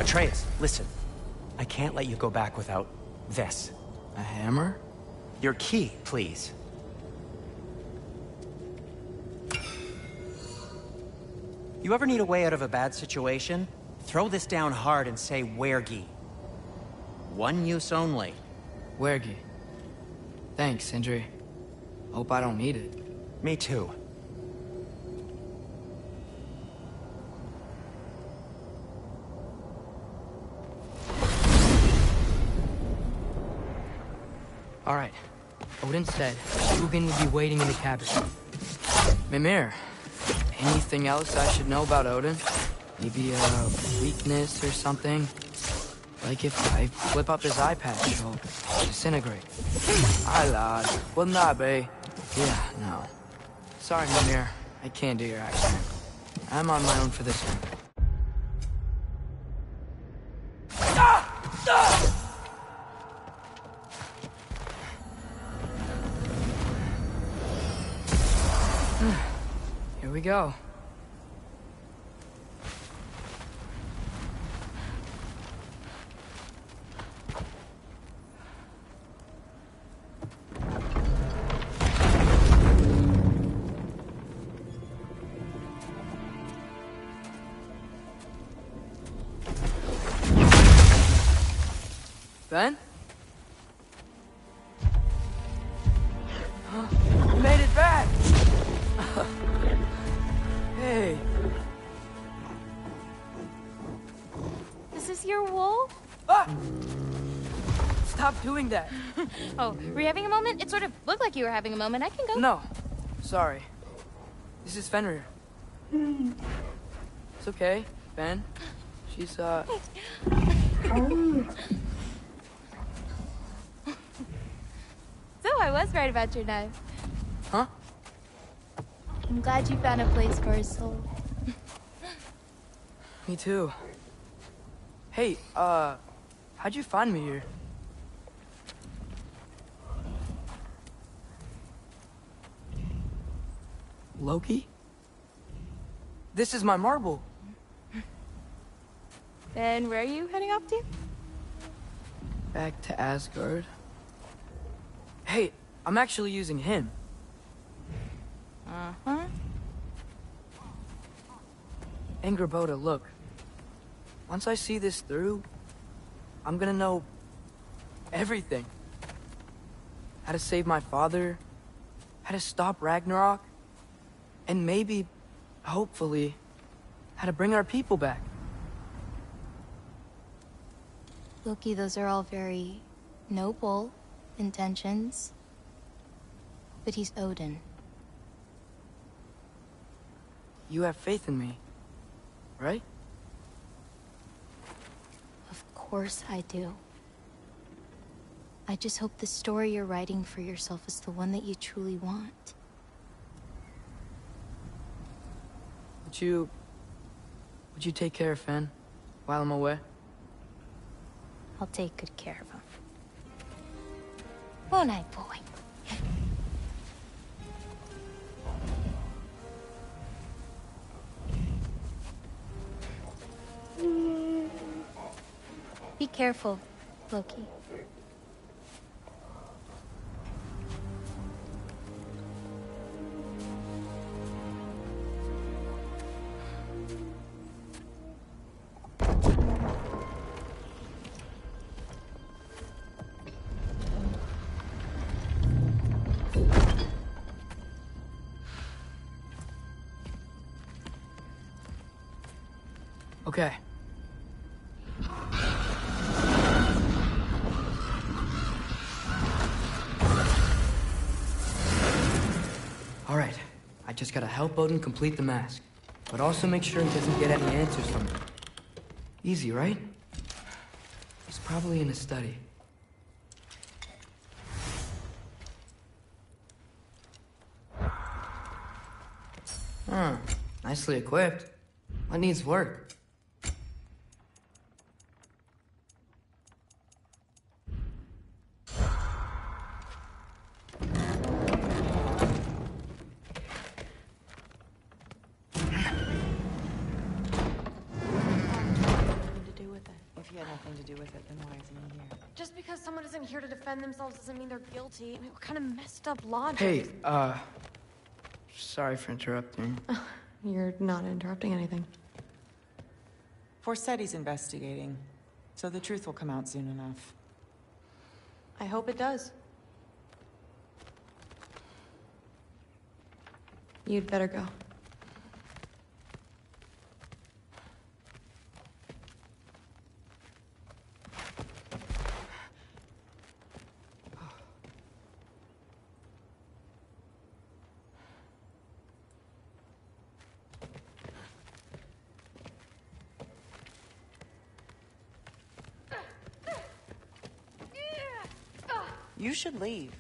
Atreus, listen. I can't let you go back without this. A hammer? Your key, please. You ever need a way out of a bad situation? Throw this down hard and say wergi. One use only. Wergi. Thanks, Sindri. Hope I don't need it. Me too. Alright. Odin said Hugin would be waiting in the cabin. Mimir, anything else I should know about Odin? Maybe a weakness or something? Like if I flip up his eye patch, he'll disintegrate. Aye, lad. Wouldn't that be? Yeah, no. Sorry, Mimir. I can't do your accent. I'm on my own for this one. Here we go. Ben? You made it back! Hey. Is this your wool? Ah! Stop doing that. Oh, were you having a moment? It sort of looked like you were having a moment. I can go. No. Sorry. This is Fenrir. It's okay, Ben. She's, So I was right about your knife. Huh? I'm glad you found a place for his soul. Me too. Hey, how'd you find me here? Loki? This is my marble. Then where are you heading off to? Back to Asgard. Hey, I'm actually using him. Uh-huh. Angrboda, look. Once I see this through, I'm gonna know everything. How to save my father, how to stop Ragnarok, and maybe, hopefully, how to bring our people back. Loki, those are all very noble intentions. But he's Odin. You have faith in me, right? Of course I do. I just hope the story you're writing for yourself is the one that you truly want. Would you take care of Fen while I'm away? I'll take good care of him. Won't I, boy? Be careful, Loki. Okay. All right. I just gotta help Odin complete the mask, but also make sure he doesn't get any answers from me. Easy, right? He's probably in his study. Nicely equipped. What needs work? To do with it. nothing to do with it, then why isn't he here? Just because someone isn't here to defend themselves doesn't mean they're guilty. I mean, what kind of messed up logic? Hey, sorry for interrupting. You're not interrupting anything. Forssetti's investigating, so the truth will come out soon enough. I hope it does. You'd better go. You should leave.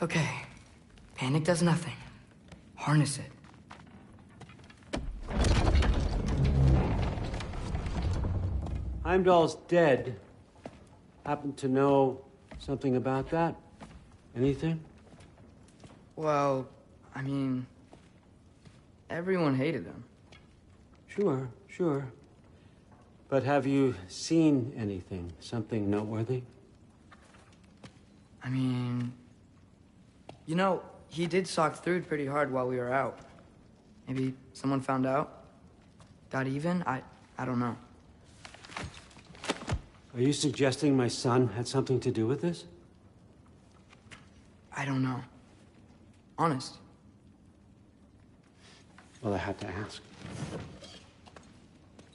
Okay. Panic does nothing. Harness it. Heimdall's dead. Happen to know something about that? Anything? Well, I mean, everyone hated him. Sure, sure. But have you seen anything? Something noteworthy? I mean, you know, he did sock through it pretty hard while we were out. Maybe someone found out? Got even? I don't know. Are you suggesting my son had something to do with this? I don't know. Honest. Well, I had to ask.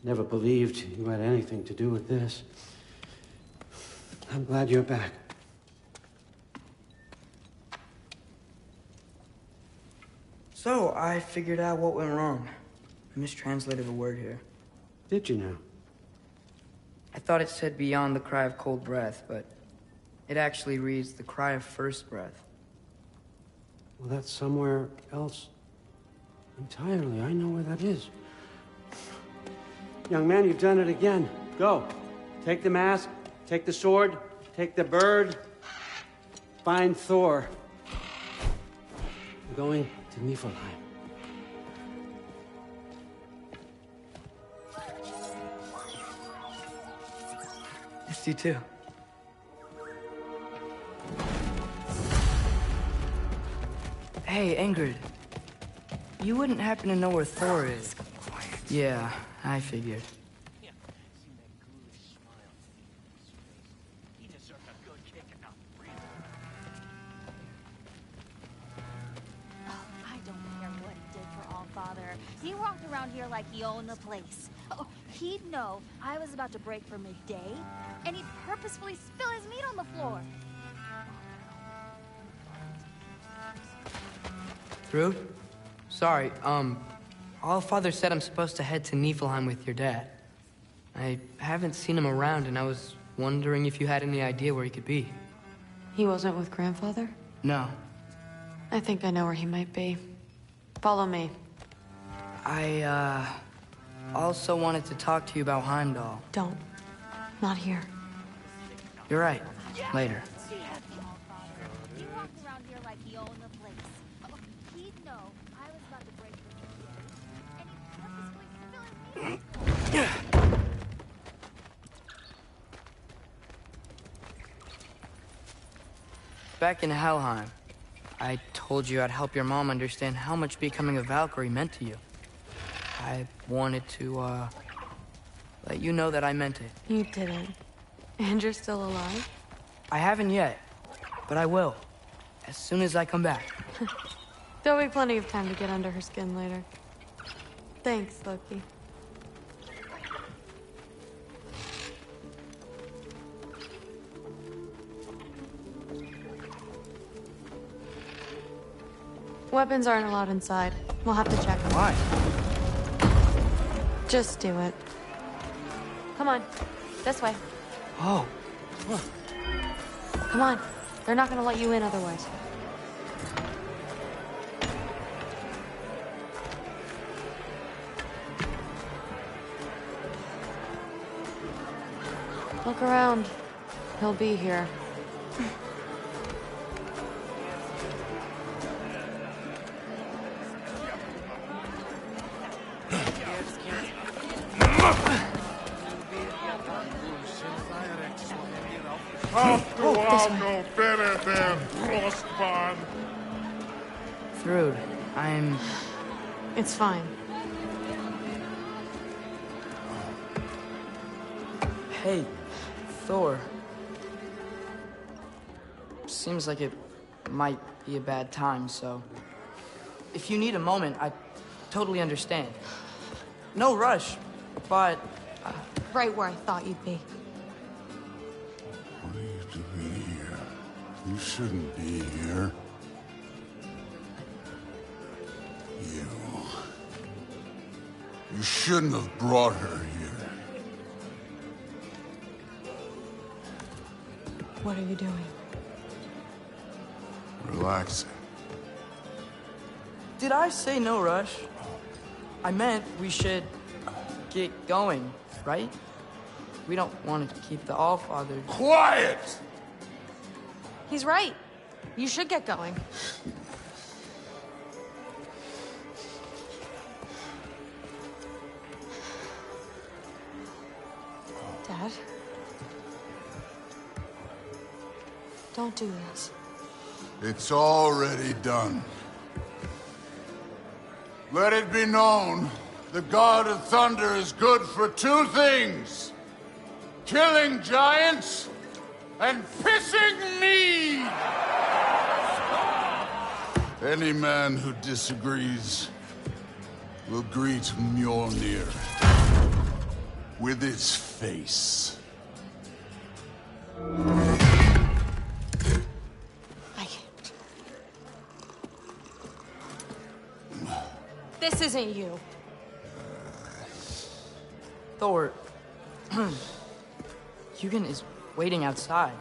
Never believed you had anything to do with this. I'm glad you're back. So, I figured out what went wrong. I mistranslated a word here. Did you now? I thought it said beyond the cry of cold breath, but it actually reads the cry of first breath. Well, that's somewhere else entirely. I know where that is. Young man, you've done it again. Go. Take the mask, take the sword, take the bird. Find Thor. We're going to Niflheim. Missed you too. Hey, Ingrid. You wouldn't happen to know where Thor is? Yeah, I figured. I don't care what he did for Allfather. He walked around here like he owned the place. Oh, he'd know I was about to break for midday, and he'd purposefully spill his meat on the floor. Through? Sorry, Allfather said I'm supposed to head to Niflheim with your dad. I haven't seen him around, and I was wondering if you had any idea where he could be. He wasn't with grandfather? No. I think I know where he might be. Follow me. I, also wanted to talk to you about Heimdall. Don't. Not here. You're right. Later. He walked around here like he owned the place. Oh, he'd know I was about to break for midday, and he'd purposefully spill his meat on the floor. Back in Helheim, I told you I'd help your mom understand how much becoming a Valkyrie meant to you. I wanted to, let you know that I meant it. You didn't. And you're still alive? I haven't yet, but I will. As soon as I come back. There'll be plenty of time to get under her skin later. Thanks, Loki. Weapons aren't allowed inside. We'll have to check them. Why? Just do it. Come on. This way. Oh, Come on. They're not gonna let you in otherwise. Look around. He'll be here. Thrud, I'm... It's fine. Hey, Thor. Seems like it might be a bad time, so... If you need a moment, I totally understand. No rush, but... Right where I thought you'd be. What are you doing here? You shouldn't be here. You shouldn't have brought her here. What are you doing? Relaxing. Did I say no rush? I meant we should get going, right? We don't want to keep the Allfather... Quiet! He's right. You should get going. Dad? Don't do this. It's already done. Let it be known, the God of Thunder is good for two things. Killing giants and pissing me! Any man who disagrees will greet Mjolnir with its face. I can't. This isn't you. Thor... Hugin is waiting outside.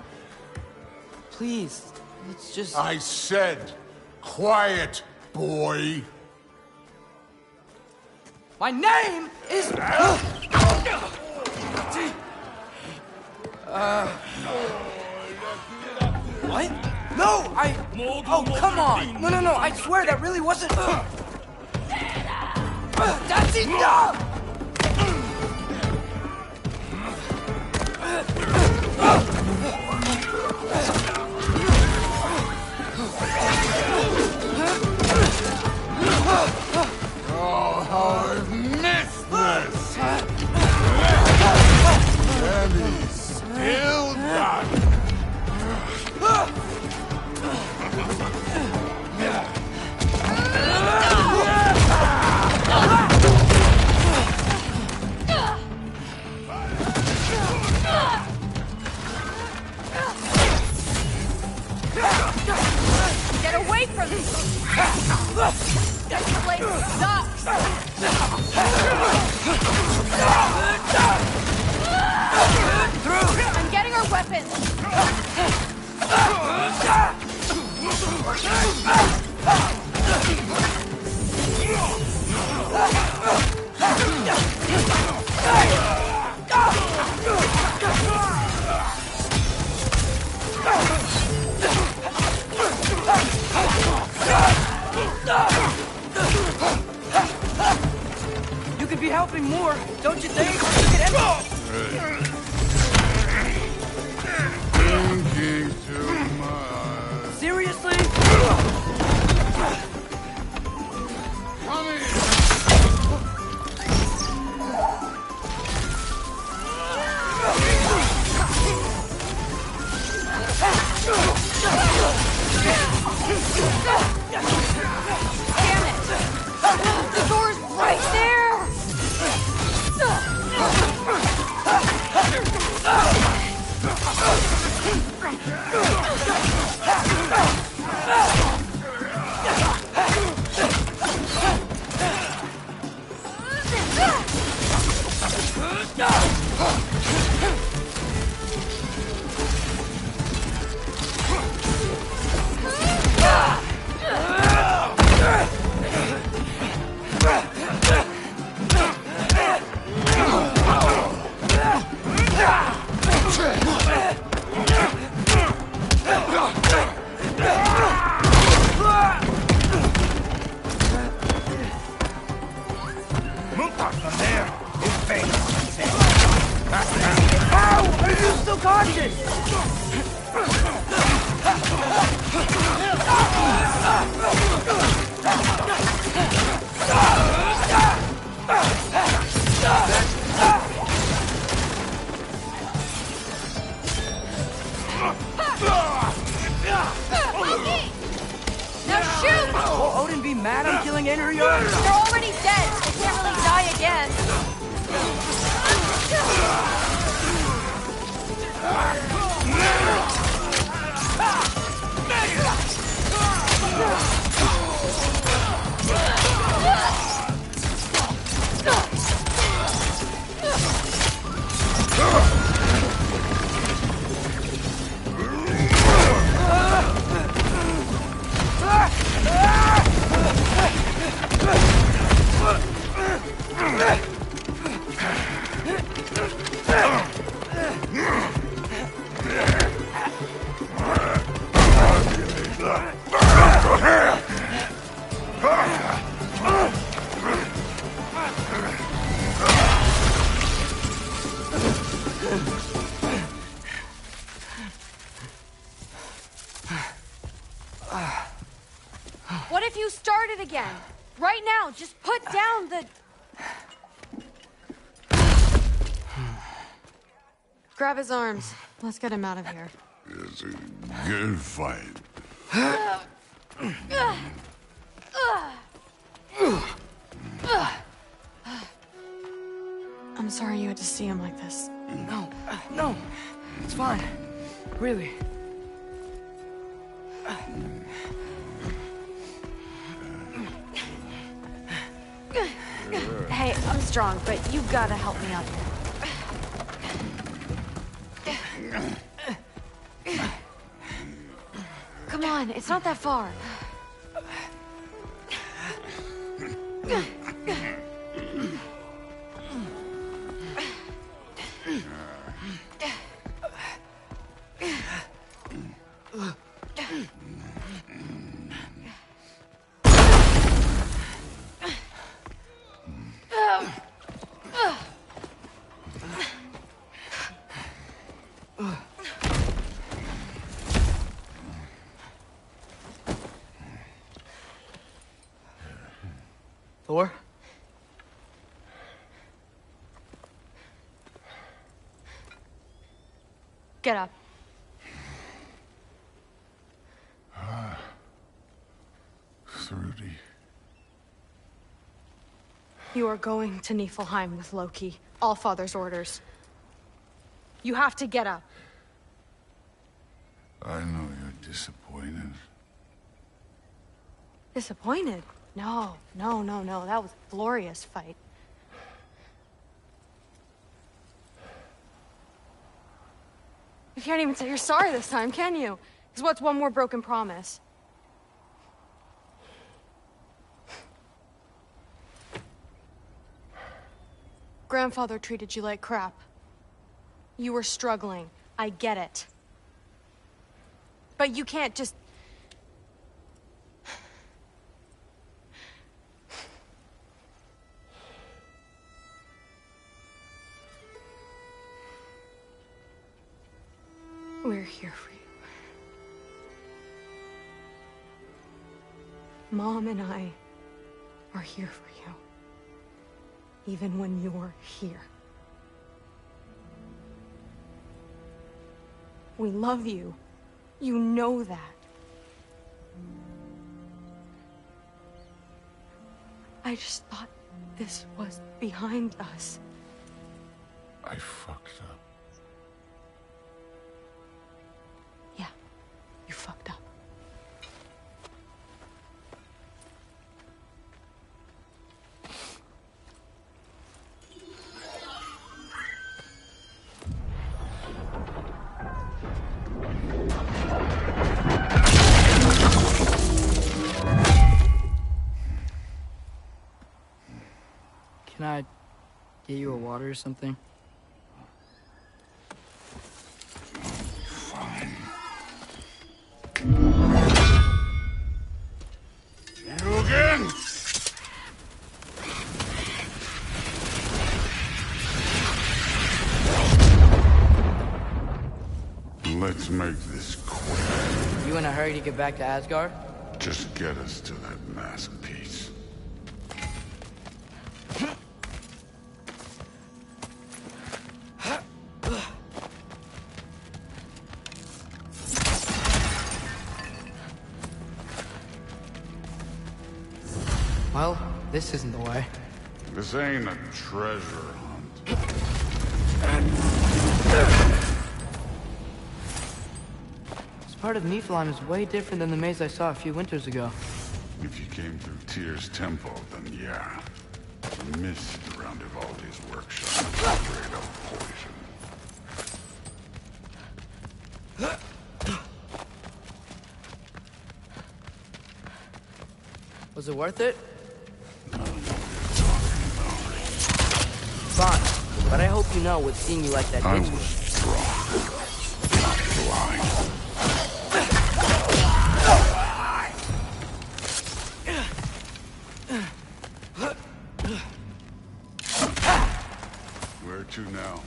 Please, let's just... I said, quiet, boy. My name is... What? No, Oh, come on! No, I swear that really wasn't... That's enough! Oh, I've missed this! And he's still got it. Get away from me! This place sucks! I'm getting our weapons! You could be helping more, don't you think? Thinking too much. Seriously? Come here. Damn it! The door's right there! Watch it! Now shoot! Will Odin be mad I'm killing Einherjar? They're already dead. They can't really die again. What if you start it again? Right now, just put down the... Grab his arms. Let's get him out of here. It's a good fight. I'm sorry you had to see him like this. No, it's fine. Really. Hey, I'm strong, but you gotta help me up here. Come on, it's not that far. Thor? Get up. Thrudy. You are going to Niflheim with Loki. Allfather's orders. You have to get up. I know you're disappointed. Disappointed? No. That was a glorious fight. You can't even say you're sorry this time, can you? Because what's one more broken promise? Grandfather treated you like crap. You were struggling. I get it. But you can't just... We're here for you. Mom and I are here for you. Even when you're here. We love you. You know that. I just thought this was behind us. I fucked up. Yeah, you fucked up. Can I get you a water or something? Fine. You again? Let's make this quick. You in a hurry to get back to Asgard? Just get us to that mask piece. Well, this isn't the way. This ain't a treasure hunt. This part of Niflheim is way different than the maze I saw a few winters ago. If you came through Tyr's temple, then yeah. The mist around Ivaldi's workshop is straight up poison. Was it worth it? Fine, but I hope you know with seeing you like that I did was drunk, not blind. Where to now?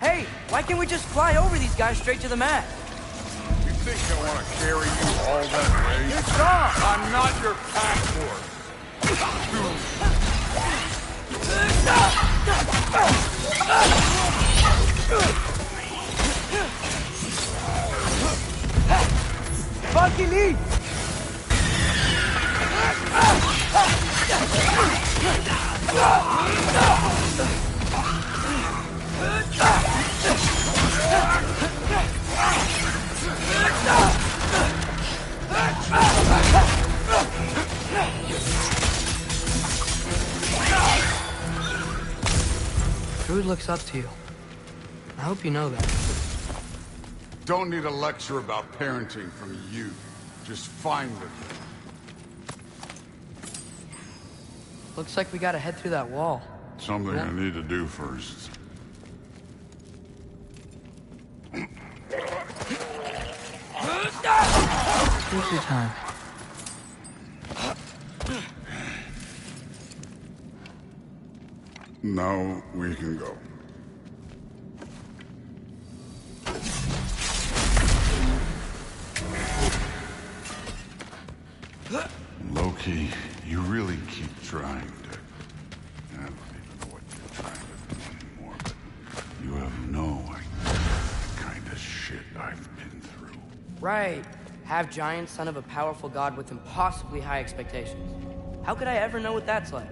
Hey, why can't we just fly over these guys straight to the mat? You think I want to carry you all that way? You're strong! I'm not your passport. Funky Lee! Druid looks up to you. I hope you know that. Don't need a lecture about parenting from you. Just find them. Looks like we gotta head through that wall. Something I need to do first. Take your time. Now we can go. Loki, you really keep trying to... I don't even know what you're trying to do anymore, but you have no idea the kind of shit I've been through. Right. Half giant, son of a powerful god with impossibly high expectations. How could I ever know what that's like?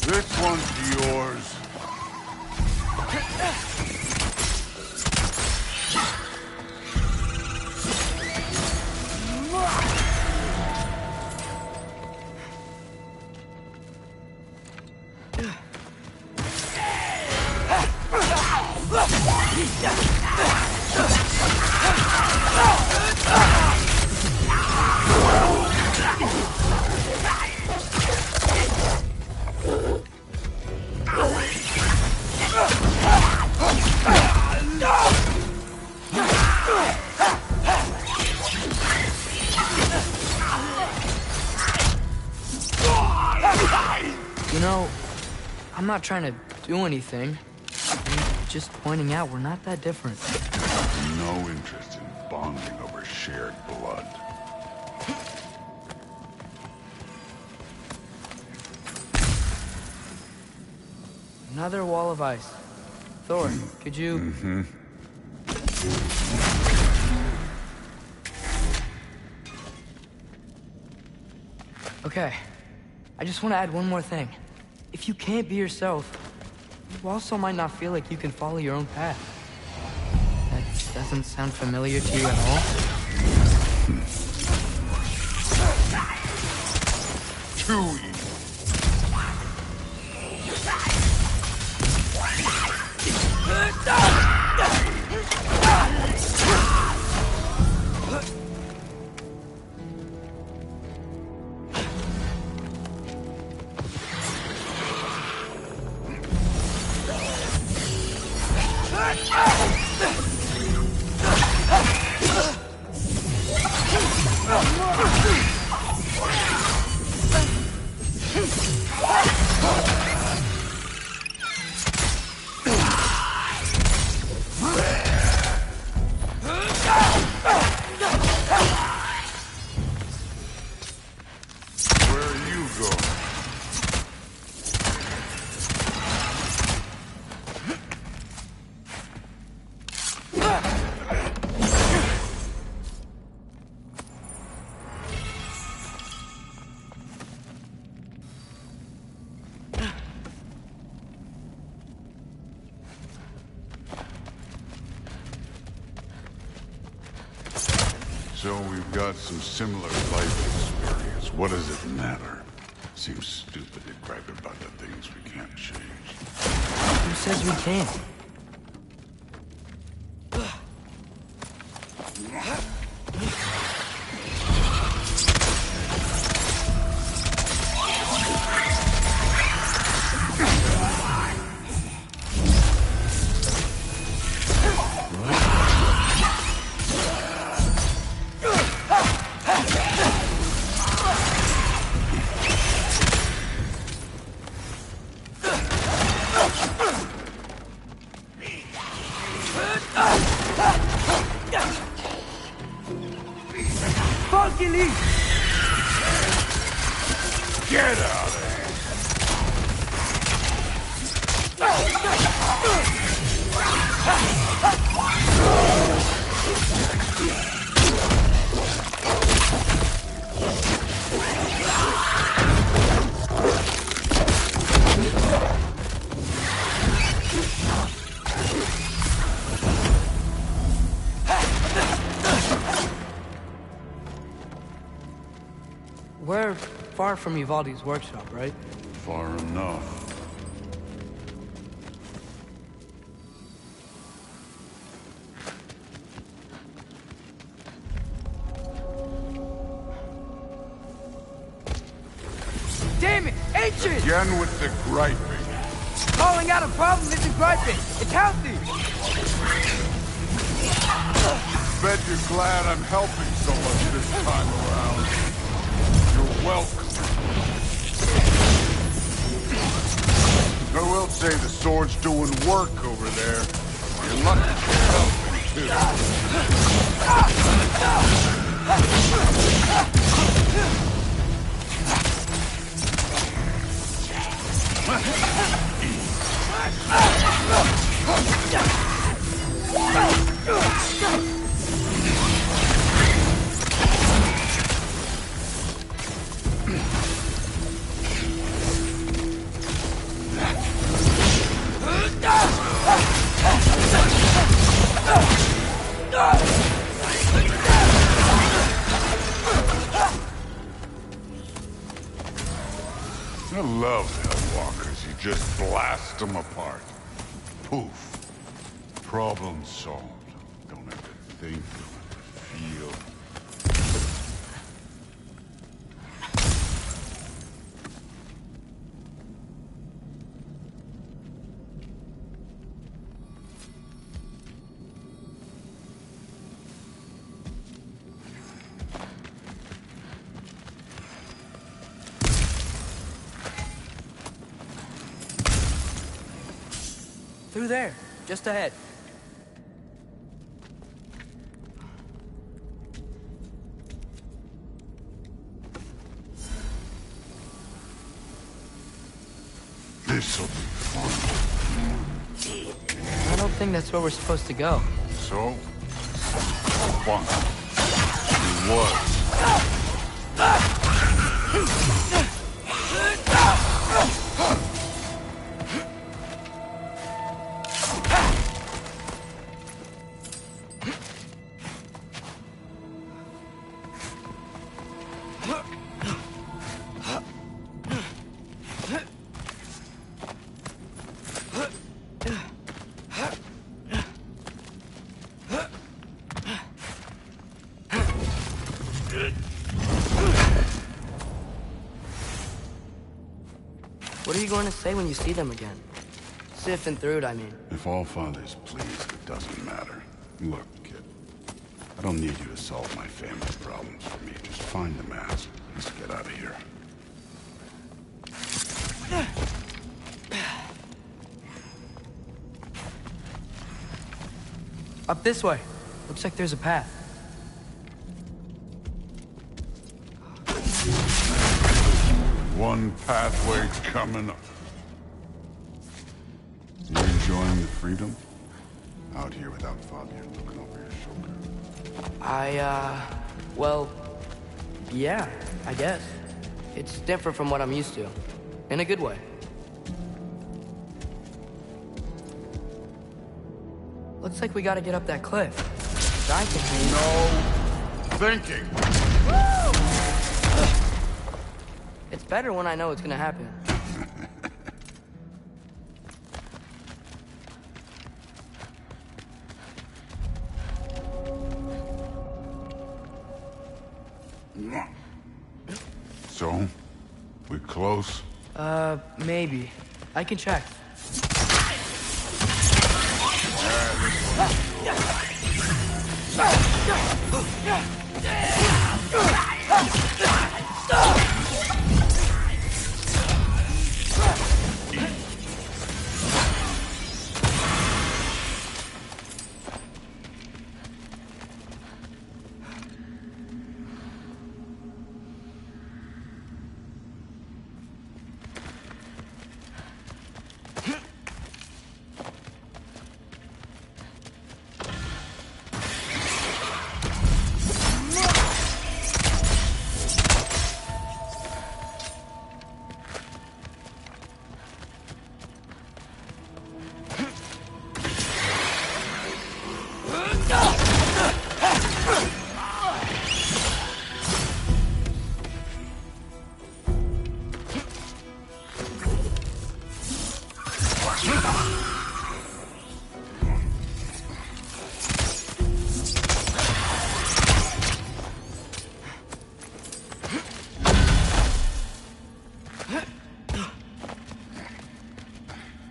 This one's yours. You know, I'm not trying to do anything. I'm just pointing out we're not that different. No interest in bonding over shared blood. Another wall of ice. Thor, could you... Okay. I just want to add one more thing. If you can't be yourself, you also might not feel like you can follow your own path. That doesn't sound familiar to you at all? too easy. Where are you going? So we've got some similar life experience. What does it matter? Seems stupid to gripe about the things we can't change. Who says we can't? Get out of here! We're far from Uvalde's workshop, right? Far enough. Damn it! Ancient! Again with the griping. Calling out a problem isn't griping. It's healthy. Bet you're glad I'm helping so much this time around. You're welcome. I will say the sword's doing work over there. You're lucky you're helping, too. I love Hellwalkers. You just blast them apart. Poof. Problem solved. Don't have to think, don't have to feel. Through there, just ahead. This'll be fun. I don't think that's where we're supposed to go. So? Fun. It was. What are you going to say when you see them again? Sifting through it, I mean. If Allfather's pleased, it doesn't matter. Look, kid. I don't need you to solve my family problems for me. Just find the mask. Let's get out of here. Up this way. Looks like there's a path. One pathway coming up. You enjoying the freedom? Out here without Father looking over your shoulder. Well, yeah, I guess. It's different from what I'm used to. In a good way. Looks like we gotta get up that cliff. I think No thinking. it's better when I know it's gonna happen. So, we close? Maybe. I can check.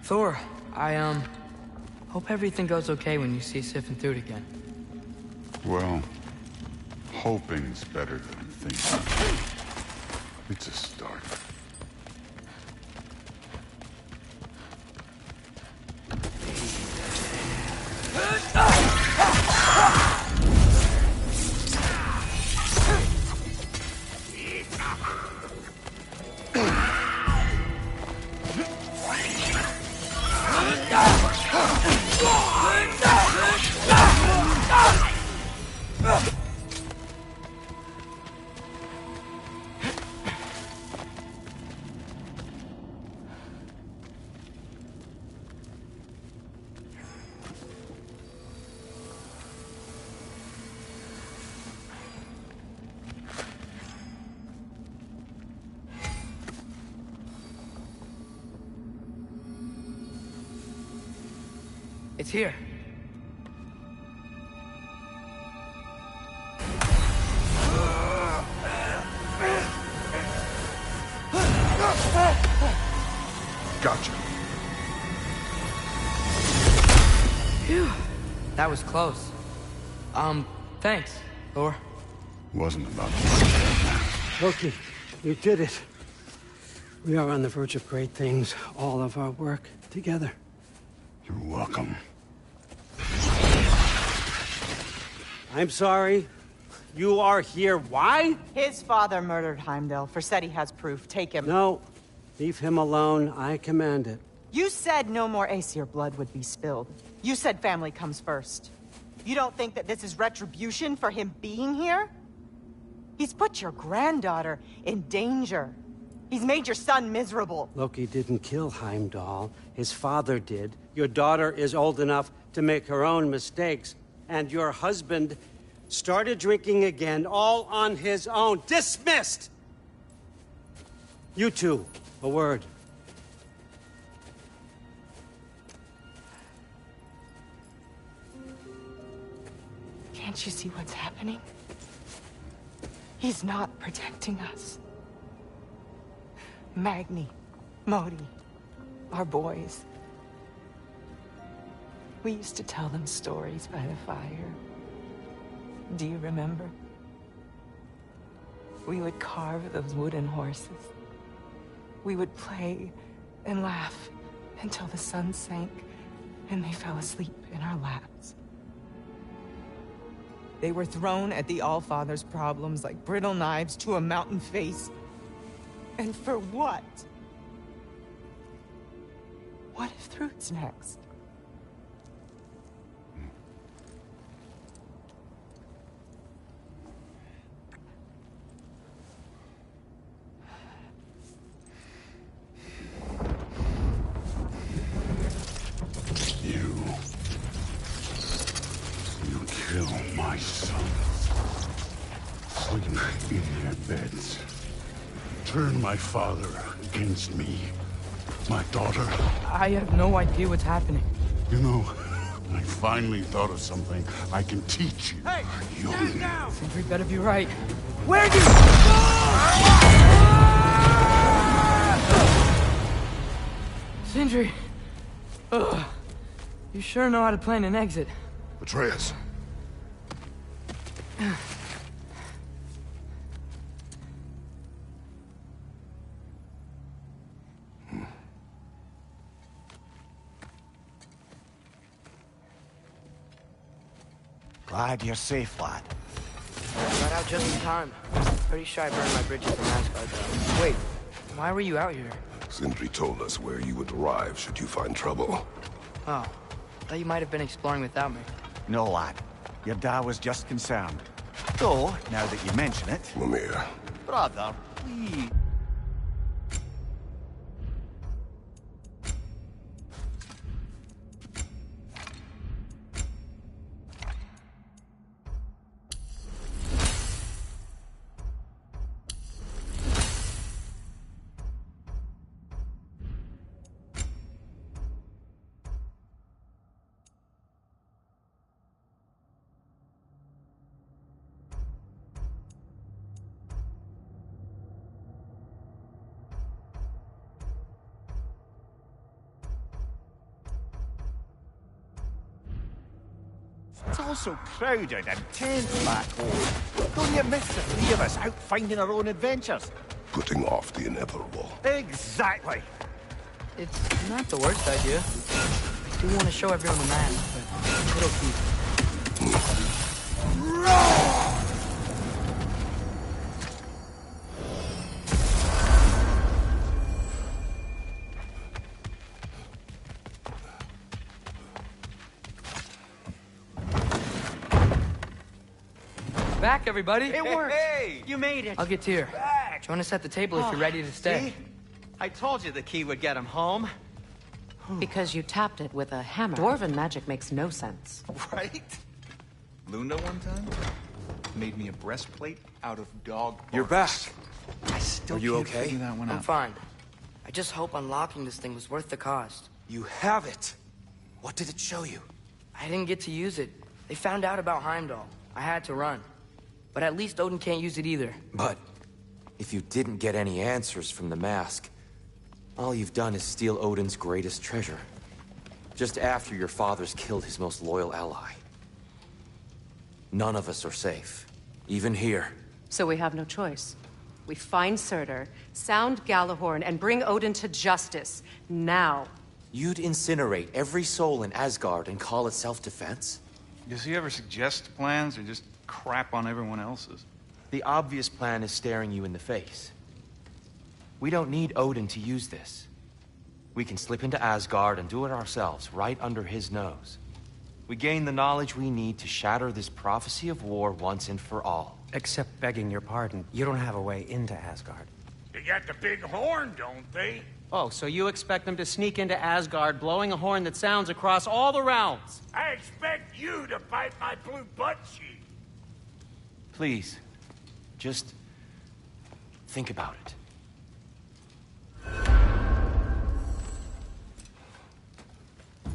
Thor, I hope everything goes okay when you see Sifting through it again. Well, hoping's better than thinking. It's a start. It's here. Gotcha. Phew. That was close. Thanks, Thor. Wasn't about to. Loki, you did it. We are on the verge of great things. All of our work together. You're welcome. I'm sorry. You are here. Why? His father murdered Heimdall. Forseti has proof. Take him. No. Leave him alone. I command it. You said no more Aesir blood would be spilled. You said family comes first. You don't think that this is retribution for him being here? He's put your granddaughter in danger. He's made your son miserable. Loki didn't kill Heimdall. His father did. Your daughter is old enough to make her own mistakes. And your husband started drinking again, all on his own. Dismissed! You two, a word. Can't you see what's happening? He's not protecting us. Magni, Modi, our boys. We used to tell them stories by the fire. Do you remember? We would carve those wooden horses. We would play and laugh until the sun sank and they fell asleep in our laps. They were thrown at the Allfather's problems like brittle knives to a mountain face. And for what? What if Thrud's next? You kill my sons. Sleep in their beds. Turn my father against me. My daughter. I have no idea what's happening. You know, I finally thought of something I can teach you. Hey! Stand down! Sentry better be right. Where'd you... Sentry! Ugh. You sure know how to plan an exit. Atreus. Glad you're safe, lad. Got out just in time. Pretty sure I burned my bridges from Asgard, though. Wait, why were you out here? Sindri told us where you would arrive should you find trouble. Oh, thought you might have been exploring without me. No, lad. Your dad was just concerned. Though, now that you mention it... Mimir, Brother, please... It's all so crowded and tense back home. Don't you miss the three of us out finding our own adventures? putting off the inevitable. Exactly. It's not the worst idea. I do want to show everyone the map, but it'll keep. Back, everybody! It worked! Hey! You made it! I'll get Tyr. Do you want to set the table if you're ready to stay? See? I told you the key would get him home. Because you tapped it with a hammer. Dwarven magic makes no sense. Right? Luna one time made me a breastplate out of dog bark. You're back. I still Are you can't okay? figure that one I'm out. fine. I just hope unlocking this thing was worth the cost. You have it. What did it show you? I didn't get to use it. They found out about Heimdall. I had to run. But at least Odin can't use it either. But if you didn't get any answers from the mask, all you've done is steal Odin's greatest treasure. Just after your father's killed his most loyal ally. None of us are safe. Even here. So we have no choice. We find Surtur, sound Galahorn, and bring Odin to justice. Now. You'd incinerate every soul in Asgard and call it self-defense? Does he ever suggest plans or just crap on everyone else's? The obvious plan is staring you in the face. We don't need Odin to use this. We can slip into Asgard and do it ourselves, right under his nose. We gain the knowledge we need to shatter this prophecy of war once and for all. Except begging your pardon, you don't have a way into Asgard. They got the big horn, don't they? Oh, so you expect them to sneak into Asgard, blowing a horn that sounds across all the realms? I expect you to bite my blue butt cheek. Please, just think about it.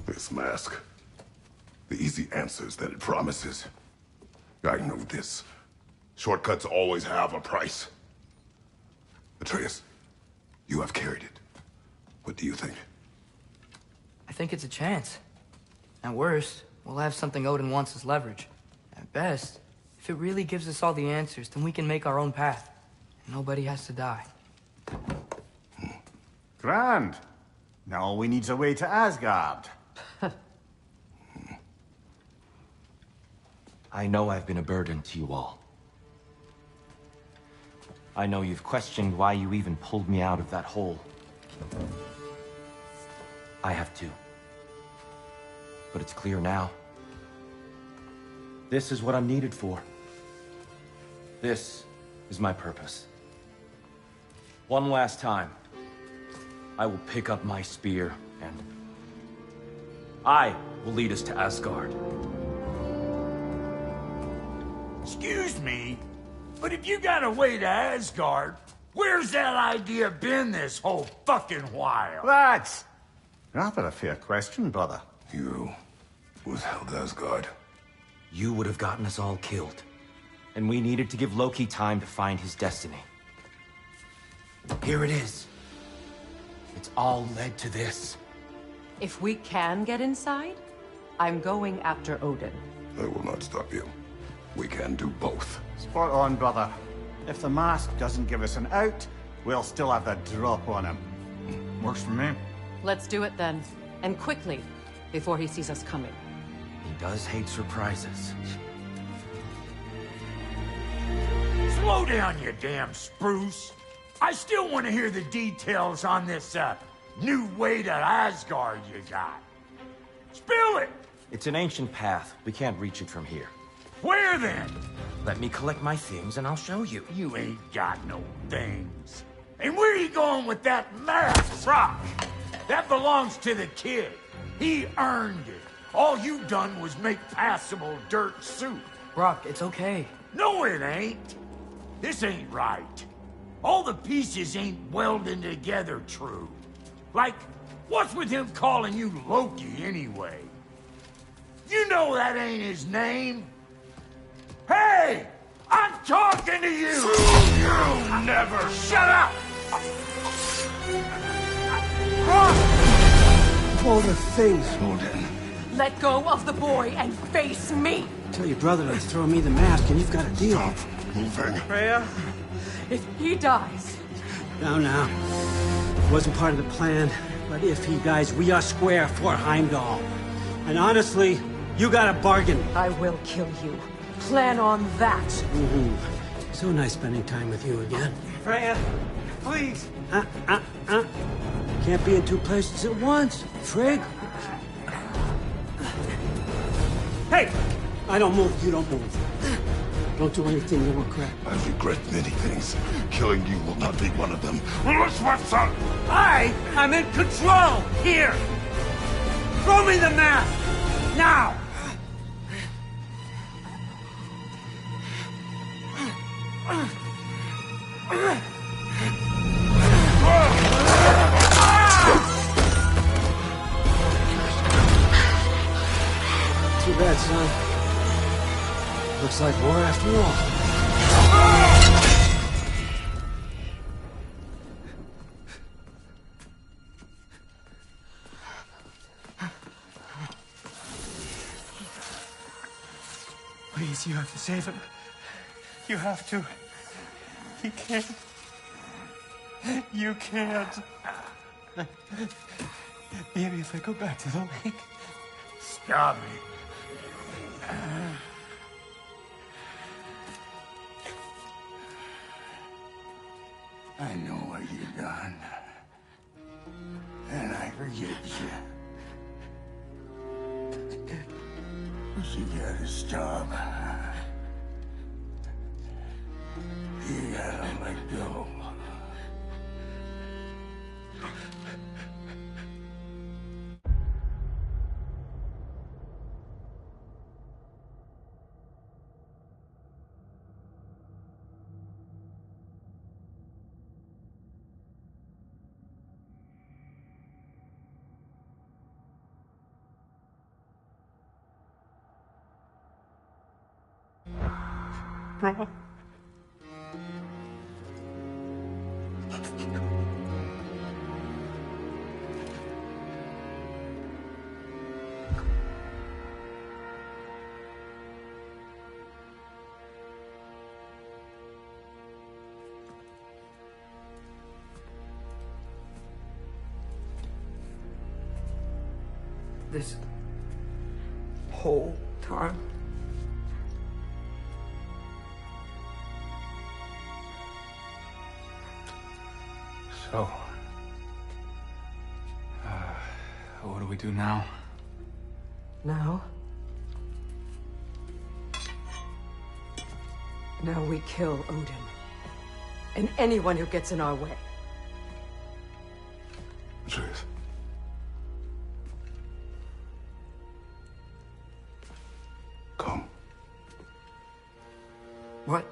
This mask. The easy answers that it promises. I know this. Shortcuts always have a price. Atreus, you have carried it. What do you think? I think it's a chance. At worst, we'll have something Odin wants as leverage. At best, if it really gives us all the answers, then we can make our own path. Nobody has to die. Grand. Now all we need's a way to Asgard. I know I've been a burden to you all. I know you've questioned why you even pulled me out of that hole. I have too. But it's clear now. This is what I'm needed for. This is my purpose. One last time, I will pick up my spear and I will lead us to Asgard. Excuse me, but if you got a way to Asgard, where's that idea been this whole fucking while? Lads! Rather a fair question, brother. You withheld Asgard. You would have gotten us all killed. And we needed to give Loki time to find his destiny. Here it is. It's all led to this. If we can get inside, I'm going after Odin. I will not stop you. We can do both. Spot on, brother. If the mask doesn't give us an out, we'll still have the drop on him. Works for me. Let's do it then. And quickly, before he sees us coming. He does hate surprises. Slow down, you damn spruce. I still want to hear the details on this, new way to Asgard you got. Spill it! It's an ancient path. We can't reach it from here. Where then? Let me collect my things and I'll show you. You ain't got no things. And where you going with that mask, Brock? That belongs to the kid. He earned it. All you done was make passable dirt soup. Brock, it's okay. No, it ain't. This ain't right. All the pieces ain't welding together true. Like, what's with him calling you Loki anyway? You know that ain't his name. Hey! I'm talking to you! You never shut up! All the things, Odin. Let go of the boy and face me! Tell your brother to throw me the mask and you've got a deal. Stop moving. Freya, if he dies... Now. It wasn't part of the plan, but if he dies, we are square for Heimdall. And honestly, you got a bargain. I will kill you. Plan on that. So nice spending time with you again. Freya, please. Can't be in two places at once, Frigg. Hey! I don't move, you don't move. Don't do anything you regret. I regret many things. Killing you will not be one of them. I'm in control! Here! Throw me the mask! Now! Too bad, son. Looks like war after all. Please, you have to save him. You have to. He can't. You can't. Maybe if I go back to the lake. Stop it. I know what you done. And I forget you. But you gotta stop. You gotta let go. Bro. This whole time? So, what do we do now? Now we kill Odin. And anyone who gets in our way. Truth. Come. What?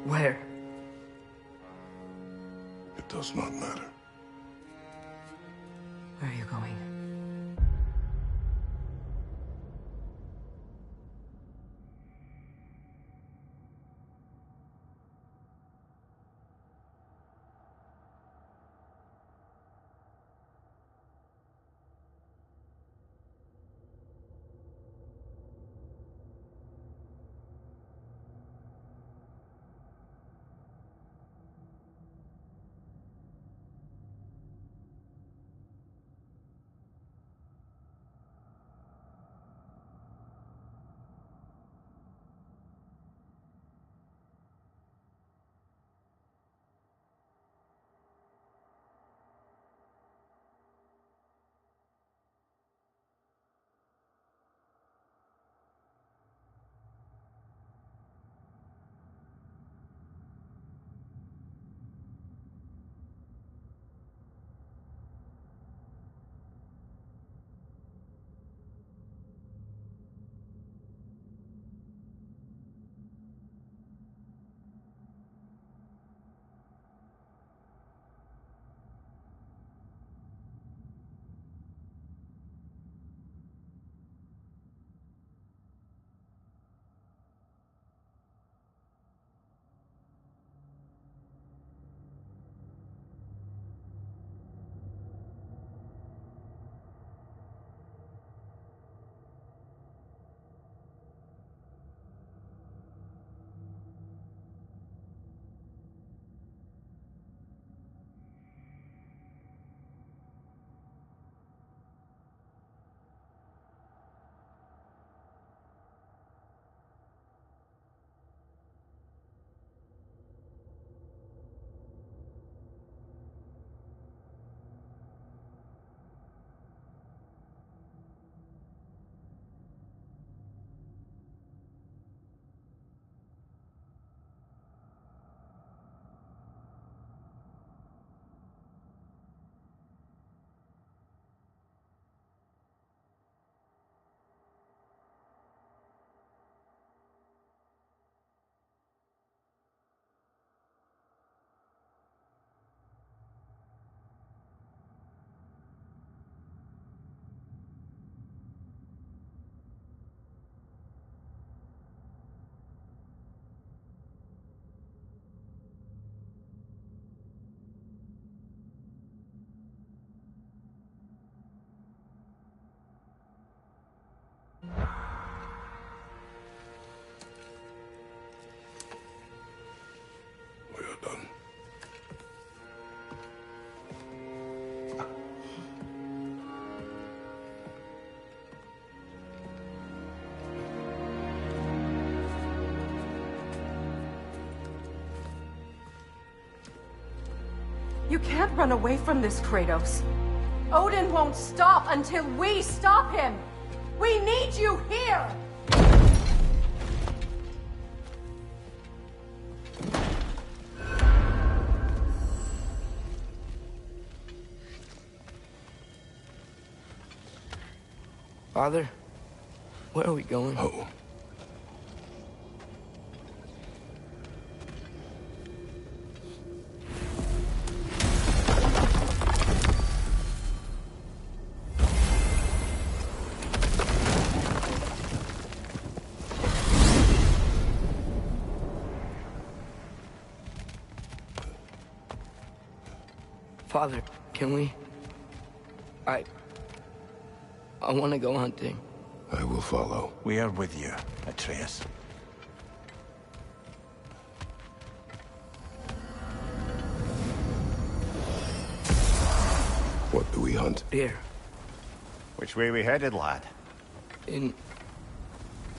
Where? It does not matter. Where are you going? We are done. You can't run away from this, Kratos. Odin won't stop until we stop him! We need you here! Father, where are we going? Home. Father, can we? I want to go hunting. I will follow. We are with you, Atreus. What do we hunt? Deer. Which way we headed, lad? In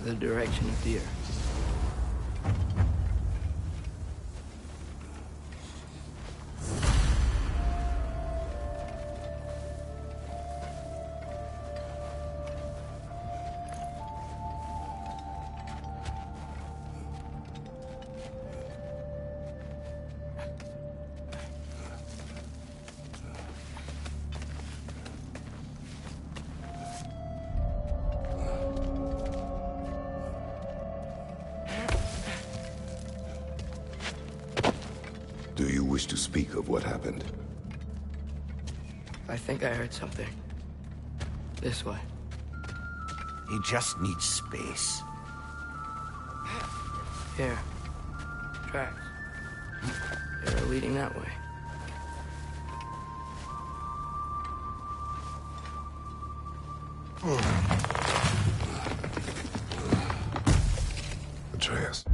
the direction of deer. Do you wish to speak of what happened? I think I heard something. This way. He just needs space. Here. Tracks. They're leading that way. Atreus.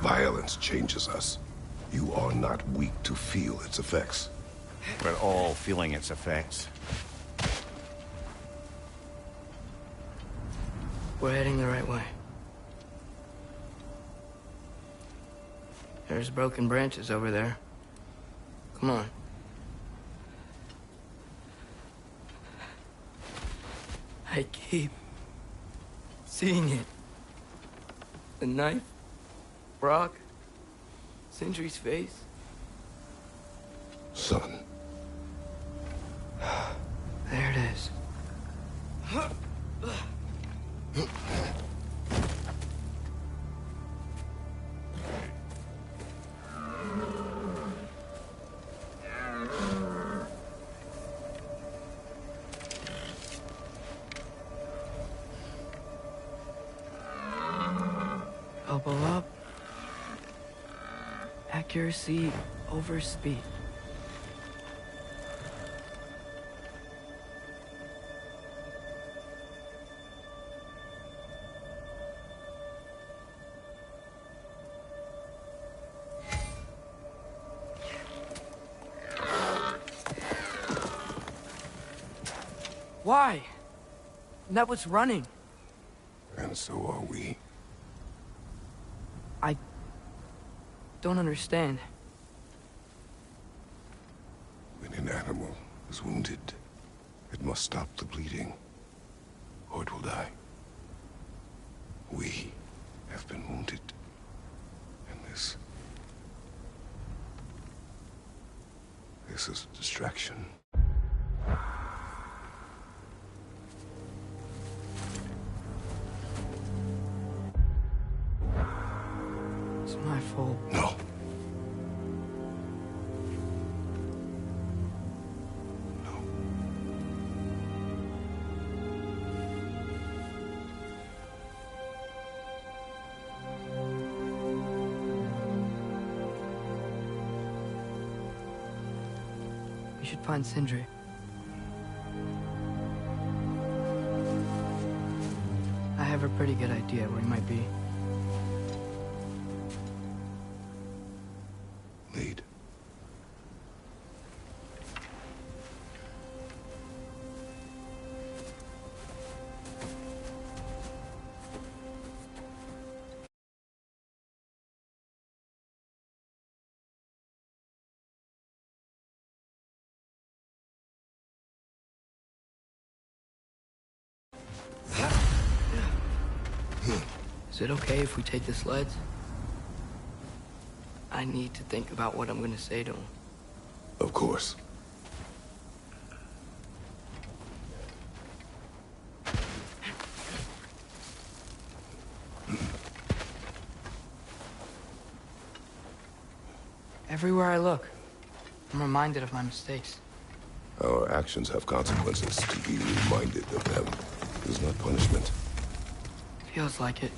Violence changes us. You are not weak to feel its effects. We're all feeling its effects. We're heading the right way. There's broken branches over there. Come on. I keep seeing it. The knife, Brock, Sindri's face. Son. There it is. Elbow up. Accuracy over speed. Why? That was running. And so are we. I don't understand. When an animal is wounded, it must stop the bleeding, or it will die. We have been wounded. And this is a distraction. It's my fault. No. We should find Sindri. I have a pretty good idea where he might be. Lead. Is it okay if we take the sleds? I need to think about what I'm gonna say to him. Of course. Everywhere I look, I'm reminded of my mistakes. Our actions have consequences. To be reminded of them is not punishment. Feels like it.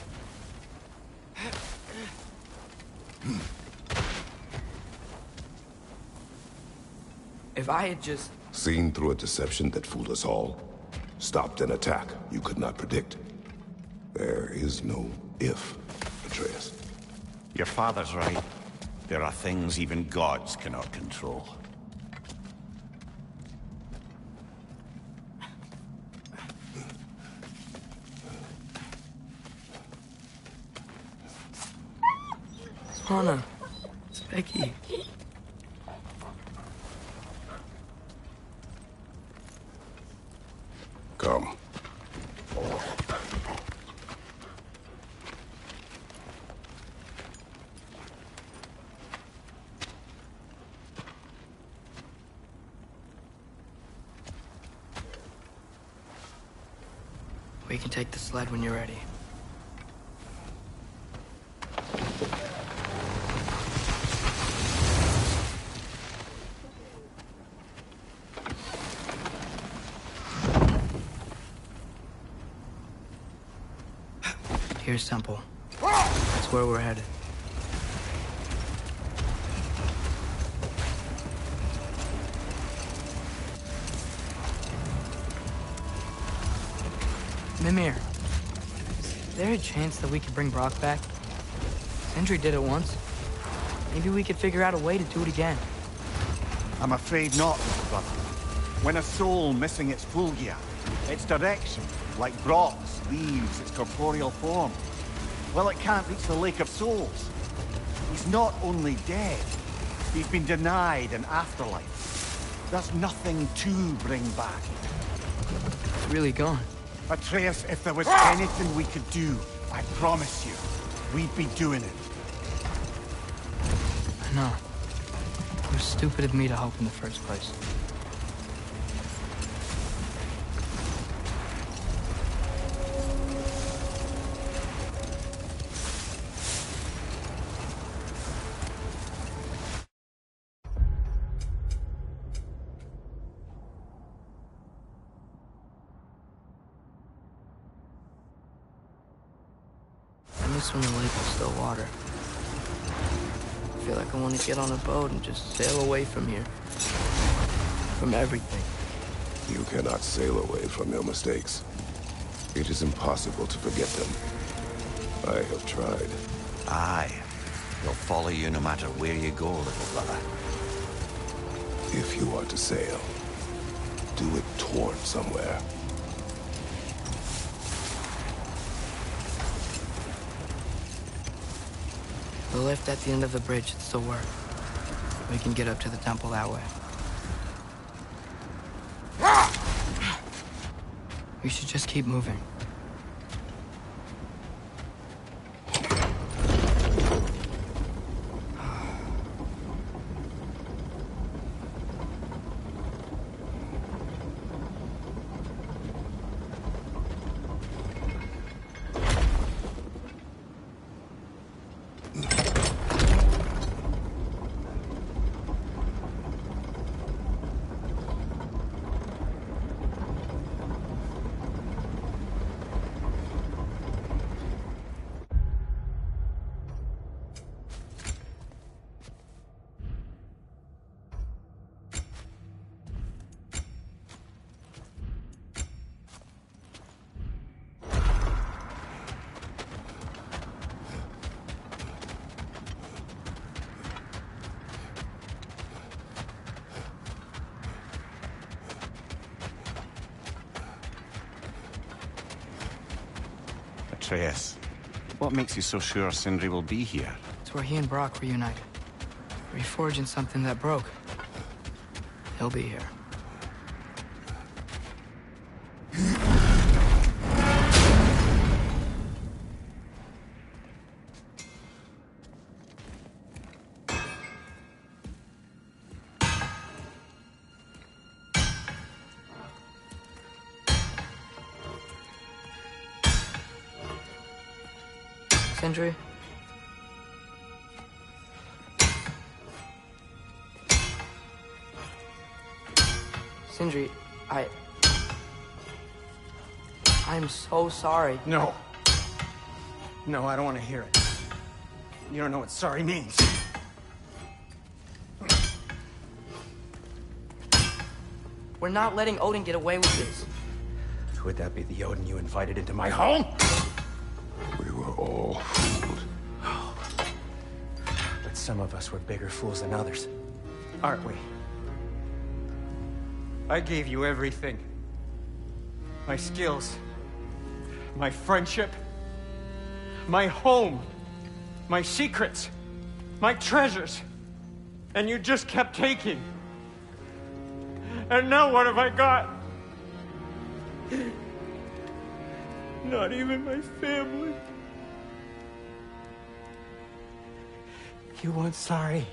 If I had just... Seen through a deception that fooled us all. Stopped an attack you could not predict. There is no if, Atreus. Your father's right. There are things even gods cannot control. Anna, it's Becky. Come. We can take the sled when you're ready. Here's Temple. That's where we're headed. Mimir, is there a chance that we could bring Brock back? Sindri did it once. Maybe we could figure out a way to do it again. I'm afraid not, brother. When a soul missing its fulgia, its direction, like Brock's, leaves its corporeal form, well, it can't reach the Lake of Souls. He's not only dead, he's been denied an afterlife. There's nothing to bring back. It's really gone. Atreus, if there was anything we could do, I promise you, we'd be doing it. I know. It was stupid of me to hope in the first place. When the lake was still water. I feel like I want to get on a boat and just sail away from here. From everything. You cannot sail away from your mistakes. It is impossible to forget them. I have tried. Aye. They'll follow you no matter where you go, little brother. If you are to sail, do it toward somewhere. The lift at the end of the bridge should still work. We can get up to the temple that way. We should just keep moving. Atreus, what makes you so sure Sindri will be here? It's where he and Brock reunited. Reforging something that broke. He'll be here. Sindri? Sindri, I'm so sorry. No. No, I don't want to hear it. You don't know what sorry means. We're not letting Odin get away with this. Would that be the Odin you invited into my home? We were all fooled. But some of us were bigger fools than others, aren't we? I gave you everything. My skills, my friendship, my home, my secrets, my treasures. And you just kept taking. And now what have I got? Not even my family. You want sorry?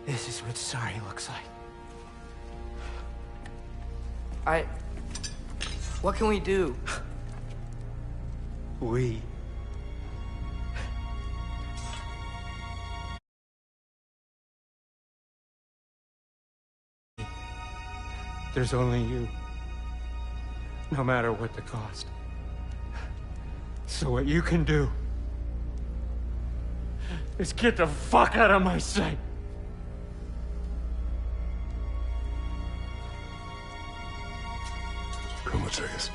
This is what sorry looks like. What can we do? We. There's only you. No matter what the cost. So what you can do is get the fuck out of my sight. Come, Atreus.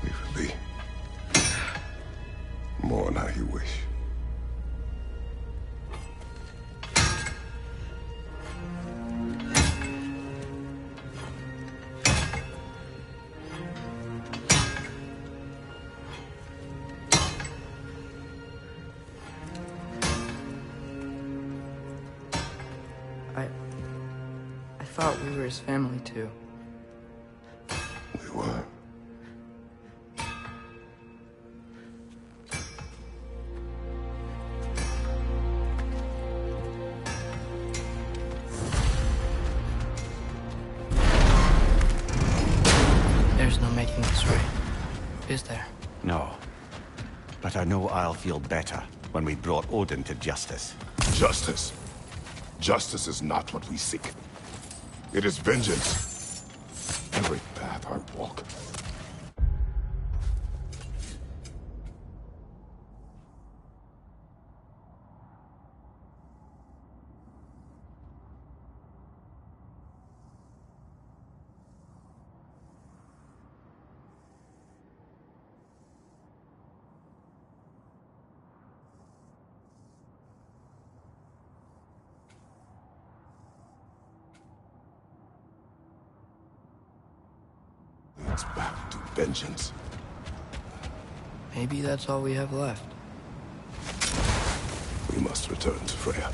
Leave it be. Mourn how you wish. I thought we were his family too. We were. There's no making this right, is there? No. But I know I'll feel better when we brought Odin to justice. Justice. Justice is not what we seek. It is vengeance. Every path I walk. It's back to vengeance. Maybe that's all we have left. We must return to Freya.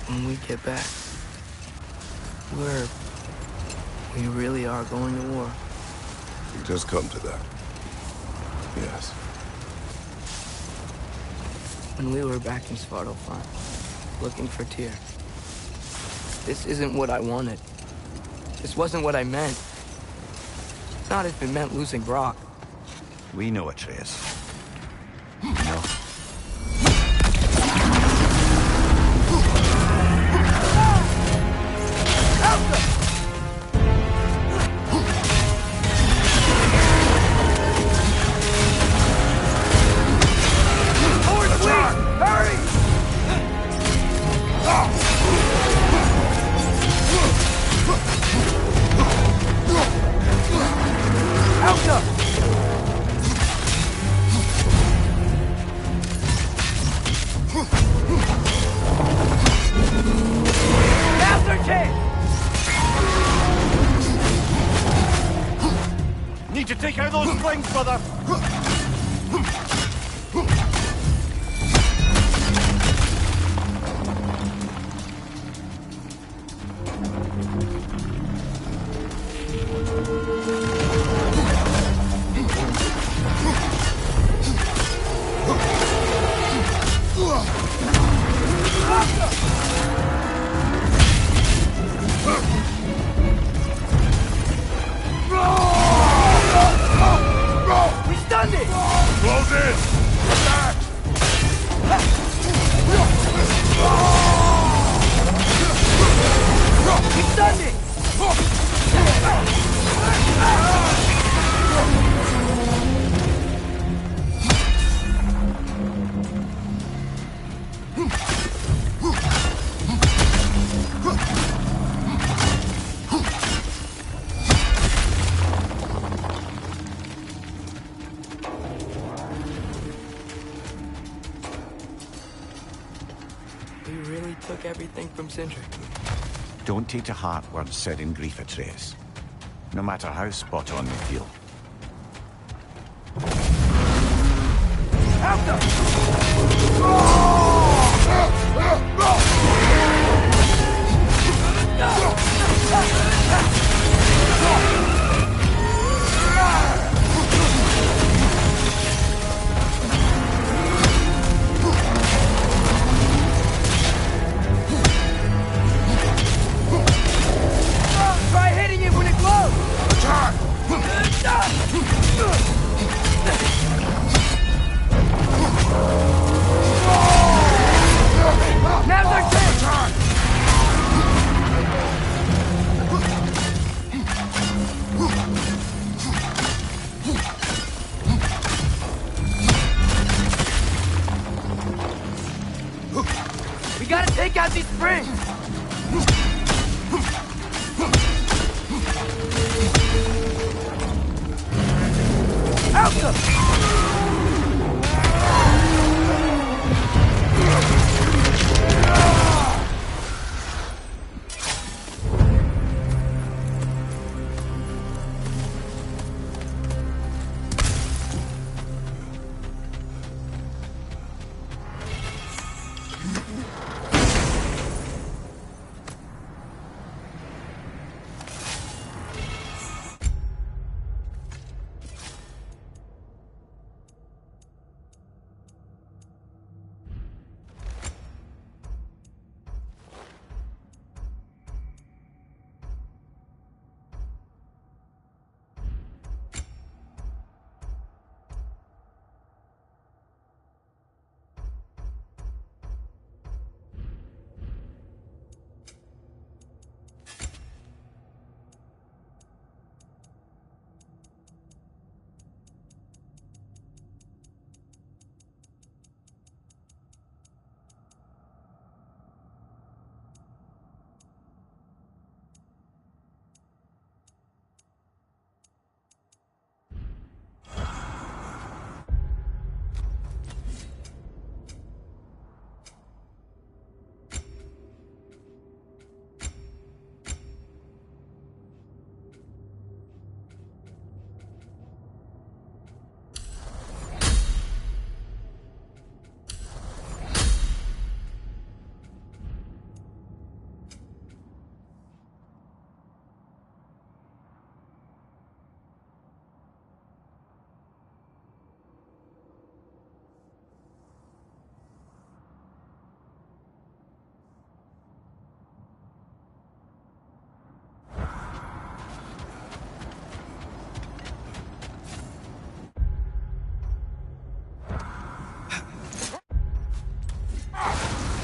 When we get back, we really are going to war. It has come to that. Yes. When we were back in Svartalfheim, looking for Tyr. This isn't what I wanted. This wasn't what I meant. Not if it meant losing Brock. We know Atreus. No. Need to take out those strings, brother! We stunned it! Close in! Attack! We stunned it! like everything from Sindri. Don't take to heart words said in grief, Atreus. No matter how spot on they feel. Help them! Try hitting it when it glows! Now's our chance! We gotta take out these springs! Help them!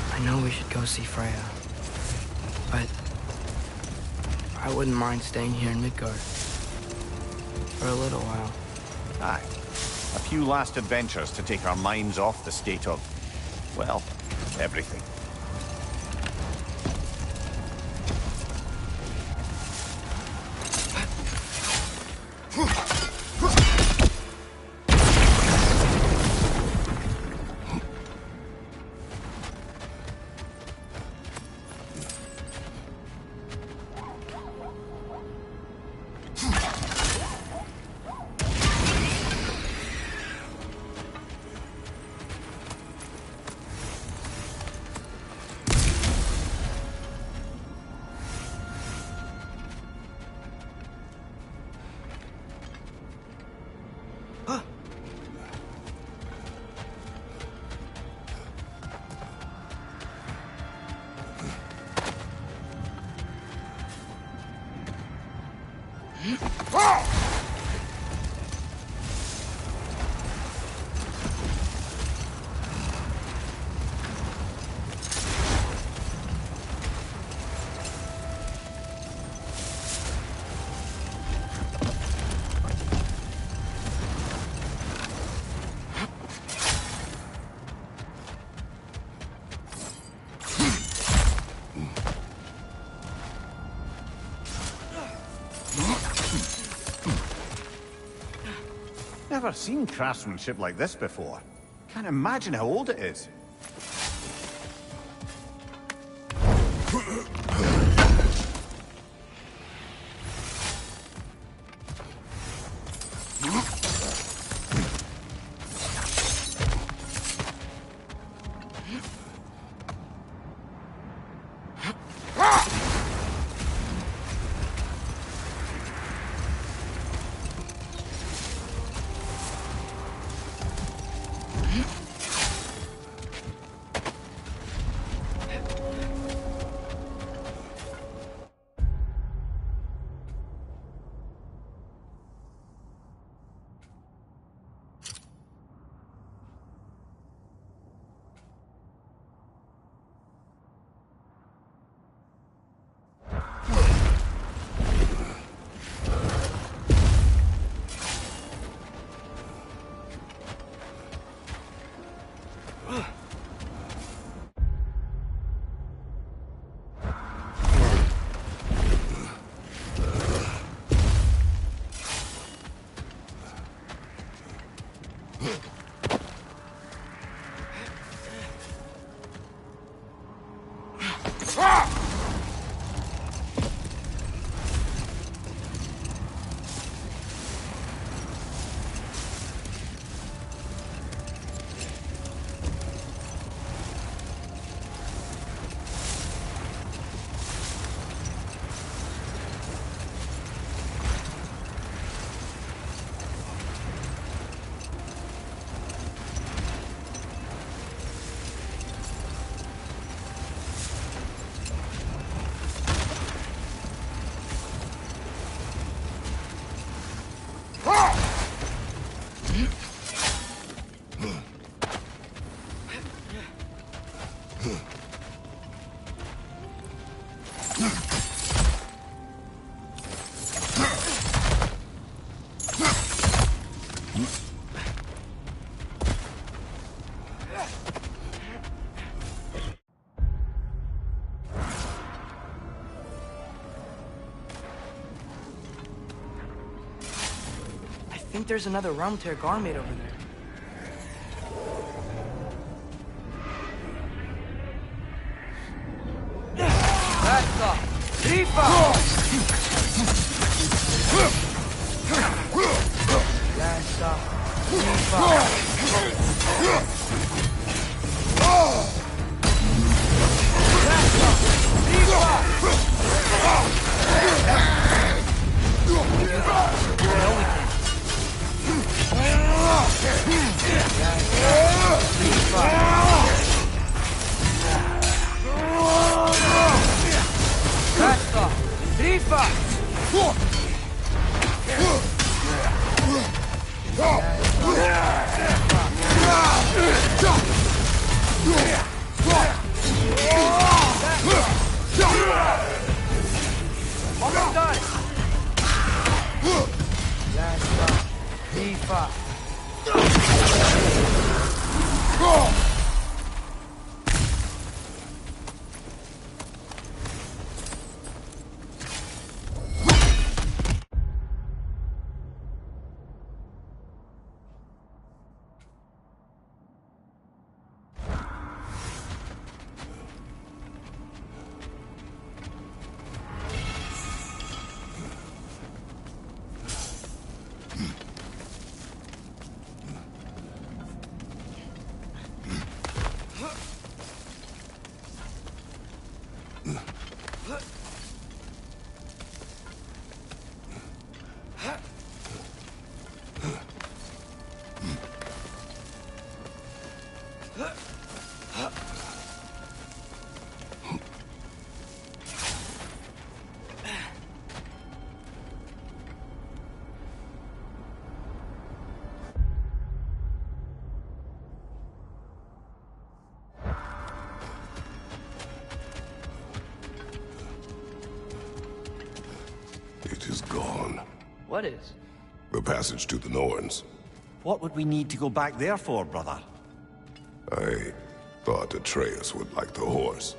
I know we should go see Freya, but I wouldn't mind staying here in Midgard for a little while. Aye. A few last adventures to take our minds off the state of, well, everything. Never seen craftsmanship like this before. Can't imagine how old it is. I think there's another realm tear garment over there. That's up. That's It is gone. What is? The passage to the Norns. What would we need to go back there for, brother? I thought Atreus would like the horse.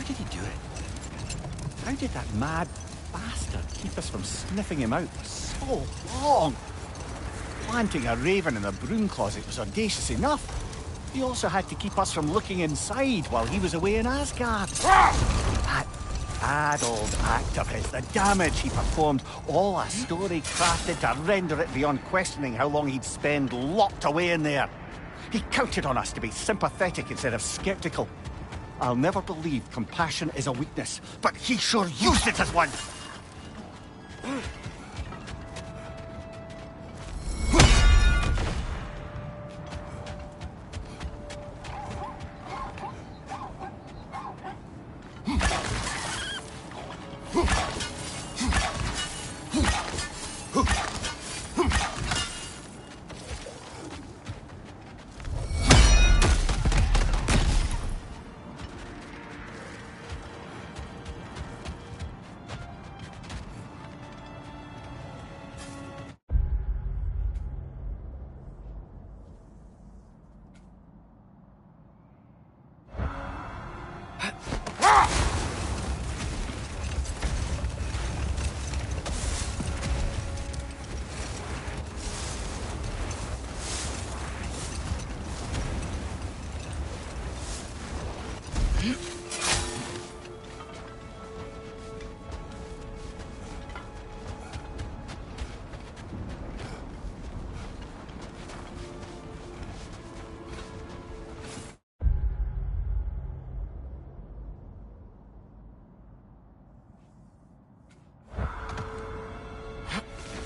did he do it? How did that mad bastard keep us from sniffing him out for so long? Planting a raven in the broom closet was audacious enough. He also had to keep us from looking inside while he was away in Asgard. That addled act of his, the damage he performed, all a story crafted to render it beyond questioning how long he'd spend locked away in there. He counted on us to be sympathetic instead of skeptical. I'll never believe compassion is a weakness, but he sure used it as one!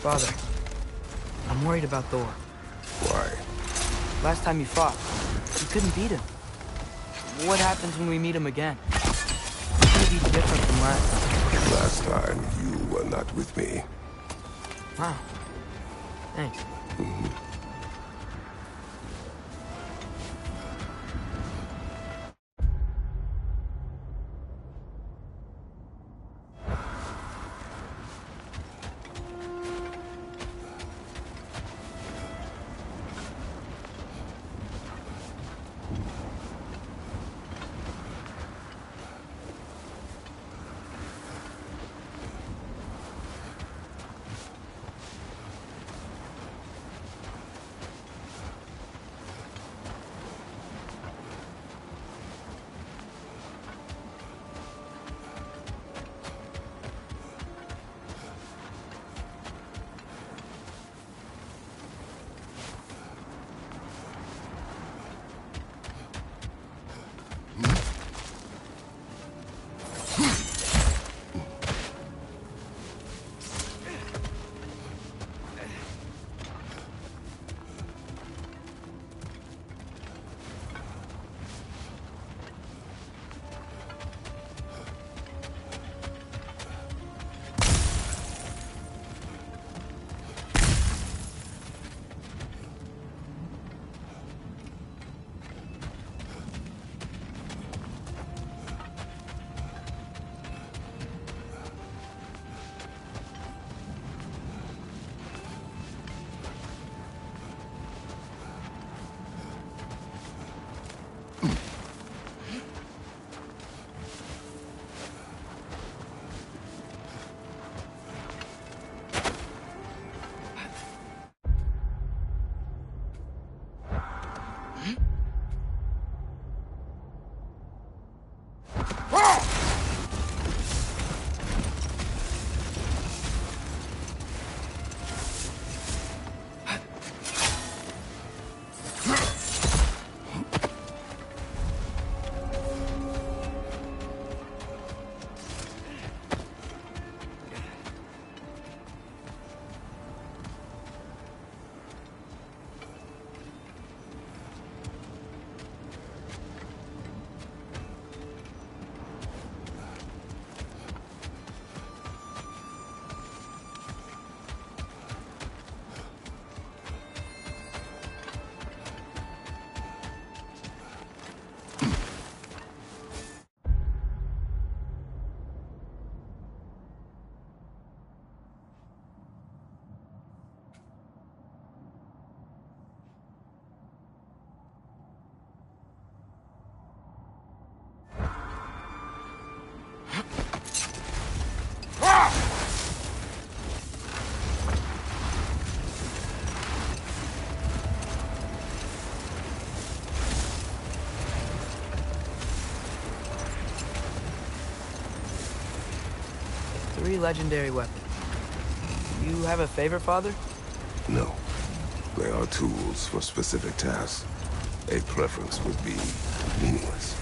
Father, I'm worried about Thor. Why? Last time you fought, you couldn't beat him. What happens when we meet him again? It's gonna be different from last. Last time, you were not with me. Wow. Thanks. 3 legendary weapons. You have a favorite, Father? No. They are tools for specific tasks. A preference would be meaningless.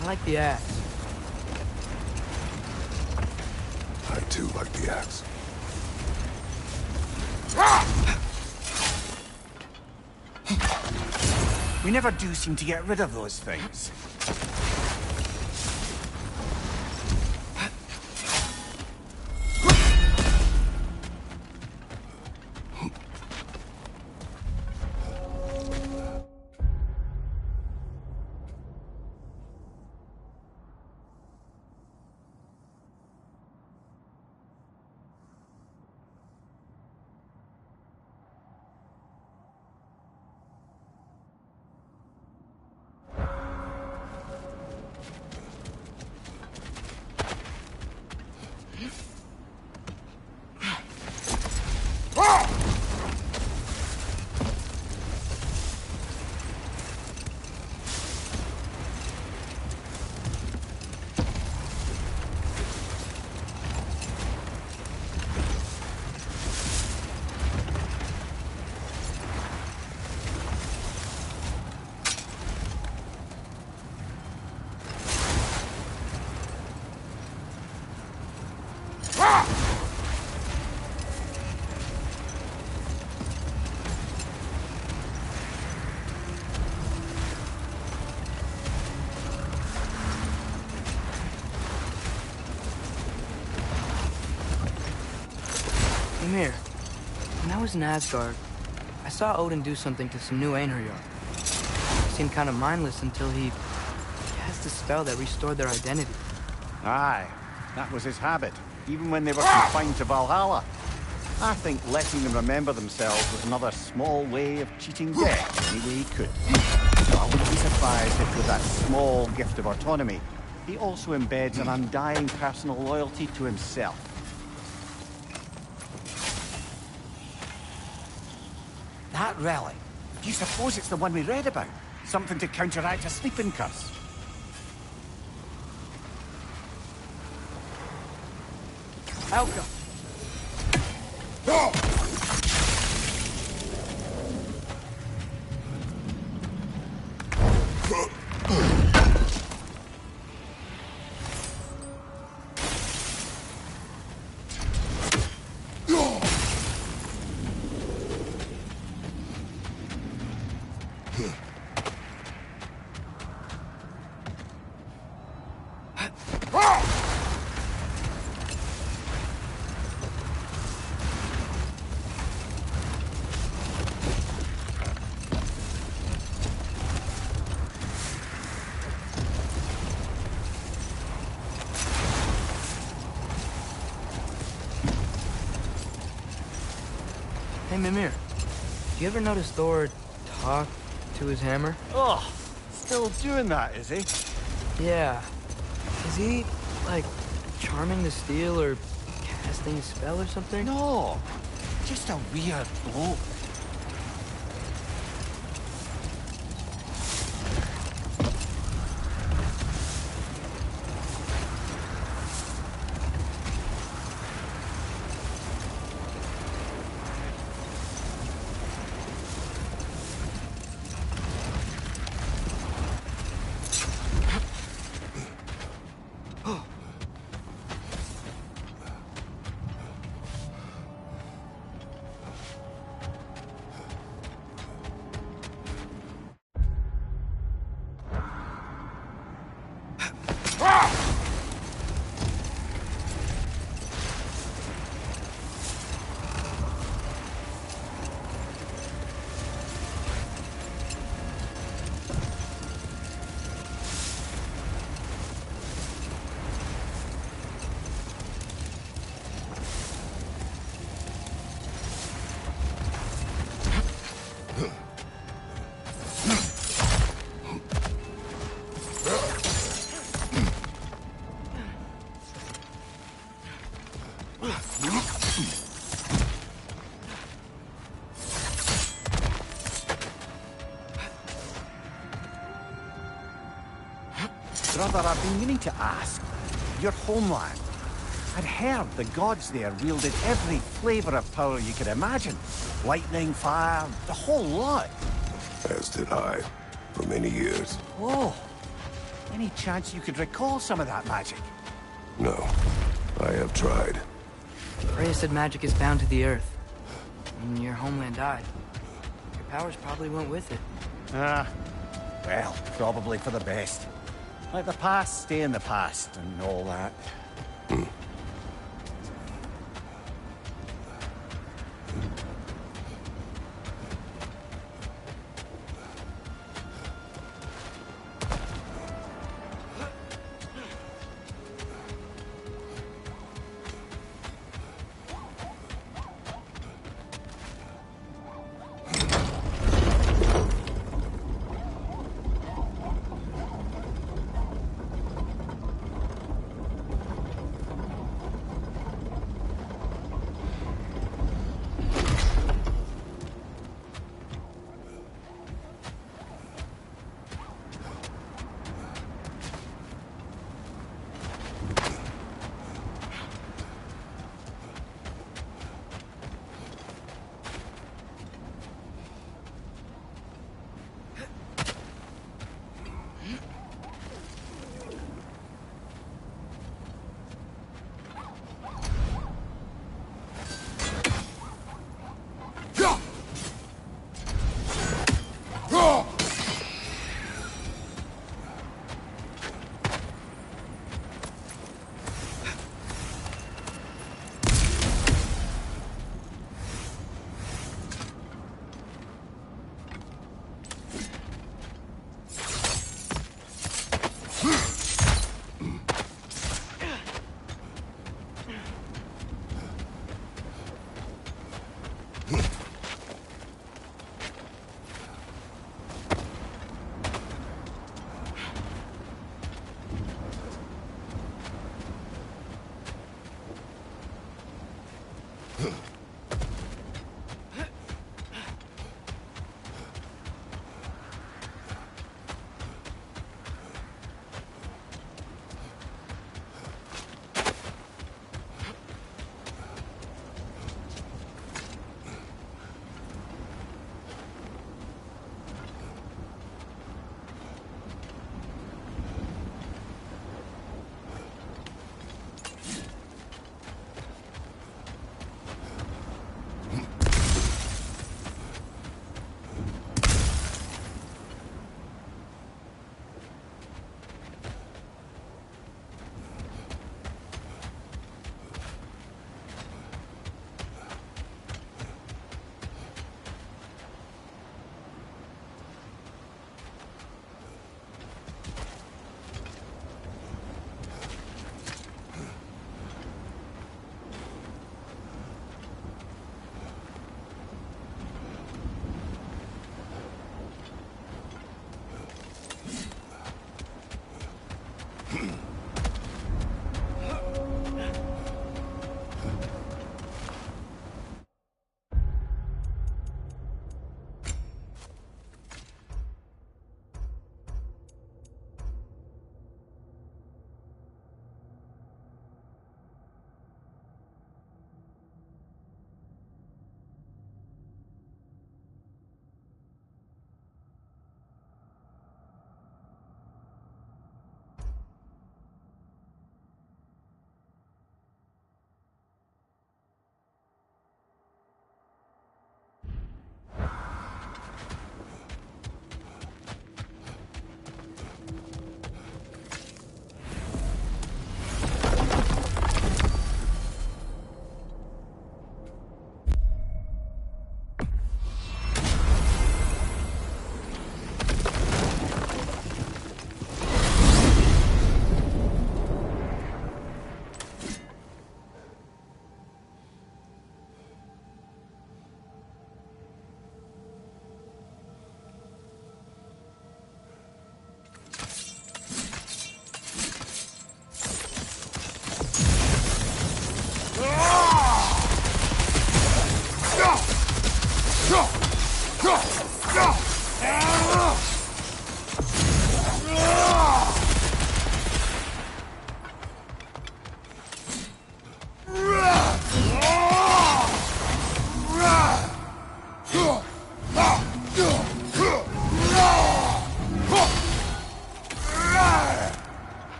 I like the axe. I too like the axe. We never do seem to get rid of those things. Mimir, when I was in Asgard, I saw Odin do something to some new Einherjar. He seemed kind of mindless until he cast a spell that restored their identity. Aye, that was his habit, even when they were confined to Valhalla. I think letting them remember themselves was another small way of cheating death any way he could. So I wouldn't be surprised if with that small gift of autonomy, he also embeds an undying personal loyalty to himself. That relic. Do you suppose it's the one we read about? Something to counteract a sleeping curse? Helga! Hey, Mimir, do you ever notice Thor talk to his hammer? Oh, still doing that, is he? Yeah. Is he, like, charming the steel or casting a spell or something? No, just a weird bloke. Brother, I've been meaning to ask. Your homeland. I'd heard the gods there wielded every flavor of power you could imagine. Lightning, fire, the whole lot. As did I, for many years. Oh, any chance you could recall some of that magic? No, I have tried. Freya said magic is bound to the earth. When your homeland died, your powers probably went with it. Ah, well, probably for the best. Let the past stay in the past and all that.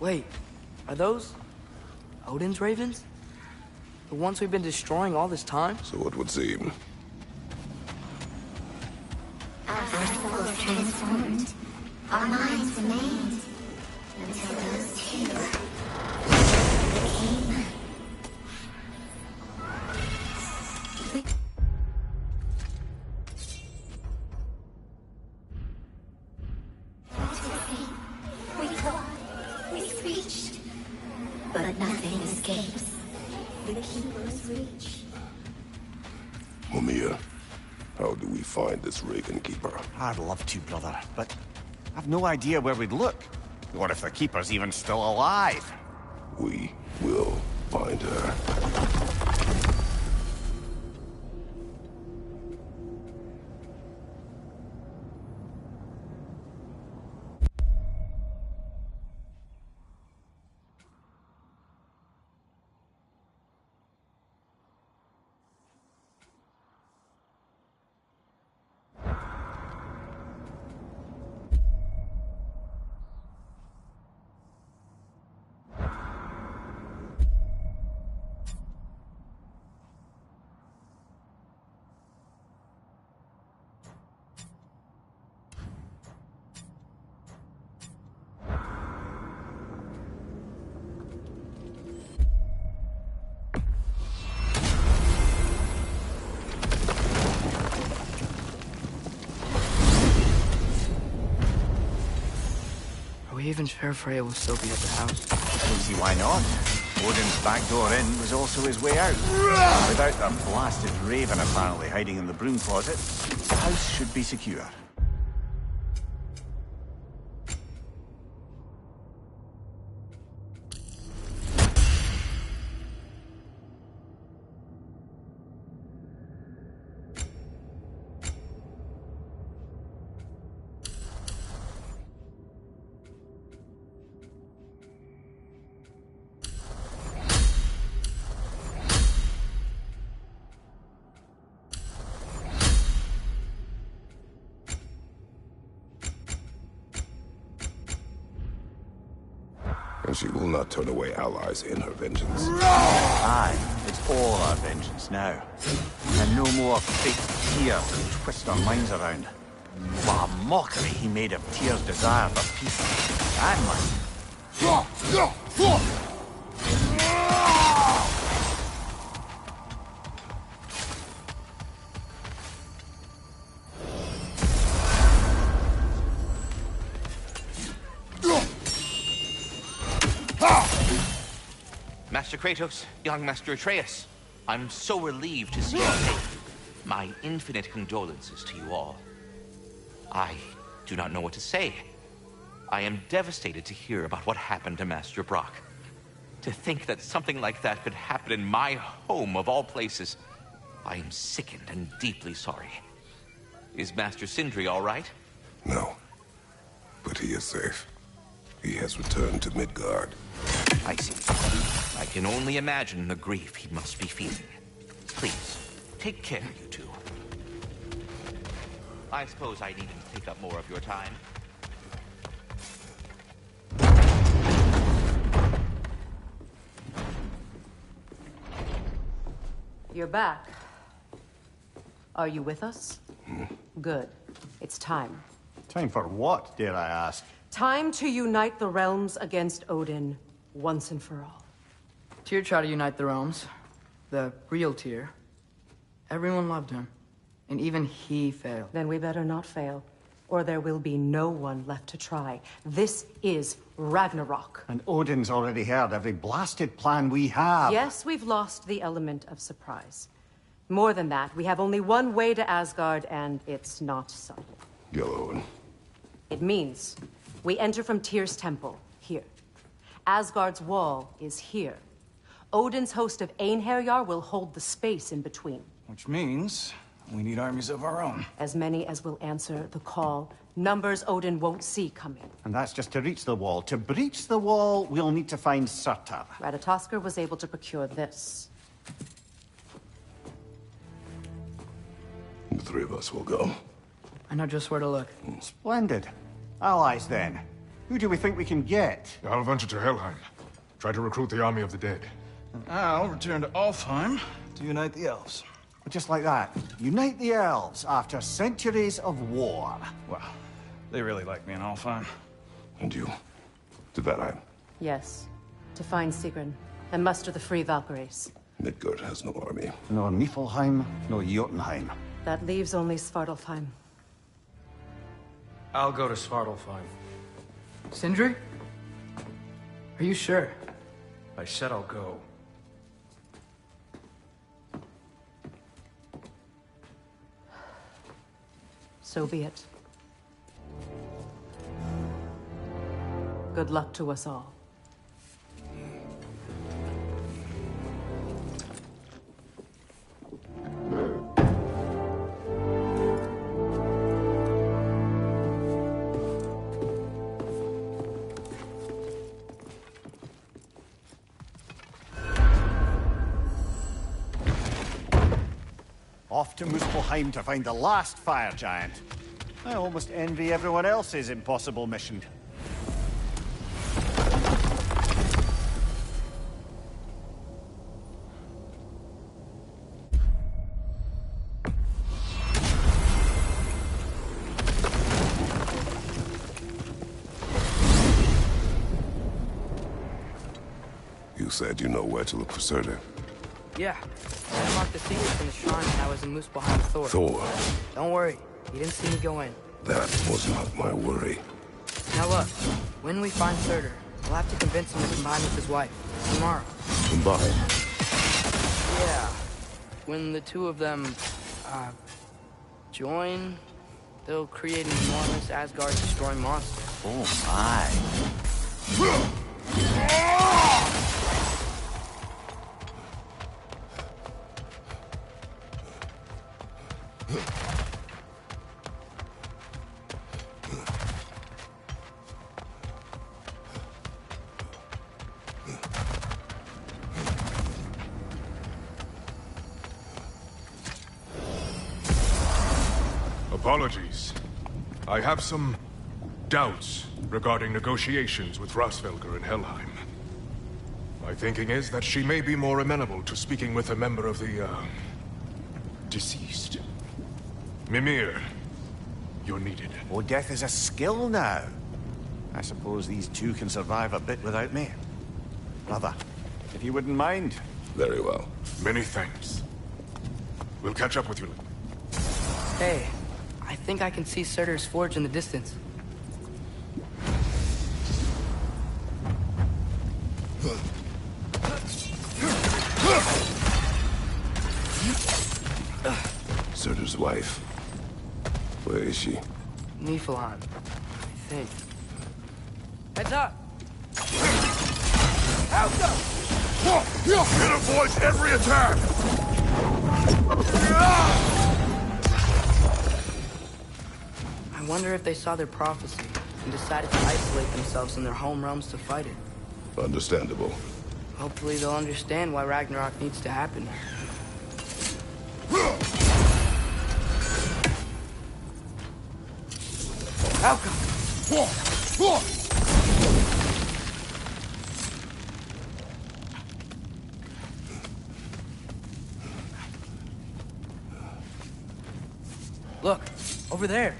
Wait, are those Odin's ravens? The ones we've been destroying all this time? So it would seem. Our souls transformed, our minds remained, until those two became... We fought, we screeched, but nothing escapes the Keeper's reach. Mumia, how do we find this Reagan Keeper? I'd love to, brother, but I've no idea where we'd look. What if the Keeper's even still alive? We will find her. Are we even sure Freya will still be at the house? Don't see why not. Odin's back door in was also his way out. Without the blasted raven apparently hiding in the broom closet, the house should be secure. And she will not turn away allies in her vengeance. Aye, it's all our vengeance now. And no more fake tears to twist our minds around. What a mockery he made of Tyr's desire for peace. And mine. Master Kratos, young Master Atreus, I'm so relieved to see you safe. My infinite condolences to you all. I do not know what to say. I am devastated to hear about what happened to Master Brock. To think that something like that could happen in my home of all places. I am sickened and deeply sorry. Is Master Sindri all right? No. But he is safe. He has returned to Midgard. I see. I can only imagine the grief he must be feeling. Please, take care, you two. I suppose I needn't take up more of your time. You're back. Are you with us? Good. It's time. Time for what, dare I ask? Time to unite the realms against Odin, once and for all. Tyr tried to unite the realms. The real Tyr. Everyone loved him. And even he failed. Then we better not fail, or there will be no one left to try. This is Ragnarok. And Odin's already heard every blasted plan we have. Yes, we've lost the element of surprise. More than that, we have only one way to Asgard, and it's not subtle. Yellow. It means we enter from Tyr's temple, here. Asgard's wall is here. Odin's host of Einherjar will hold the space in between. Which means we need armies of our own. As many as will answer the call. Numbers Odin won't see coming. And that's just to reach the wall. To breach the wall, we'll need to find Surtur. Ratatoskr was able to procure this. The three of us will go. I know just where to look. Splendid. Allies, then. Who do we think we can get? I'll venture to Helheim. Try to recruit the army of the dead. And I'll return to Alfheim to unite the elves. Just like that. Unite the elves after centuries of war. Well, they really like me in Alfheim. And you? To Valheim? Yes. To find Sigrun and muster the free Valkyries. Midgard has no army. No Niflheim, no Jotunheim. That leaves only Svartalfheim. I'll go to Svartalfheim. Sindri? Are you sure? I said I'll go. So be it. Good luck to us all. Off to Muspelheim to find the last fire giant. I almost envy everyone else's impossible mission. You said you know where to look for Surtur. Yeah. I unlocked the secrets in the shrine when I was in Muspelheim with Thor. Thor? Don't worry. He didn't see me go in. That was not my worry. Now look, when we find Surtur, we'll have to convince him to combine with his wife. Tomorrow. Combine? Yeah. When the two of them, join, they'll create an enormous Asgard-destroying monster. Oh my. Apologies. I have some doubts regarding negotiations with Rasvelger in Helheim. My thinking is that she may be more amenable to speaking with a member of the, deceased. Mimir, you're needed. Oh, death is a skill now. I suppose these two can survive a bit without me. Brother, if you wouldn't mind. Very well. Many thanks. We'll catch up with you. Hey, I think I can see Surtur's forge in the distance. Surtur's wife. Where is she? Niflheim, I think. Heads up! It avoids every attack! I wonder if they saw their prophecy and decided to isolate themselves in their home realms to fight it. Understandable. Hopefully they'll understand why Ragnarok needs to happen. Outcome! Look, over there.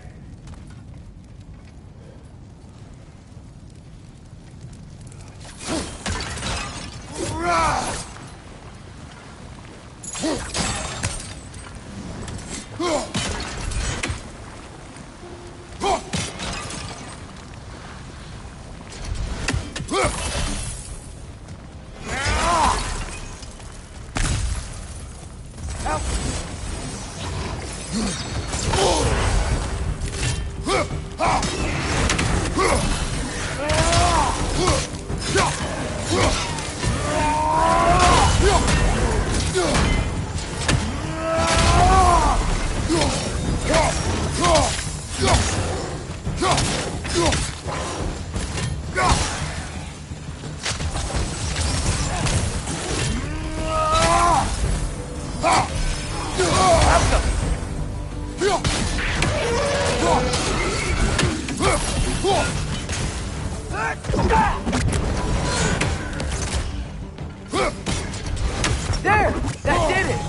There! That did it!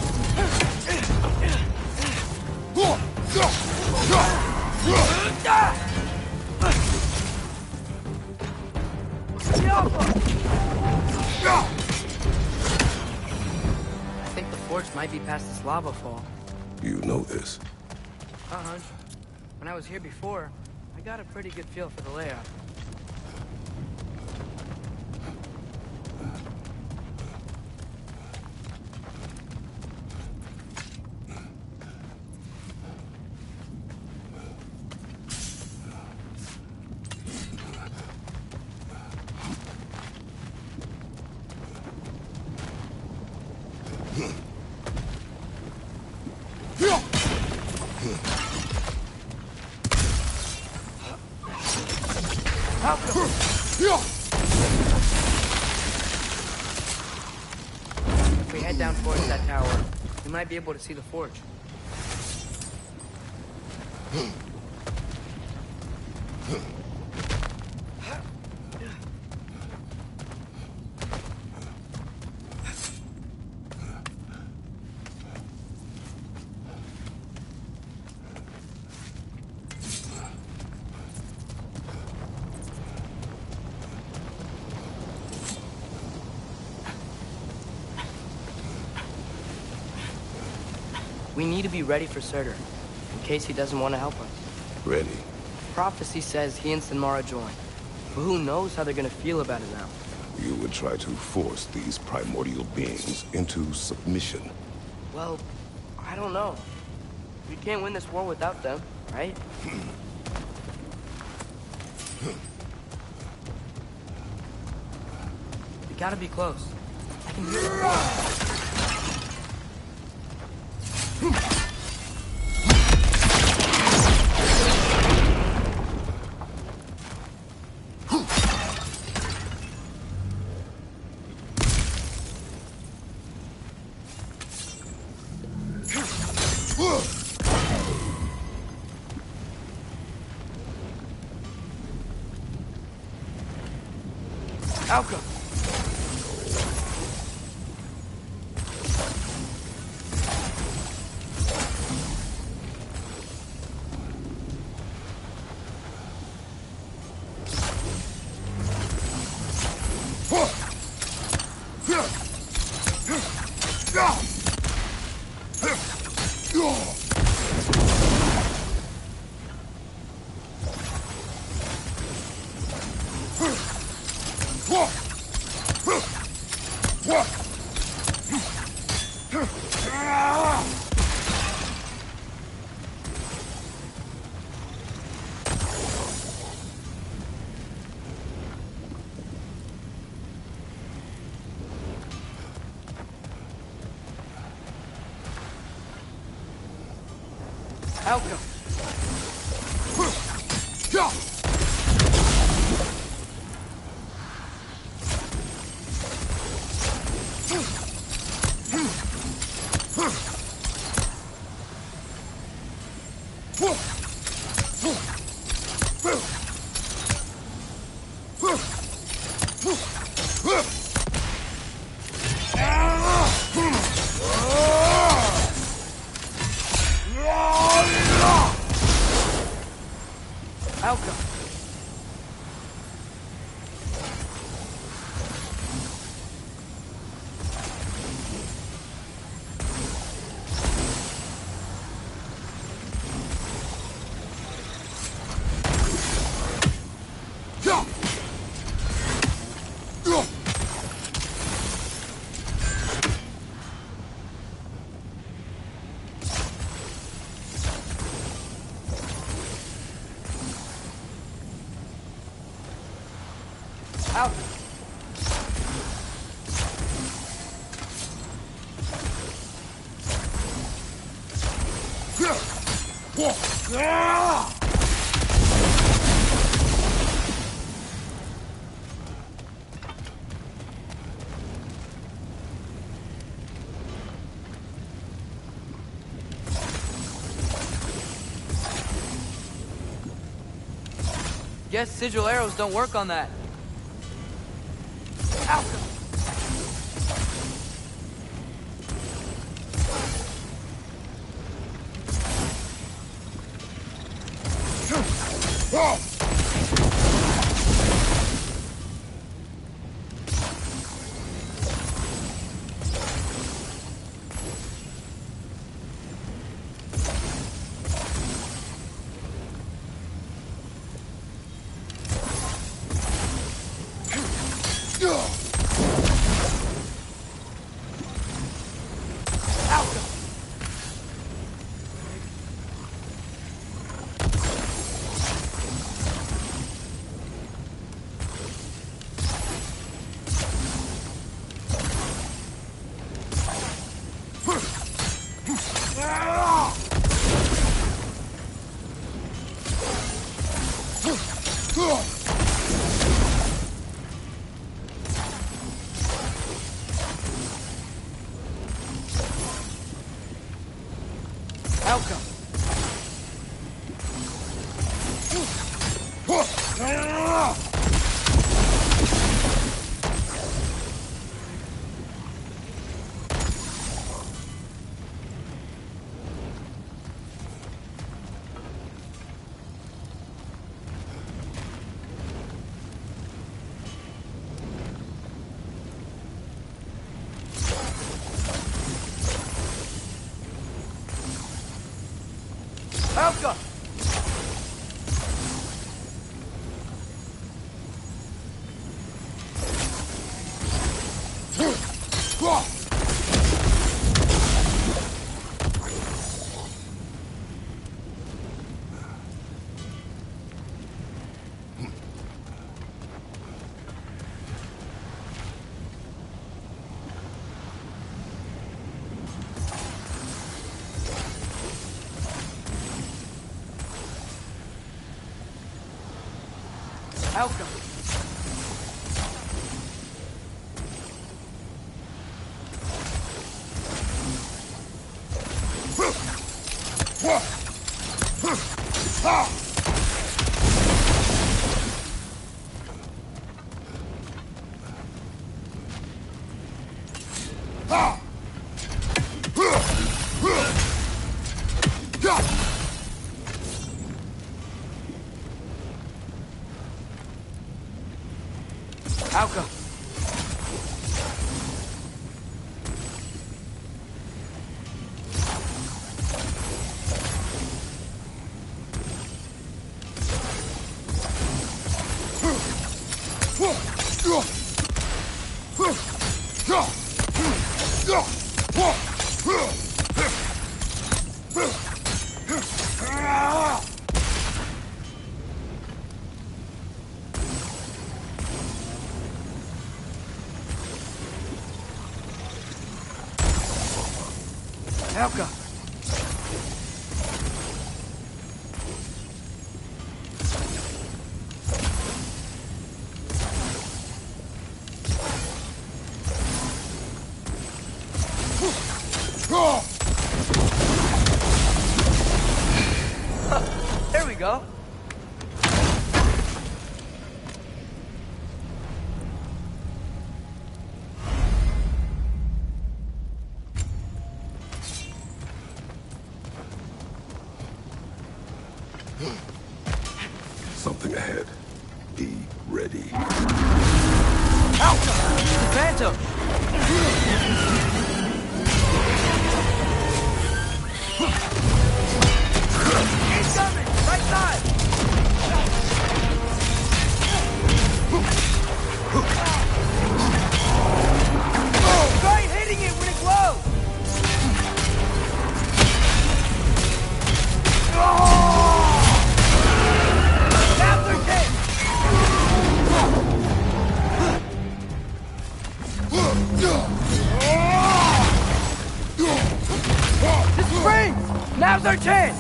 I think the forge might be past this lava fall. You know this. Uh-huh. When I was here before, I got a pretty good feel for the layout. If we head down towards that tower, we might be able to see the forge. We need to be ready for Surtur, in case he doesn't want to help us. Ready? Prophecy says he and Sinmara join, but who knows how they're gonna feel about it now. You would try to force these primordial beings into submission. Well, I don't know. We can't win this war without them, right? We gotta be close. I can hear it. Alka! Alka! Alka! Guess sigil arrows don't work on that. Helka! Helka! Helka! Helka! There we go. Something ahead. Be ready. Helka! The Phantom! He's coming! Right side! Try hitting it when it glows! This springs! Now's our chance!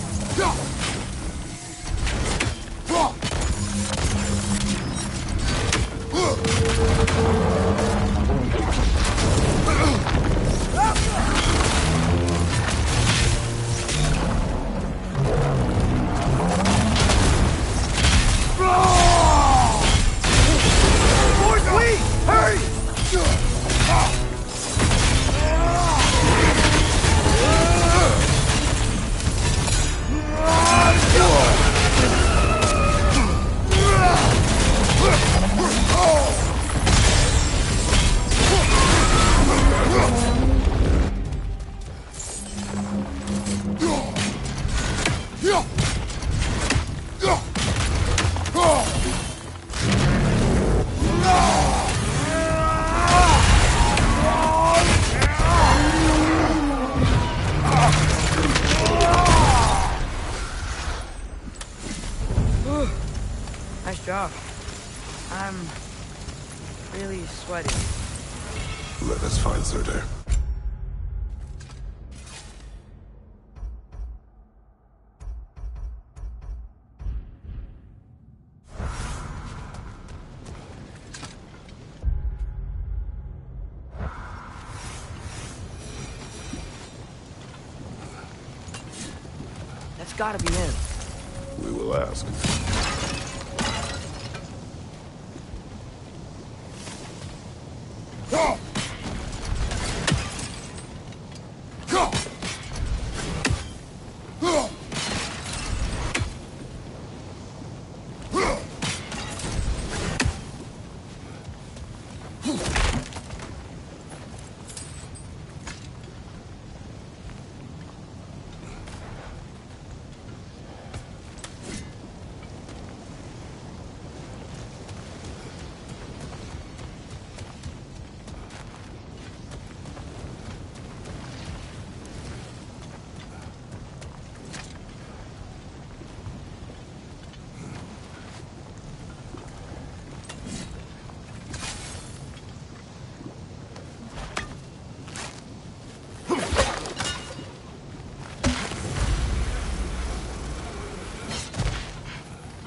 Nice job. I'm really sweaty. Let us find Surtur. That's gotta be him. We will ask. Go! Go!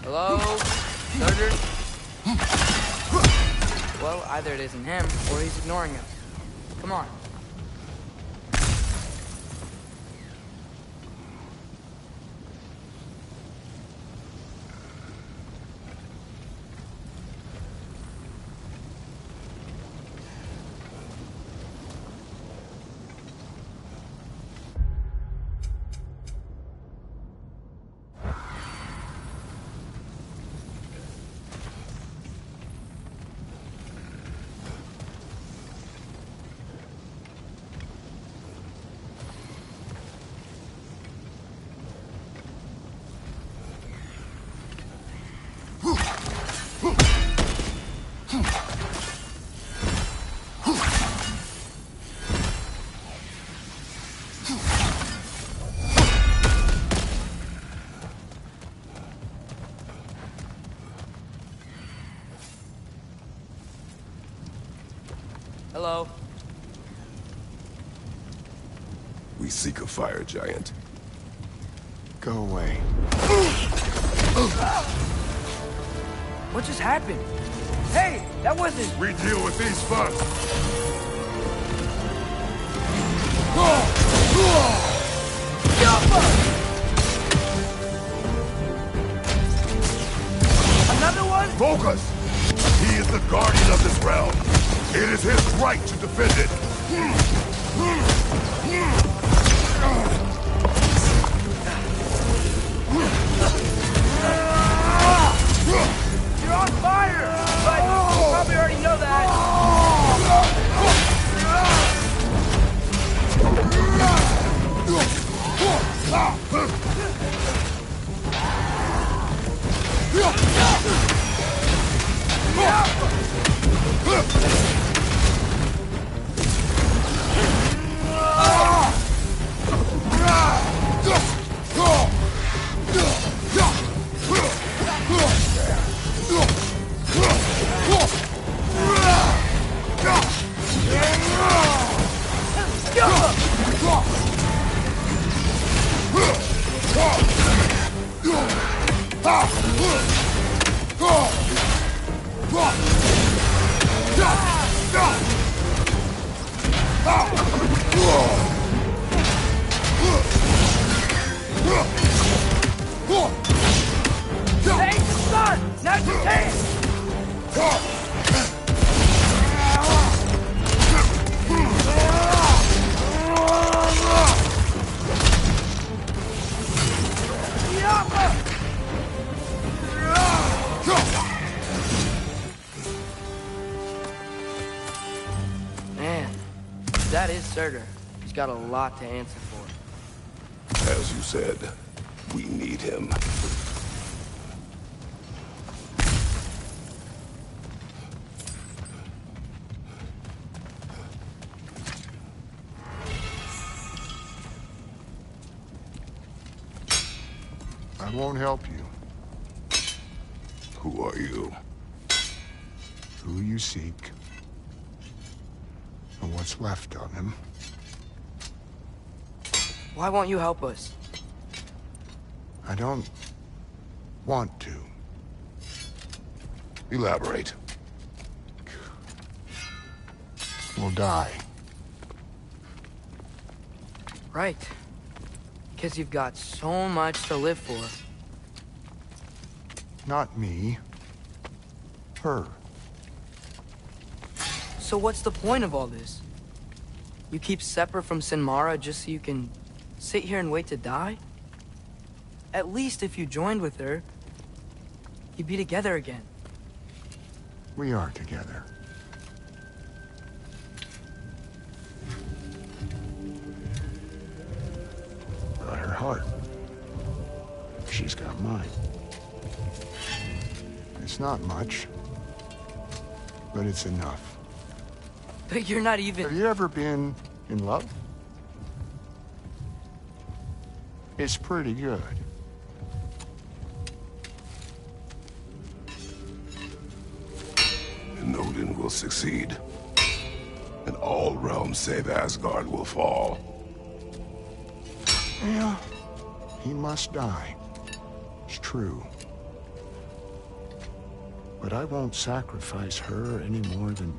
Hello? Surtur? Well, either it isn't him, or he's ignoring us. Come on. Hello? We seek a fire giant. Go away. What just happened? Hey, that wasn't... We deal with these first. Another one? Focus! He is the guardian of this realm. It is his right to defend it. You're on fire! But you probably already know that. Hey, son! Now's your chance! Man, that is Surtur. He's got a lot to answer for. As you said, we need him. I won't help you. Who Who are you? Who you seek, and what's left of him. Why won't you help us? I don't want to. Elaborate. We'll die. Right. Because you've got so much to live for. Not me. Her. So what's the point of all this? You keep separate from Sinmara just so you can sit here and wait to die? At least if you joined with her, you'd be together again. We are together. Got her heart. She's got mine. It's not much, but it's enough. But you're not even... Have you ever been in love? It's pretty good. And Odin will succeed. And all realms save Asgard will fall. Yeah, he must die. It's true. But I won't sacrifice her any more than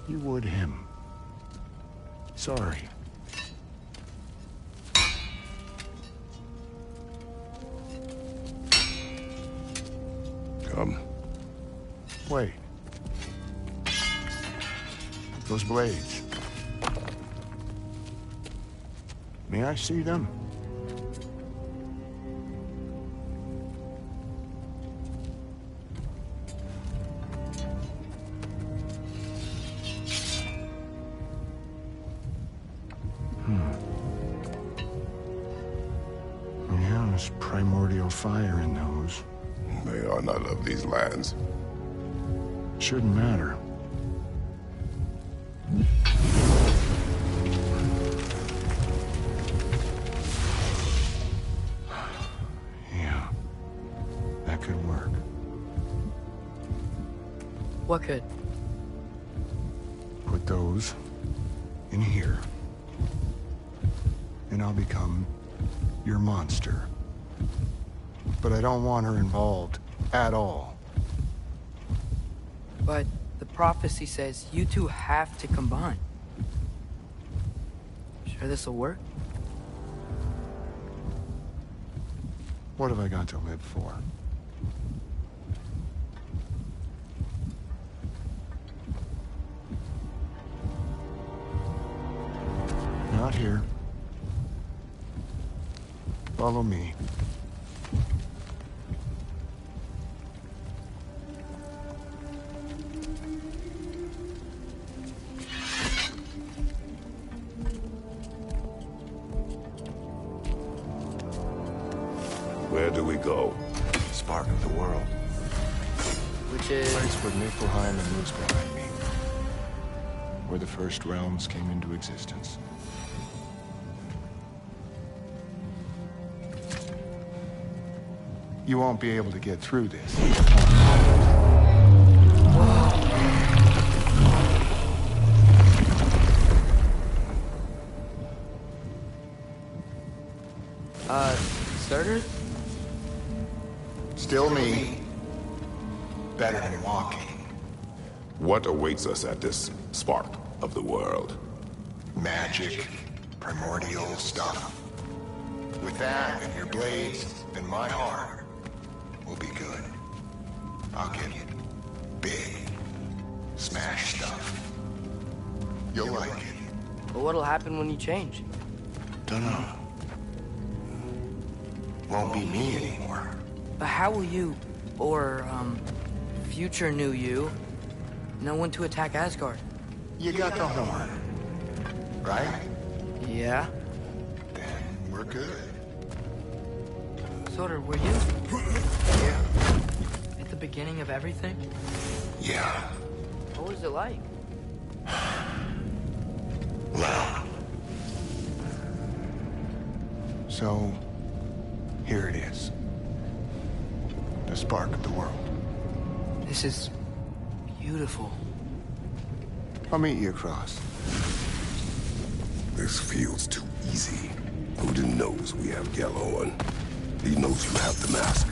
you would him. Sorry. Come. Wait. Those blades. May I see them? Yeah, there's primordial fire in those. They are not of these lands. Shouldn't matter. Yeah, that could work. What could? Put those in here. And I'll become your monster. But I don't want her involved at all. But the prophecy says you two have to combine. Sure this'll work? What have I got to live for? Not here. Follow me. Where do we go? Spark of the world. Which is... Place where Niflheim and Muspelheim meet. Where the first realms came into existence. You won't be able to get through this. Starters? Still me. Better than walking. What awaits us at this spark of the world? Magic, primordial stuff. With that and your blades and my heart, we'll be good. I'll get big. Smash stuff. You'll like it. But what'll happen when you change? Dunno. Won't be me anymore. But how will you, or, future new you, know when to attack Asgard? You got the horn, right? Yeah. Then we're good. Sorter, were you? Yeah. At the beginning of everything? Yeah. What was it like? Well. So, here it is. The spark of the world. This is beautiful. I'll meet you across. This feels too easy. Odin knows we have Gjallarhorn. He knows you have the mask.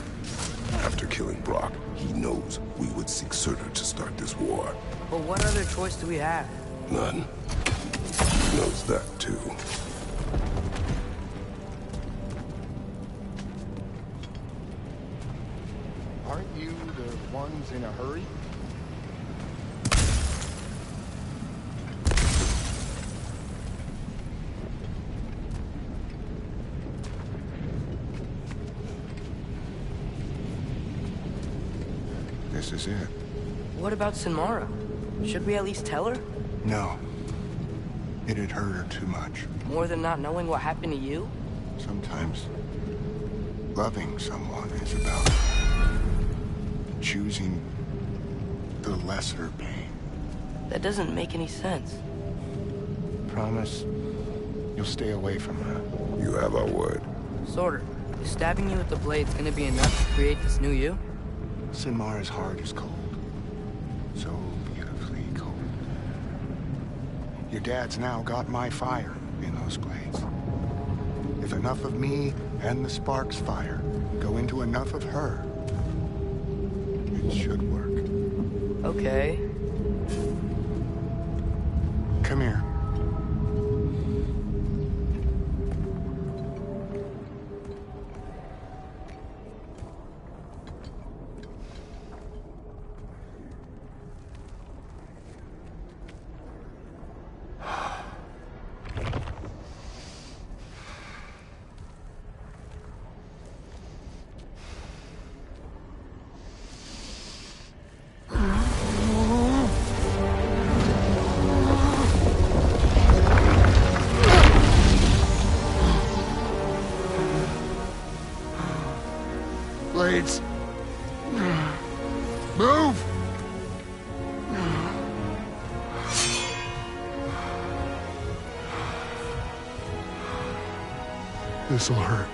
After killing Brock, he knows we would seek Surtur to start this war. But what other choice do we have? None. He knows that too. Aren't you the ones in a hurry? This is it. What about Sinmara? Should we at least tell her? No. It'd hurt her too much. More than not knowing what happened to you? Sometimes loving someone is about choosing the lesser pain. That doesn't make any sense. Promise you'll stay away from her. You have our word. Sorter, is stabbing you with the blade's gonna be enough to create this new you? Sinmara's heart is cold. So beautifully cold. Your dad's now got my fire in those blades. If enough of me and the spark's fire go into enough of her, it should work. Okay. Come here. Blades. Move! This'll hurt.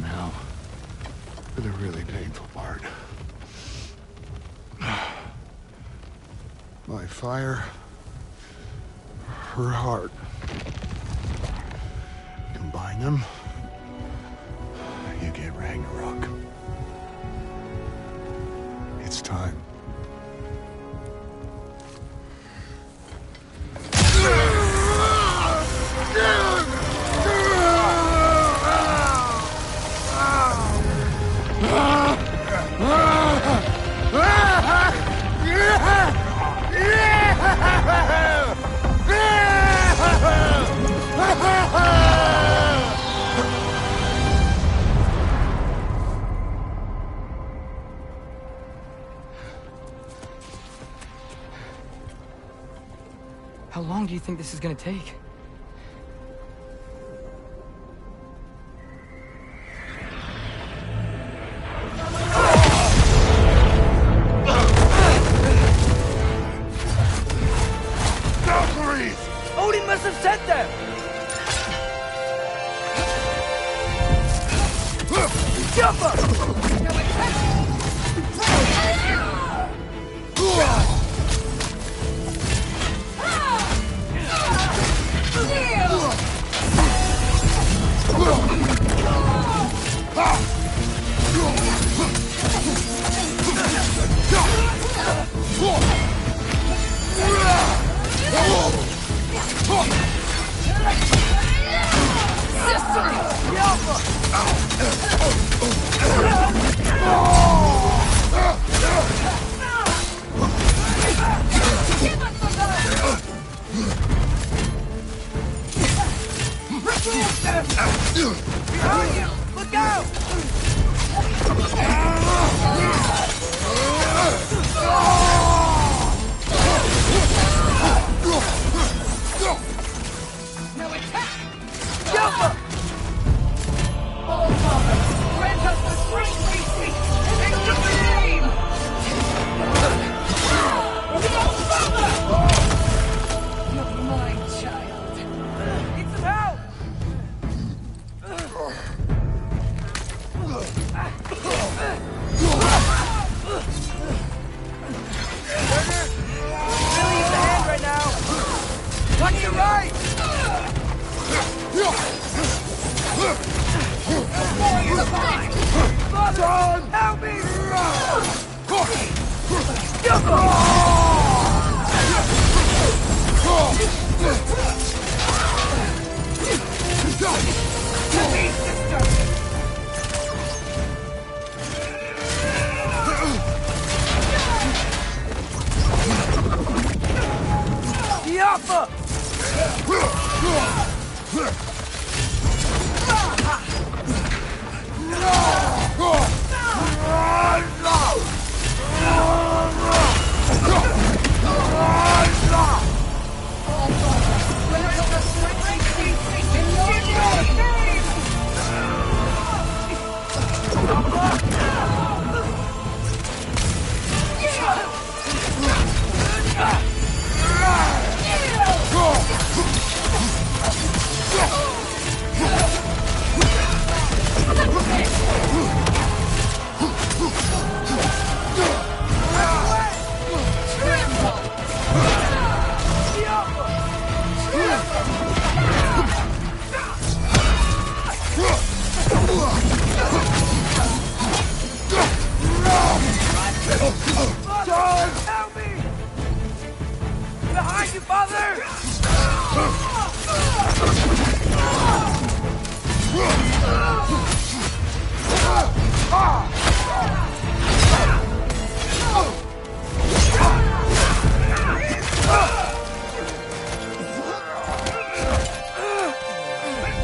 Now, for the really painful part. My fire, her heart. Combine them, you get Ragnarok. It's time. How long do you think this is gonna take? Odin must have sent them! Jump up! Sister! Help me! Yappa! Help me! Behind you, father!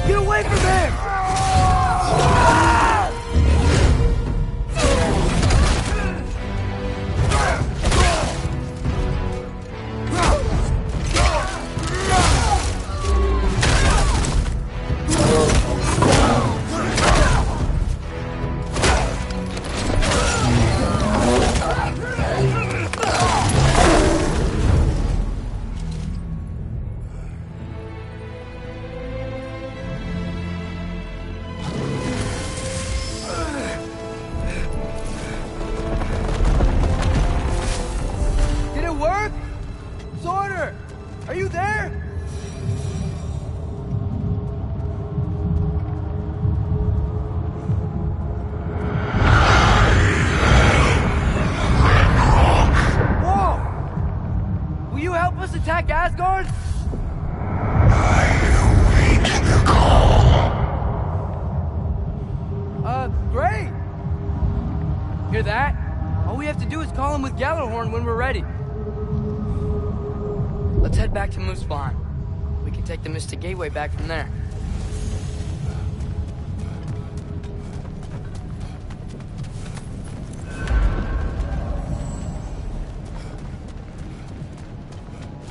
Get away from him! Did it work? Sorter! Are you there? Whoa! Will you help us attack Asgard? Great! Hear that? All we have to do is call him with Gjallarhorn when we're ready. Let's head back to Muspelheim. We can take the Mystic Gateway back from there.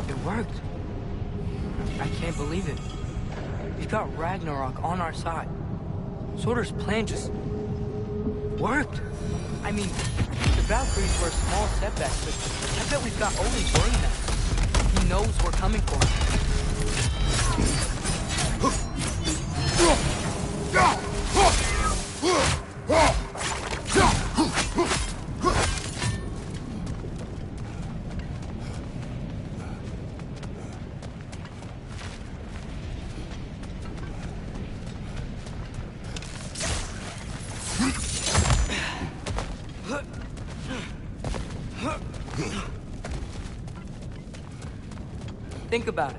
It worked. I can't believe it. We've got Ragnarok on our side. Sorter's plan just worked. I mean, the Valkyries were a small setback, but I bet we've got Odin's worrying us. He knows we're coming for him. Think about it.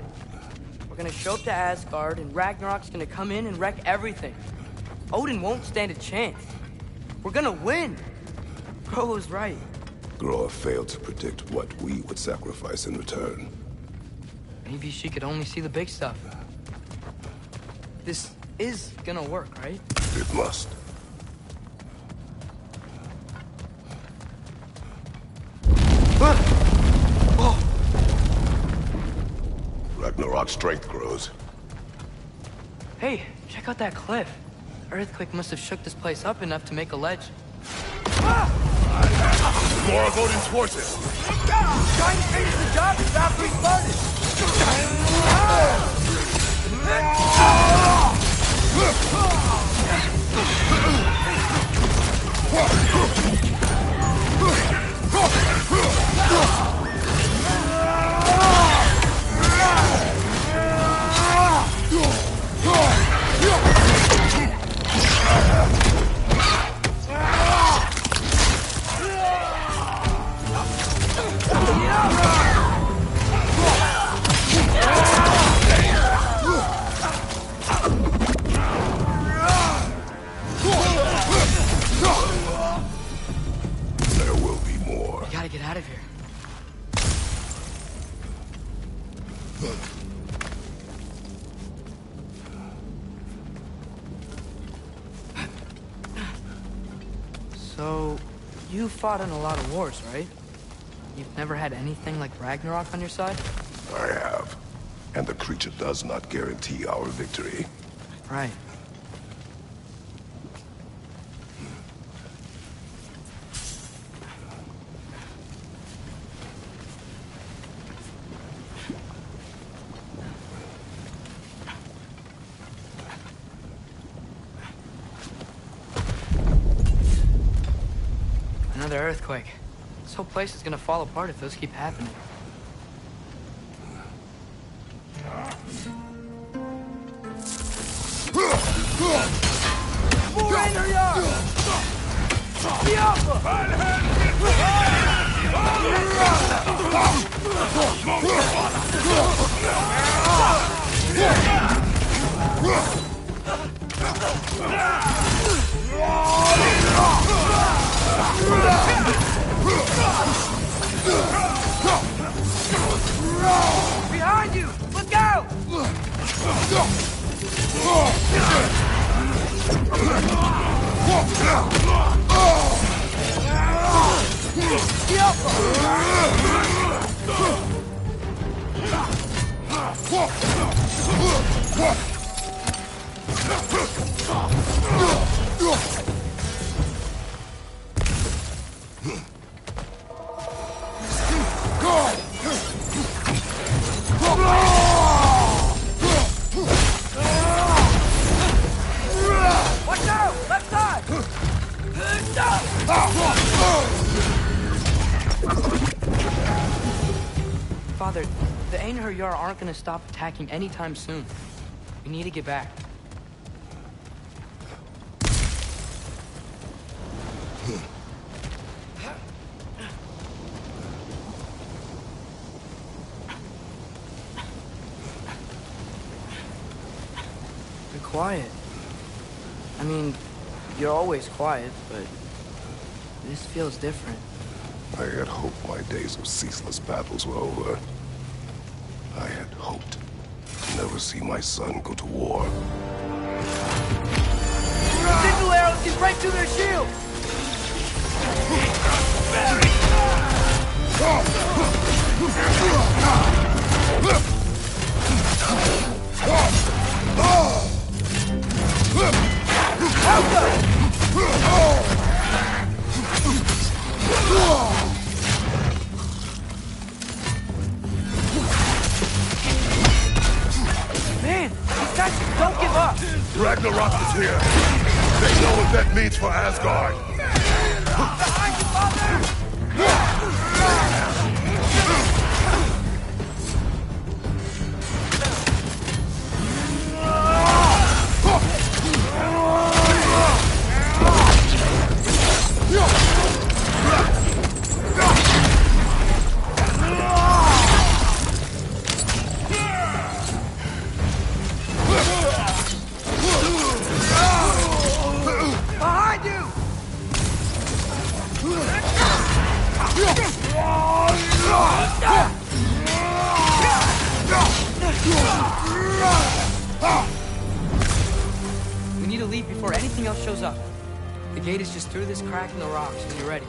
We're gonna show up to Asgard, and Ragnarok's gonna come in and wreck everything. Odin won't stand a chance. We're gonna win. Bro was right. Groa failed to predict what we would sacrifice in return. Maybe she could only see the big stuff. This is gonna work, right? It must. Ragnarok's strength grows. Hey, check out that cliff. The earthquake must have shook this place up enough to make a ledge. More of Odin's forces. Trying to finish the job that Valkyrie started. out of here. So, you fought in a lot of wars, right? You've never had anything like Ragnarok on your side? I have. And the creature does not guarantee our victory. Right. Another earthquake. This whole place is gonna fall apart if those keep happening. Behind you! Look out! Watch out! Left side! Father, the Einherjar aren't gonna stop attacking anytime soon. We need to get back. You're quiet. I mean, you're always quiet, but this feels different. I had hoped my days of ceaseless battles were over. I had hoped to never see my son go to war. Sigil arrows get right through their shield! Man, these guys don't give up! Ragnarok is here! They know what that means for Asgard! Behind you, Father! Behind you! We need to leave before anything else shows up. The gate is just through this crack in the rocks when you're ready.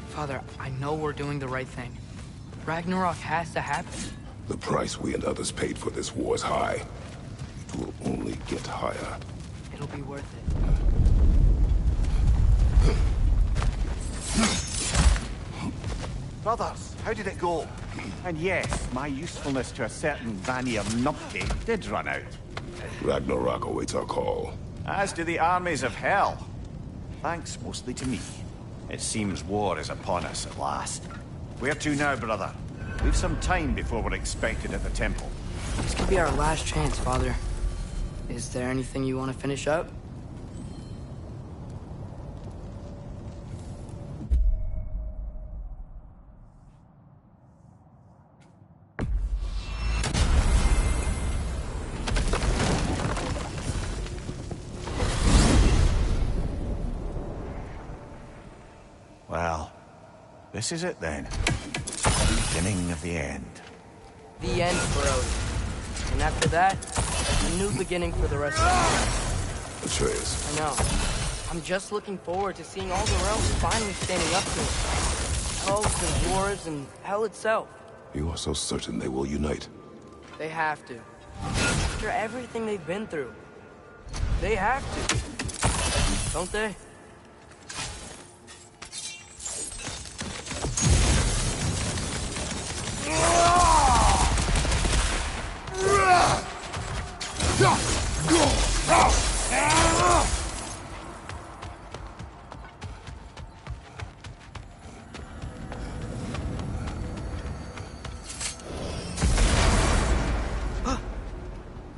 Father, I know we're doing the right thing. Ragnarok has to happen. The price we and others paid for this war is high. It will only get higher. It'll be worth it. Brothers, how did it go? And yes, my usefulness to a certain Vanir numpty did run out. Ragnarok awaits our call. As do the armies of hell. Thanks mostly to me. It seems war is upon us at last. Where to now, brother? We've some time before we're expected at the temple. This could be our last chance, Father. Is there anything you want to finish up? Well, this is it then. Beginning of the end. The end for Odin. And after that, a new beginning for the rest of us. Atreus. I know. I'm just looking forward to seeing all the realms finally standing up to it. Elves and dwarves and hell itself. You are so certain they will unite? They have to. After everything they've been through. They have to. Don't they?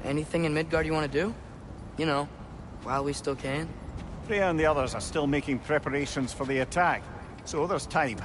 Anything in Midgard you want to do? You know, while we still can. Freya and the others are still making preparations for the attack, so there's time.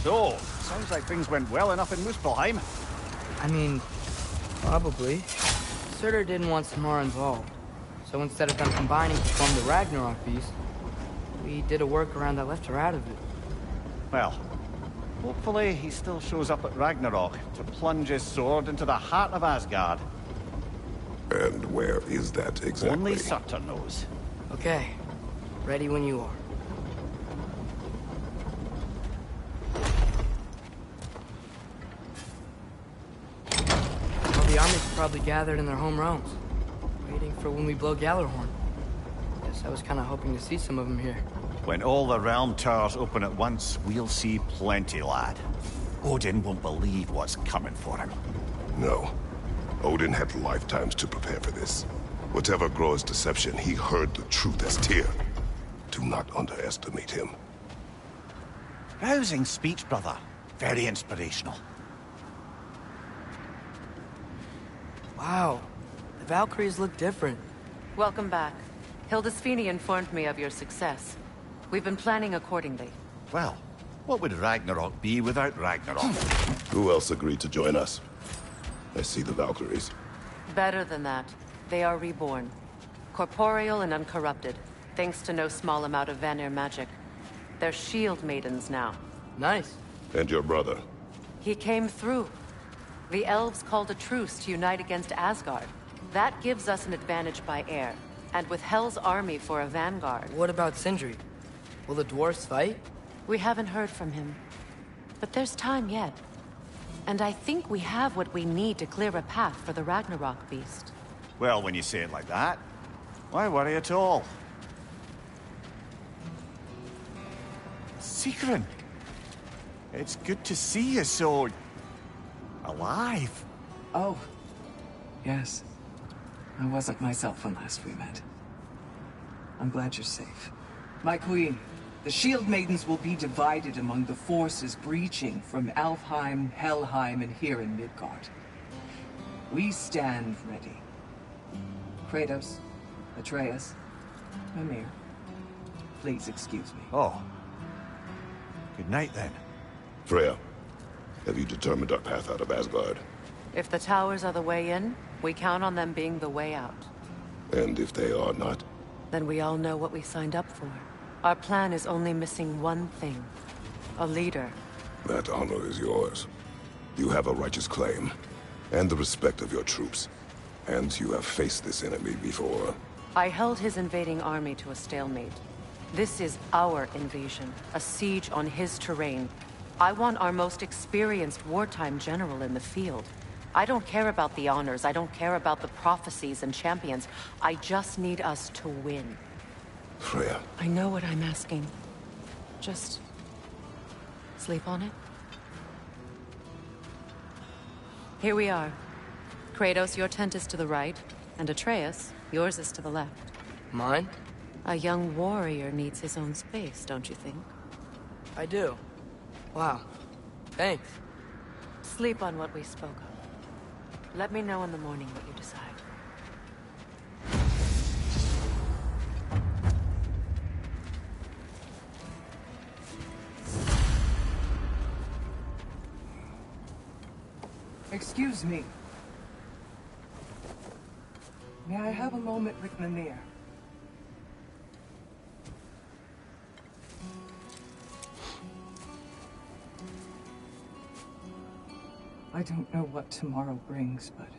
So, sounds like things went well enough in Muspelheim. I mean, probably. Surtur didn't want Samara involved. So instead of them combining to form the Ragnarok beast, we did a workaround that left her out of it. Well, hopefully he still shows up at Ragnarok to plunge his sword into the heart of Asgard. And where is that exactly? Only Surtur knows. Okay. Ready when you are. Well, the army's probably gathered in their home realms, waiting for when we blow Gjallarhorn. Guess I was kind of hoping to see some of them here. When all the realm towers open at once, we'll see plenty, lad. Odin won't believe what's coming for him. No. Odin had lifetimes to prepare for this. Whatever Groa's deception, he heard the truth as Tyr. Do not underestimate him. Rousing speech, brother. Very inspirational. Wow. The Valkyries look different. Welcome back. Hildisfini informed me of your success. We've been planning accordingly. Well, what would Ragnarok be without Ragnarok? Who else agreed to join us? I see the Valkyries. Better than that. They are reborn. Corporeal and uncorrupted, thanks to no small amount of Vanir magic. They're shield maidens now. Nice. And your brother? He came through. The elves called a truce to unite against Asgard. That gives us an advantage by air. And with Hell's army for a vanguard. What about Sindri? Will the dwarves fight? We haven't heard from him. But there's time yet. And I think we have what we need to clear a path for the Ragnarok beast. Well, when you say it like that, why worry at all? Sigrun! It's good to see you so... alive. Oh. Yes. I wasn't myself when last we met. I'm glad you're safe. My queen, the Shield Maidens will be divided among the forces breaching from Alfheim, Helheim, and here in Midgard. We stand ready. Kratos, Atreus, Mimir, please excuse me. Oh. Good night, then. Freya, have you determined our path out of Asgard? If the towers are the way in, we count on them being the way out. And if they are not? Then we all know what we signed up for. Our plan is only missing one thing. A leader. That honor is yours. You have a righteous claim, and the respect of your troops. And you have faced this enemy before. I held his invading army to a stalemate. This is our invasion, a siege on his terrain. I want our most experienced wartime general in the field. I don't care about the honors, I don't care about the prophecies and champions. I just need us to win. Freya. I know what I'm asking. Just sleep on it. Here we are. Kratos, your tent is to the right, and Atreus, yours is to the left. Mine? A young warrior needs his own space, don't you think? I do. Wow. Thanks. Sleep on what we spoke of. Let me know in the morning what you decide. Excuse me. May I have a moment with Mimir? I don't know what tomorrow brings, but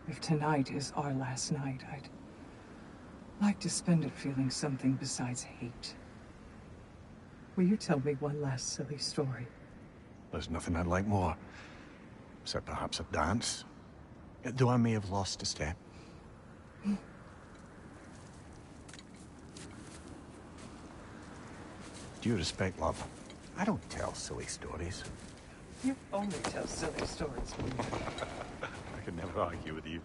if tonight is our last night, I'd like to spend it feeling something besides hate. Will you tell me one last silly story? There's nothing I'd like more. Except perhaps a dance. Though I may have lost a step. Due respect, love, I don't tell silly stories. You only tell silly stories, Mimir. I could never argue with you.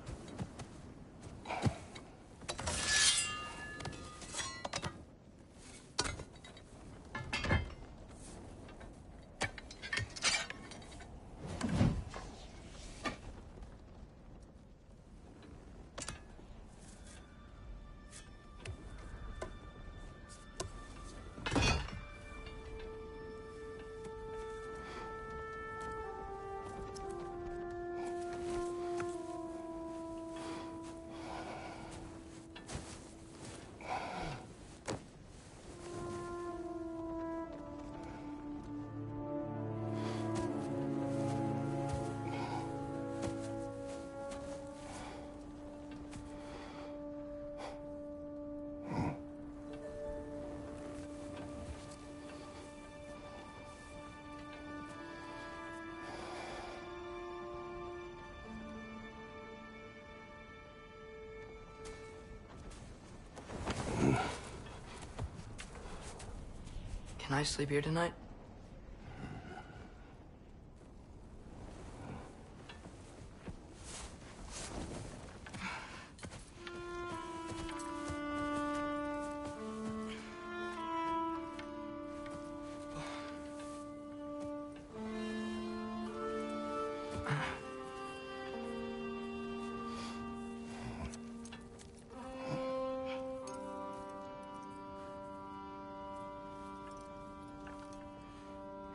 Can I sleep here tonight?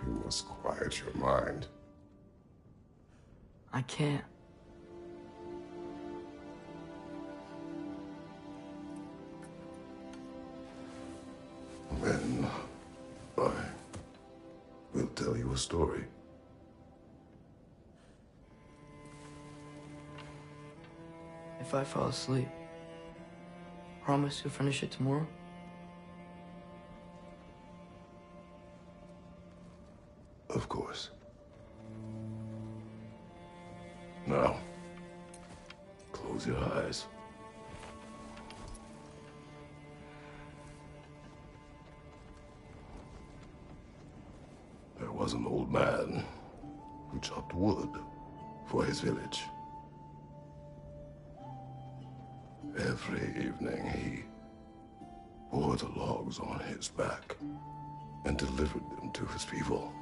You must quiet your mind. I can't. Then I will tell you a story. If I fall asleep, promise to finish it tomorrow? Of course. Now, close your eyes. There was an old man who chopped wood for his village. Every evening he bore the logs on his back and delivered them to his people.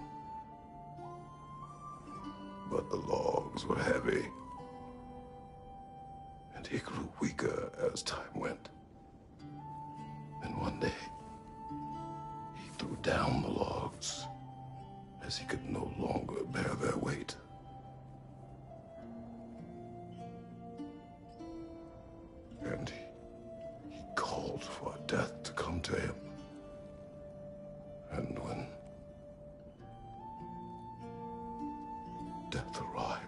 But the logs were heavy, and he grew weaker as time went. And one day, he threw down the logs as he could no longer bear their weight. And he called for death to come to him. And when death arrived,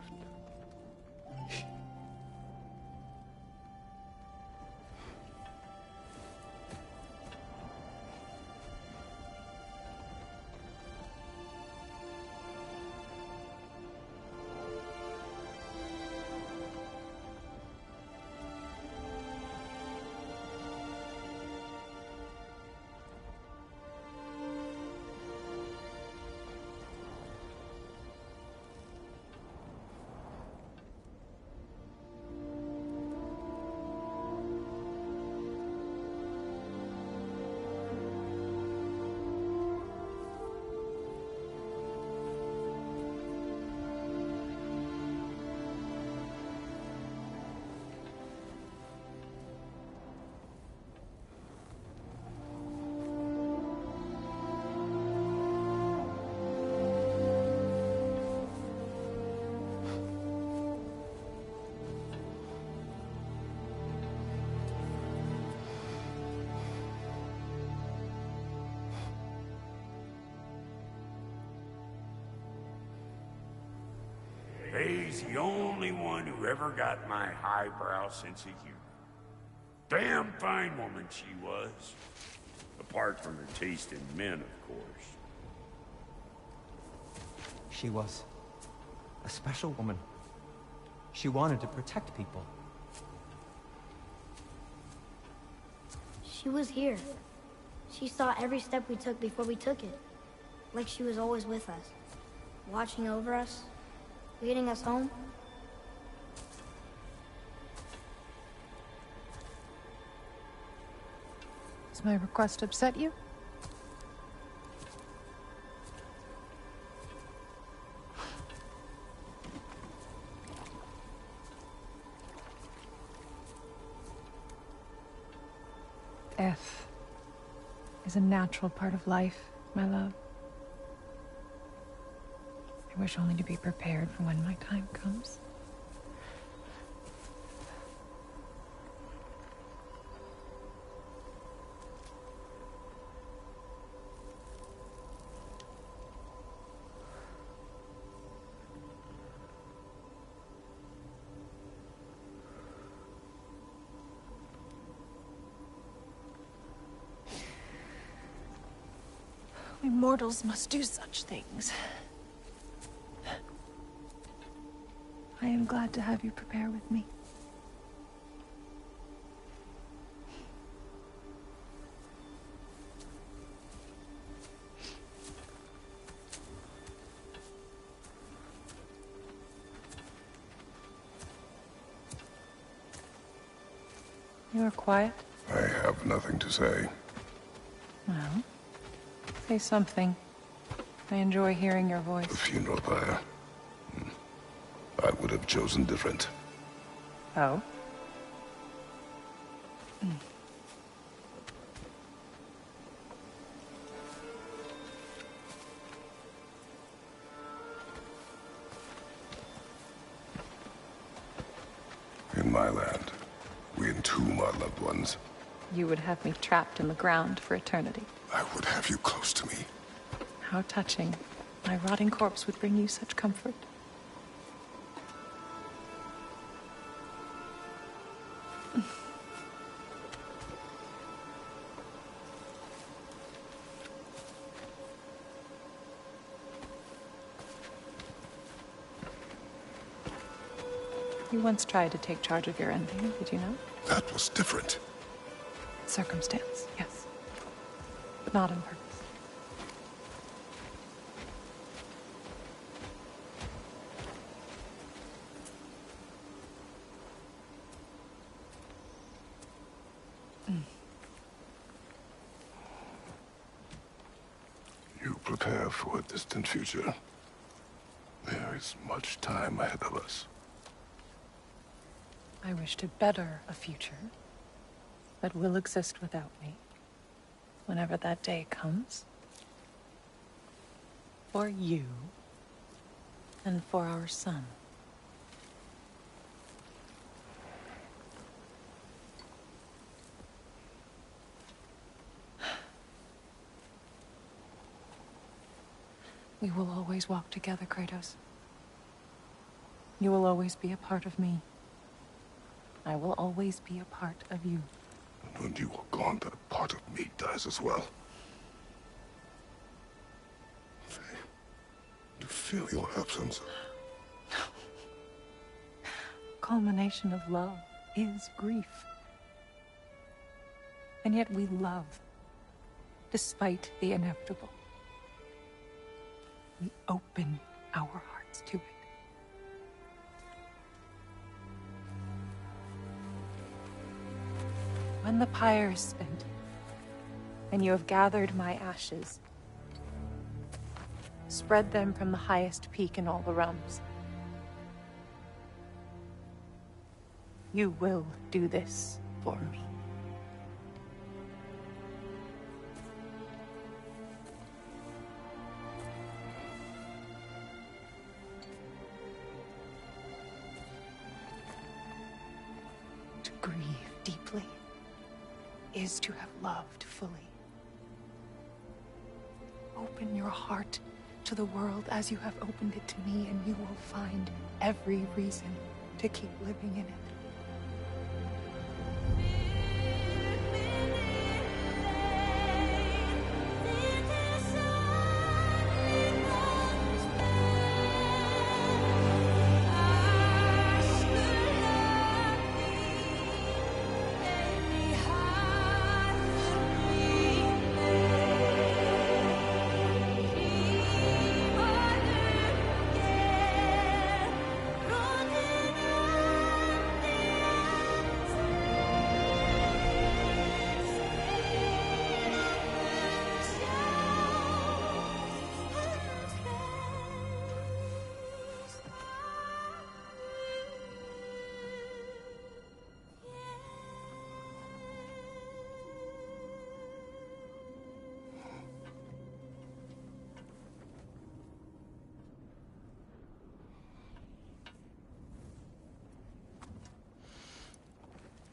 Faye's the only one who ever got my highbrow sense of humor. Damn fine woman she was. Apart from her taste in men, of course. She was a special woman. She wanted to protect people. She was here. She saw every step we took before we took it. Like she was always with us. Watching over us. Leading us home. Does my request upset you? Death is a natural part of life, my love. I wish only to be prepared for when my time comes. We mortals must do such things. I am glad to have you prepare with me. You are quiet? I have nothing to say. Well, say something. I enjoy hearing your voice. The funeral pyre. I would have chosen different. Oh? In my land, we entomb our loved ones. You would have me trapped in the ground for eternity. I would have you close to me. How touching. My rotting corpse would bring you such comfort. You once tried to take charge of your ending, did you know? That was different. Circumstance, yes. But not on purpose. You prepare for a distant future. There is much time ahead of us. I wish to better a future that will exist without me, whenever that day comes. For you, and for our son. We will always walk together, Kratos. You will always be a part of me. I will always be a part of you. And when you are gone, that part of me dies as well. I feel your absence. Culmination of love is grief. And yet we love, despite the inevitable. We open our hearts to it. When the pyre is spent, and you have gathered my ashes, spread them from the highest peak in all the realms. You will do this for me. To grieve deeply is to have loved fully. Open your heart to the world as you have opened it to me, and you will find every reason to keep living in it.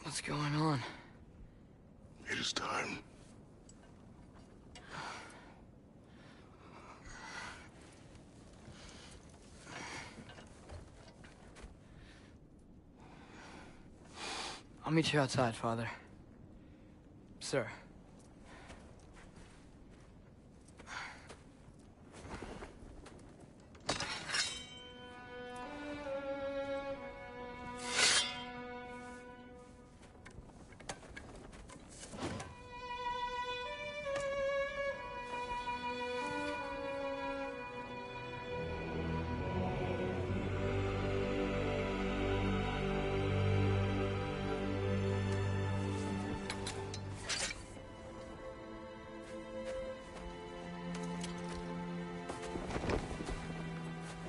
What's going on? It is time. I'll meet you outside, Father. Sir.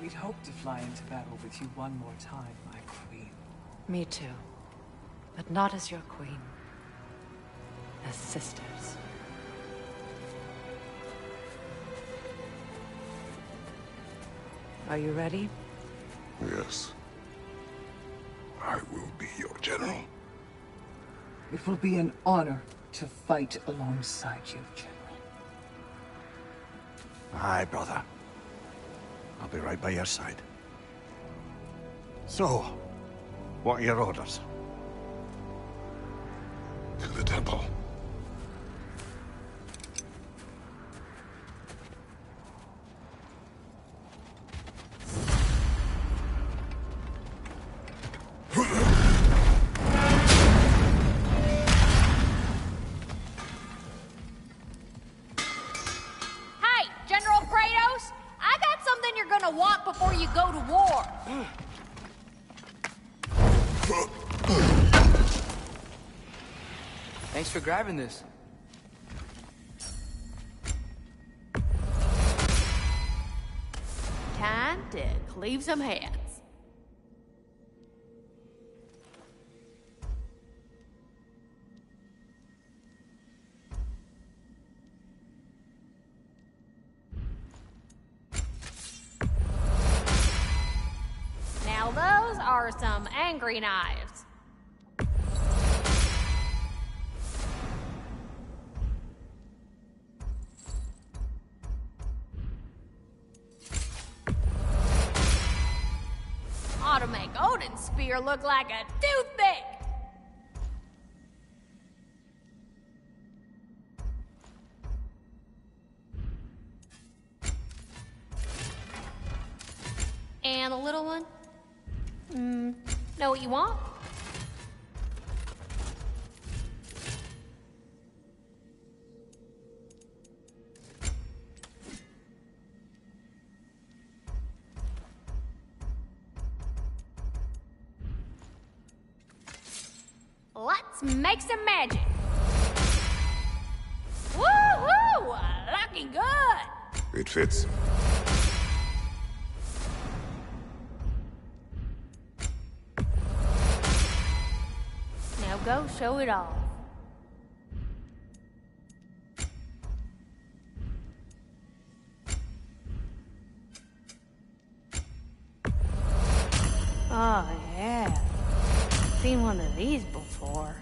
We'd hoped to fly into battle with you one more time, my queen. Me too. But not as your queen. As sisters. Are you ready? Yes. I will be your general. It will be an honor to fight alongside you, General. Aye, brother. I'll be right by your side. So, what are your orders? To the temple. Hey, General Kratos! I got something you're gonna want before you go to war. Thanks for grabbing this. Time to cleave some heads. Now those are some angry knives. Ought to make Odin's spear look like a toothpick. And the little one? Know what you want? Let's make some magic. Woo-hoo! Looking good. It fits. Now go show it off. Oh, yeah. Seen one of these before.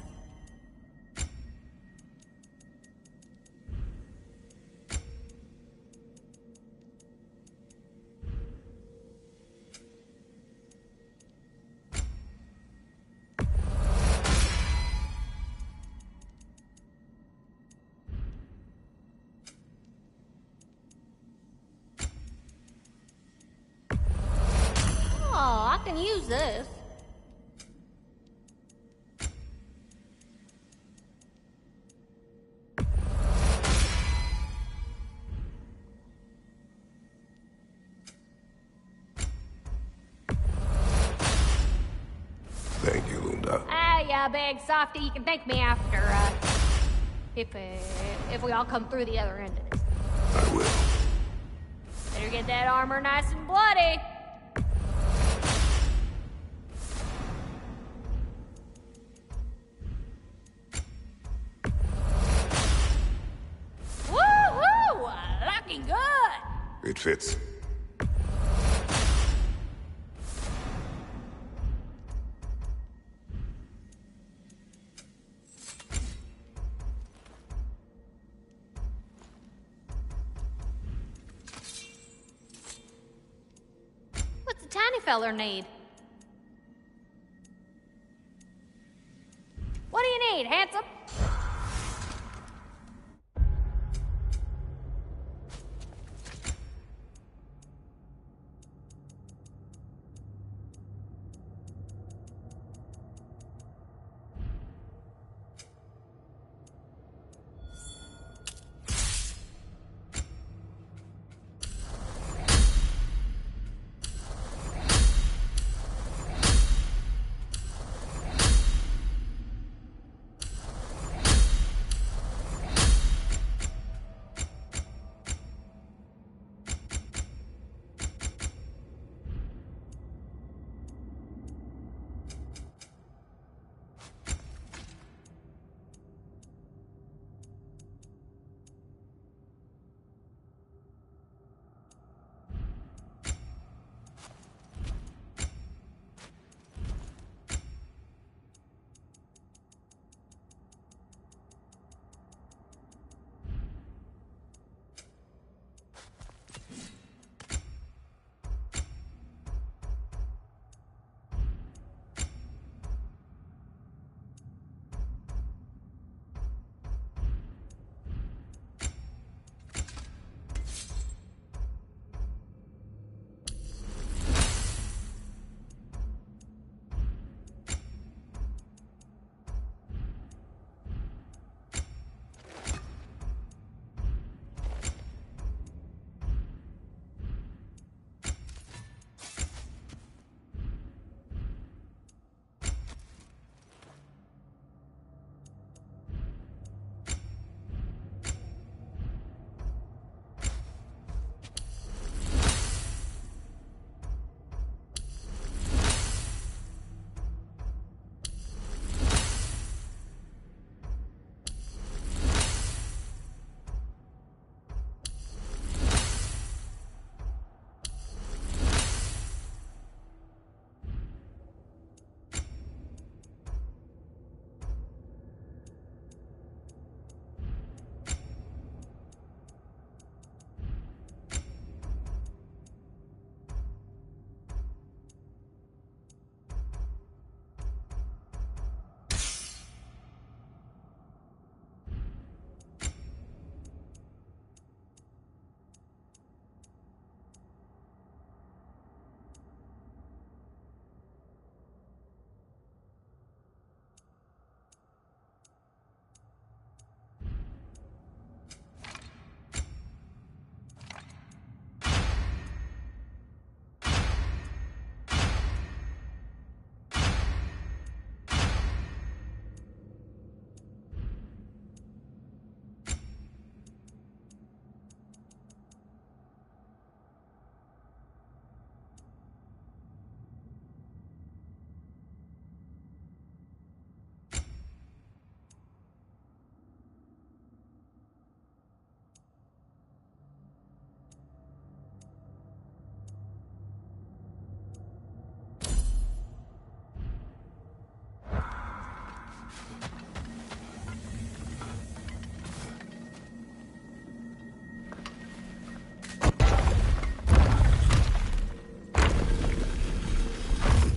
can use this. Thank you, Lunda. Ah, yeah, big softy. You can thank me after, if we all come through the other end of this. I will. Better get that armor nice and bloody. Woo-hoo! Looking good! It fits. What's the tiny feller need? What do you need, handsome?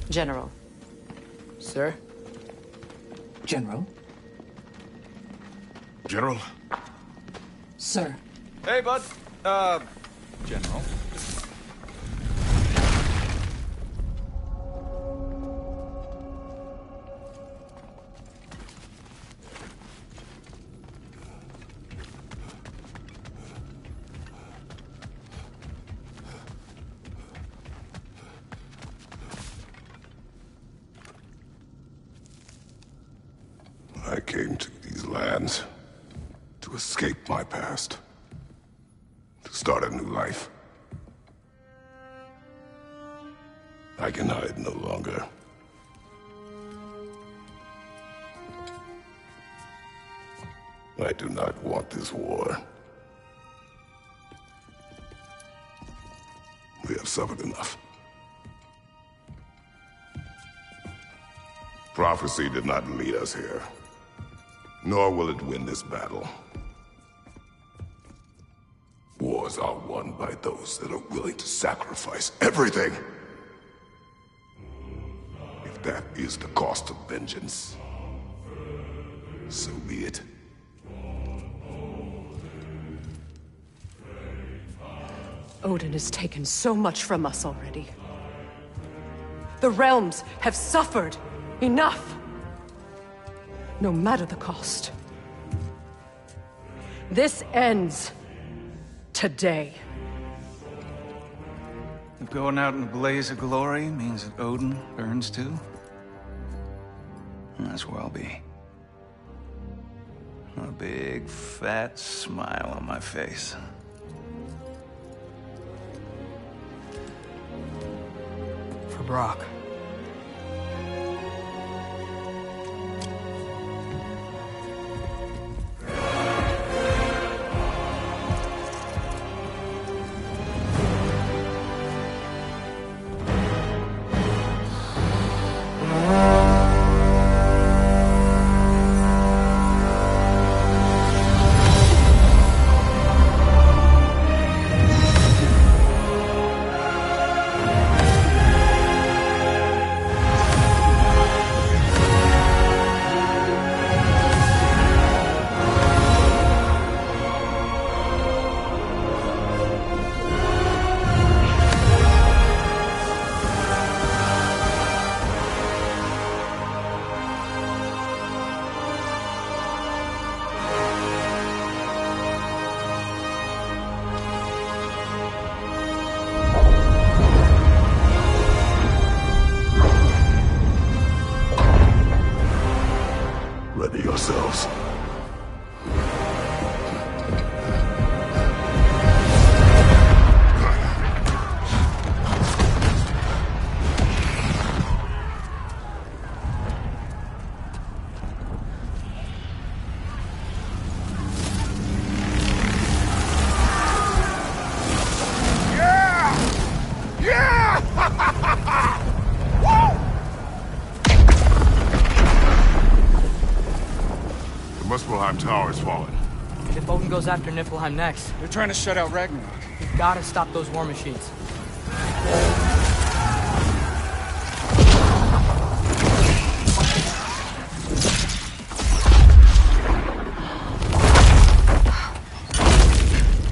General. Sir? General? General? Sir. Hey, bud. General. I came to these lands to escape my past, to start a new life. I can hide no longer. I do not want this war. We have suffered enough. Prophecy did not lead us here, nor will it win this battle. Wars are won by those that are willing to sacrifice everything. If that is the cost of vengeance, so be it. Odin has taken so much from us already. The realms have suffered enough. No matter the cost. This ends today. If going out in a blaze of glory means that Odin burns too, that's where I'll be. A big, fat smile on my face. For Brock. Ready yourselves. Muspelheim Tower has fallen. If Odin goes after Niflheim next, They're trying to shut out Ragnarok. we've gotta stop those war machines.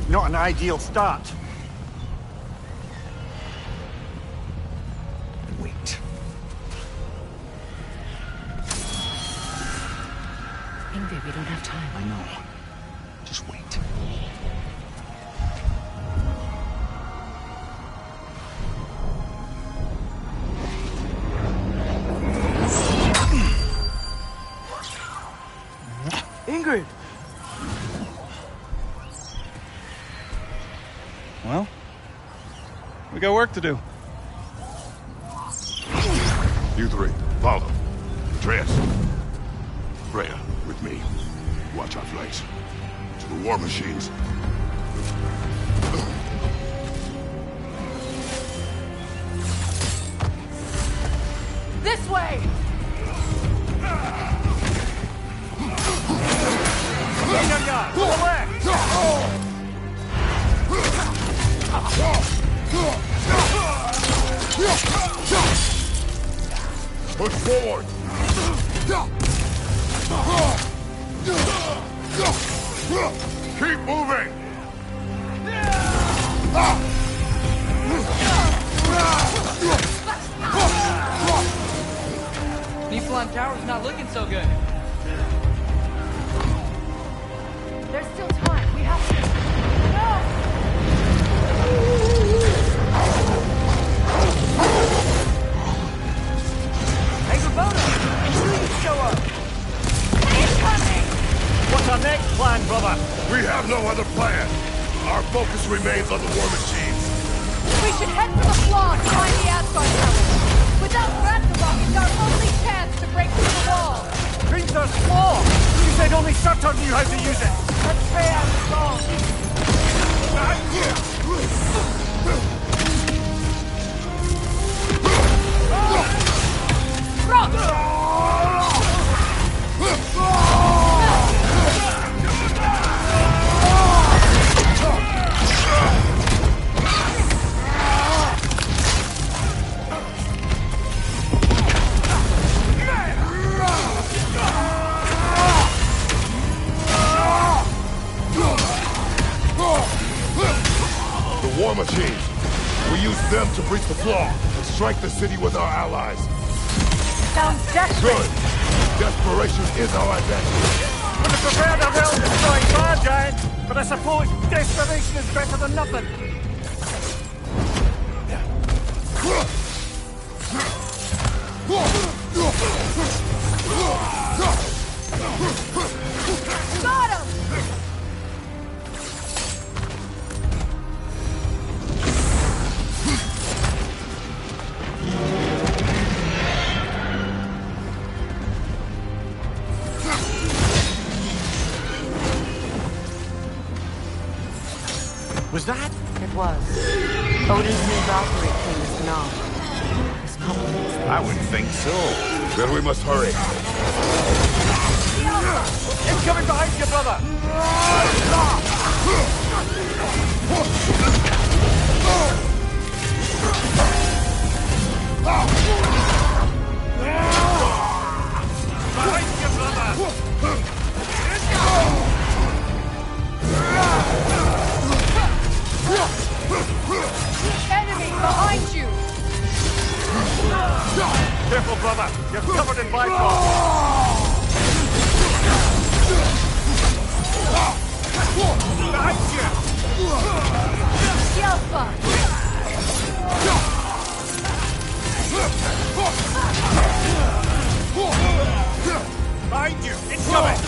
Not an ideal start. Wait. Ingrid, we don't have time. I know. Just wait. Ingrid! Well, we got work to do. You three, follow. Atreus. Freya, with me. Watch our flanks. To the war machines. This way! Push forward! Keep moving! Niflheim Tower's not looking so good. There's still time. We have to. No! Hey, Gabota! Please show up! plan, brother? We have no other plan. Our focus remains on the war machines. We should head for the flaw behind the Asgard Tower. Without ragnarok, it's our only chance to break through the wall. Hrimthur's flaw! You said only Surtur knew how to use it. Atreus is wrong. The war machines. We use them to breach the flaw and strike the city with our allies. Sounds desperate. Good. Desperation is our advantage. Would have preferred a well-destroyed bar giant, but I suppose desperation is better than nothing. Got him! Was that? It was. Odin's new Valkyrie king is Gnar. His compliments. I would think so. Then we must hurry. Incoming behind you, brother! Behind you, brother! Enemy behind you! Careful, brother! You're covered in Bifrost! Behind you! Alpha! Behind you! Incoming!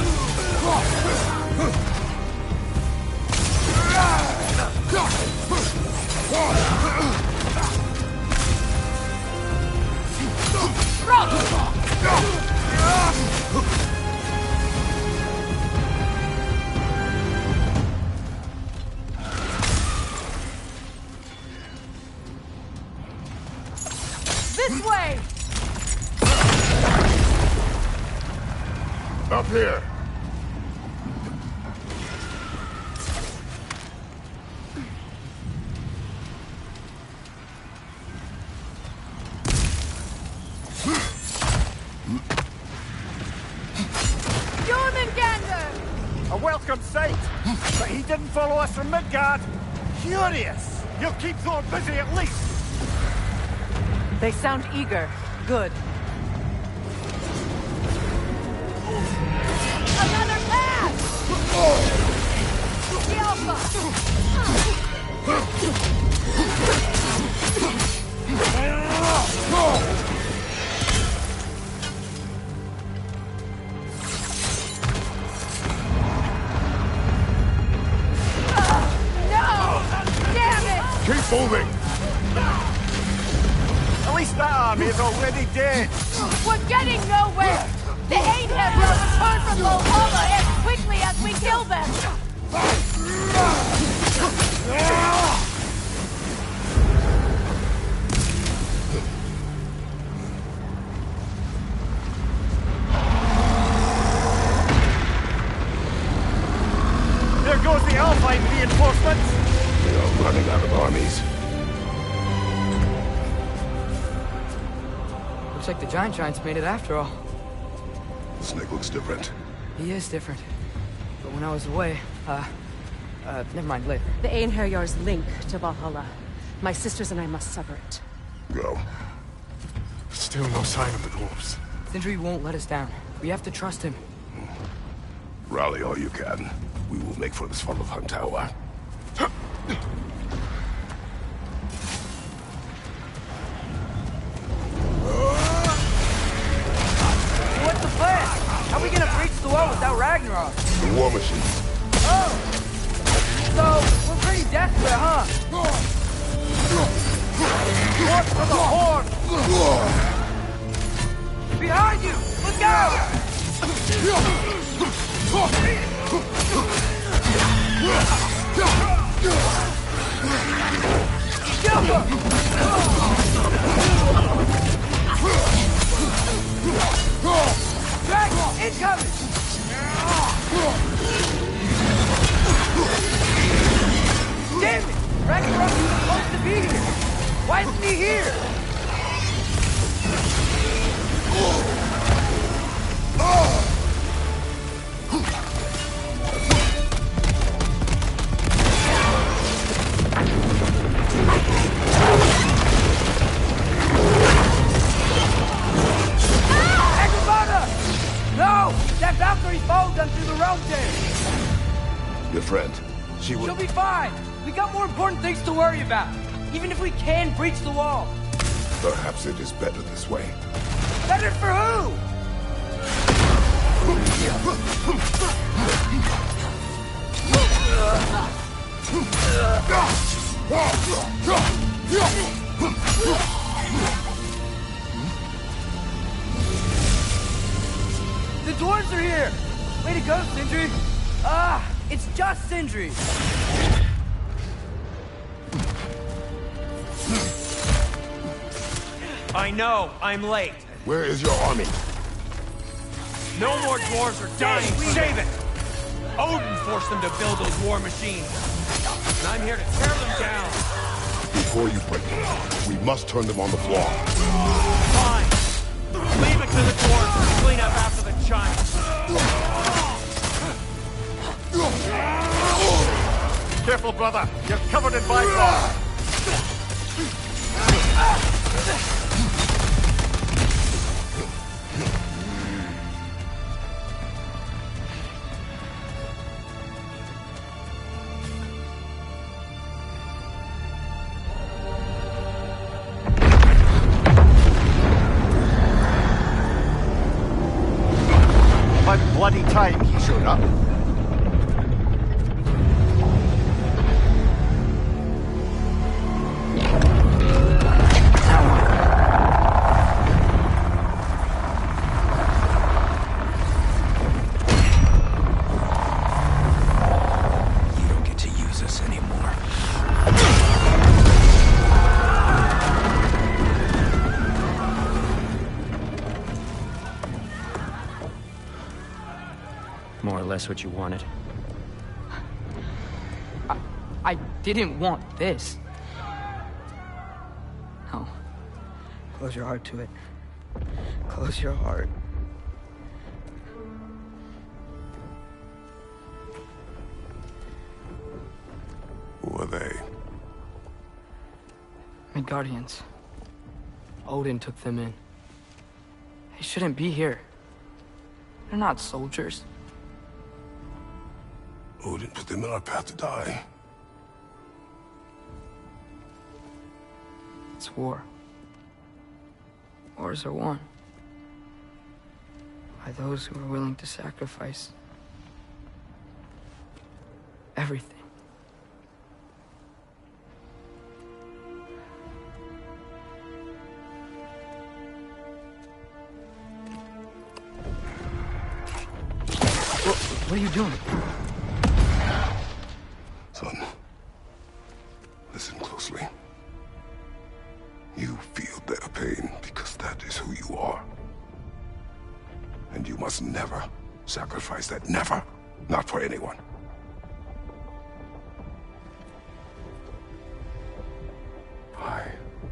This way! Up here. Jormungandr! A welcome sight! But he didn't follow us from Midgard! Curious! You'll keep Thor busy at least! They sound eager. Good. Another pass! The Alpha! No! Damn it! Keep moving. At least that army is already dead! We're getting nowhere! The Ainheb will return from Valhalla as quickly as we kill them! There goes the Alpine reinforcements! We are running out of armies. Looks like the Giants made it after all. Snake looks different. He is different. But when I was away, never mind, later. The Einherjar's link to Valhalla. My sisters and I must sever it. Go. Still no sign of the dwarves. Sindri won't let us down. We have to trust him. Rally all you can. We will make for the Svalbard Tower. What's the plan? Are we gonna breach the the wall without Ragnarok. The war machines. Oh! So, we're pretty desperate, huh? Look for the horn! Behind you! Look out! Jumper! Dragon, incoming! Damn it! Ragnarok was supposed to be here! Why isn't he here? No! That Valkyrie followed them through the realm there! Your friend. She'll be fine! We got more important things to worry about! Even if we can breach the wall! Perhaps it is better this way. Better for who? The dwarves are here! Way to go, Sindri! Ah, it's just Sindri! I know, I'm late. Where is your army? No more dwarves are dying. Save it! Odin forced them to build those war machines. And I'm here to tear them down. Before you break them, we must turn them on the floor. Fine. Leave it to the dwarves to clean up after the giants. Careful, brother. You're covered in bifrost. About bloody time he showed up. More or less what you wanted. I didn't want this. No. Close your heart to it. Close your heart. Who are they? Midgardians. Odin took them in. They shouldn't be here. They're not soldiers. Odin put them in our path to die. It's war. Wars are won by those who are willing to sacrifice everything. What are you doing? Son, listen closely. You feel their pain because that is who you are. And you must never sacrifice that. Never. Not for anyone. I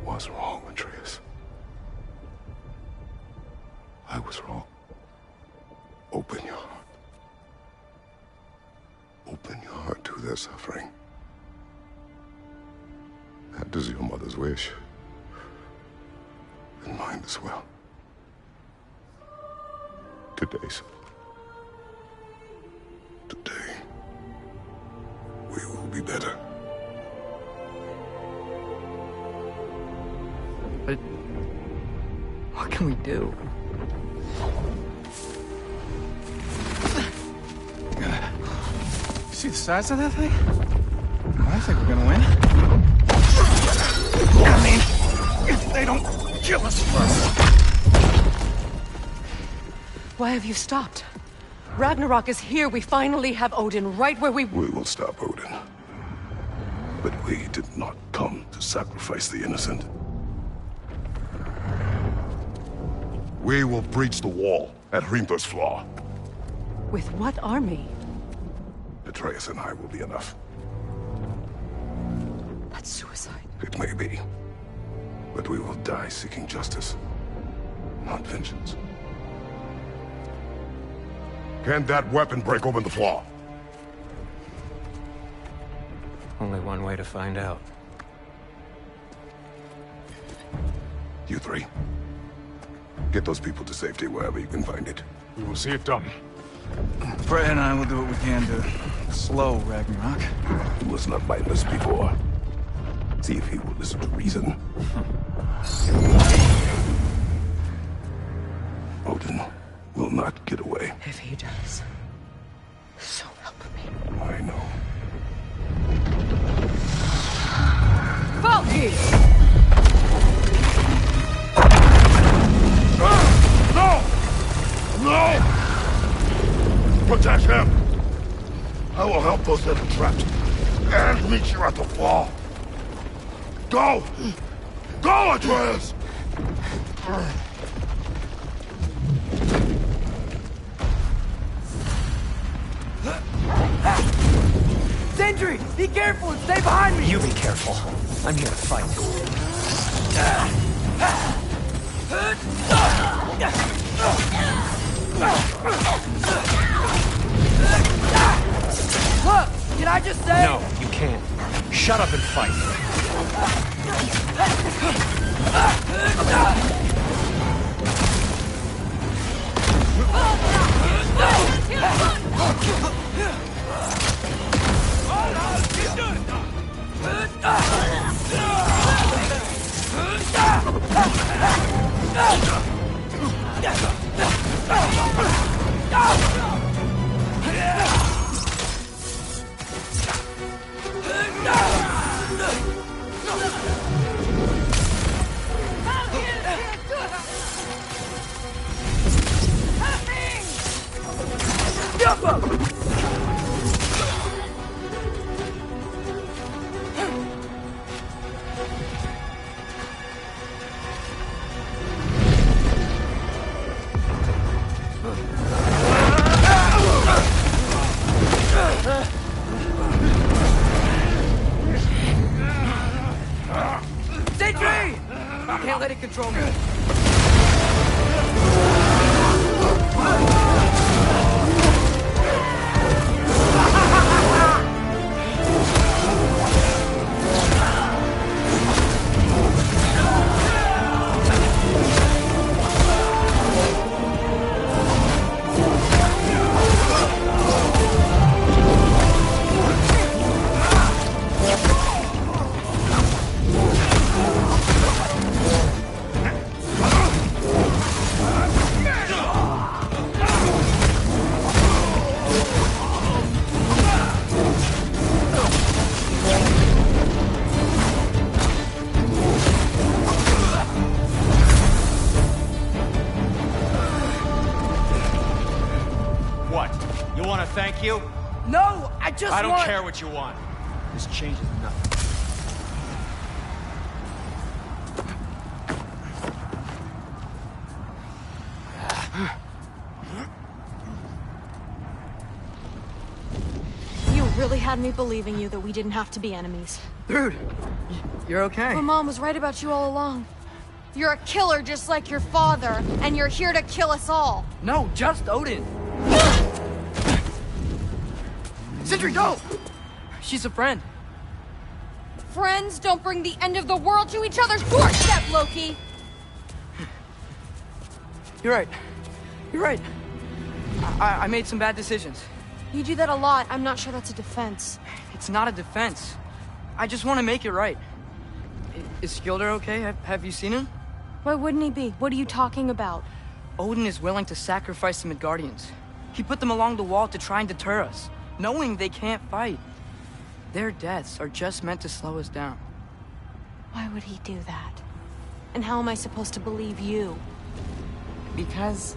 was wrong, Atreus. I was wrong. Open your heart. Open your heart to their suffering. That is your mother's wish. And mine as well. Today, son. Today, we will be better. But what can we do? size of that thing? I think we're gonna win. I mean, if they don't kill us first. Why have you stopped? Ragnarok is here. We finally have Odin right where we... We will stop Odin. But we did not come to sacrifice the innocent. We will breach the wall at Hrimthor's Flaw. With what army? Atreus and I will be enough. That's suicide. It may be. But we will die seeking justice, not vengeance. Can that weapon break open the flaw? Only one way to find out. You three. Get those people to safety wherever you can find it. We will see it done. Brett and I will do what we can to slow Ragnarok. He was not mindless before. See if he will listen to reason. Odin will not get away. If he does, so help me. I know. Valky! No! No! Protect him! I will help those that are trapped. And meet you at the wall. Go! Go, Atreus! Sentry! Be careful and stay behind me! You be careful. I'm here to fight. Look! Can I just say... No, you can't. Shut up and fight. Sentry! I can't let it control me. Thank you? No, I just I don't want... care what you want. This changes nothing. You really had me believing you that we didn't have to be enemies. Dude, you're okay. My mom was right about you all along. You're a killer just like your father, and you're here to kill us all. No, just Odin. Sentry, go! She's a friend. Friends don't bring the end of the world to each other's doorstep, Loki! You're right. You're right. I made some bad decisions. You do that a lot. I'm not sure that's a defense. It's not a defense. I just want to make it right. Is Skilder okay? Have you seen him? Why wouldn't he be? What are you talking about? Odin is willing to sacrifice the Midgardians. He put them along the wall to try and deter us. knowing they can't fight. Their deaths are just meant to slow us down. Why would he do that? And how am I supposed to believe you? Because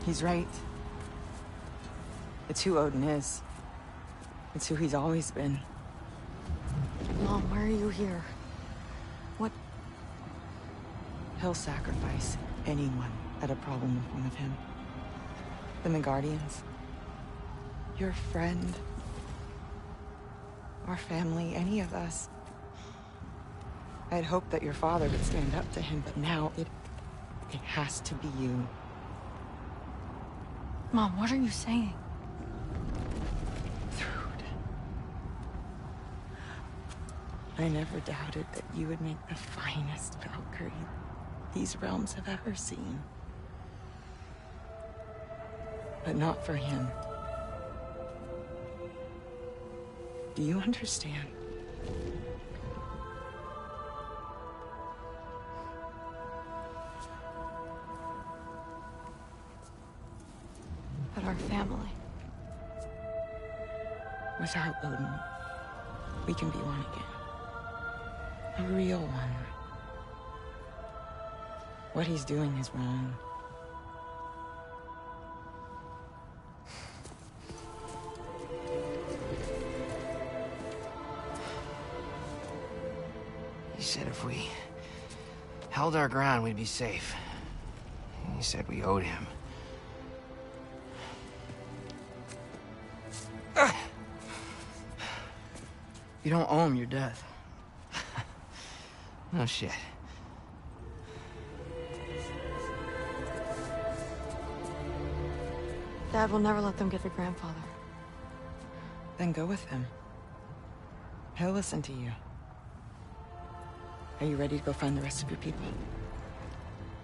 he's right. It's who Odin is. It's who he's always been. Mom, why are you here? What? He'll sacrifice anyone that had a problem in front of him. The Midgardians. Your friend. Our family, any of us. I had hoped that your father would stand up to him, but now it has to be you. Mom, what are you saying? I never doubted that you would make the finest Valkyrie these realms have ever seen. But not for him. Do you understand? But our family. Without Odin, we can be one again. A real one. What he's doing is wrong. He said if we held our ground, we'd be safe. He said we owed him. You don't owe him your death. No shit. Dad will never let them get their grandfather. Then go with him. He'll listen to you. Are you ready to go find the rest of your people?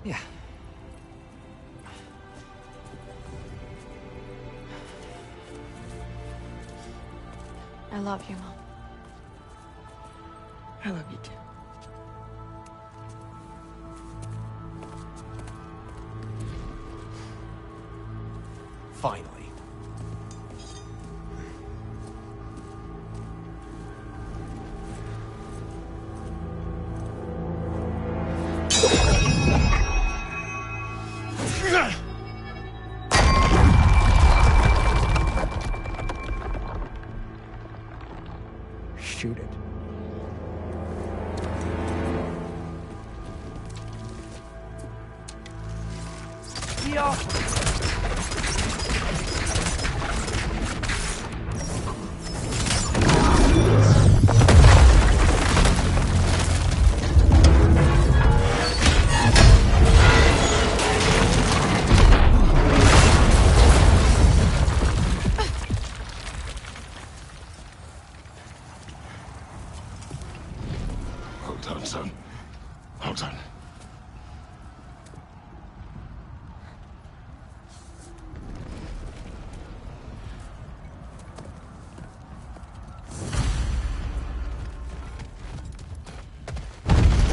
Yeah. I love you, Mom. I love you too. Finally. Shoot it. Yo! Well done, son. Well done.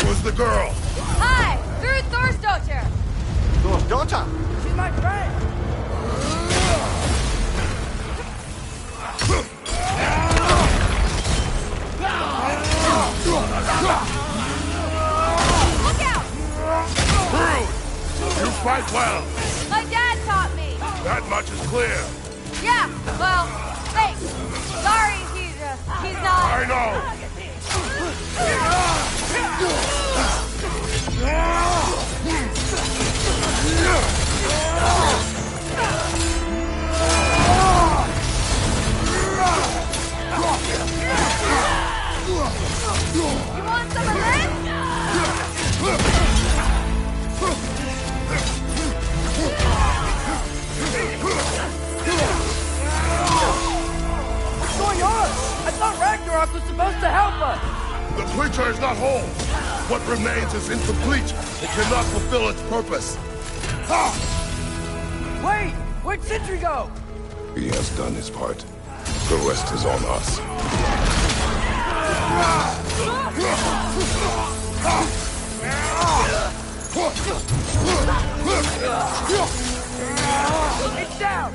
Who was the girl? Hi! Through Thor's daughter! Thor's daughter? She's my friend! Look out! Rude! You fight well. My dad taught me! That much is clear. Yeah, well, thanks. Sorry, he's not... I know. You want some of this? What's going on? I thought Ragnarok was supposed to help us! The creature is not whole. What remains is incomplete. It cannot fulfill its purpose. Wait! Where'd Sentry go? He has done his part. The rest is on us. It's down!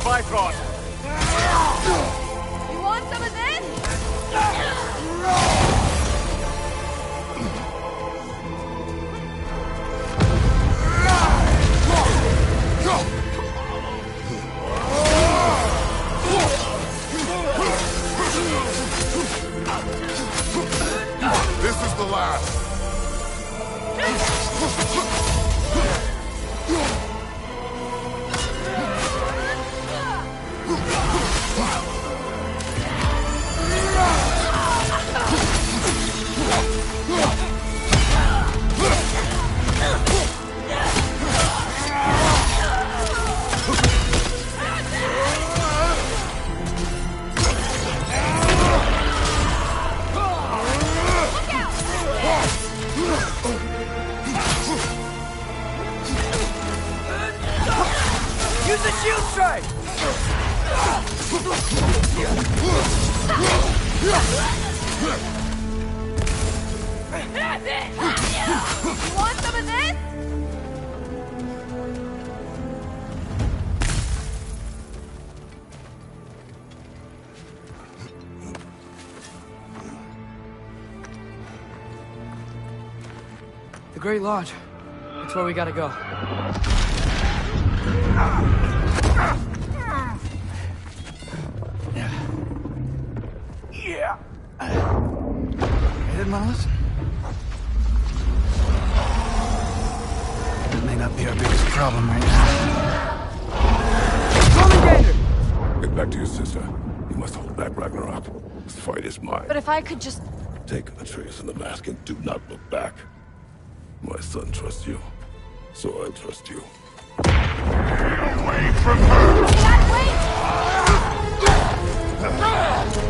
Bifrost! You want some of this? This is the last. Use the shield strike! You want some of this? The Great Lodge. That's where we gotta go. Yeah. You didn't want to listen? That may not be our biggest problem right now. Get back to your sister. You must hold back Ragnarok. This fight is mine. But if I could just... Take Atreus and the mask and do not look back. My son trusts you, so I'll trust you. Away from her!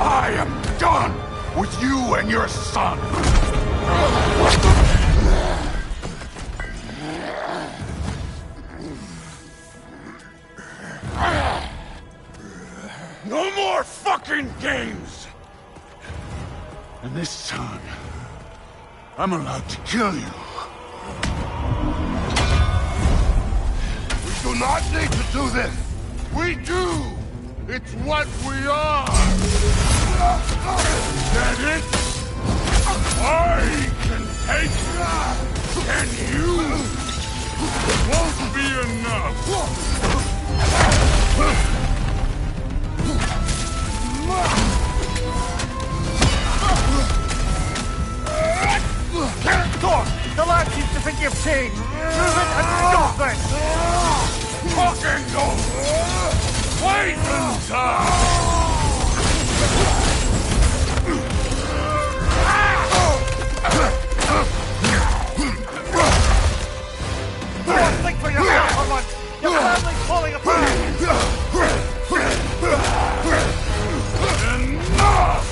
I am done with you and your son! No more fucking games! And this time, I'm allowed to kill you. We do not need to do this! We do! It's what we are! Get it? I can take that! Can you? It won't be enough! Thor! The lad seems to think you've changed! Move it and stop this! Fucking go! Wait time! Think for yourself for once! Your family's falling apart! Enough!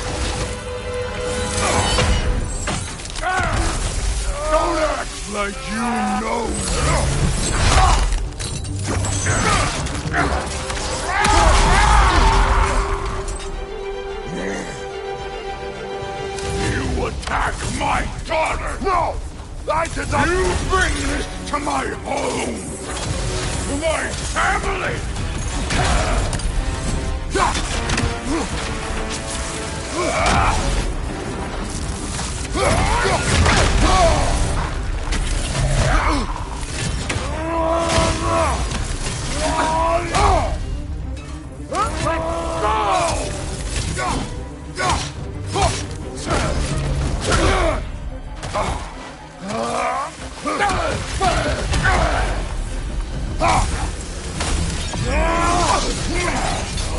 Don't act like you know! You attack my daughter! No! I did not... You bring this to my home! To my family!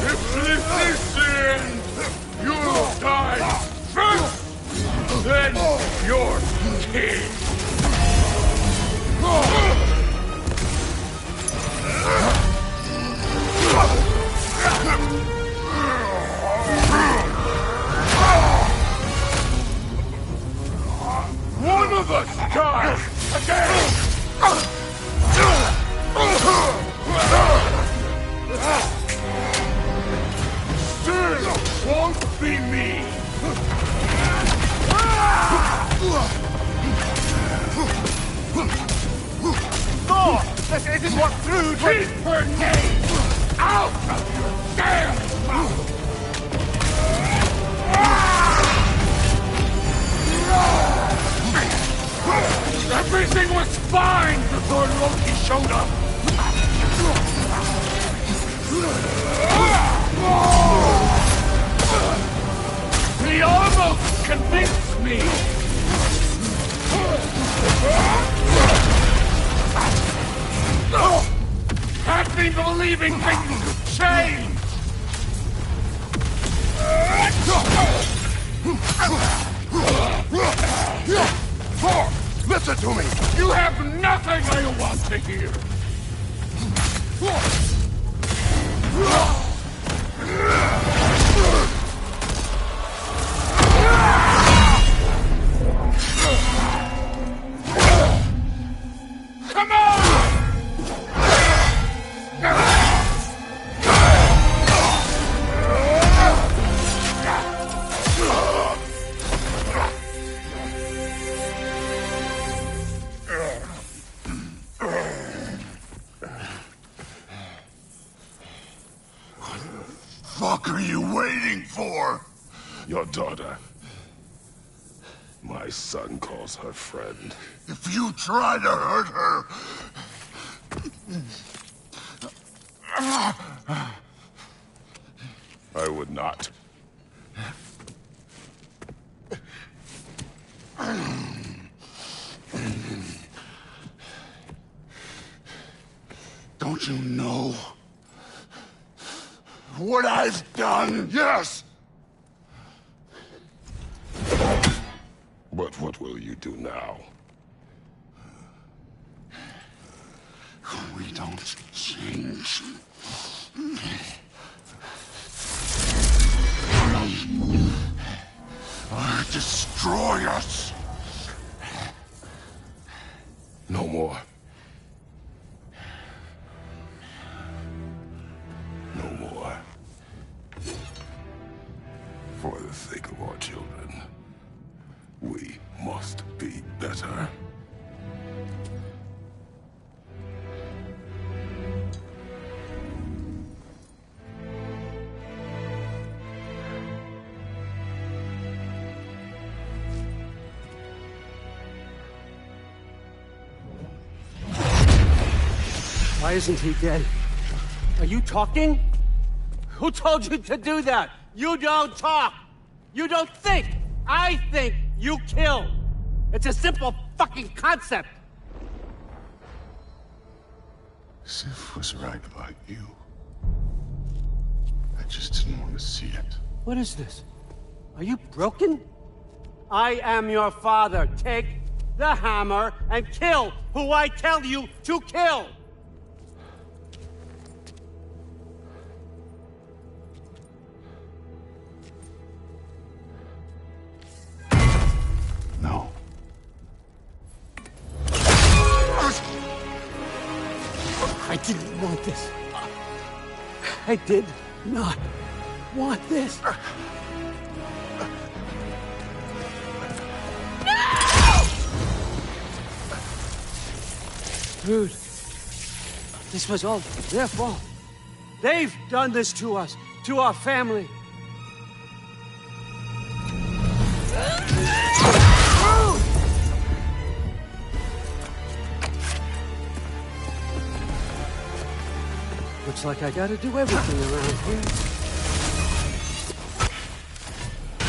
If this is the end, you'll die first, then your king. One of us dies again! Still won't be me! Thor! This isn't what Thrud... Keep her name out of your damn mouth! Everything was fine before Loki showed up! He almost convinced me! Had me believing things could change! Thor, listen to me! You have nothing I want to hear! Come on! What are you waiting for? Your daughter. My son calls her friend. If you try to hurt her... I would not. Don't you know what I've done? Yes! But what will you do now? We don't change. Or destroy us. No more. No more. For the sake of our children, we must be better. Why isn't he dead? Are you talking? Who told you to do that? You don't talk! You don't think! I think you kill! It's a simple fucking concept! Sif was right about you. I just didn't want to see it. What is this? Are you broken? I am your father. Take the hammer and kill who I tell you to kill! No. I didn't want this. I did not want this. Dude, this was all their fault. They've done this to us, to our family. Looks like I gotta do everything around here.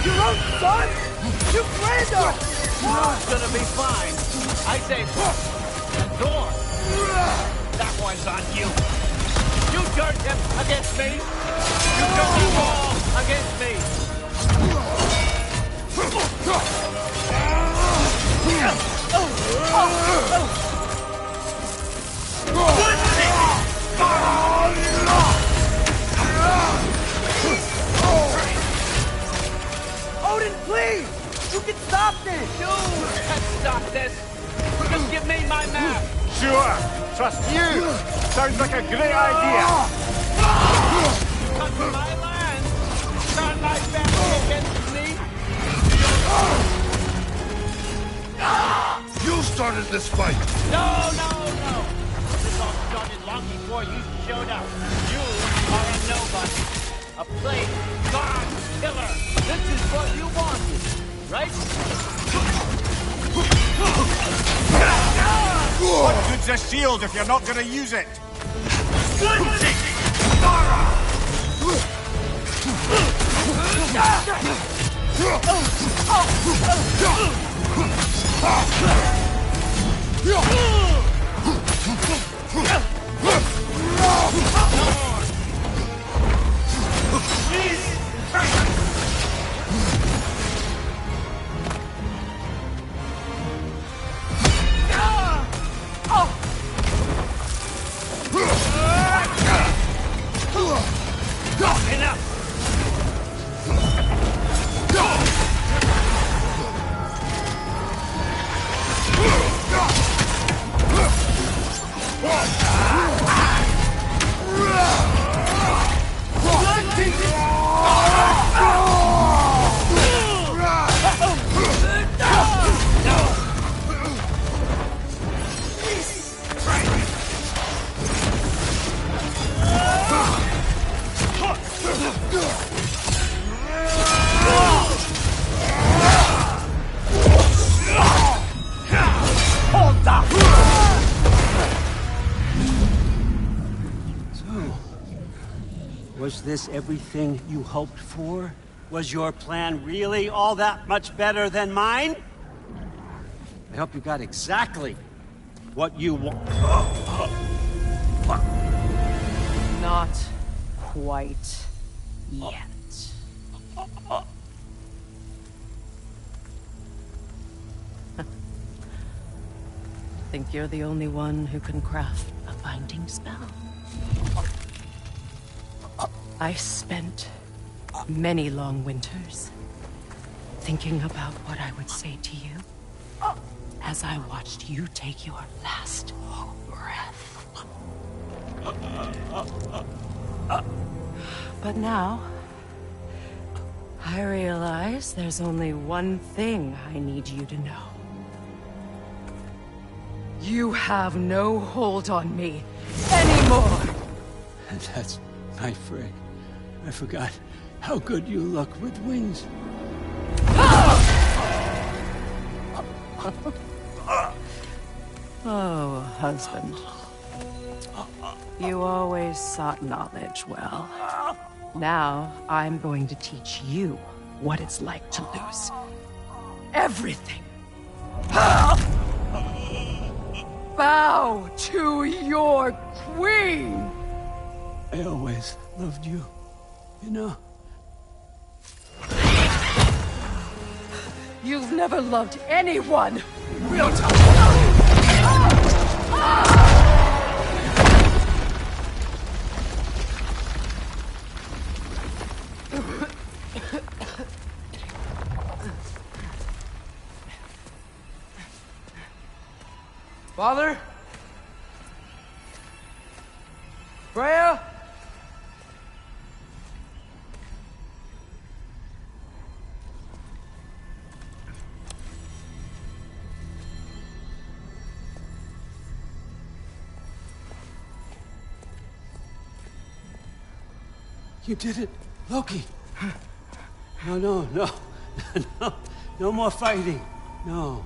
Your own son? You Brando! It's gonna be fine. I say, door. That one's on you. You turned him against me. You turned them all against me. Odin, please! You can stop this! You can stop this! Just give me my map! Sure! Trust you! Sounds like a great idea! You come to my land! Turn my family against me! You started this fight! No! This all started long before you showed up. You are a nobody. A plague, god, killer. This is what you wanted, right? What good's a shield if you're not gonna use it? Was this everything you hoped for? Was your plan really all that much better than mine? I hope you got exactly what you want. Not quite yet. Think you're the only one who can craft a binding spell? I spent many long winters thinking about what I would say to you as I watched you take your last breath. But now, I realize there's only one thing I need you to know. You have no hold on me anymore! And that's my Frigg. I forgot how good you look with wings. Oh, husband. You always sought knowledge well. Now, I'm going to teach you what it's like to lose everything. Bow to your queen! I always loved you, you know. You've never loved anyone! Real talk! Father? Freya? You did it, Loki. No. No more fighting. No.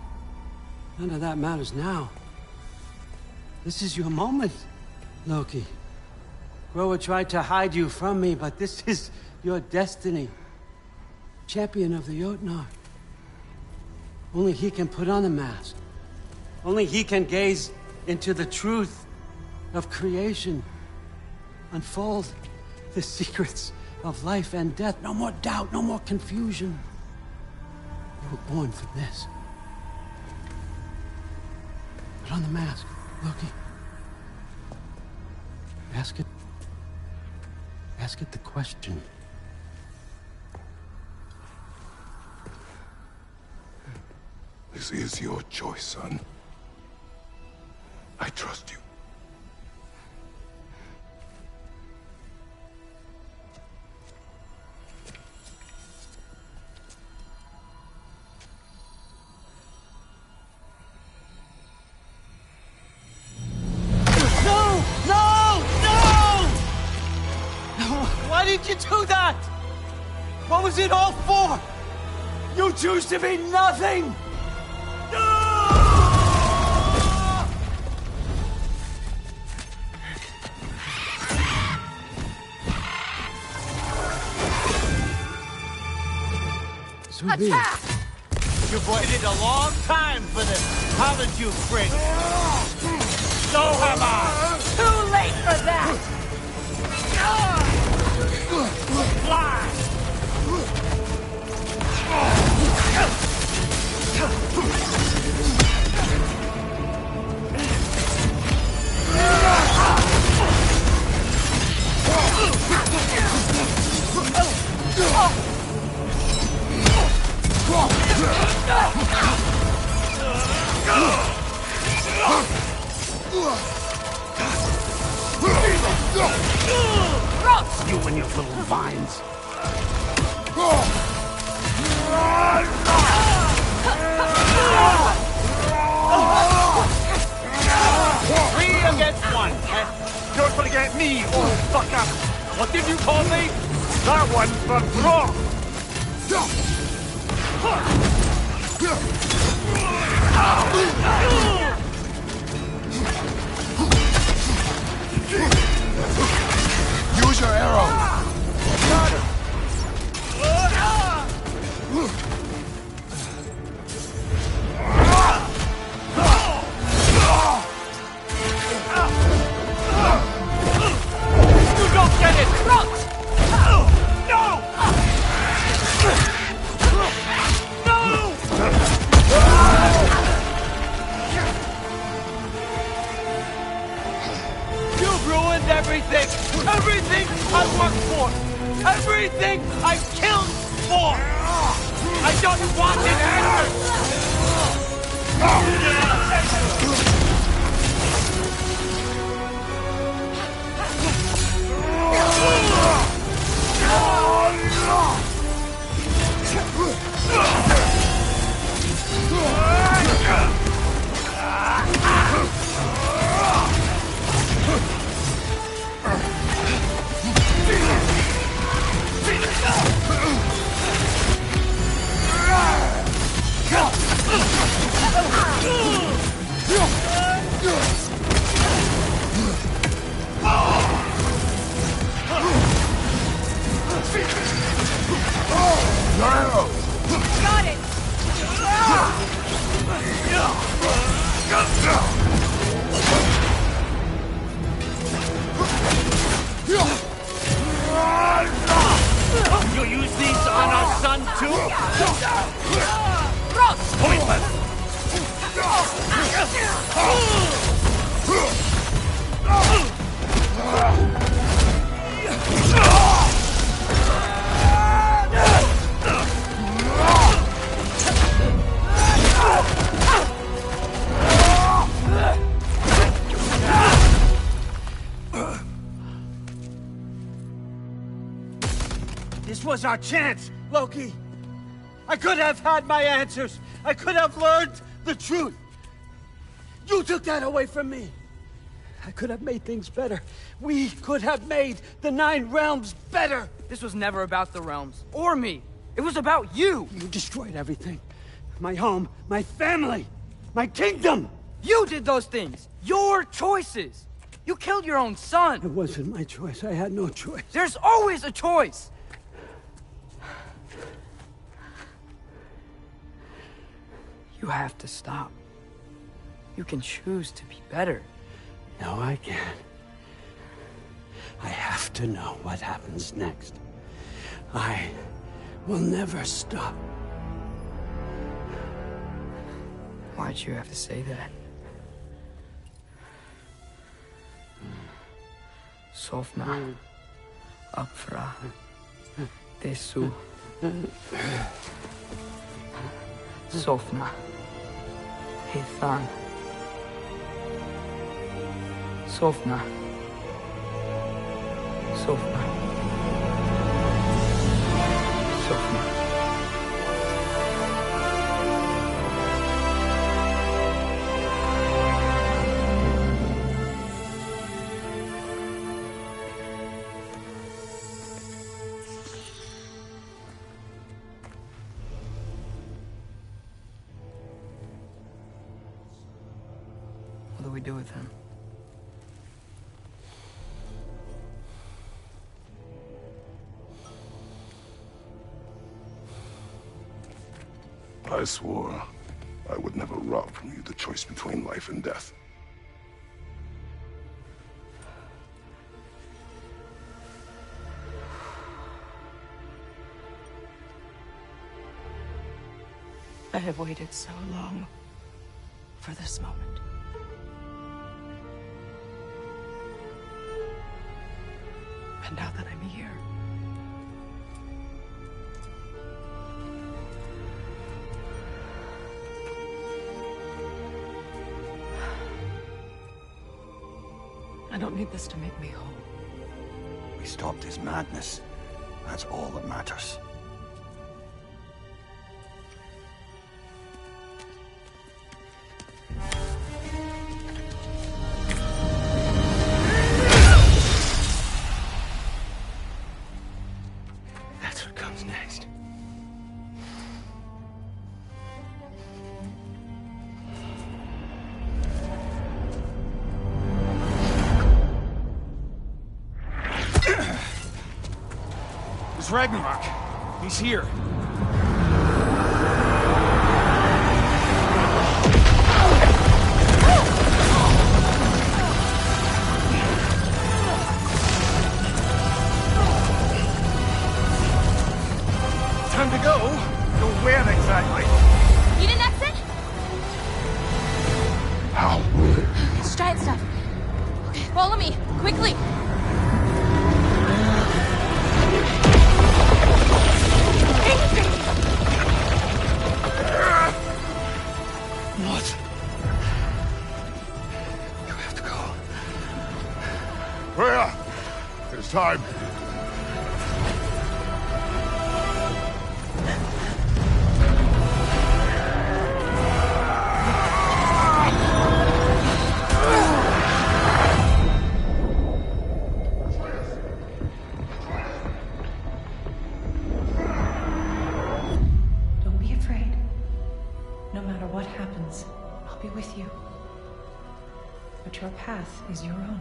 None of that matters now. This is your moment, Loki. Groa tried to hide you from me, but this is your destiny. Champion of the Jotnar. Only he can put on the mask. Only he can gaze into the truth of creation. Unfold the secrets of life and death. No more doubt, no more confusion. You were born for this. Put on the mask, Loki. Ask it the question. This is your choice, son. I trust you. was it all for? You choose to be nothing! Attack! You've waited a long time for this, haven't you, Fritz? So have I! Too late for that! Fly! You and your little vines. 3 against 1. Don't forget me, old fucker! What did you call me? That one's for Brock! Use your arrow! Got it! You don't get it! Rocks! No! You've ruined everything! Everything I worked for! Everything I killed for! I just wanted Your arrow! Got it! You use these on our son too? Ross! Pointless! This was our chance, Loki. I could have had my answers. I could have learned the truth. You took that away from me. I could have made things better. We could have made the 9 realms better. This was never about the realms, or me. It was about you. You destroyed everything. My home, my family, my kingdom. You did those things. Your choices. You killed your own son. It wasn't my choice. I had no choice. There's always a choice. You have to stop. You can choose to be better. No, I can't. I have to know what happens next. I will never stop. Why'd you have to say that? Sofna. Apfra. Desu. Sofna. Hithan. Sofna. Sofna. Sofna. do we do with him? I swore I would never rob from you the choice between life and death. I have waited so long for this moment. And now that I'm here, I don't need this to make me whole. We stopped his madness. That's all that matters. That's what comes next. It's Ragnarok. He's here. Time to go? Go where exactly? Need an exit? How? It's giant stuff. Okay, follow me, quickly. What? You have to go. Freya! It's time. Don't be afraid. No matter what happens, I'll be with you. But your path is your own.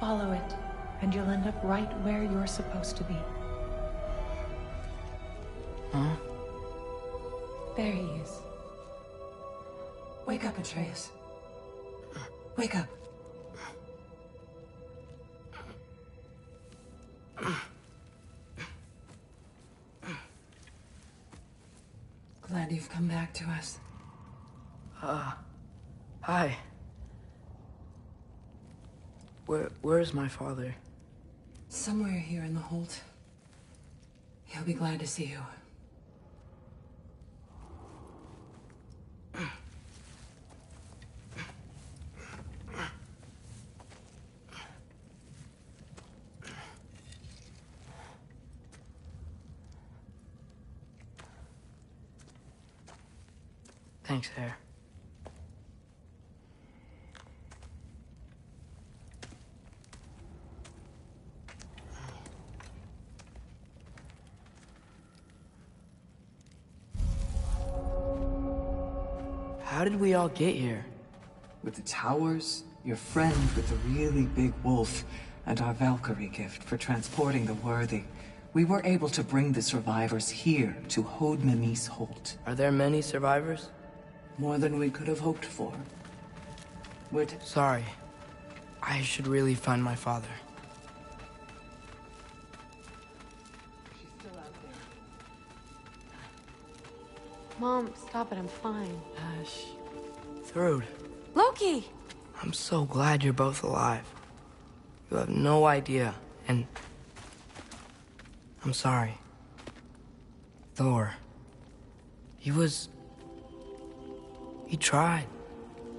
Follow it, and you'll end up right where you're supposed to be. Huh? There he is. Wake up, Atreus. Wake up. Glad you've come back to us. Hi. Where's my father? Somewhere here in the Holt. He'll be glad to see you. Thanks, Hare. How did we all get here? With the towers, your friend with the really big wolf, and our Valkyrie gift for transporting the worthy, we were able to bring the survivors here to Hod Mimis Holt. Are there many survivors? More than we could have hoped for. Sorry. I should really find my father. Mom, stop it. I'm fine. Hush. Thrud. Loki! I'm so glad you're both alive. You have no idea, and... I'm sorry. Thor. He tried,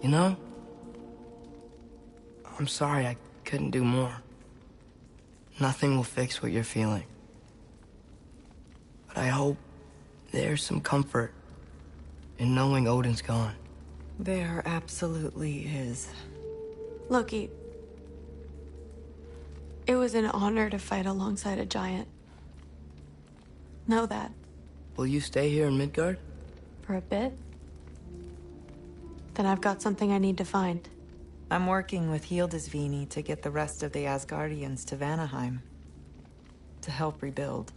you know? I'm sorry I couldn't do more. Nothing will fix what you're feeling. But I hope there's some comfort in knowing Odin's gone. There absolutely is. Loki, it was an honor to fight alongside a giant. Know that. Will you stay here in Midgard? For a bit. Then I've got something I need to find. I'm working with Hildisvini to get the rest of the Asgardians to Vanaheim. To help rebuild.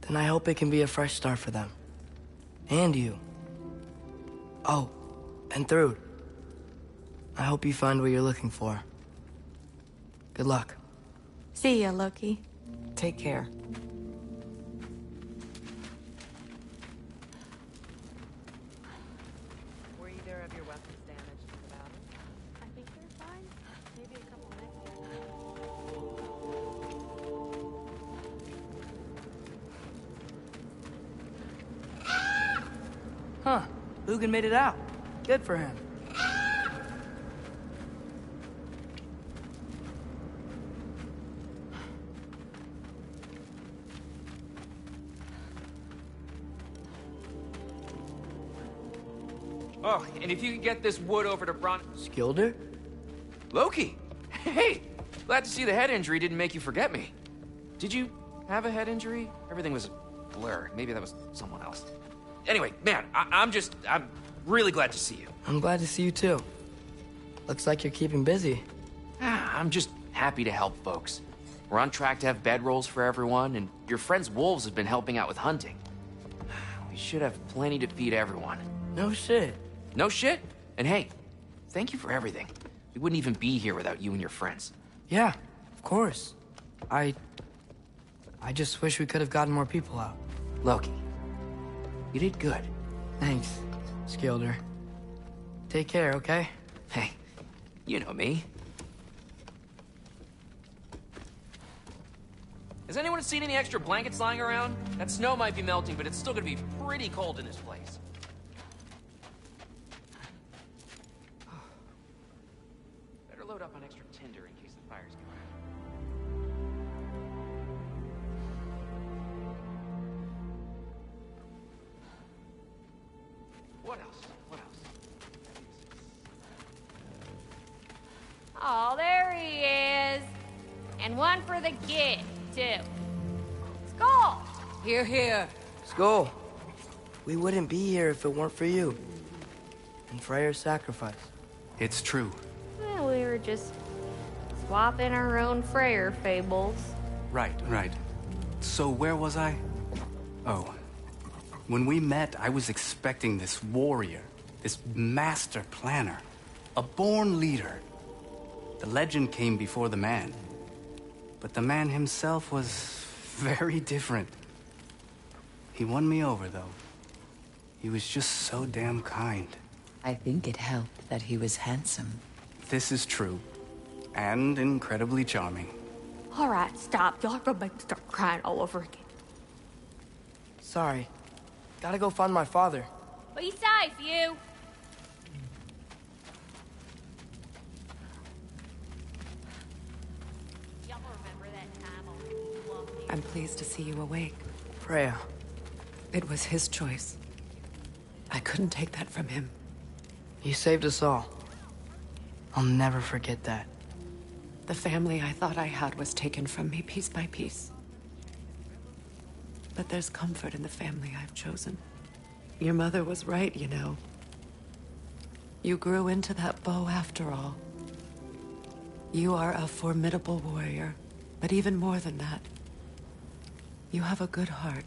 Then I hope it can be a fresh start for them. And you. Oh, and Thrud. I hope you find what you're looking for. Good luck. See ya, Loki. Take care. Were either of your weapons damaged in the battle? I think they're fine. Maybe a couple nicked. Huh. Lugan made it out. Good for him. Oh, and if you could get this wood over to Skilder? Loki! Hey! Glad to see the head injury didn't make you forget me. Did you have a head injury? Everything was a blur. Maybe that was someone else. Anyway, man, I'm really glad to see you. I'm glad to see you too. Looks like you're keeping busy. I'm just happy to help folks. We're on track to have bedrolls for everyone, and your friend's wolves have been helping out with hunting. We should have plenty to feed everyone. No shit. No shit? And hey, thank you for everything. We wouldn't even be here without you and your friends. Yeah, of course. I just wish we could have gotten more people out. Loki, you did good. Thanks, Skilder. Take care, okay? Hey, you know me. Has anyone seen any extra blankets lying around? That snow might be melting, but it's still gonna be pretty cold in this place. Better load up on extra tinder in case the fires go out. What else? What else? Oh, there he is. And one for the kid, too. Skull! Here, here. Skull. We wouldn't be here if it weren't for you. And Freyr's sacrifice. It's true. Well, we were just swapping our own Freyr fables. Right. So where was I? Oh. When we met, I was expecting this warrior, this master planner, a born leader. The legend came before the man. But the man himself was very different. He won me over, though. He was just so damn kind. I think it helped that he was handsome. This is true. And incredibly charming. All right, stop. Y'all are gonna make me start crying all over again. Sorry. Gotta go find my father. Be safe, you. Y'all remember that time on I'm pleased to see you awake. Freya. It was his choice. I couldn't take that from him. He saved us all. I'll never forget that. The family I thought I had was taken from me piece by piece. But there's comfort in the family I've chosen. Your mother was right, you know. You grew into that bow after all. You are a formidable warrior, but even more than that, you have a good heart.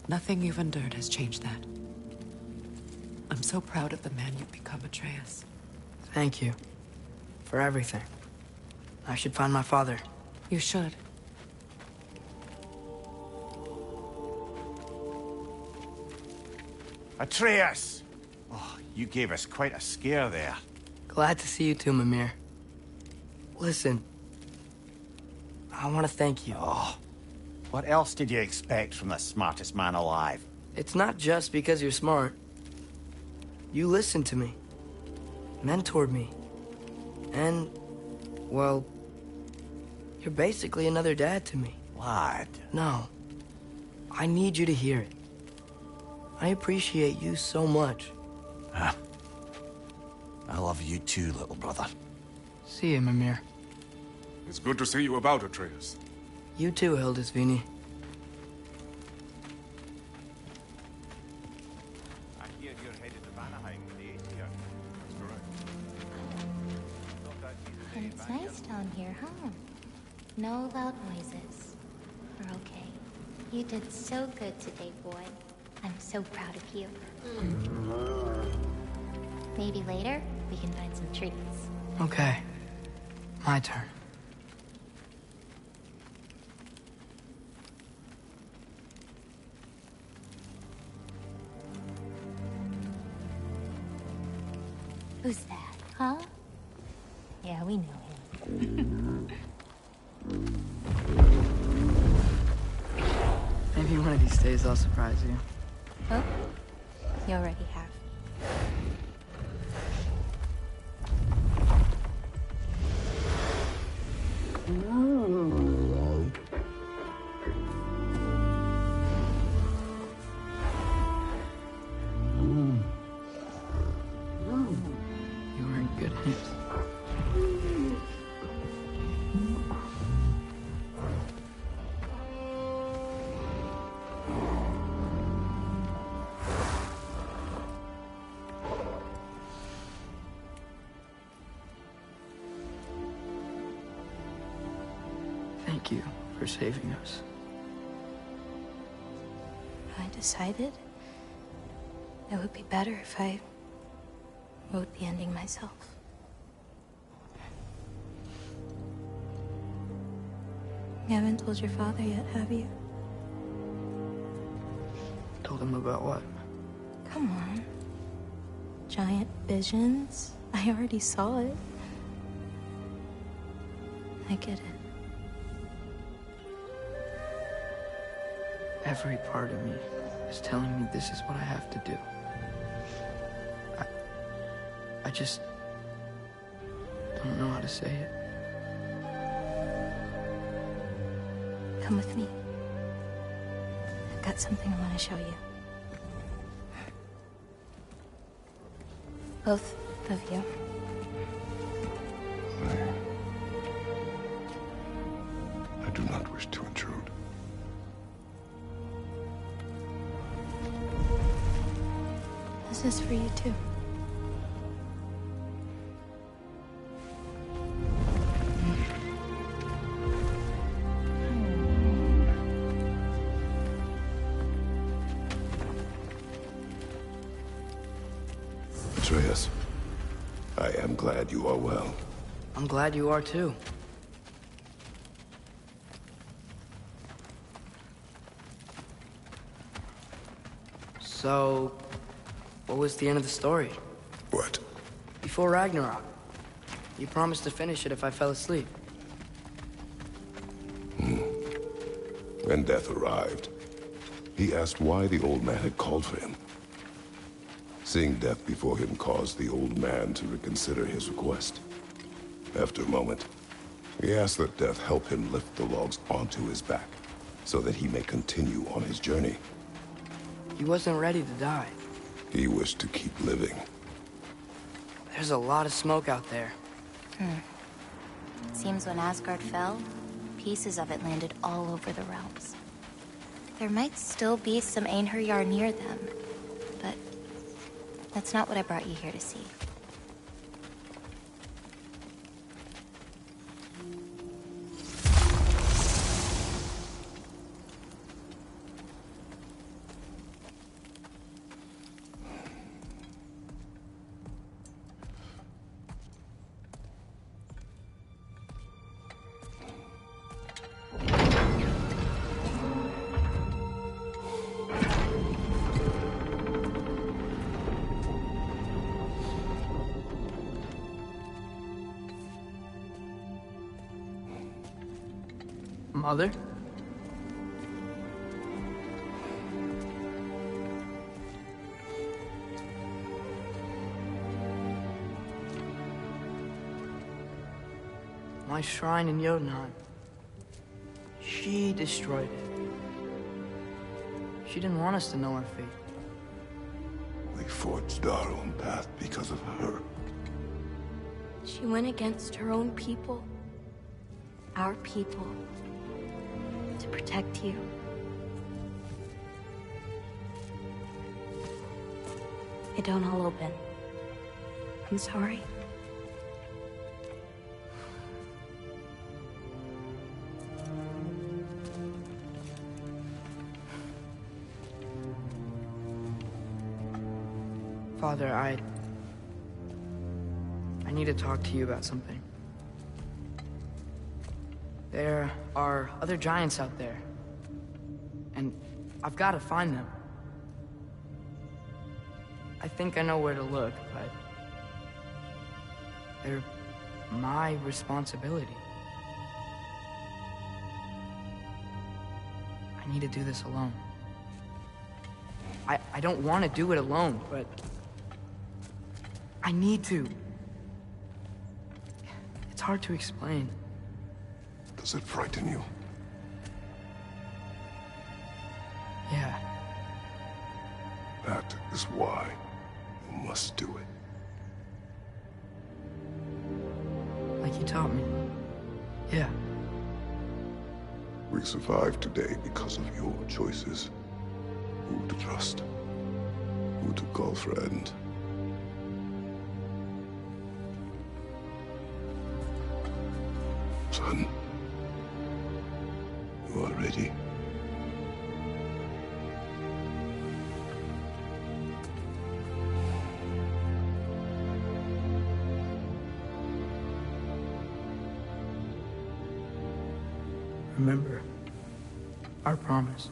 Nothing you've endured has changed that. I'm so proud of the man you've become, Atreus. Thank you. For everything. I should find my father. You should. Atreus! Oh, you gave us quite a scare there. Glad to see you too, Mimir. Listen. I want to thank you. Oh, what else did you expect from the smartest man alive? It's not just because you're smart. You listened to me. Mentored me. And, well, you're basically another dad to me. Lad. No. I need you to hear it. I appreciate you so much. Huh. I love you too, little brother. See you, Mimir. It's good to see you about, Atreus. You too, Hildisvini. I hear you're headed to Vanaheim with the Aesir. It's nice down here, huh? No loud noises. We're okay. You did so good today, boy. I'm so proud of you. Maybe later, we can find some treats. Okay. My turn. Who's that, huh? Yeah, we know him. Maybe one of these days I'll surprise you. Oh, you already have. You were in good hands. Thank you for saving us. I decided it would be better if I wrote the ending myself. You haven't told your father yet, have you? Told him about what? Come on. Giant visions? I already saw it. I get it. Every part of me is telling me this is what I have to do. I just don't know how to say it. Come with me. I've got something I want to show you. Both of you. I do not wish to intrude. This is for you too. Atreus, I am glad you are well. I'm glad you are too. So, what was the end of the story? What? Before Ragnarok. You promised to finish it if I fell asleep. When death arrived, he asked why the old man had called for him. Seeing death before him caused the old man to reconsider his request. After a moment, he asked that death help him lift the logs onto his back, so that he may continue on his journey. He wasn't ready to die. He wished to keep living. There's a lot of smoke out there. Seems when Asgard fell, pieces of it landed all over the realms. There might still be some Einherjar near them, but that's not what I brought you here to see. Mother? My shrine in Jotunheim. She destroyed it. She didn't want us to know our fate. We forged our own path because of her. She went against her own people. Our people. To protect you. I don't all open. I'm sorry. Father, I need to talk to you about something. There are other giants out there, and I've got to find them. I think I know where to look, but they're my responsibility. I need to do this alone. I don't want to do it alone, but I need to. It's hard to explain. Does it frighten you? Yeah. That is why you must do it. Like you taught me. Yeah. We survived today because of your choices. Who to trust, who to call friend. Son, you are ready. Remember our promise.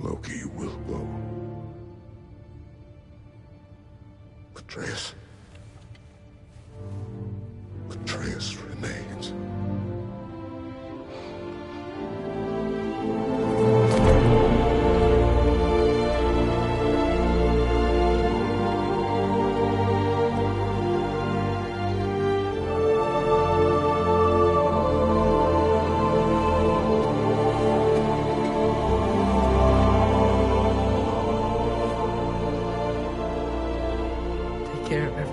Loki will go. Atreus. Atreus remains. Take care of everyone.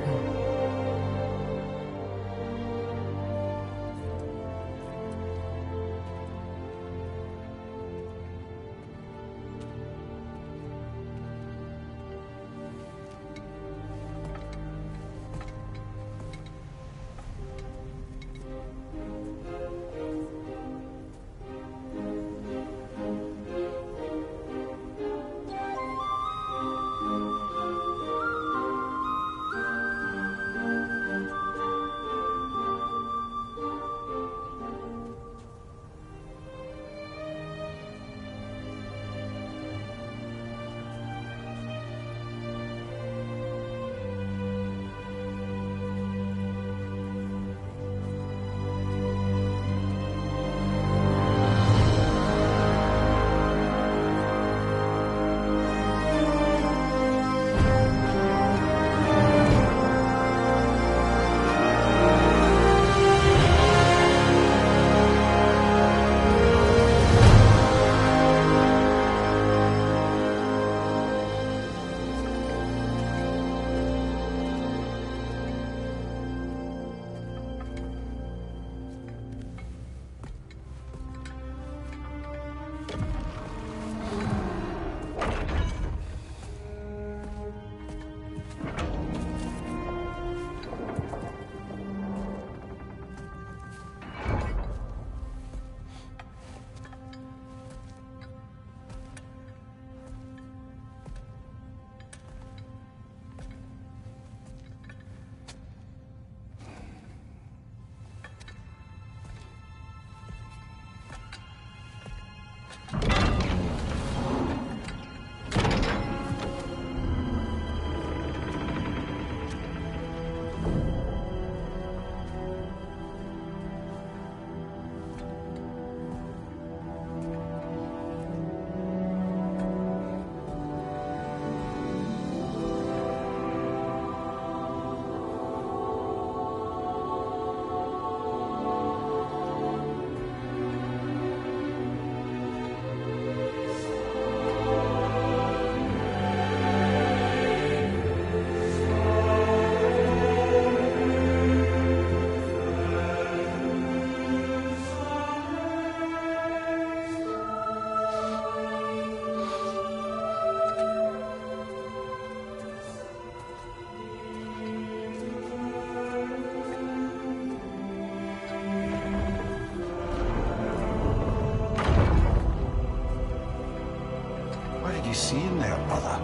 you seeing there, brother?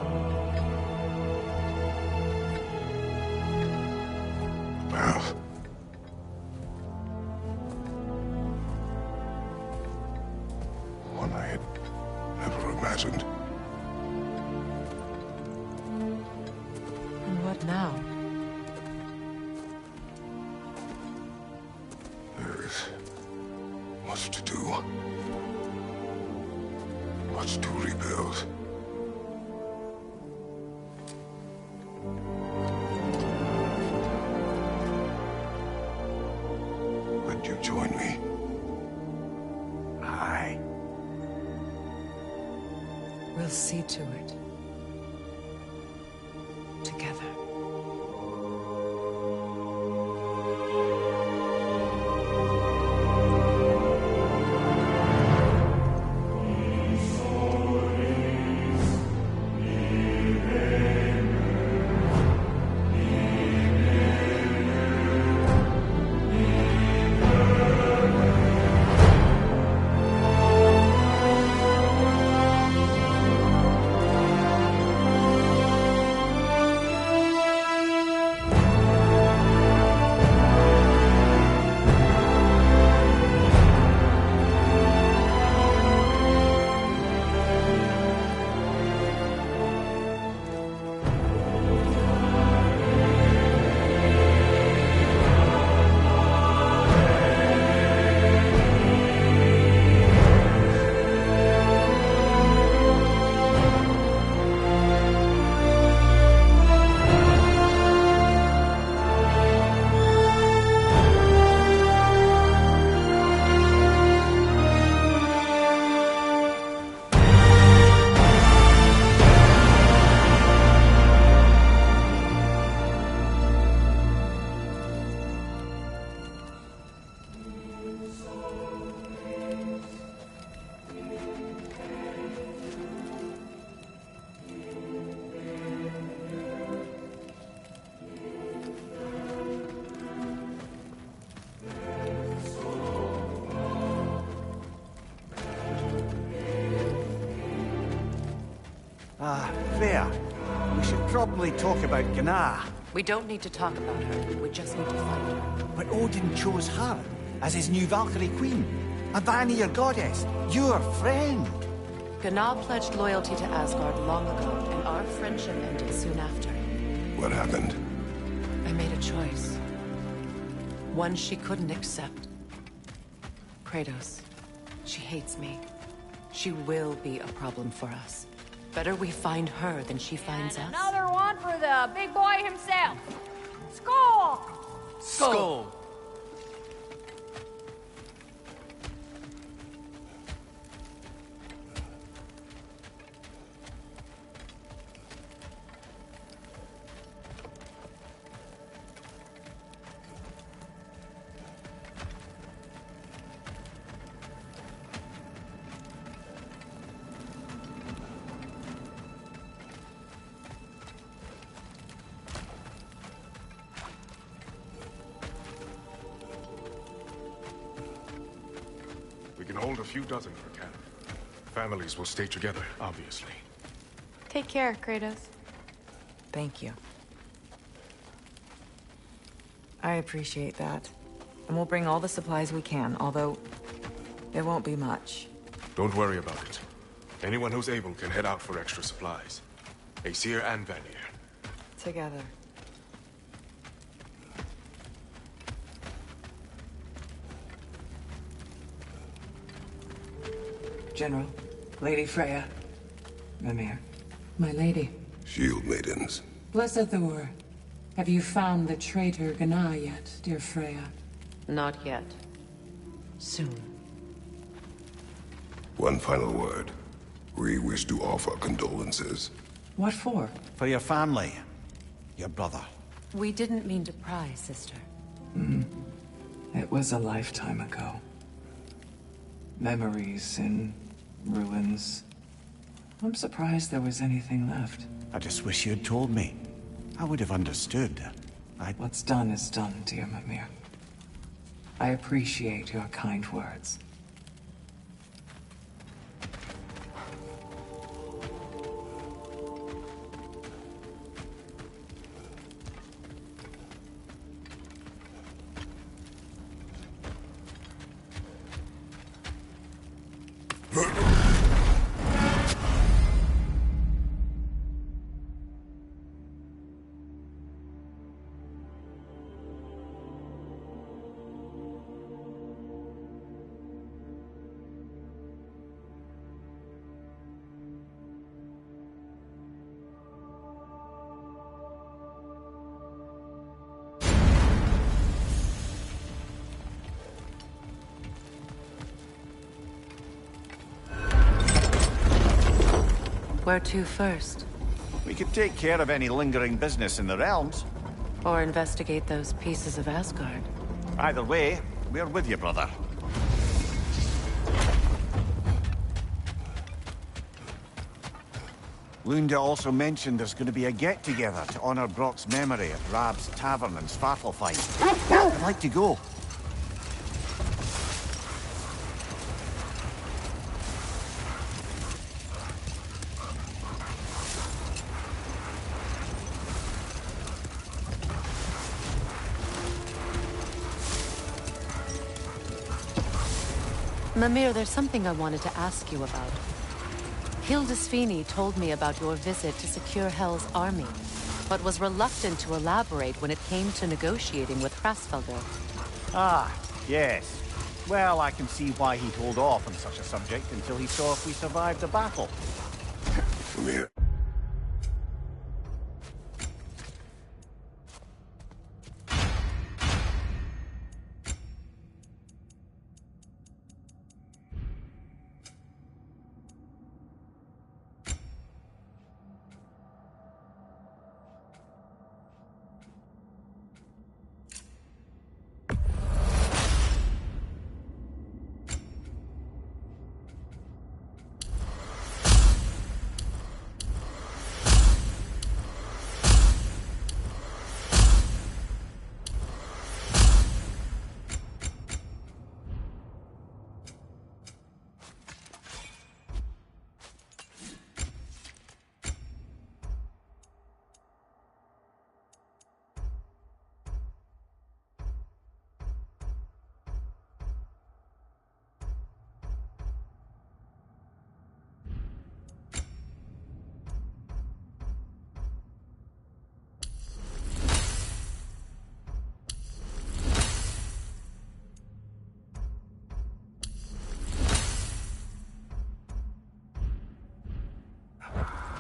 Path. One I had never imagined. And what now? There is much to do. Much to rebuild. Would you join me? Aye. We'll see to it. Together. Freya, we should probably talk about Gná. We don't need to talk about her. We just need to find her. But Odin chose her as his new Valkyrie queen. A Vanir goddess, your friend. Gná pledged loyalty to Asgard long ago, and our friendship ended soon after. What happened? I made a choice. One she couldn't accept. Kratos. She hates me. She will be a problem for us. Better we find her than she finds us. Another one for the big boy himself. Skull! Skull! We can hold a few dozen for camp. Families will stay together, obviously. Take care, Kratos. Thank you. I appreciate that. And we'll bring all the supplies we can, although it won't be much. Don't worry about it. Anyone who's able can head out for extra supplies. Aesir and Vanir. Together. General, Lady Freya, Mimir, my lady. Shield maidens. Blessed Thor, have you found the traitor Gná yet, dear Freya? Not yet. Soon. One final word. We wish to offer condolences. What for? For your family. Your brother. We didn't mean to pry, sister. It was a lifetime ago. Memories in ruins. I'm surprised there was anything left. I just wish you had told me. I would have understood. What's done is done, dear Mimir. I appreciate your kind words. Where to first? We could take care of any lingering business in the realms. Or investigate those pieces of Asgard. Either way, we're with you, brother. Lunda also mentioned there's going to be a get-together to honor Brock's memory at Rab's Tavern in Svartalfheim. I'd like to go. Mimir, there's something I wanted to ask you about. Hildisvini told me about your visit to secure Hel's army, but was reluctant to elaborate when it came to negotiating with Hrasfelder. Ah, yes. Well, I can see why he'd hold off on such a subject until he saw if we survived the battle. Mimir.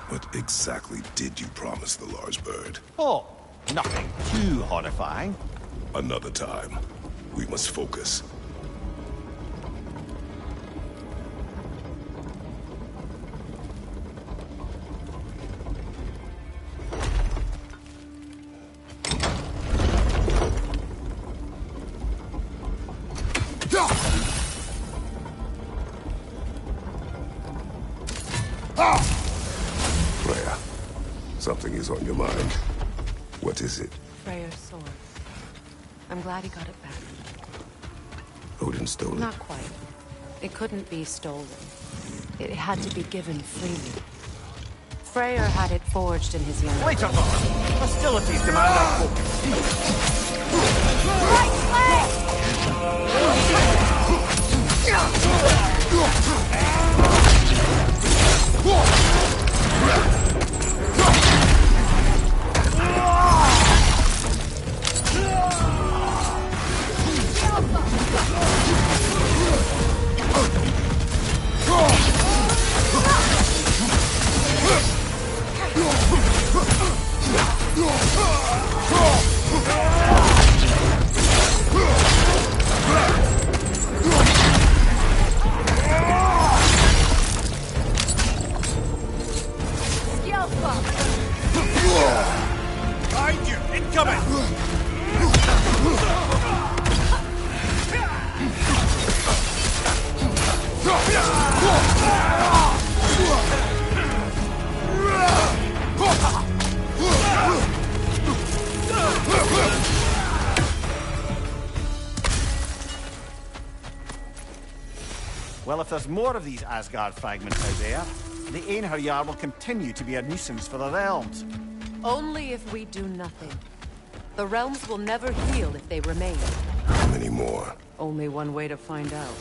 What exactly did you promise the large bird? Oh, nothing too horrifying. Another time. We must focus. Freya, something is on your mind. What is it? Freyr's sword. I'm glad he got it back. Odin stole it? Not quite. It couldn't be stolen. It had to be given freely. Freyr had it forged in his young... Later, hostilities demand our focus. Behind you! Incoming! Well, if there's more of these Asgard fragments out there, the Einherjar will continue to be a nuisance for the realms. Only if we do nothing. The realms will never heal if they remain. How many more? Only one way to find out.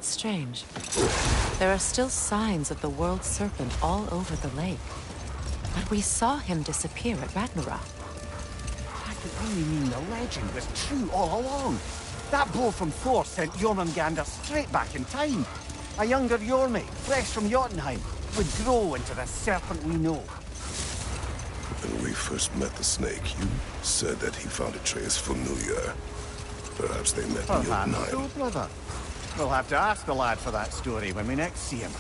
It's strange. There are still signs of the world serpent all over the lake. But we saw him disappear at Ragnarok. That could only mean the legend was true all along. That blow from Thor sent Jormungandr straight back in time. A younger Jormi, fresh from Jotunheim, would grow into the serpent we know. When we first met the snake, you said that he found Atreus familiar. Perhaps they met in Perhaps Jotunheim. so, brother. We'll have to ask the lad for that story when we next see him.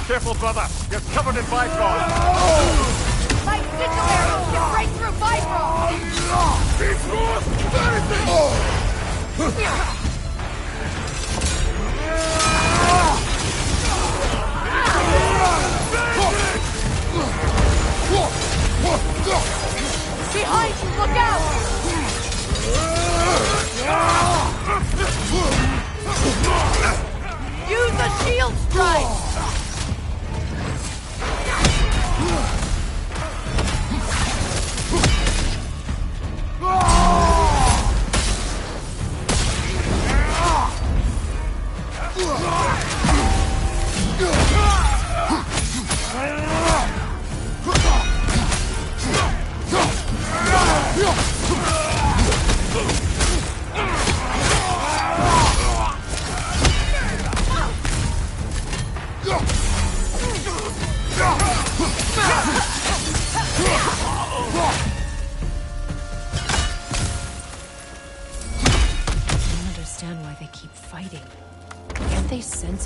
Careful, brother. You're covered in Bifrost. My sickle arrows can break through Bifrost! Bifrost! Behind you, look out! Use a shield strike!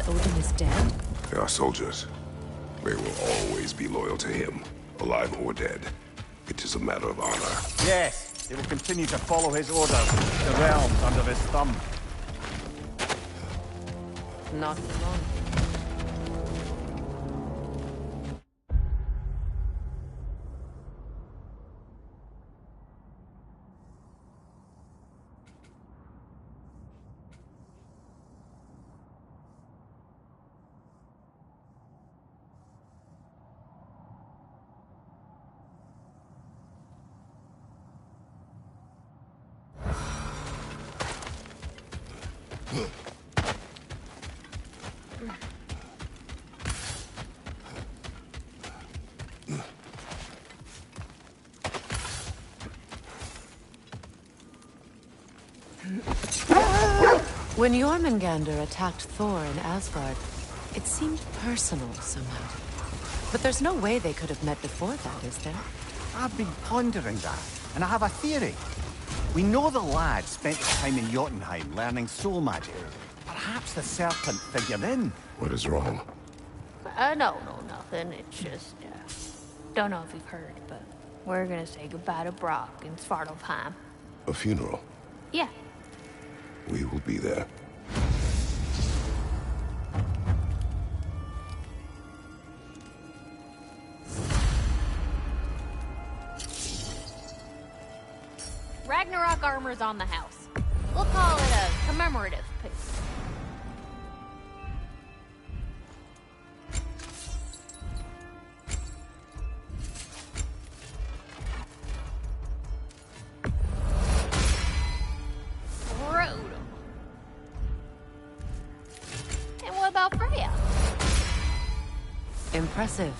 Odin is dead? They are soldiers. They will always be loyal to him, alive or dead. It is a matter of honor. Yes, they will continue to follow his orders, the realms under his thumb. Not for long. When Jormungandr attacked Thor in Asgard, it seemed personal somehow. But there's no way they could have met before that, is there? I've been pondering that, and I have a theory. We know the lad spent his time in Jotunheim learning soul magic. Perhaps the serpent figured in. What is wrong? No, nothing. It's just, don't know if you've heard, but we're gonna say goodbye to Brock in Svartalfheim. A funeral? Yeah. We will be there. Ragnarok armor's on the house. We'll call it a commemorative piece. And what about Freya? Impressive.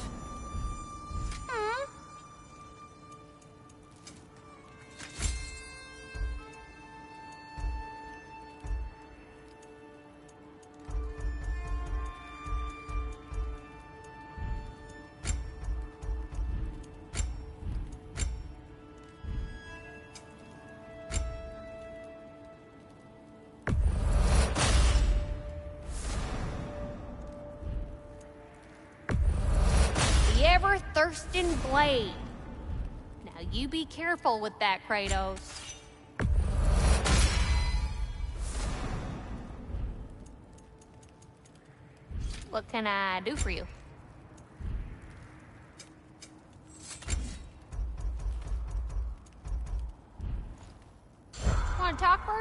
The ever-thirsting blade. Now you be careful with that, Kratos. What can I do for you?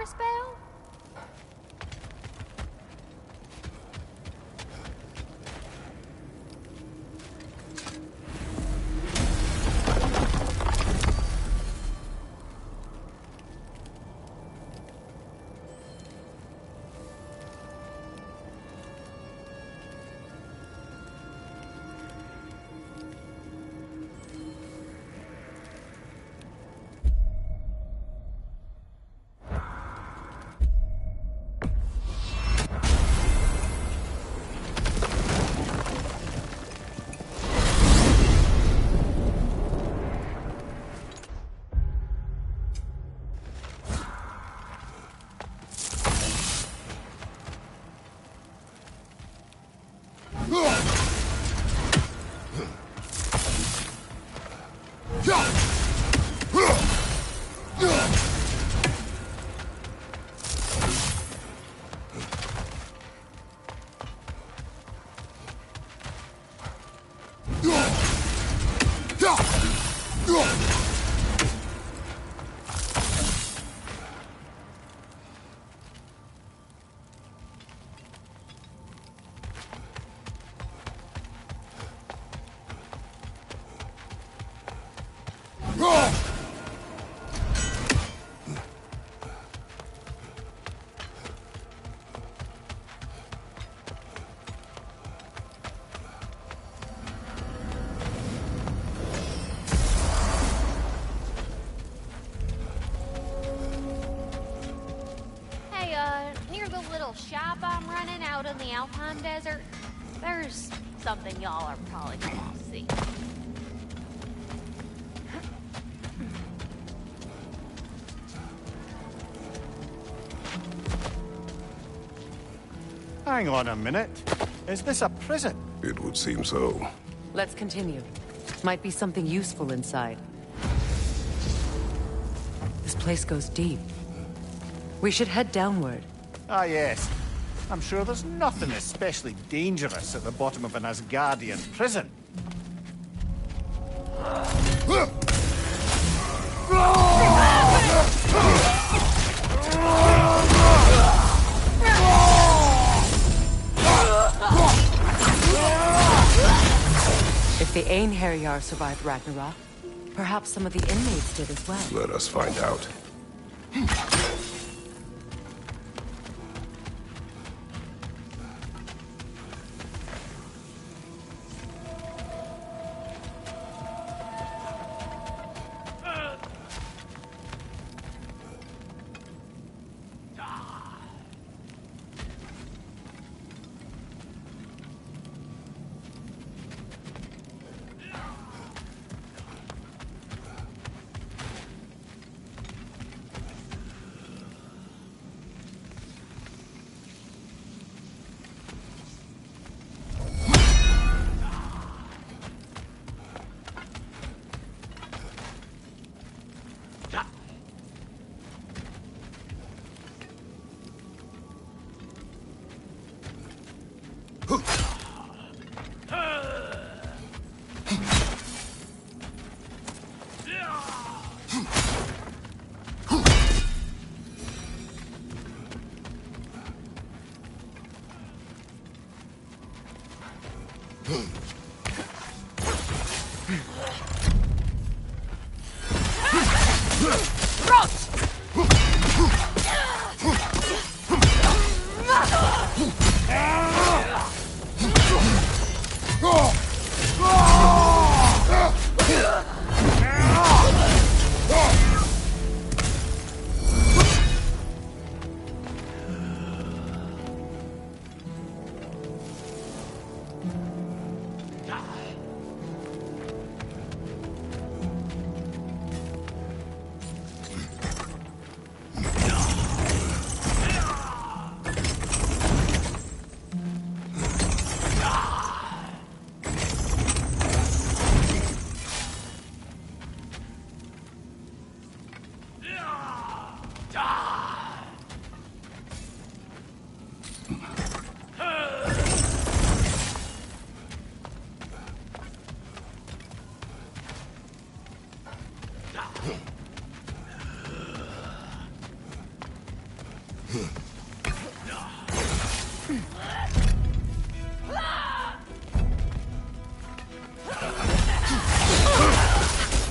for a spell? Near the little shop I'm running out in the Alpine Desert, there's something y'all are probably gonna see. Hang on a minute. Is this a prison? It would seem so. Let's continue. Might be something useful inside. This place goes deep. We should head downward. Ah, yes. I'm sure there's nothing especially dangerous at the bottom of an Asgardian prison. If the Einherjar survived Ragnarok, perhaps some of the inmates did as well. Let us find out.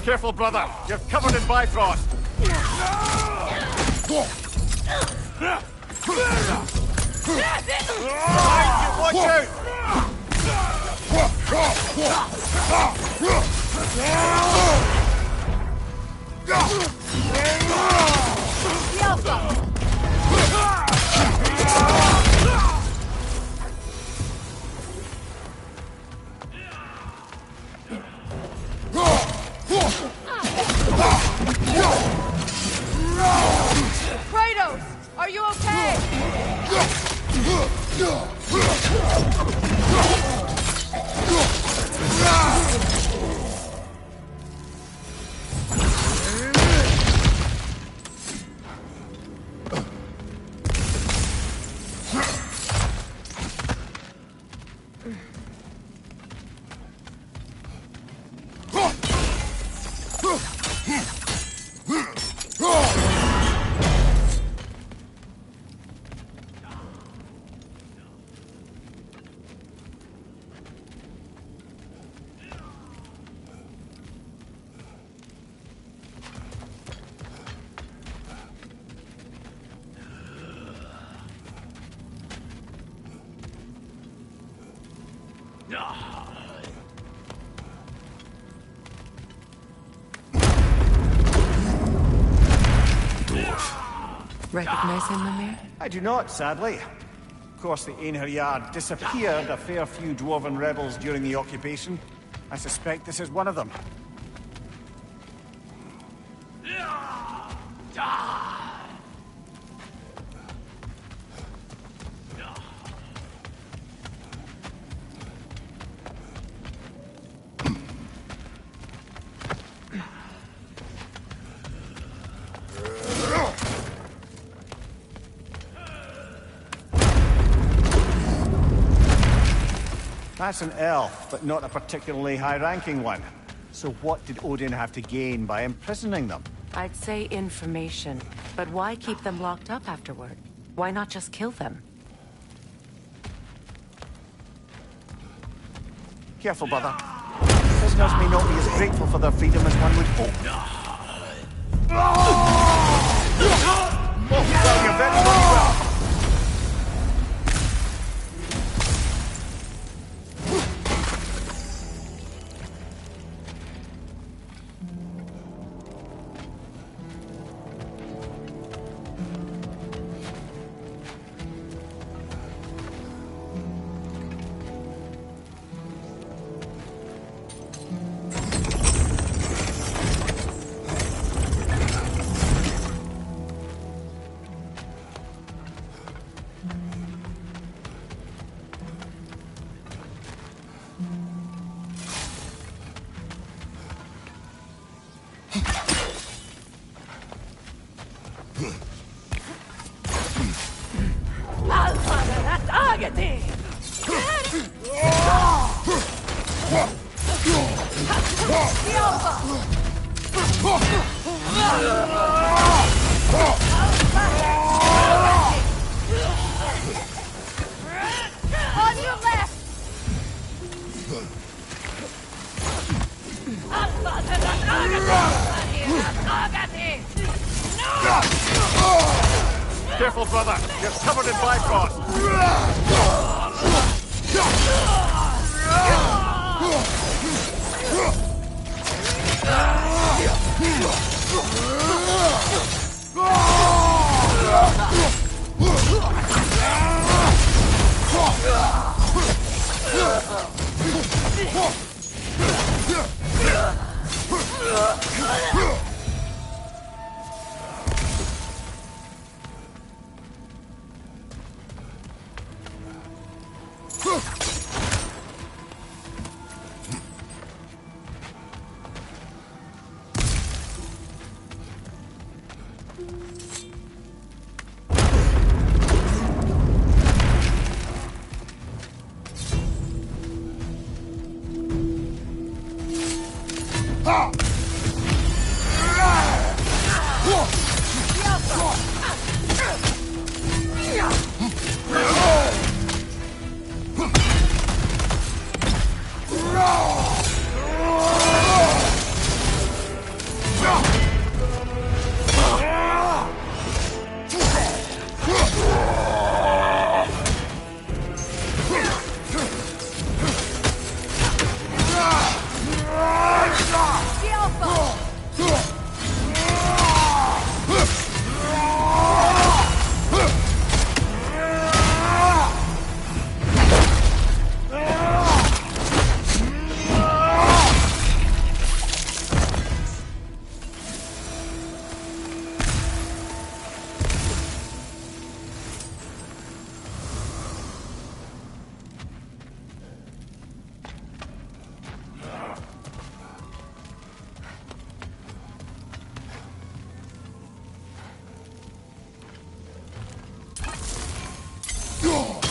Careful, brother. You're covered in Bifrost. Watch out! Kratos, are you okay? Recognize him, Mimir? I do not, sadly. Of course, the Einherjar disappeared a fair few dwarven rebels during the occupation. I suspect this is one of them. That's an elf, but not a particularly high-ranking one. So what did Odin have to gain by imprisoning them? I'd say information, but why keep them locked up afterward? Why not just kill them? Careful, brother. Prisoners may not be as grateful for their freedom as one would hope. Oh, well, you're very well. Careful, brother. You're covered in Bifrost.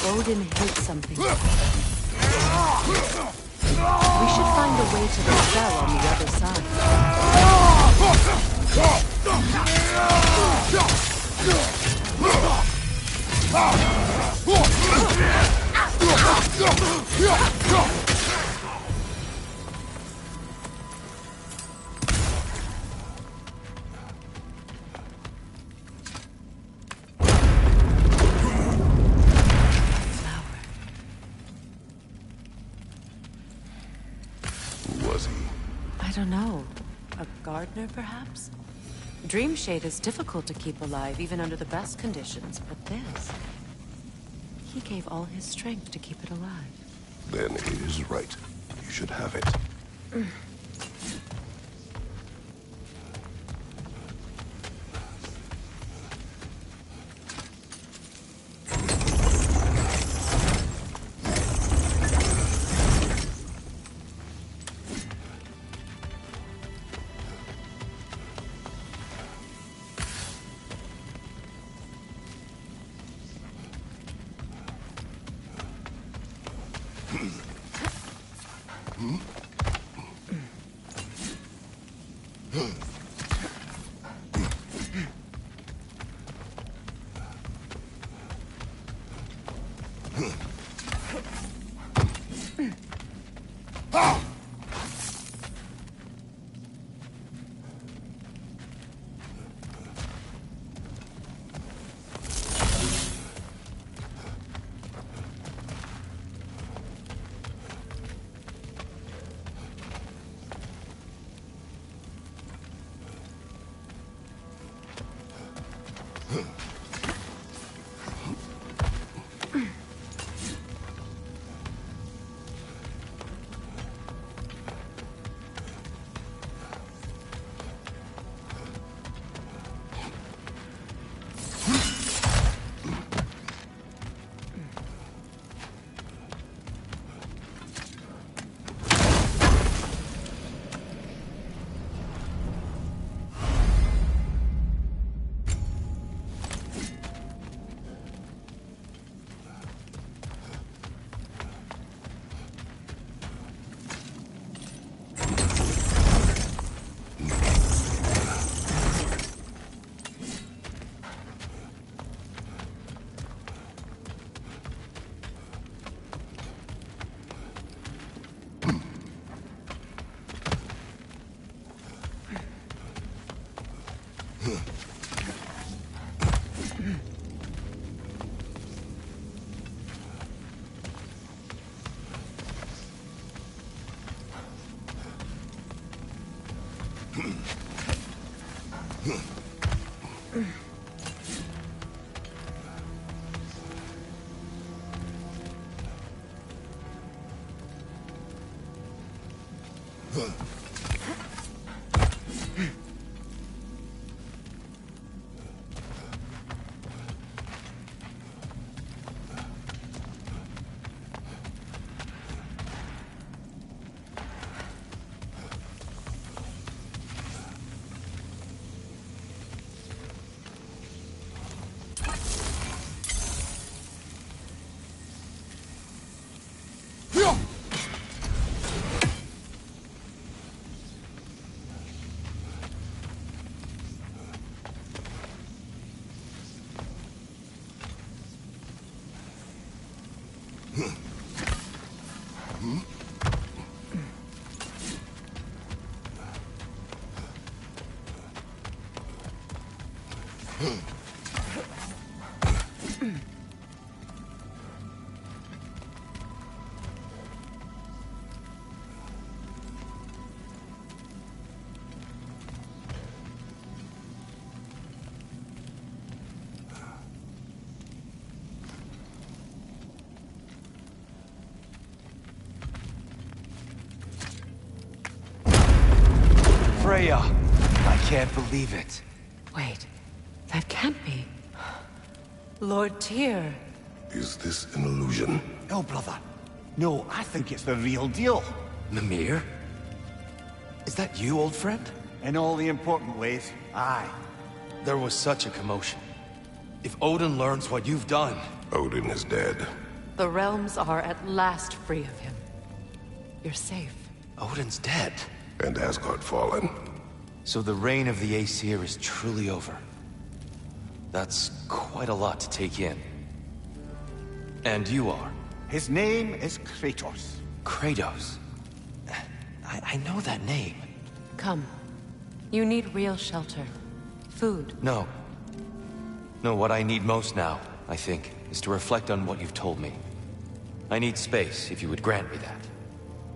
Odin hid something. We should find a way to the cell on the other side. I don't know. A gardener, perhaps? Dreamshade is difficult to keep alive, even under the best conditions, but this... He gave all his strength to keep it alive. Then he is right. You should have it. Freya! I can't believe it. Wait, that can't be. Lord Tyr. Is this an illusion? No, brother. No, I think it's the real deal. Mimir? Is that you, old friend? In all the important ways, aye. There was such a commotion. If Odin learns what you've done... Odin is dead. The realms are at last free of him. You're safe. Odin's dead. And Asgard fallen. So the reign of the Aesir is truly over. That's quite a lot to take in. And you are? His name is Kratos. Kratos? I know that name. Come. You need real shelter. Food. No. No, what I need most now, I think, is to reflect on what you've told me. I need space, if you would grant me that.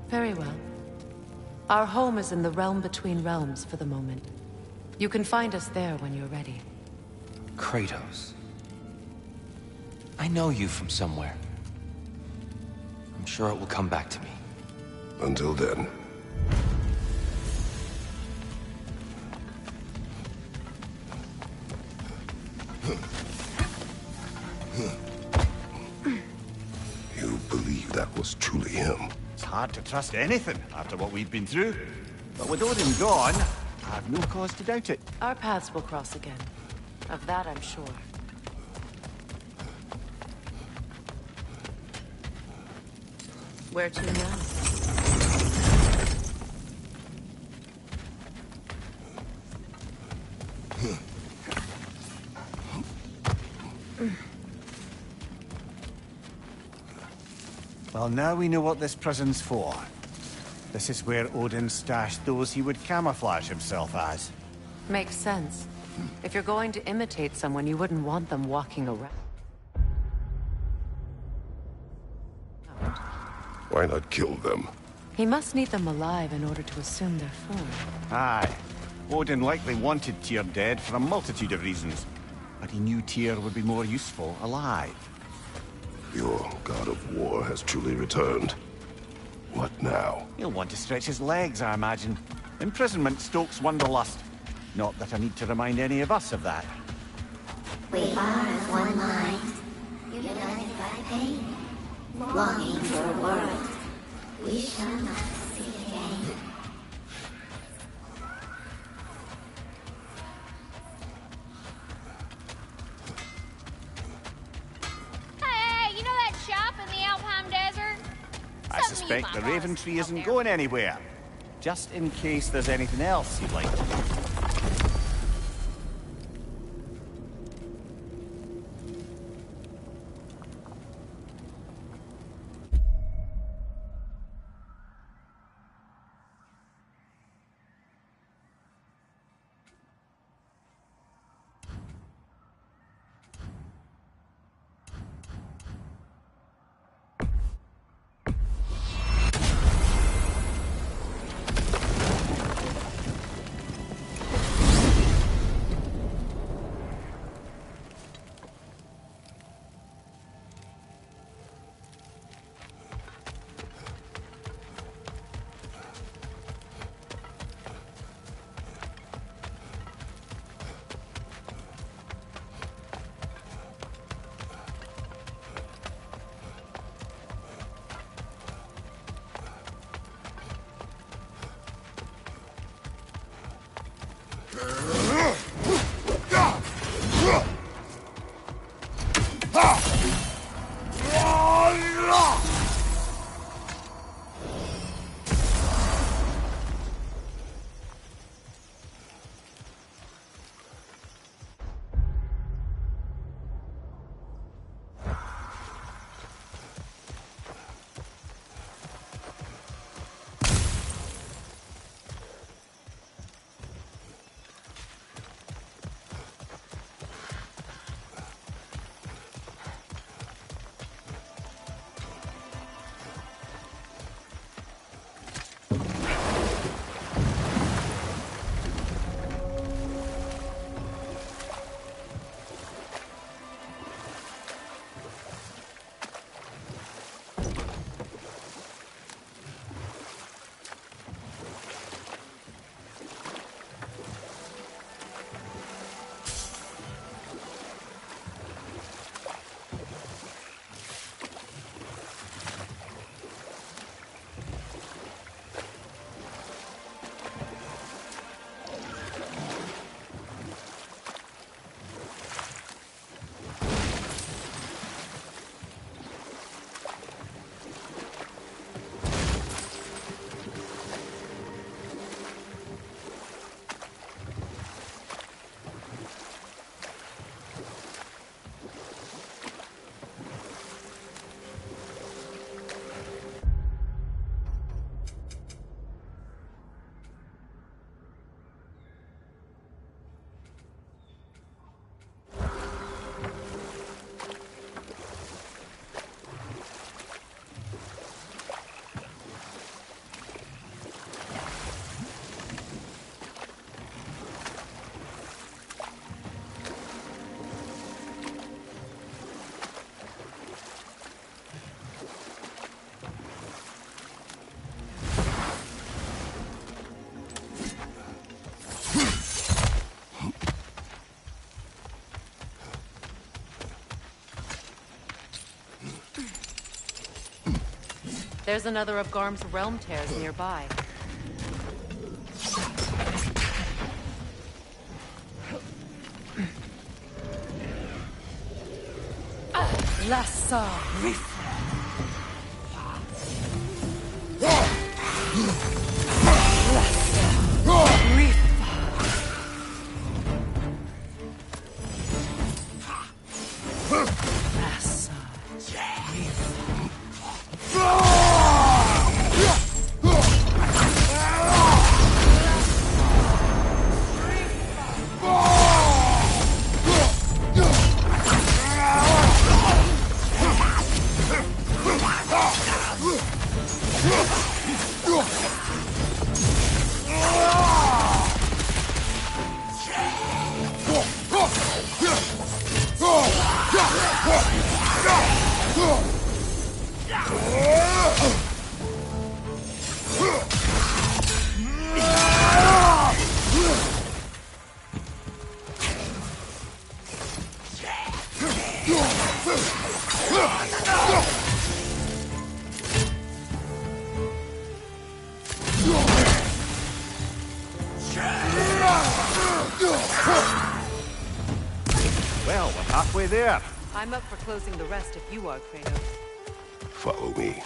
Very well. Our home is in the realm between realms for the moment. You can find us there when you're ready. Kratos. I know you from somewhere. I'm sure it will come back to me. Until then. You believe that was truly him? It's hard to trust anything after what we've been through. But with Odin gone, I've no cause to doubt it. Our paths will cross again. Of that I'm sure. Where to now? Well, now we know what this prison's for. This is where Odin stashed those he would camouflage himself as. Makes sense. If you're going to imitate someone, you wouldn't want them walking around. Why not kill them? He must need them alive in order to assume their form. Aye. Odin likely wanted Tyr dead for a multitude of reasons. But he knew Tyr would be more useful alive. Your god of war has truly returned. What now? He'll want to stretch his legs, I imagine. Imprisonment stokes wanderlust. Not that I need to remind any of us of that. We are of one mind, united by pain, longing for a world we shall not see again. Hey, you know that shop in the Alpine Desert? I suspect the Raven Tree isn't going anywhere. Just in case there's anything else you'd like to do. There's another of Garm's realm tears nearby. Lassa Rift. Well, we're halfway there. I'm up for closing the rest if you are, Kratos. Follow me.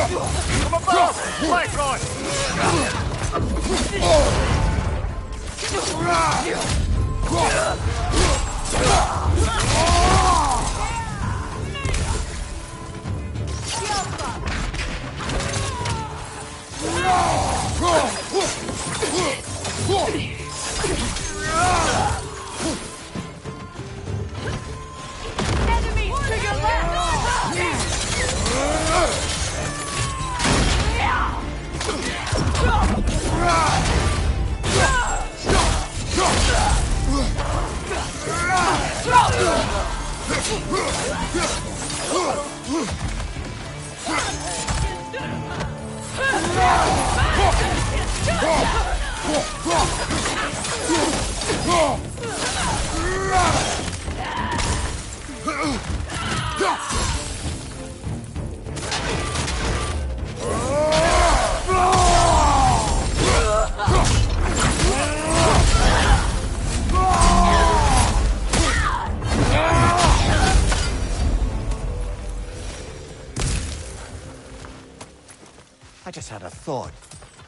From above! Flash on! Enemy to your left! I just had a thought.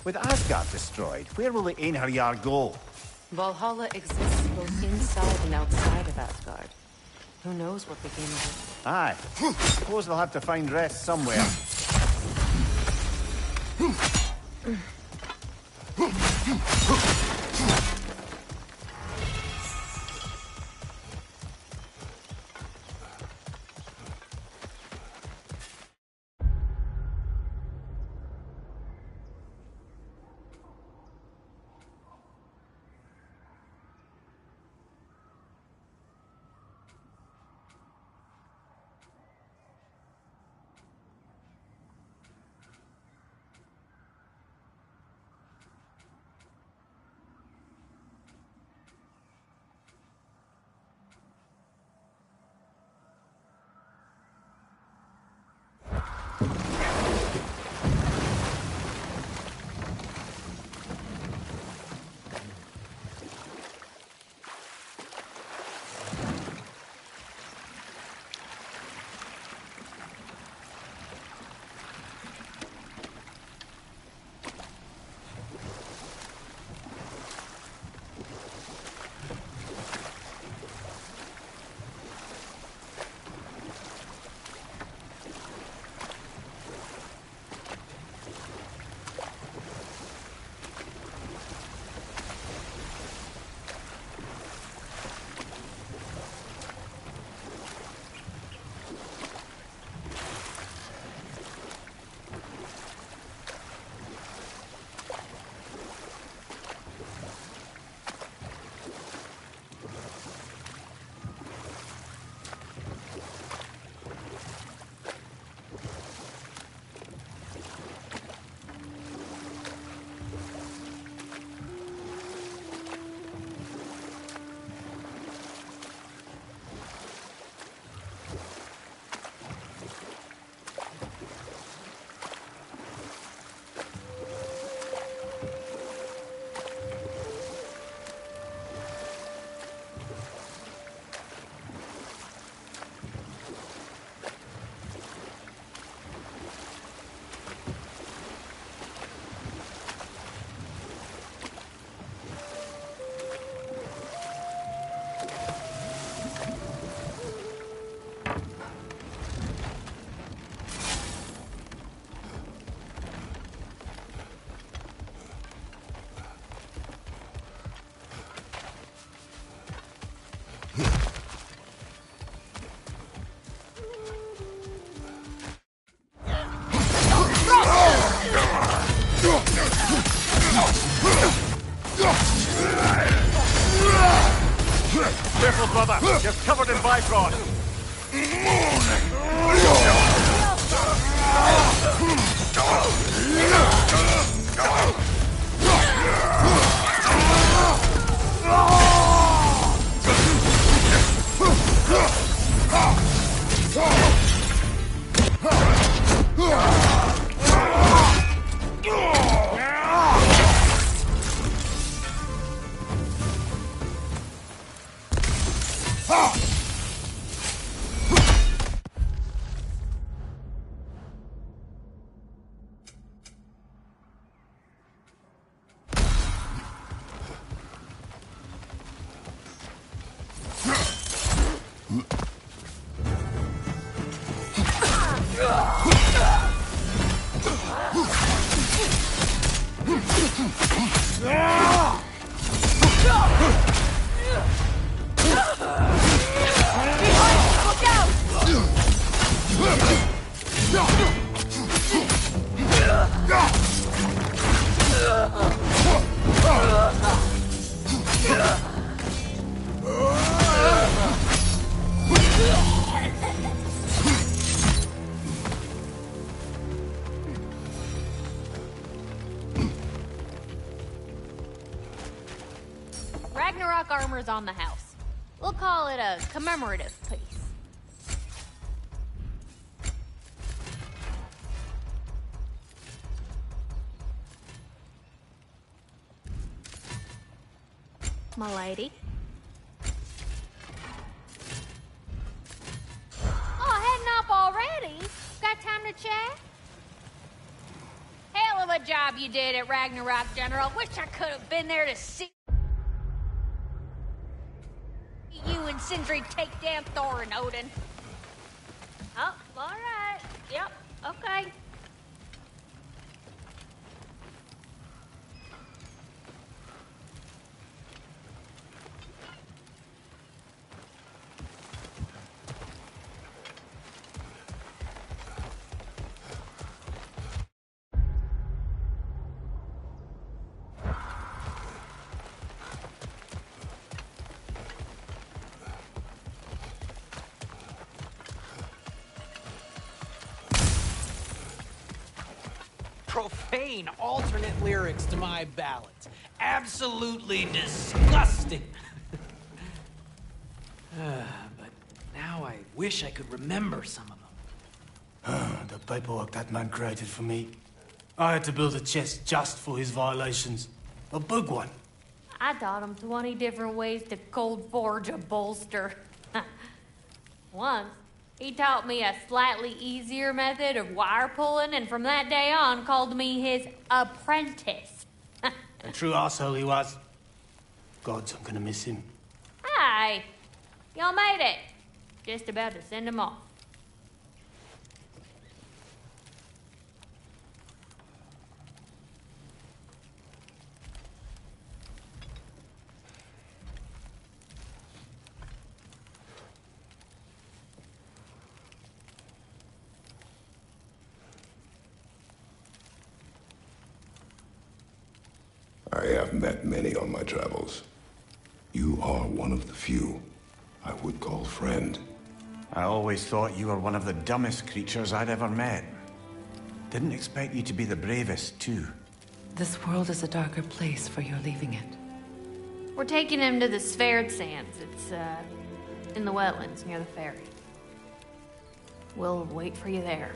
With Asgard destroyed, where will the Einherjar go? Valhalla exists both inside and outside of Asgard. Who knows what became of it? Aye. Suppose they'll have to find rest somewhere. Careful, brother. You're covered in Bifrost. covers on the house. We'll call it a commemorative piece. My lady. Oh, heading up already? Got time to chat? Hell of a job you did at Ragnarok, General. Wish I could have been there to see you and Sindri take down Thor and Odin. Oh, all right. Yep, okay. Profane alternate lyrics to my ballads. Absolutely disgusting. But now I wish I could remember some of them. The paperwork that man created for me. I had to build a chest just for his violations. A big one. I taught him 20 different ways to cold forge a bolster. Once, he taught me a slightly easier method of wire pulling, and from that day on called me his apprentice. A true arsehole he was. Gods, I'm gonna miss him. Hi, y'all made it. Just about to send him off. I have met many on my travels. You are one of the few I would call friend. I always thought you were one of the dumbest creatures I'd ever met. Didn't expect you to be the bravest, too. This world is a darker place for your leaving it. We're taking him to the Sverd Sands. It's, in the wetlands near the ferry. We'll wait for you there.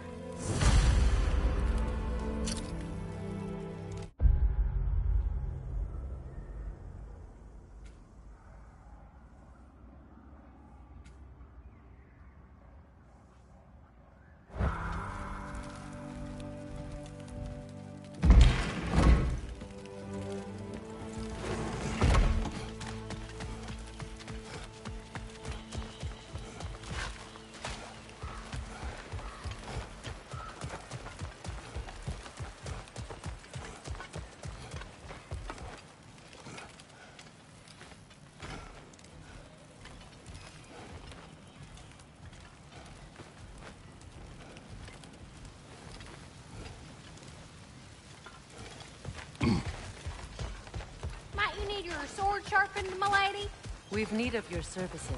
Might you need your sword sharpened, milady? We've need of your services.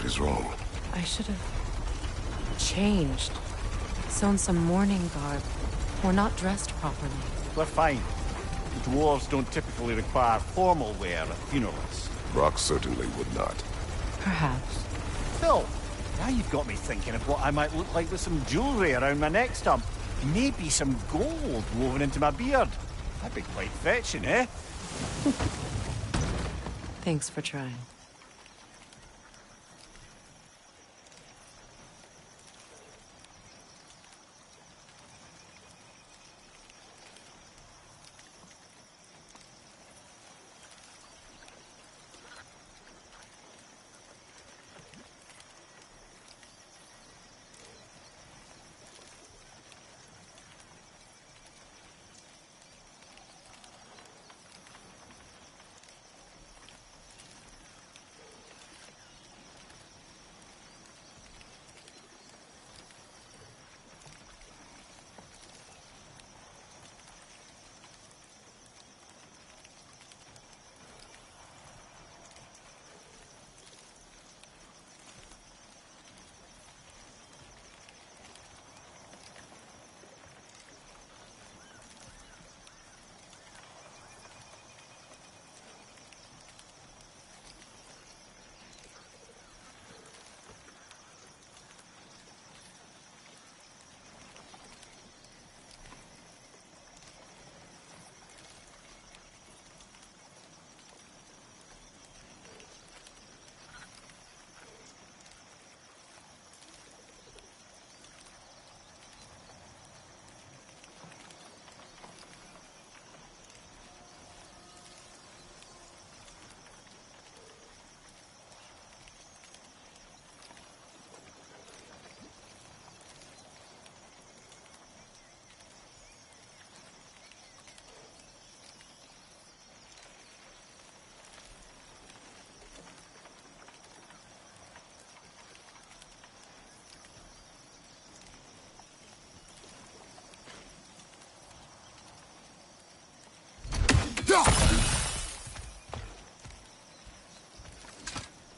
is wrong? I should have changed. Sewn some mourning garb. We're not dressed properly. We're fine. Dwarves don't typically require formal wear at funerals. Rock certainly would not. Perhaps. Still, now you've got me thinking of what I might look like with some jewellery around my neck stump. Maybe some gold woven into my beard. That'd be quite fetching, eh? Thanks for trying.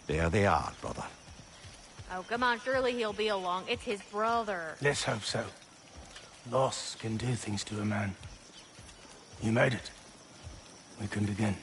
There they are, brother. Oh, come on, surely he'll be along. It's his brother. Let's hope so. Loss can do things to a man. You made it. We can begin.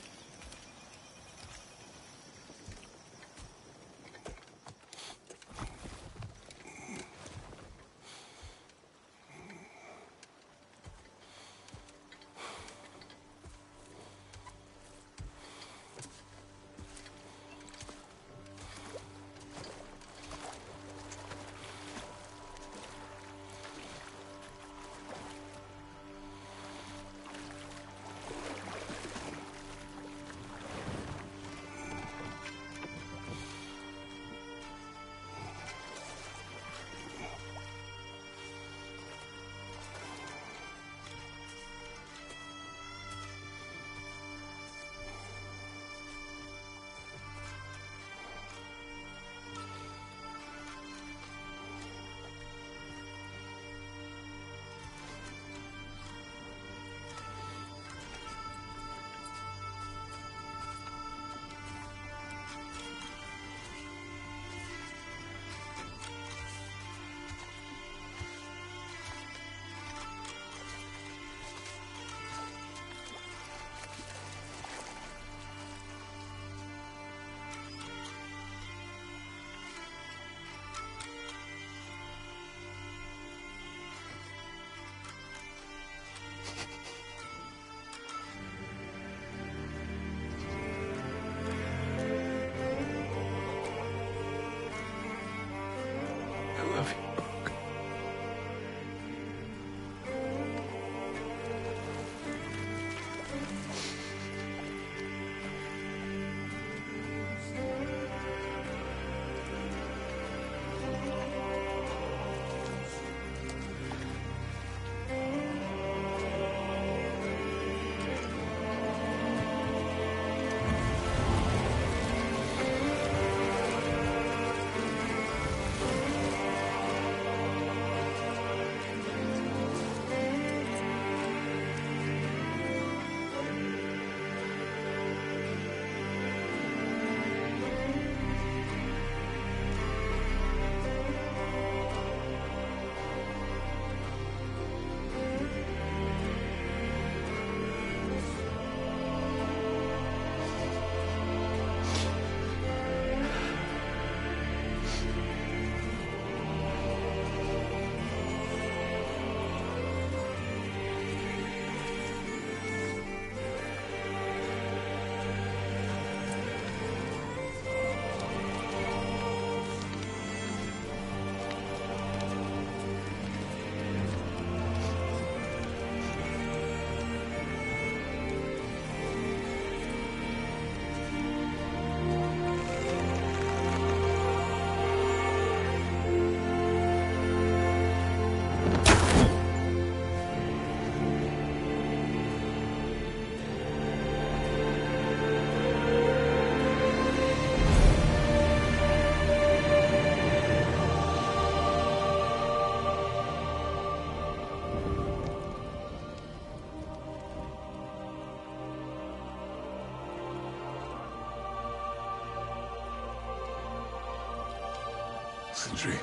Sindri.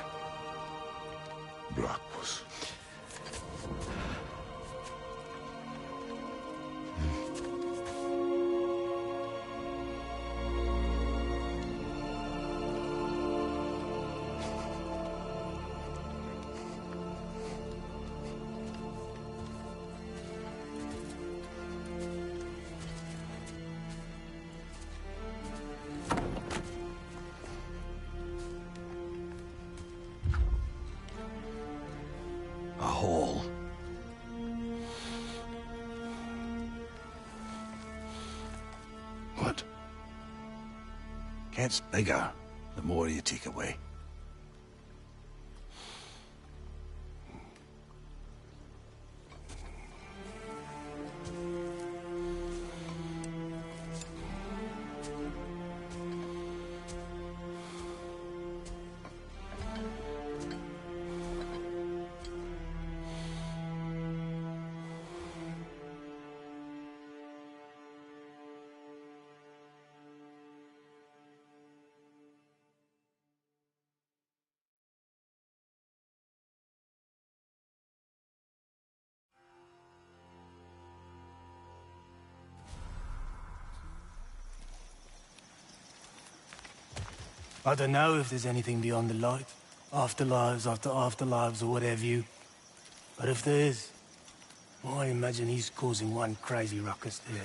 Brock was... A hole. What? Gets bigger the more you take away. I don't know if there's anything beyond the light. Afterlives after afterlives or whatever you. But if there is, well, I imagine he's causing one crazy ruckus there.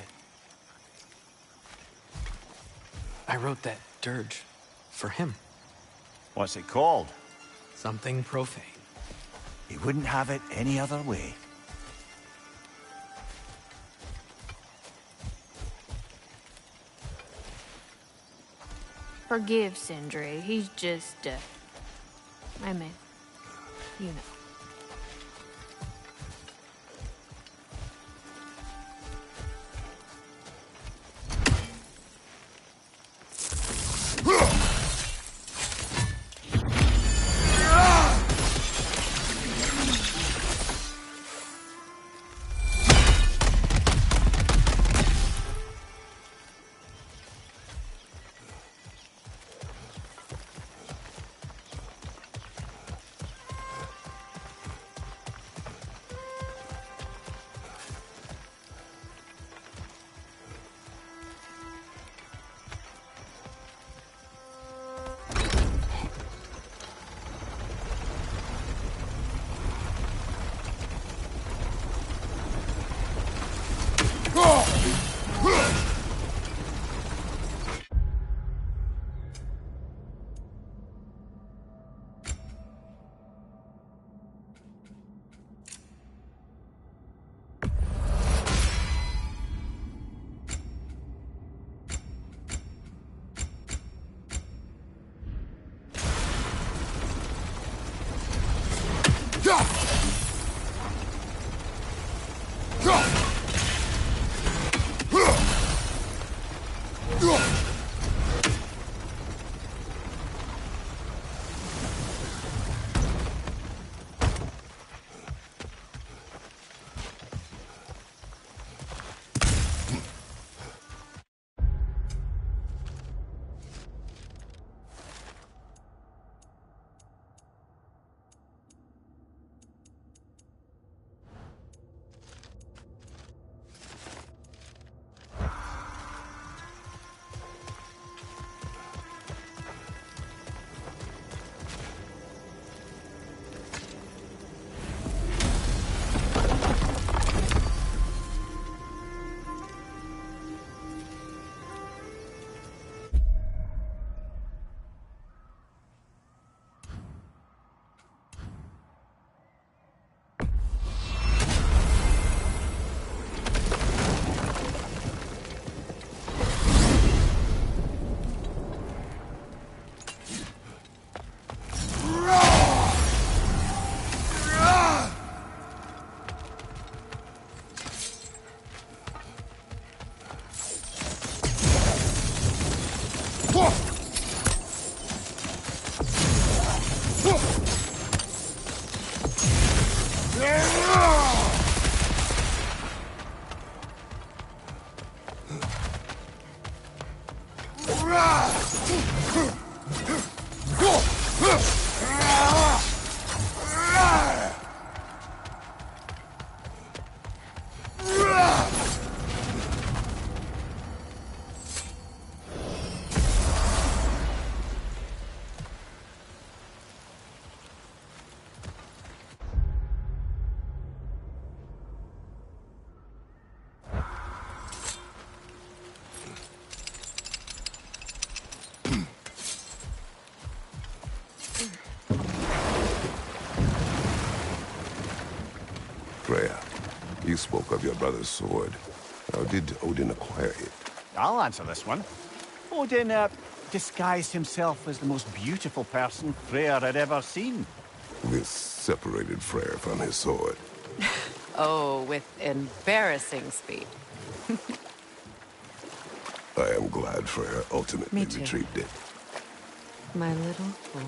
I wrote that dirge for him. What's it called? Something profane. He wouldn't have it any other way. Forgive Sindri. He's just, I mean, you know. spoke of your brother's sword. How did Odin acquire it? I'll answer this one. Odin, disguised himself as the most beautiful person Freyr had ever seen. This separated Freyr from his sword. Oh, with embarrassing speed. I am glad Freyr ultimately Me too. retrieved it. My little fool.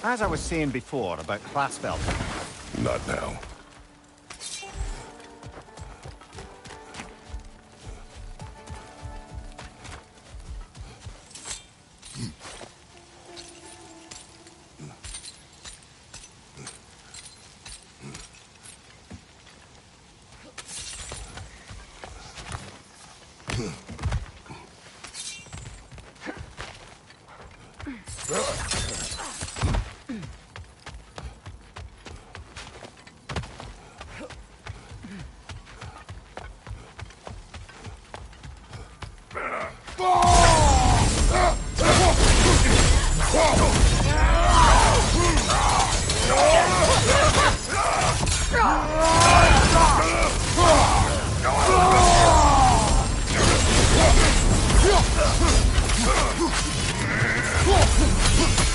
As I was saying before about Hlasfeld. Not now.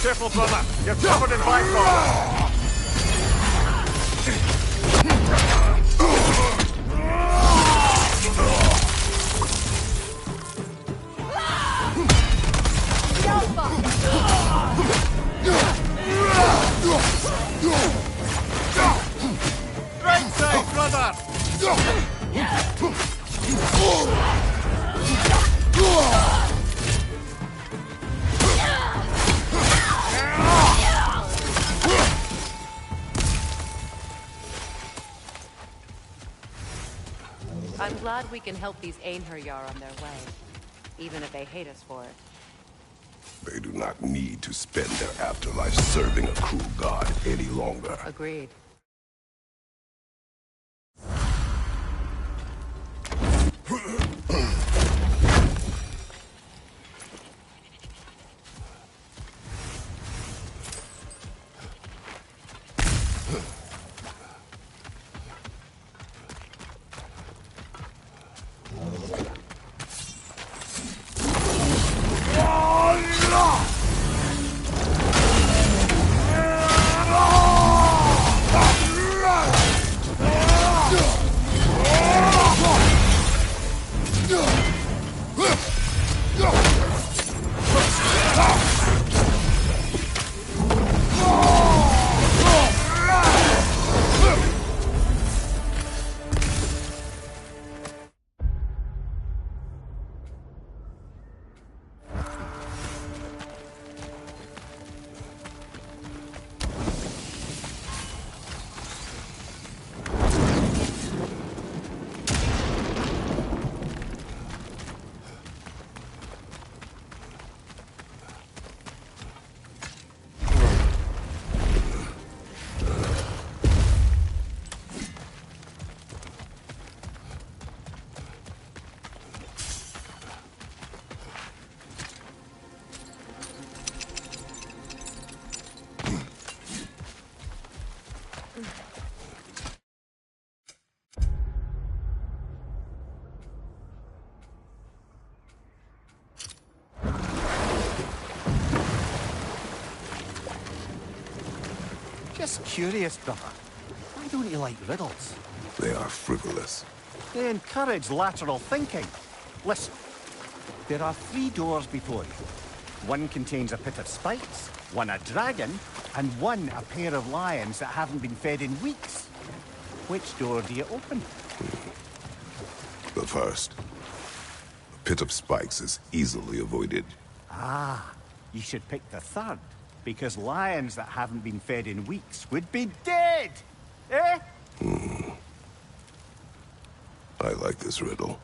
Careful, brother. You're covered in black. Right side, brother! I'm glad we can help these Einherjar on their way, even if they hate us for it. They do not need to spend their afterlife serving a cruel god any longer. Agreed. Just curious, brother. Why don't you like riddles? They are frivolous. They encourage lateral thinking. Listen, there are 3 doors before you. One contains a pit of spikes, one a dragon, and one a pair of lions that haven't been fed in weeks. Which door do you open? The first. A pit of spikes is easily avoided. Ah, you should pick the third, because lions that haven't been fed in weeks would be dead! Eh? I like this riddle.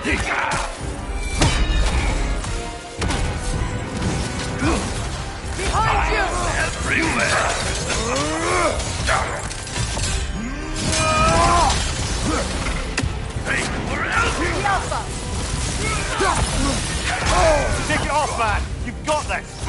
Behind you! Everywhere! Take it off, man! You've got this!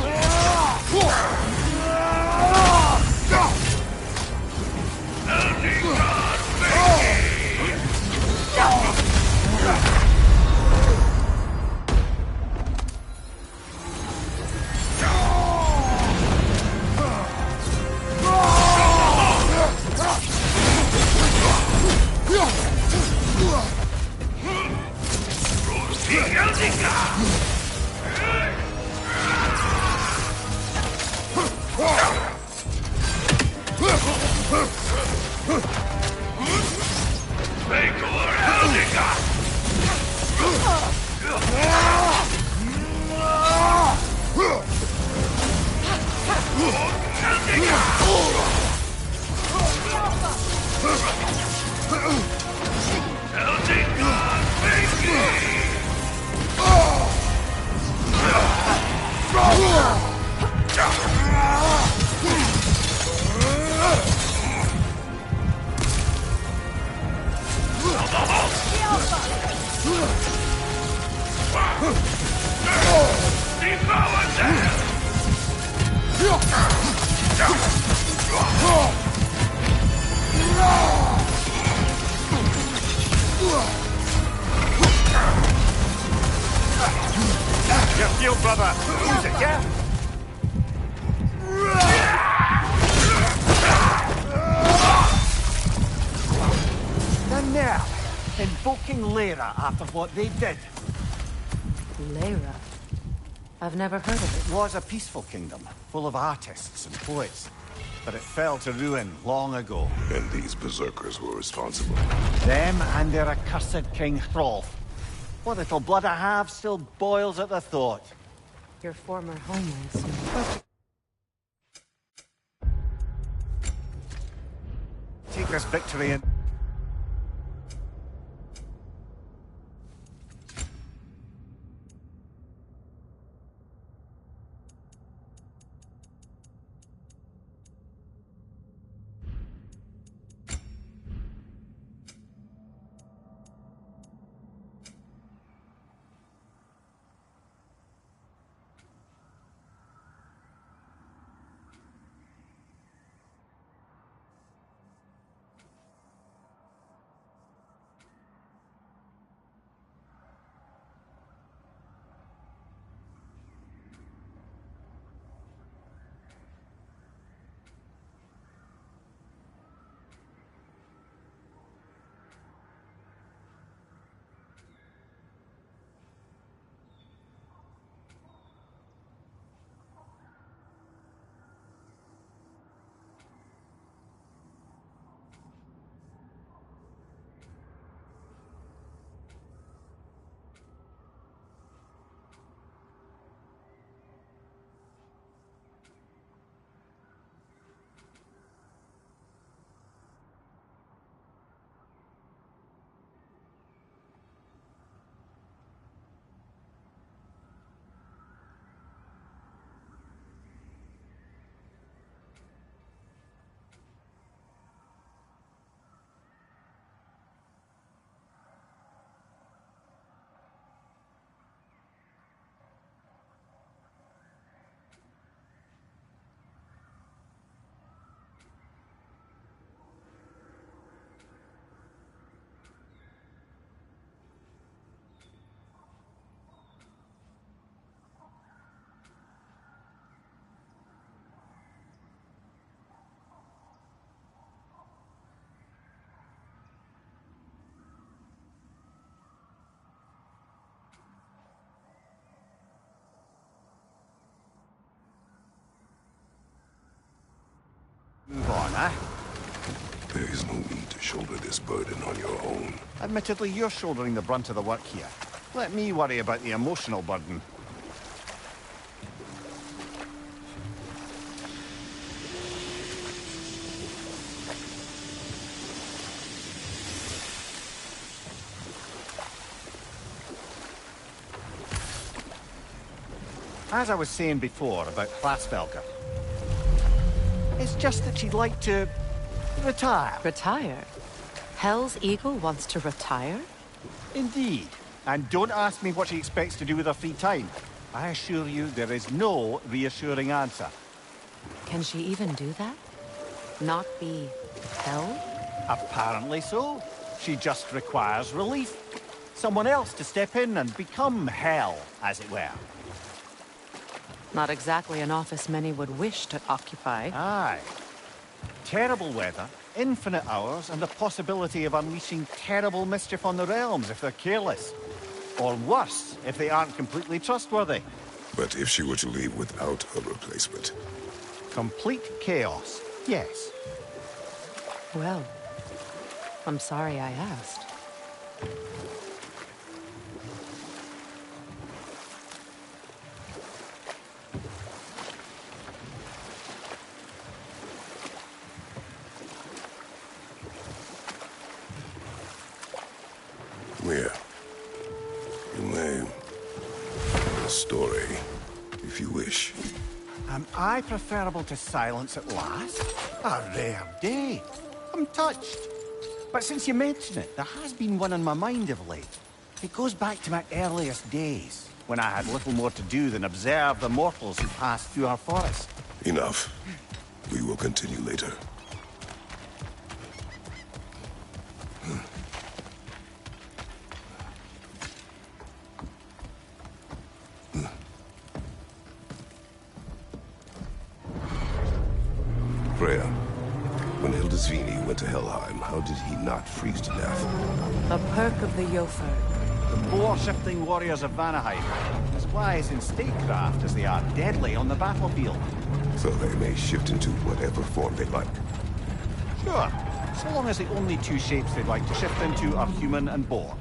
Your shield, brother! Use it, yeah? And now, invoking Lyra after what they did. Lyra? I've never heard of It was a peaceful kingdom, full of artists and poets. But it fell to ruin long ago. And these berserkers were responsible. Them and their accursed King Hrolf. What little blood I have still boils at the thought. it. Your former home, I assume. Take this victory and... Move on, eh? There is no need to shoulder this burden on your own. Admittedly, you're shouldering the brunt of the work here. Let me worry about the emotional burden. As I was saying before about Hlasvelka, it's just that she'd like to retire. Retire? Hell's Eagle wants to retire? Indeed. And don't ask me what she expects to do with her free time. I assure you there is no reassuring answer. Can she even do that? Not be hell? Apparently so. She just requires relief. Someone else to step in and become hell, as it were. Not exactly an office many would wish to occupy. Aye. Terrible weather, infinite hours, and the possibility of unleashing terrible mischief on the realms if they're careless. Or worse, if they aren't completely trustworthy. But if she were to leave without a replacement? Complete chaos, yes. Well, I'm sorry I asked. Mia, you may tell a story, if you wish. Am I preferable to silence at last? A rare day. I'm touched. But since you mention it, there has been one on my mind of late. It goes back to my earliest days, when I had little more to do than observe the mortals who passed through our forest. Enough. We will continue later. Freya, when Hildisvini went to Helheim, how did he not freeze to death? A perk of the Jofur. The boar-shifting warriors of Vanaheim, as wise in statecraft as they are deadly on the battlefield. So they may shift into whatever form they like. Sure, so long as the only two shapes they'd like to shift into are human and boar.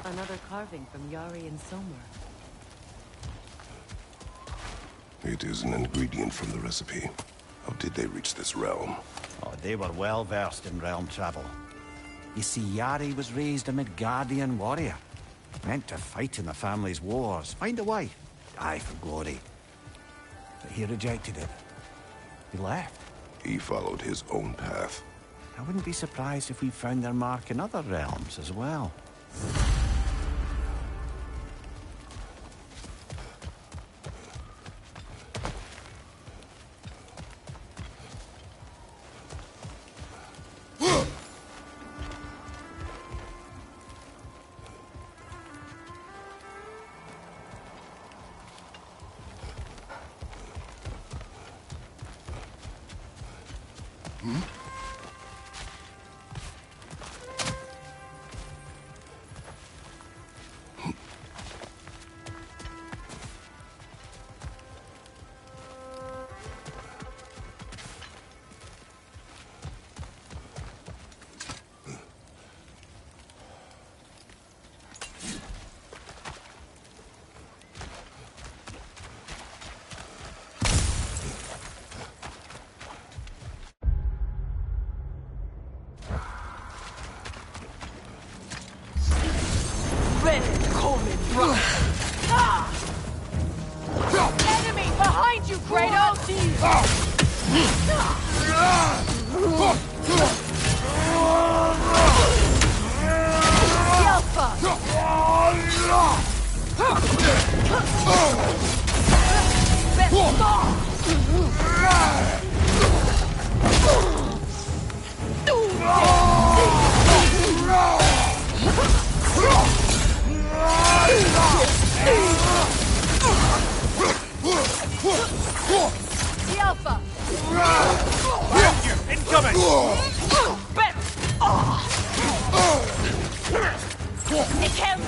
Another carving from Yari and Somar. It is an ingredient from the recipe. How did they reach this realm? Oh, they were well versed in realm travel. You see, Yari was raised a Midgardian warrior. Meant to fight in the family's wars, find a wife, die for glory. But he rejected it. He left. He followed his own path. I wouldn't be surprised if we found their mark in other realms as well. Kratos! Alpha! Behind you! Incoming! It can...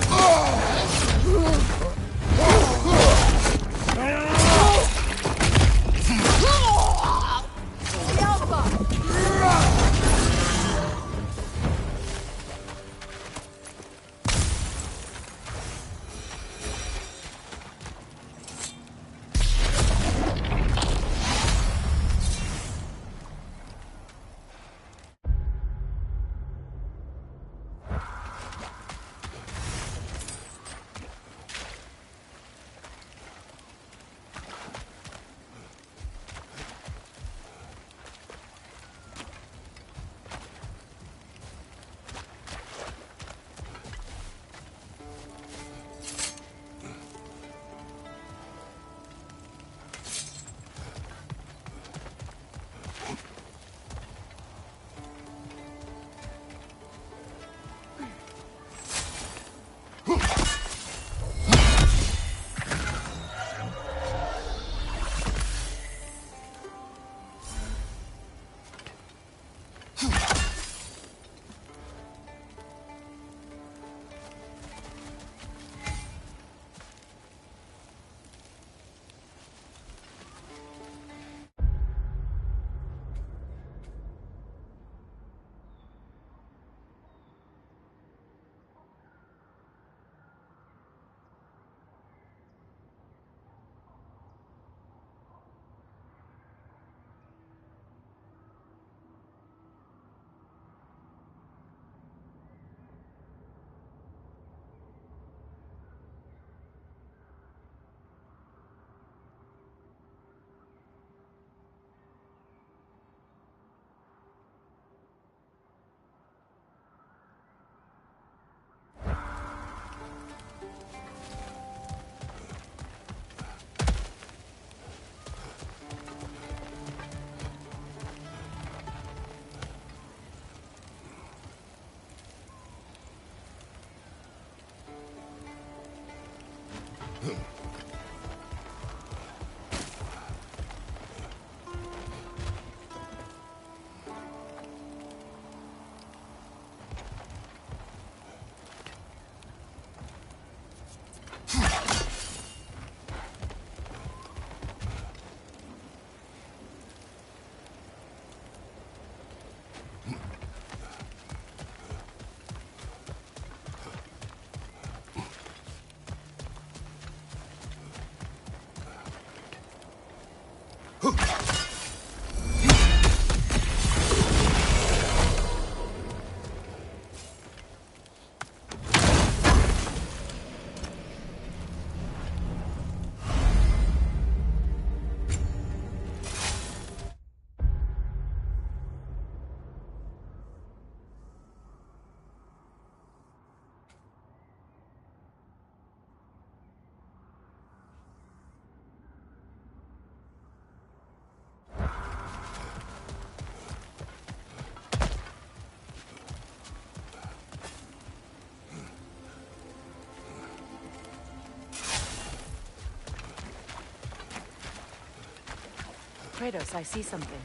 Kratos, I see something.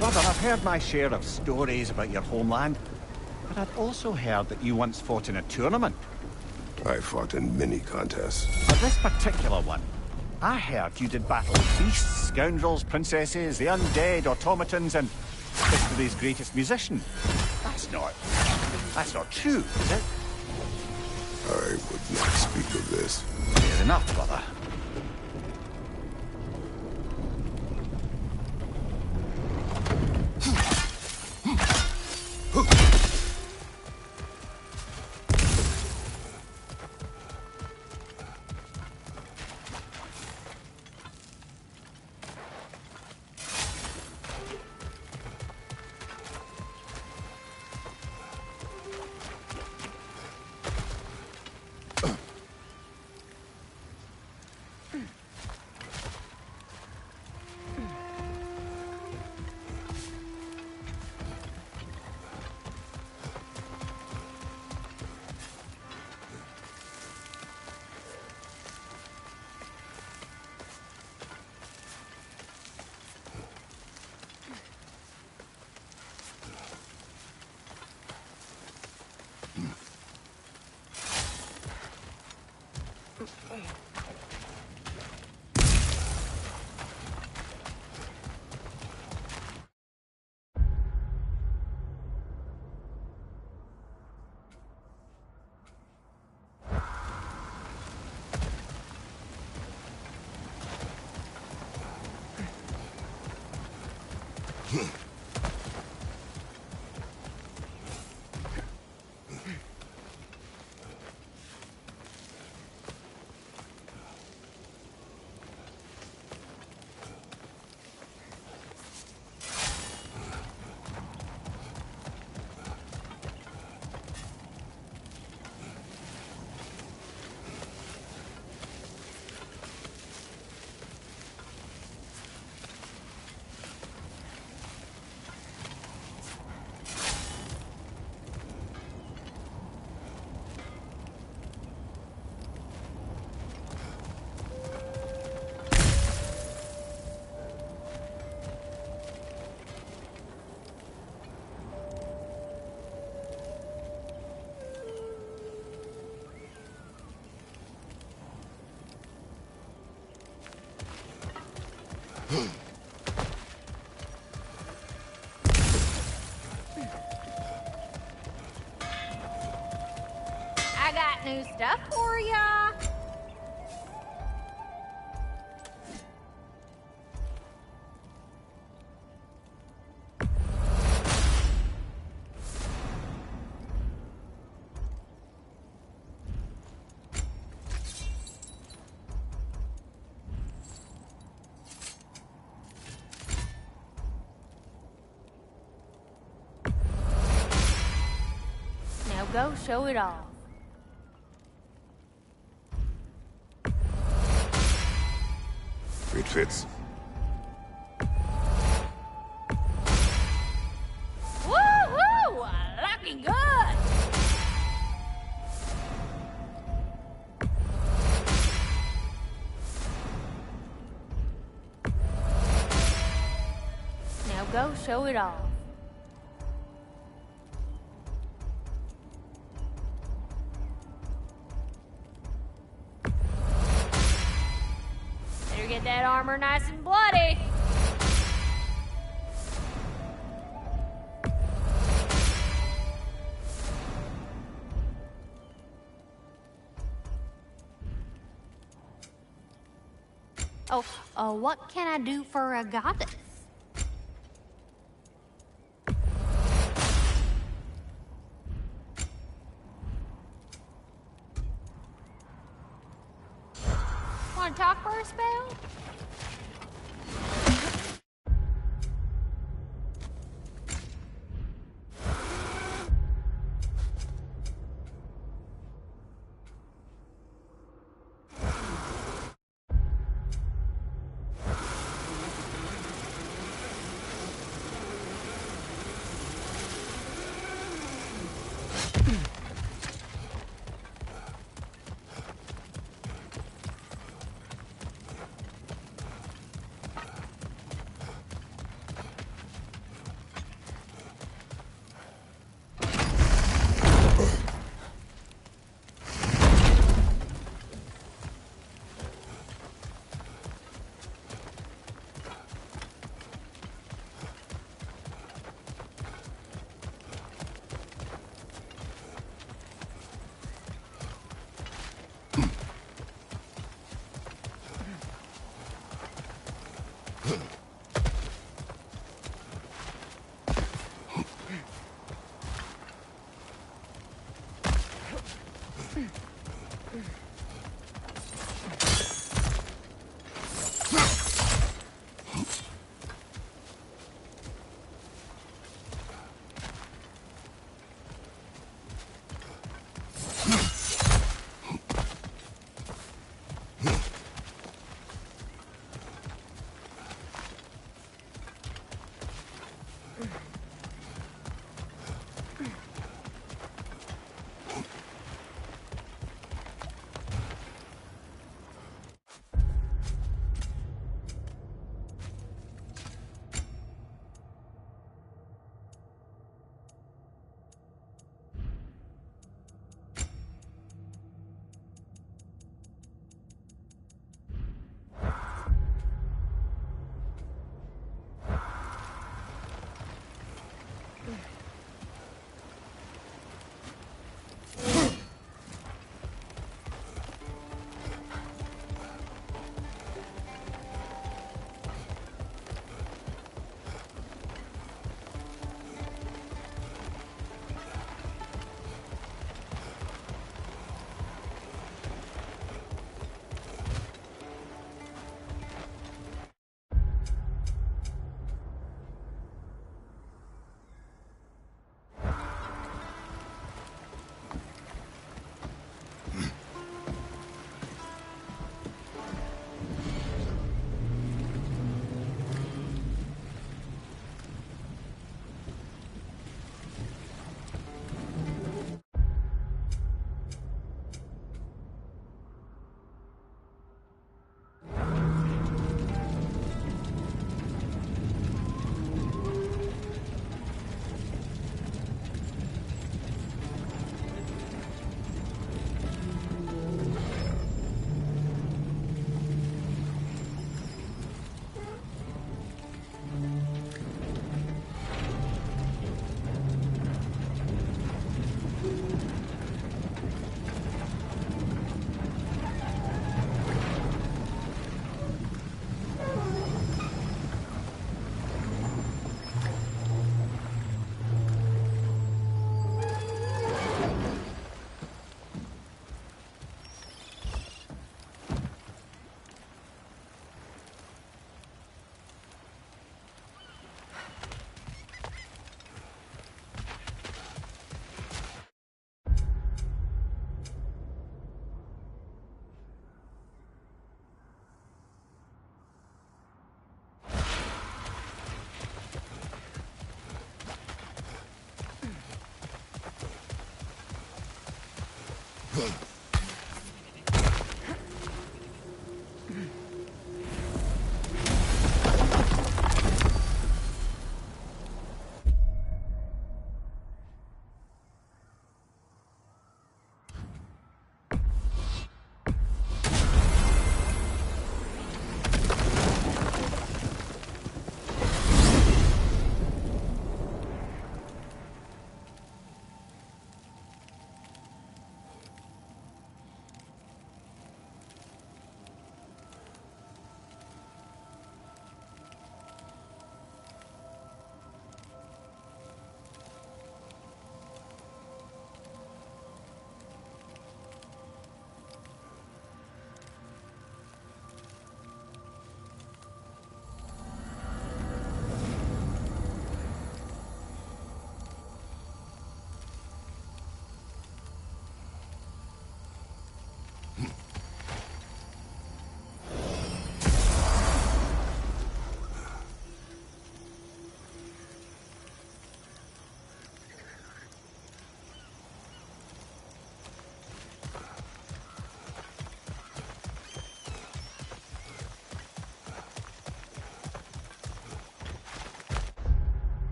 Brother, I've heard my share of stories about your homeland, but I'd also heard that you once fought in a tournament. I fought in many contests. But this particular one, I heard you did battle with beasts, scoundrels, princesses, the undead, automatons, and history's greatest musician. That's not true, is it? I would not speak of this. Fair enough, brother. I got new stuff for ya. Now go show it off. It fits. Woo-hoo! Looking good! Now go show it off. Better get that armor nice and bloody. Oh, what can I do for a goddess? Want to talk for a spell?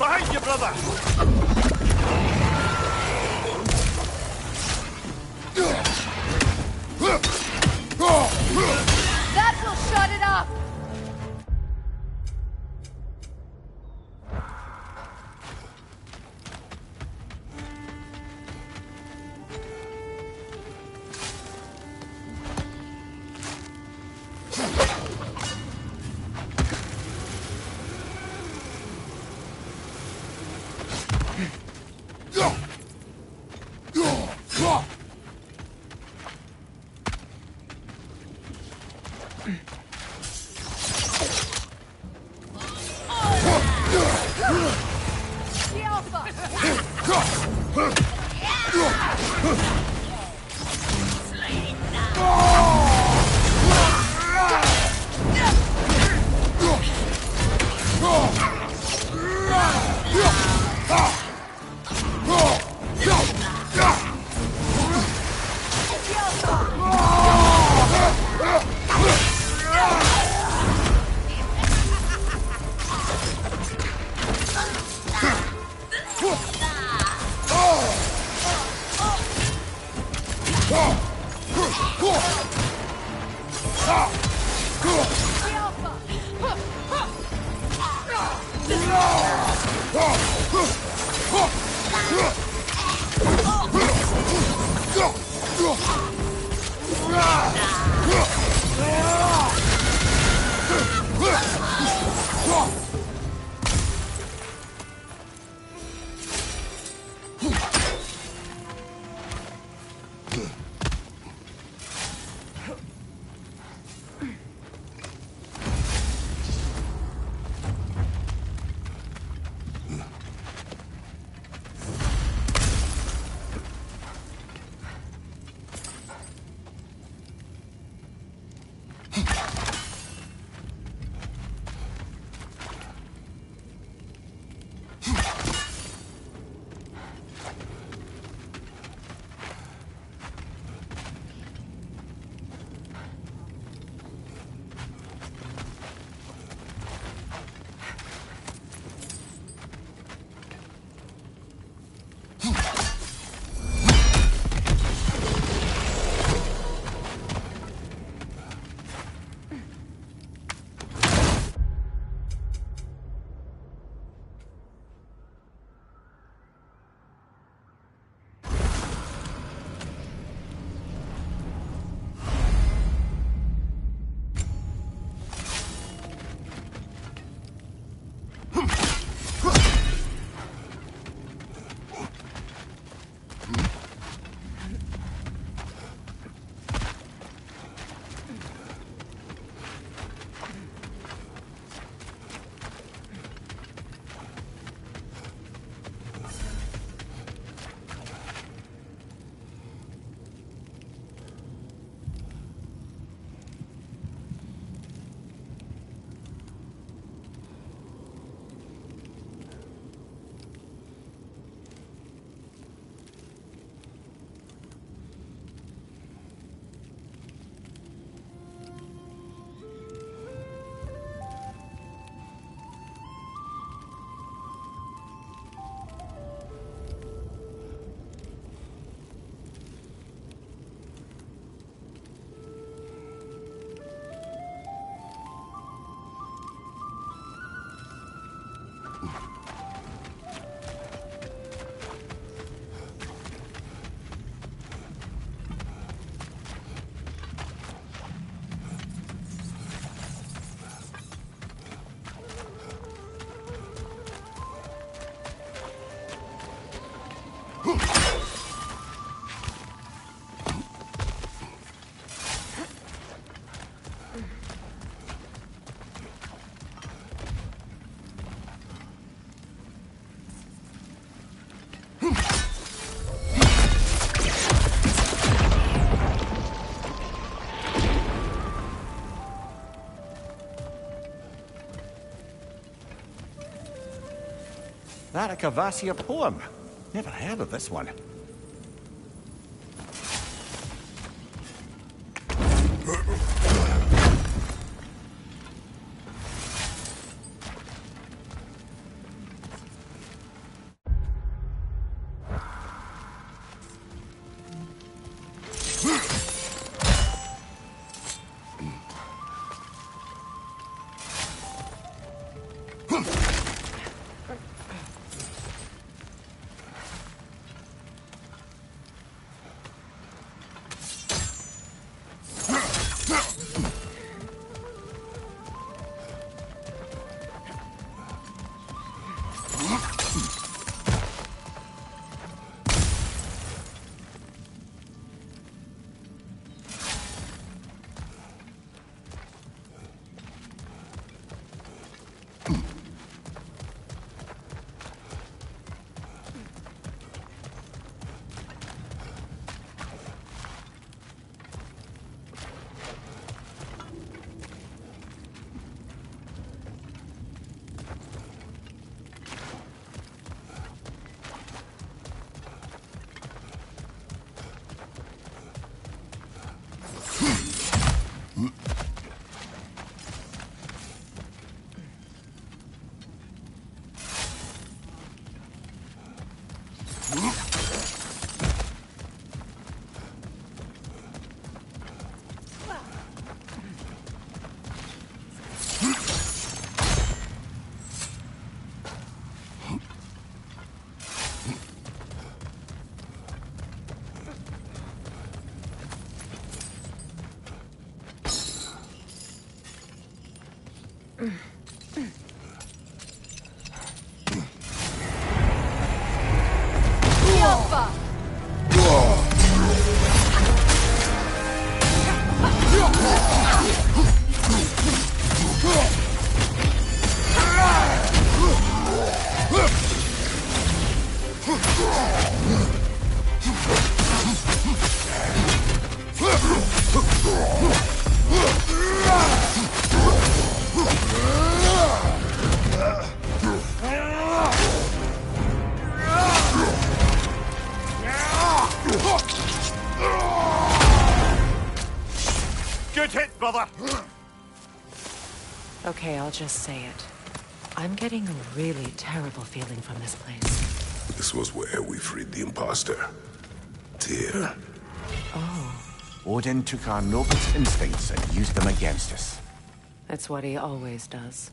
Behind you, brother! That will shut it up! That a Cavassier poem? Never heard of this one. Good hit, brother! Okay, I'll just say it. I'm getting a really terrible feeling from this place. This was where we freed the imposter. Tyr. Oh. Odin took our noblest instincts and used them against us. That's what he always does.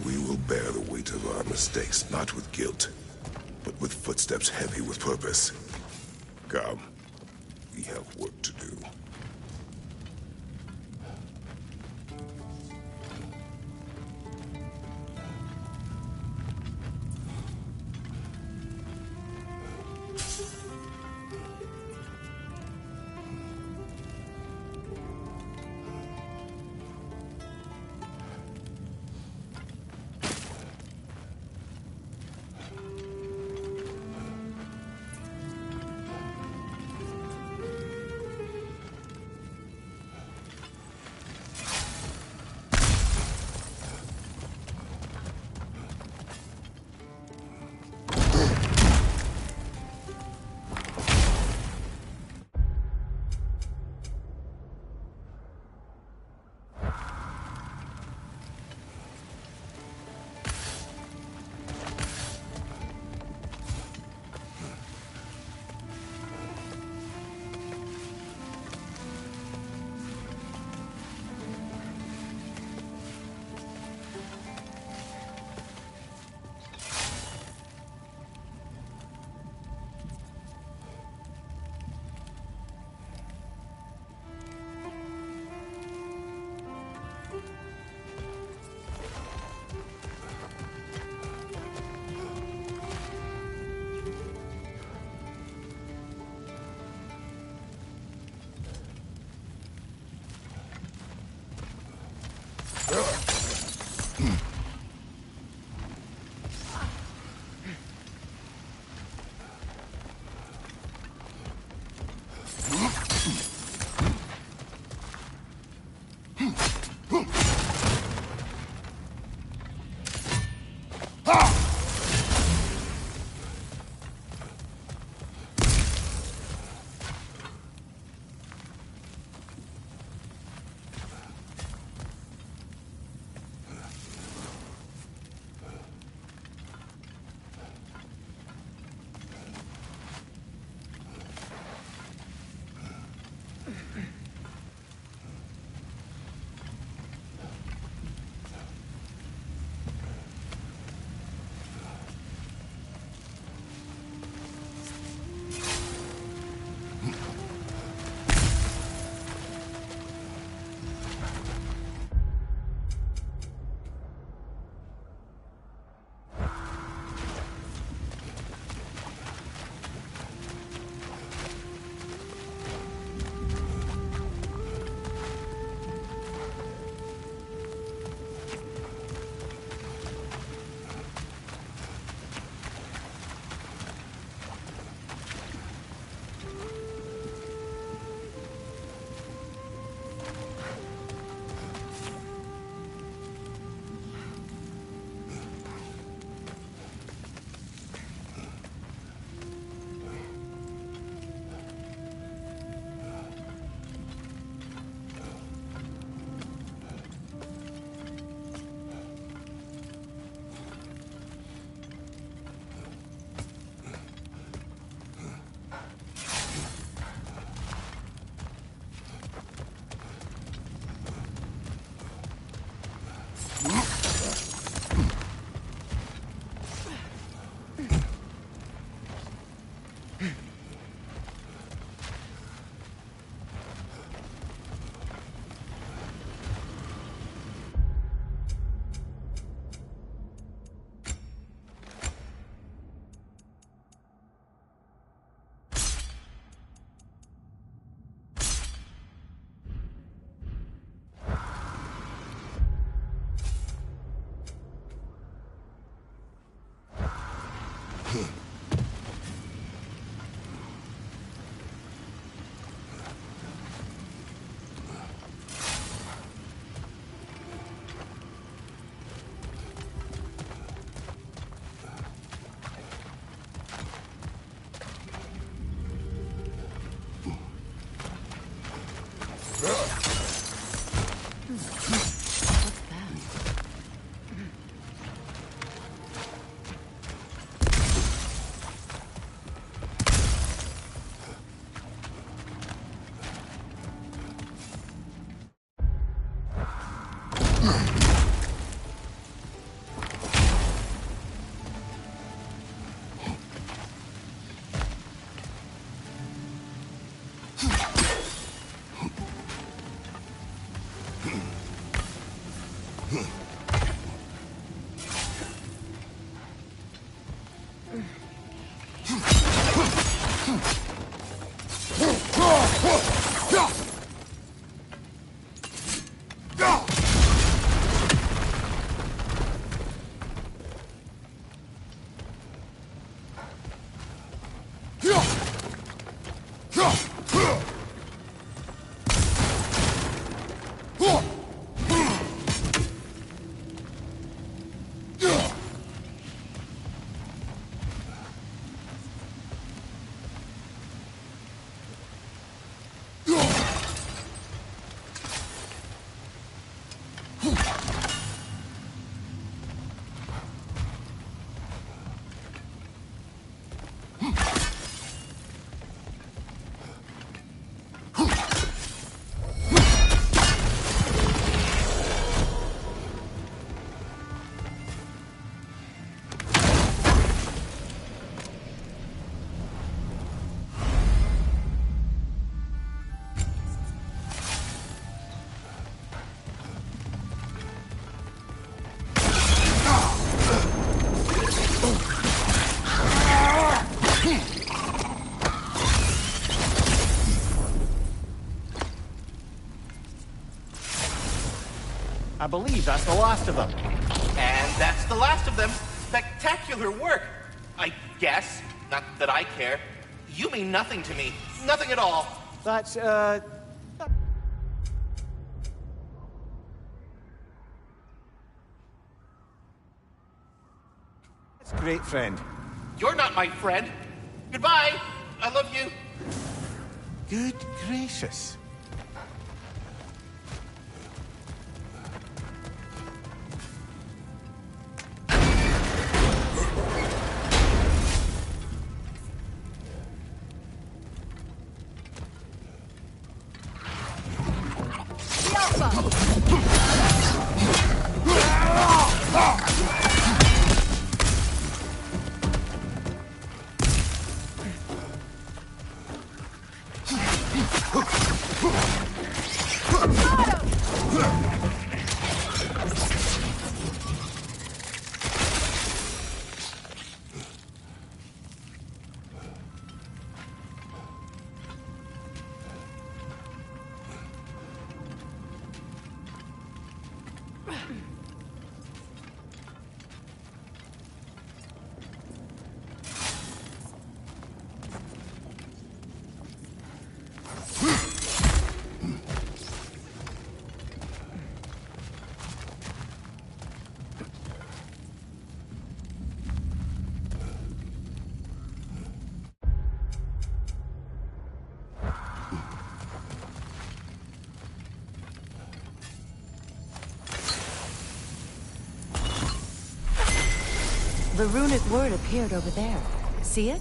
We will bear the weight of our mistakes, not with guilt, but with footsteps heavy with purpose. Come, we have work to do. I believe that's the last of them. And that's the last of them. Spectacular work. I guess. Not that I care. You mean nothing to me. Nothing at all. That's, That's great, friend. You're not my friend. Goodbye. I love you. Good gracious. The runic word appeared over there. See it?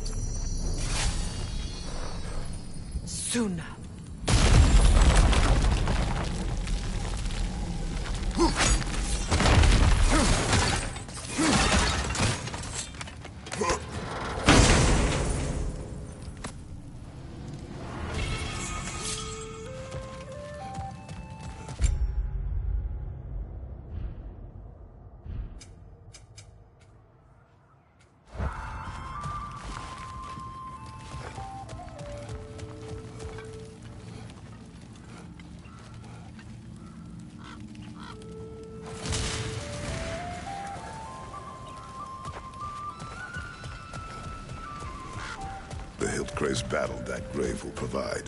Suna. The Hildcray's battle that grave will provide.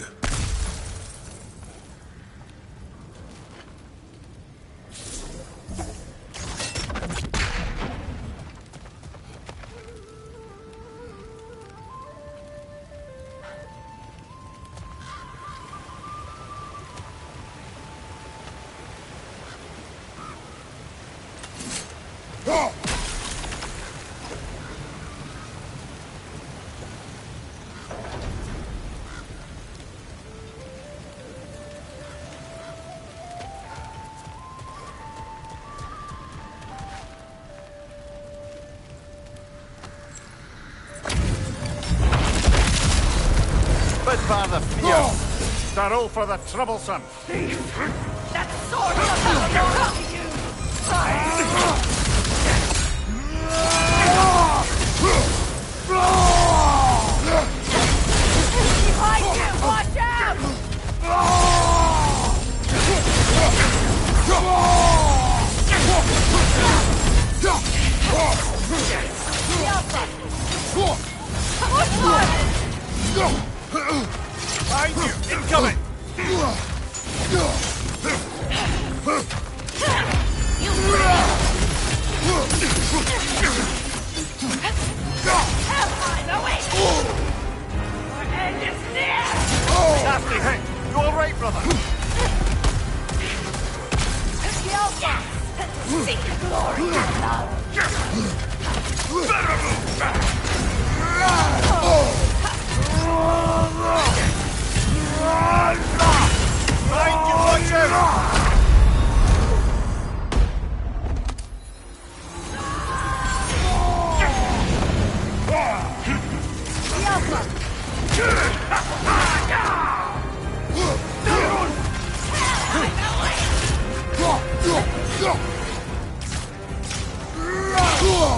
by the fierce, the roll for the troublesome. That sword doesn't belong to you! Behind you! Watch out! Behind you! Incoming! Nasty hit! You alright, brother? Seek glory and love! Better move back! Behind you, watch out!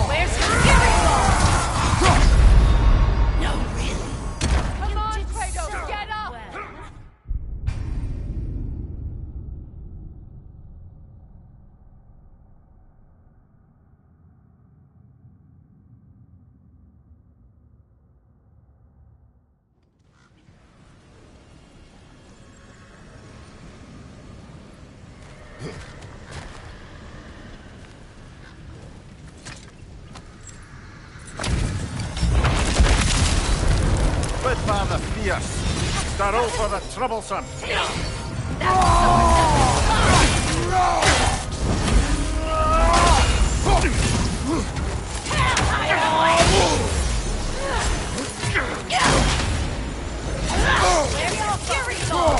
Where's your fury ball? No, really? Come on, Kratos, get up! With by the fierce, the roll for the troublesome. Where's your fury ball?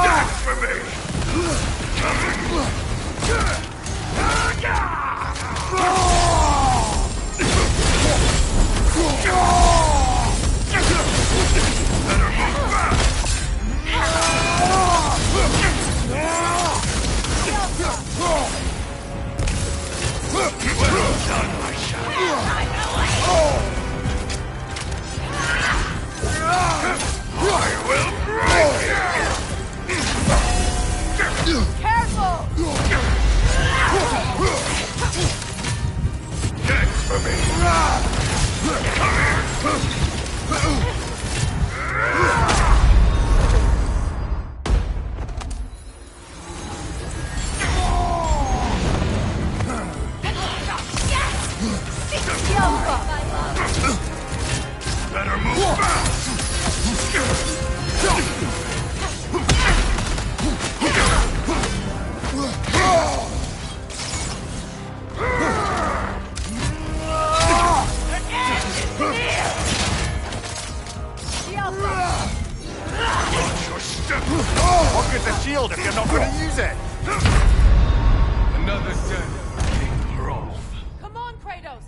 Dance for me! Careful! Dance for me! Better move back! What good's a shield if you're not going to use it? Another dead King Rolf. Come on, Kratos!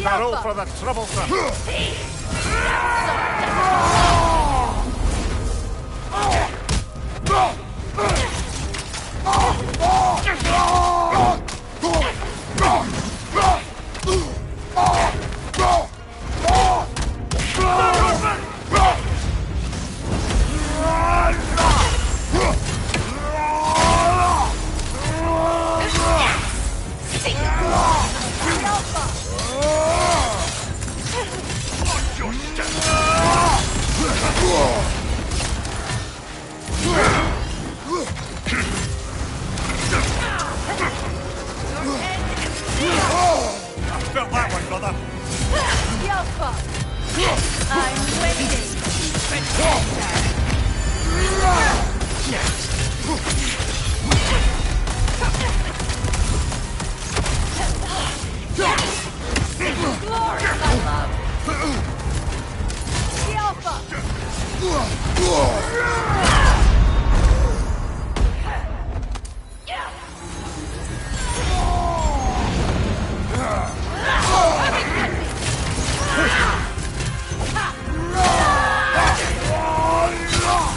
a roll for the troublesome. Felt that one, brother. Yelpa! I'm waiting. Glory, my love. Yelpa!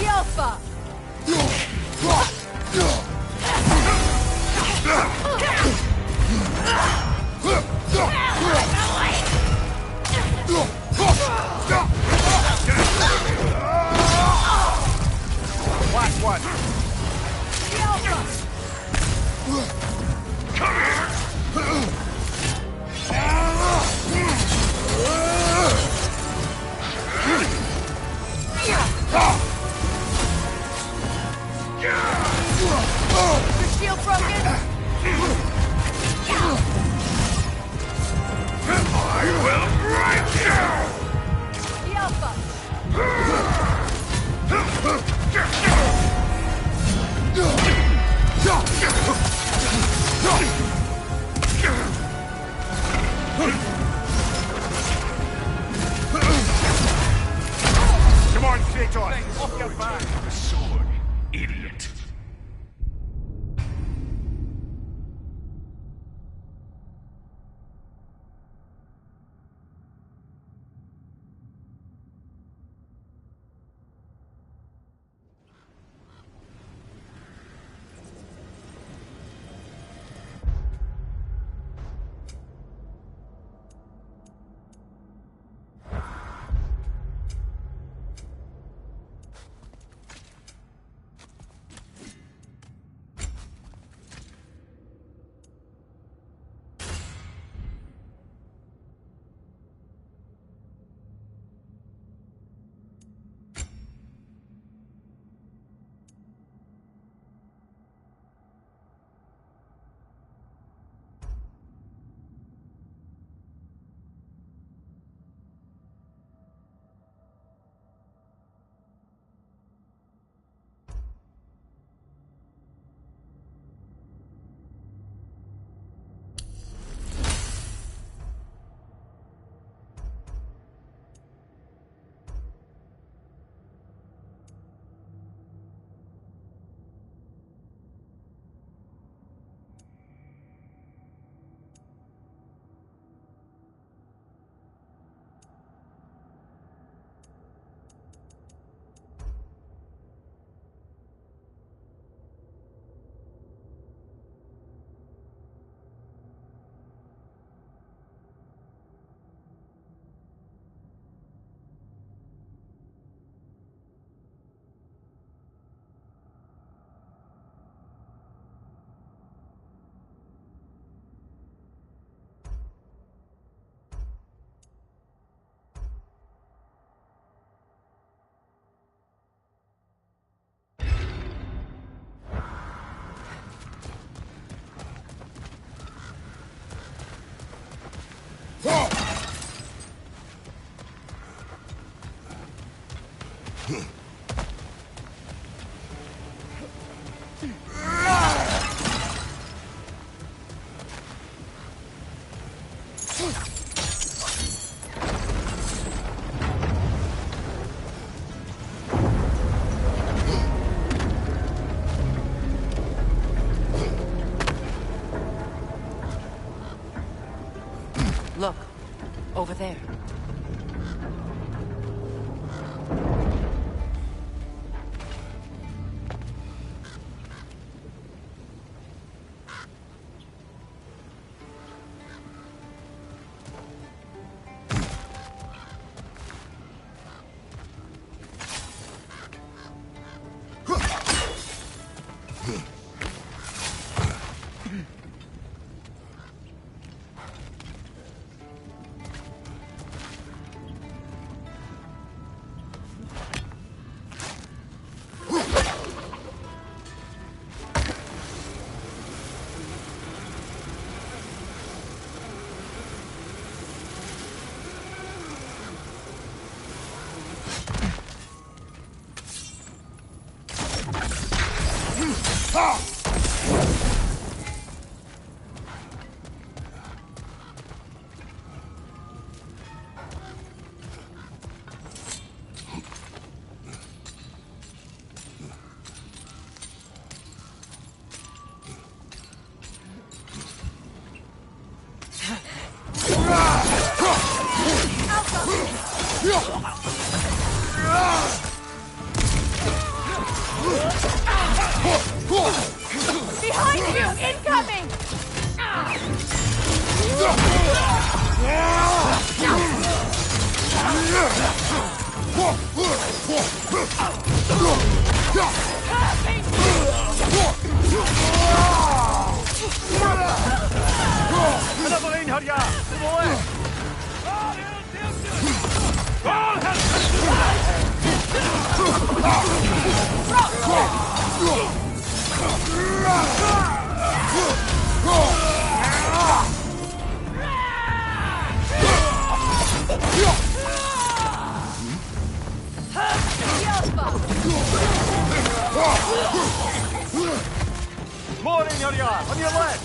Yelpa! Last one. Your shield broken? I will break you! Yelpa! Come on, Kratos. Off your back. The sword, idiot. Look, Over there. Behind you! Incoming! Kalabalin harja! Moe! More in your yard, on your left!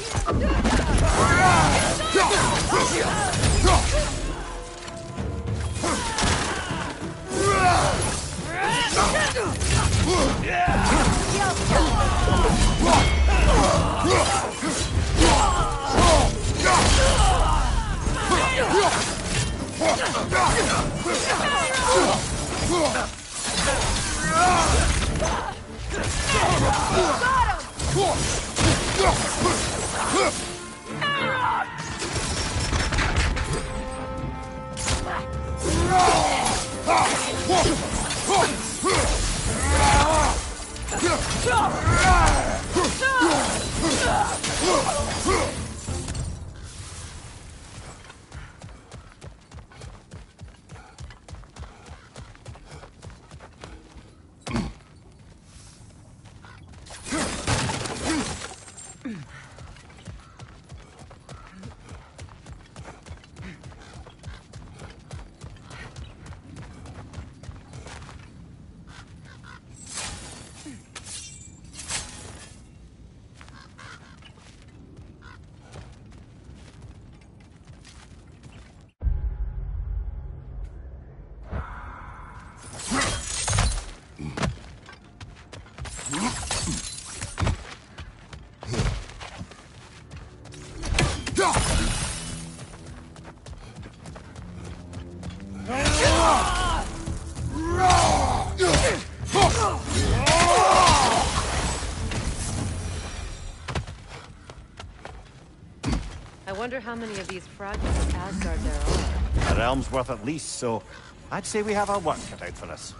I wonder how many of these fragments of Asgard there are. A realm's worth at least, so I'd say we have our work cut out for us.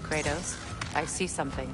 Kratos, I see something.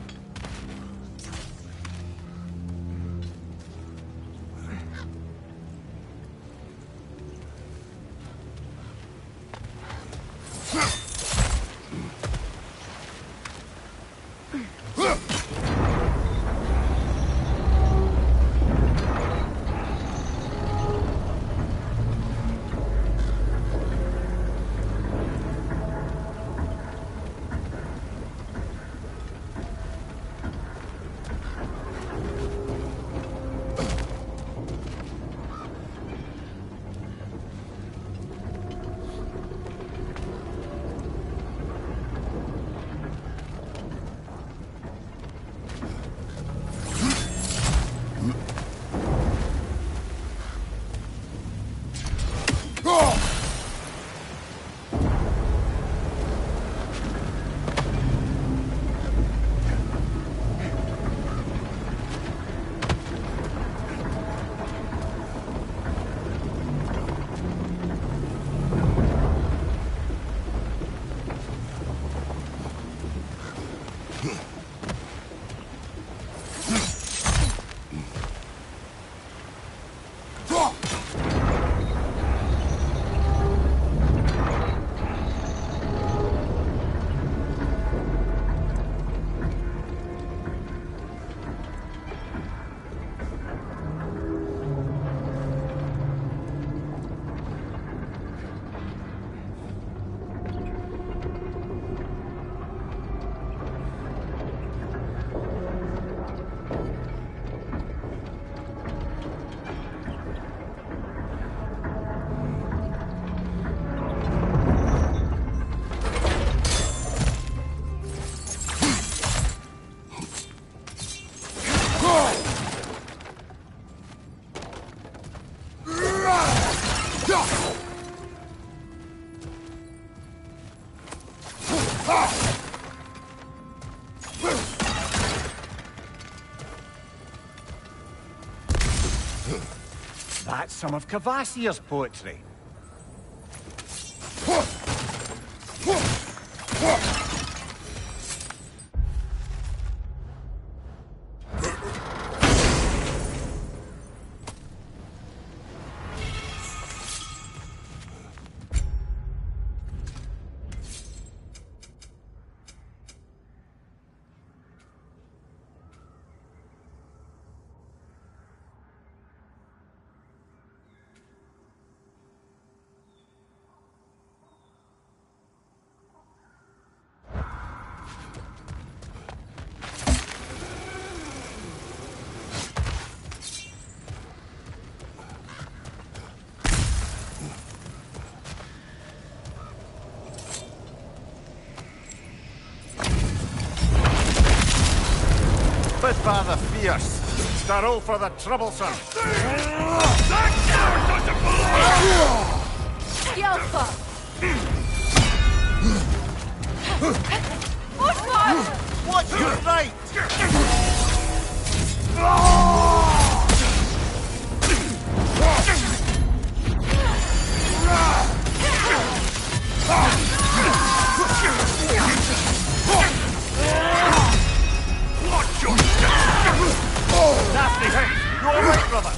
That's some of Cavassier's poetry. spare the fierce. Starrow for the troublesome. Yelpa! Watch your right! Watch your step! Nasty hit! You alright, brother?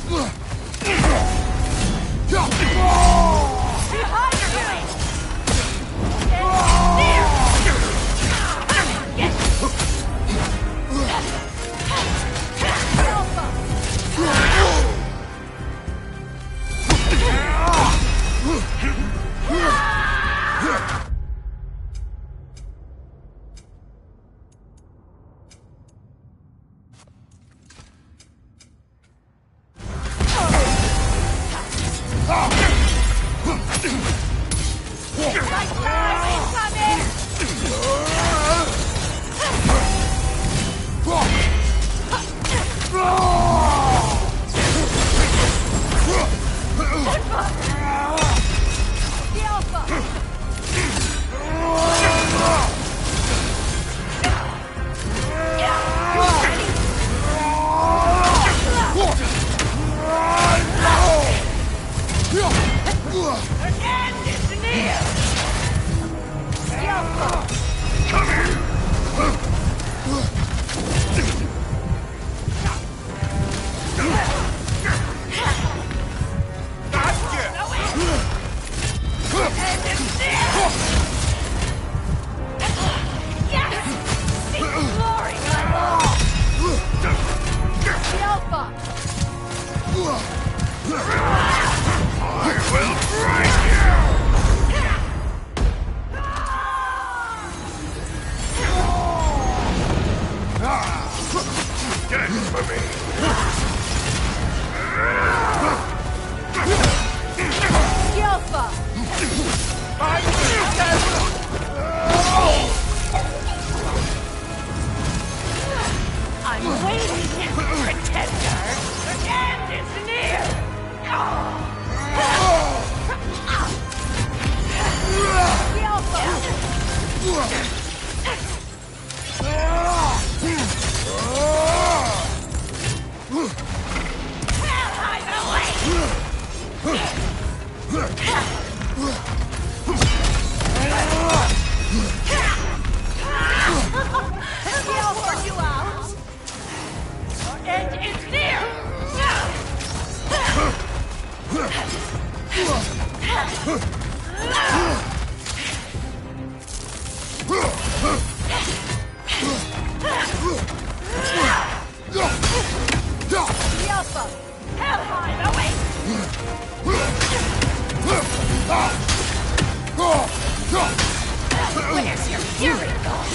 Where's your fury gone?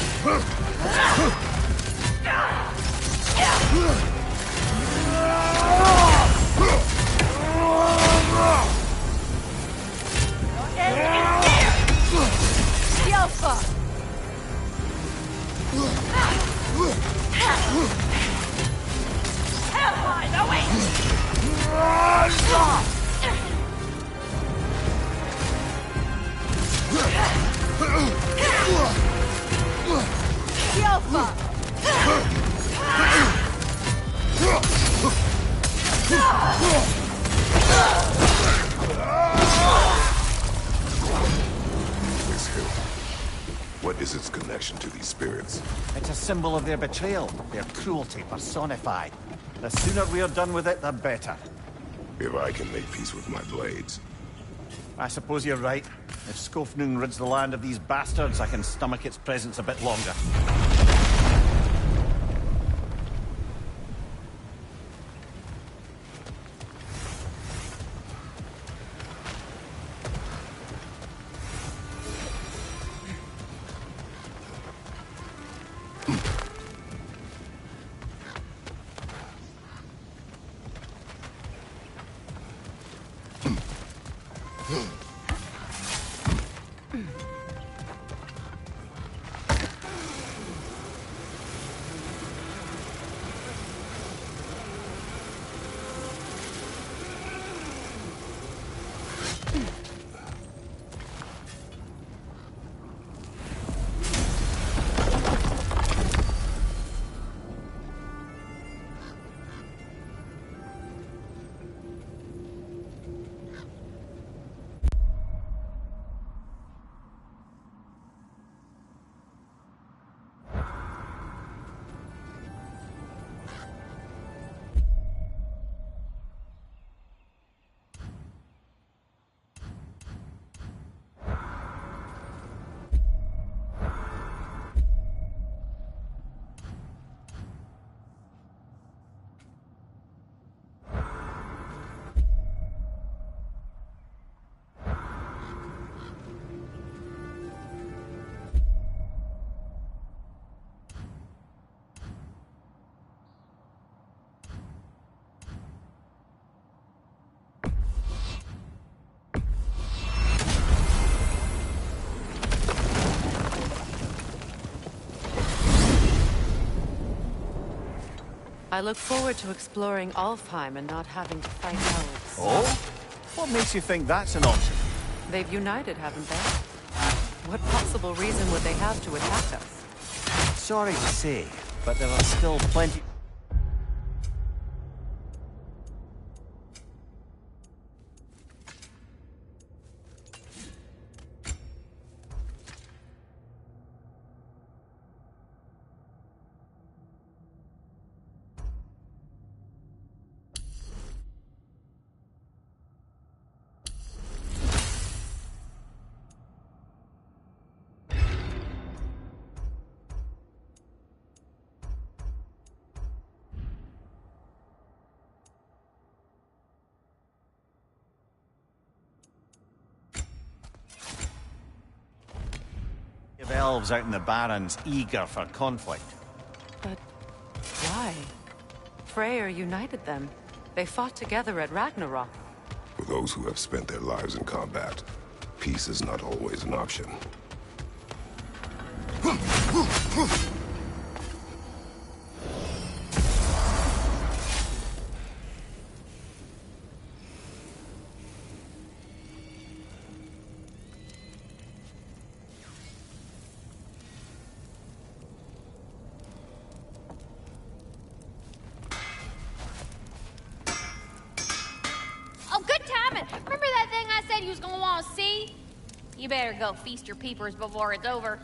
This hill. What is its connection to these spirits? It's a symbol of their betrayal, their cruelty personified. The sooner we're done with it, the better. If I can make peace with my blades. I suppose you're right. If Skofnung rids the land of these bastards, I can stomach its presence a bit longer. I look forward to exploring Alfheim and not having to fight elves. Oh? What makes you think that's an option? They've united, haven't they? What possible reason would they have to attack us? Sorry to say, but there are still plenty... of elves out in the Barrens eager for conflict. But why? Freyr united them. They fought together at Ragnarok. For those who have spent their lives in combat, peace is not always an option. Oh, good timing. Remember that thing I said you was gonna want to see? You better go feast your peepers before it's over.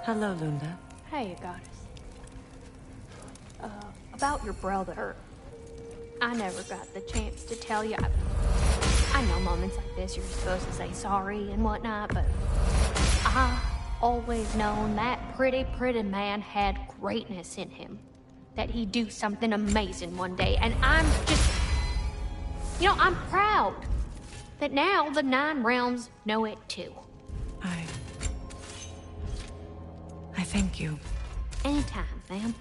Hello, Lunda. Hey, goddess. About your brother. I never got the chance to tell you. I know moments like this you're supposed to say sorry and whatnot, but I always known that pretty man had greatness in him. That he'd do something amazing one day, and I'm just... You know, I'm proud that now the Nine Realms know it too. I thank you. Anytime, ma'am.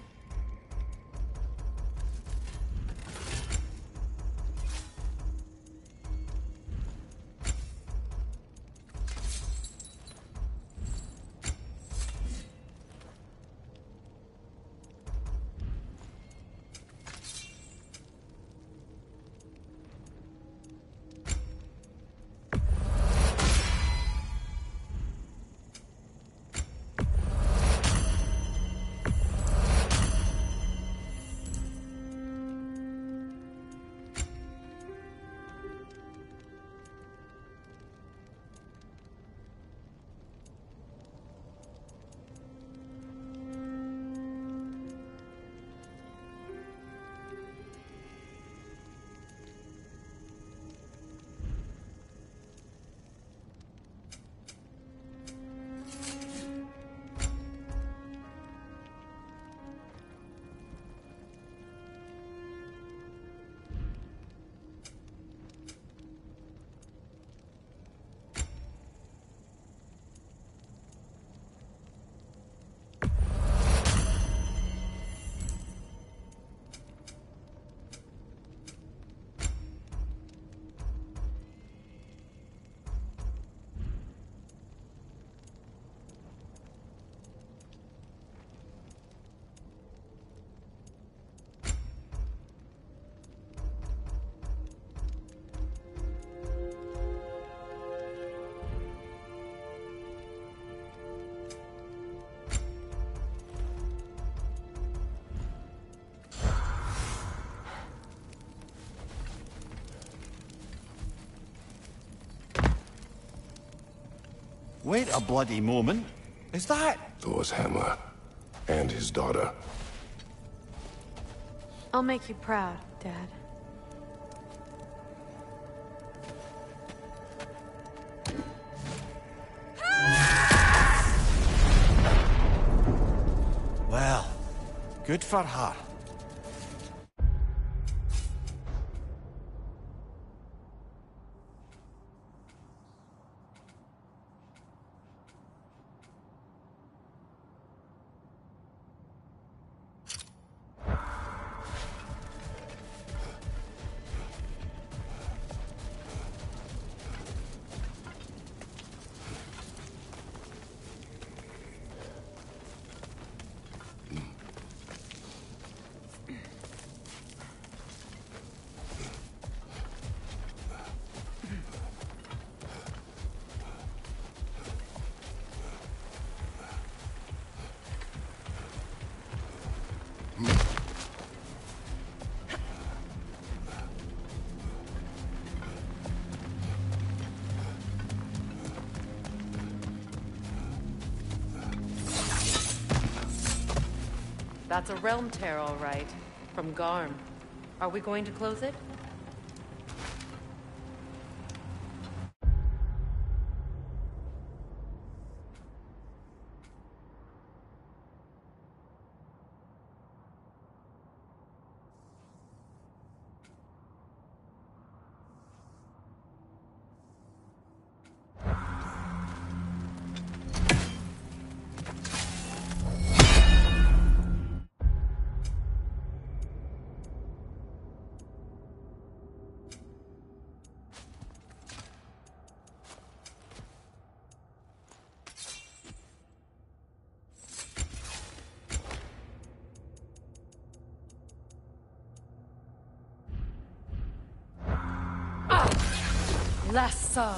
Wait a bloody moment. Is that... Thor's hammer. And his daughter. I'll make you proud, Dad. Well, good for her. That's a realm tear, all right. From Garm. Are we going to close it? Lesser.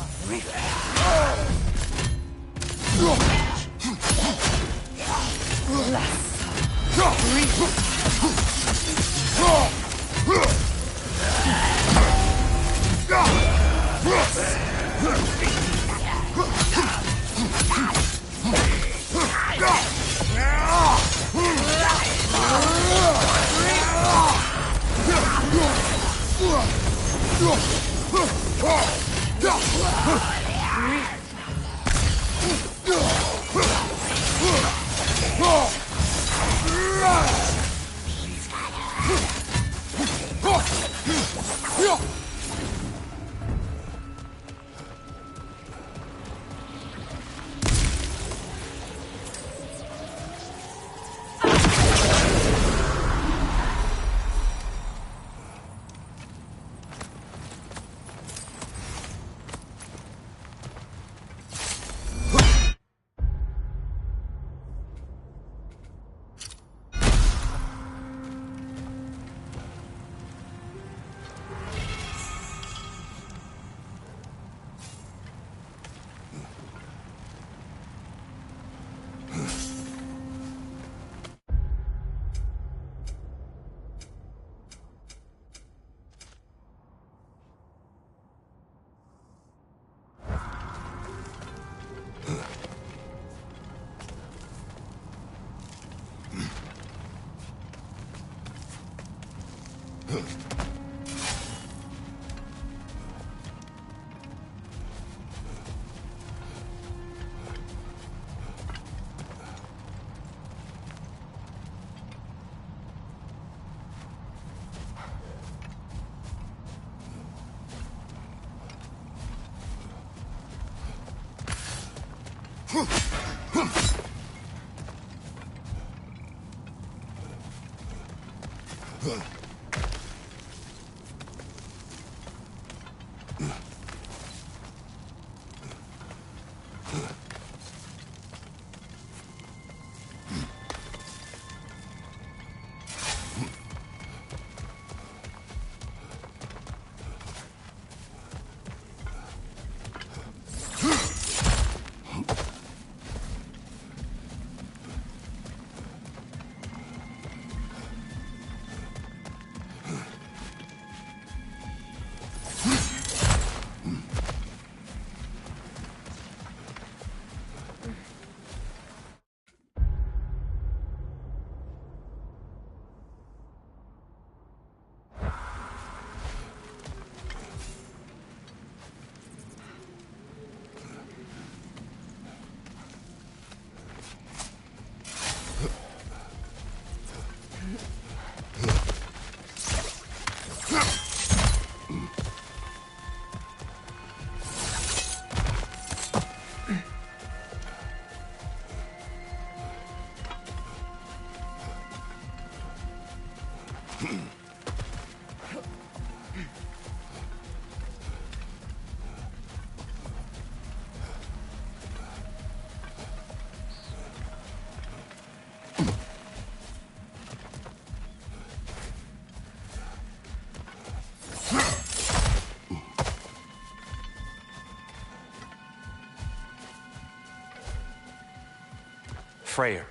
Freyr.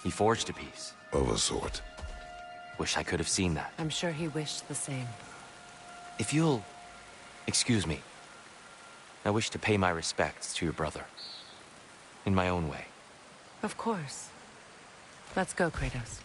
He forged a piece. Of a sort. Wish I could have seen that. I'm sure he wished the same. If you'll excuse me, I wish to pay my respects to your brother. In my own way. Of course. Let's go, Kratos.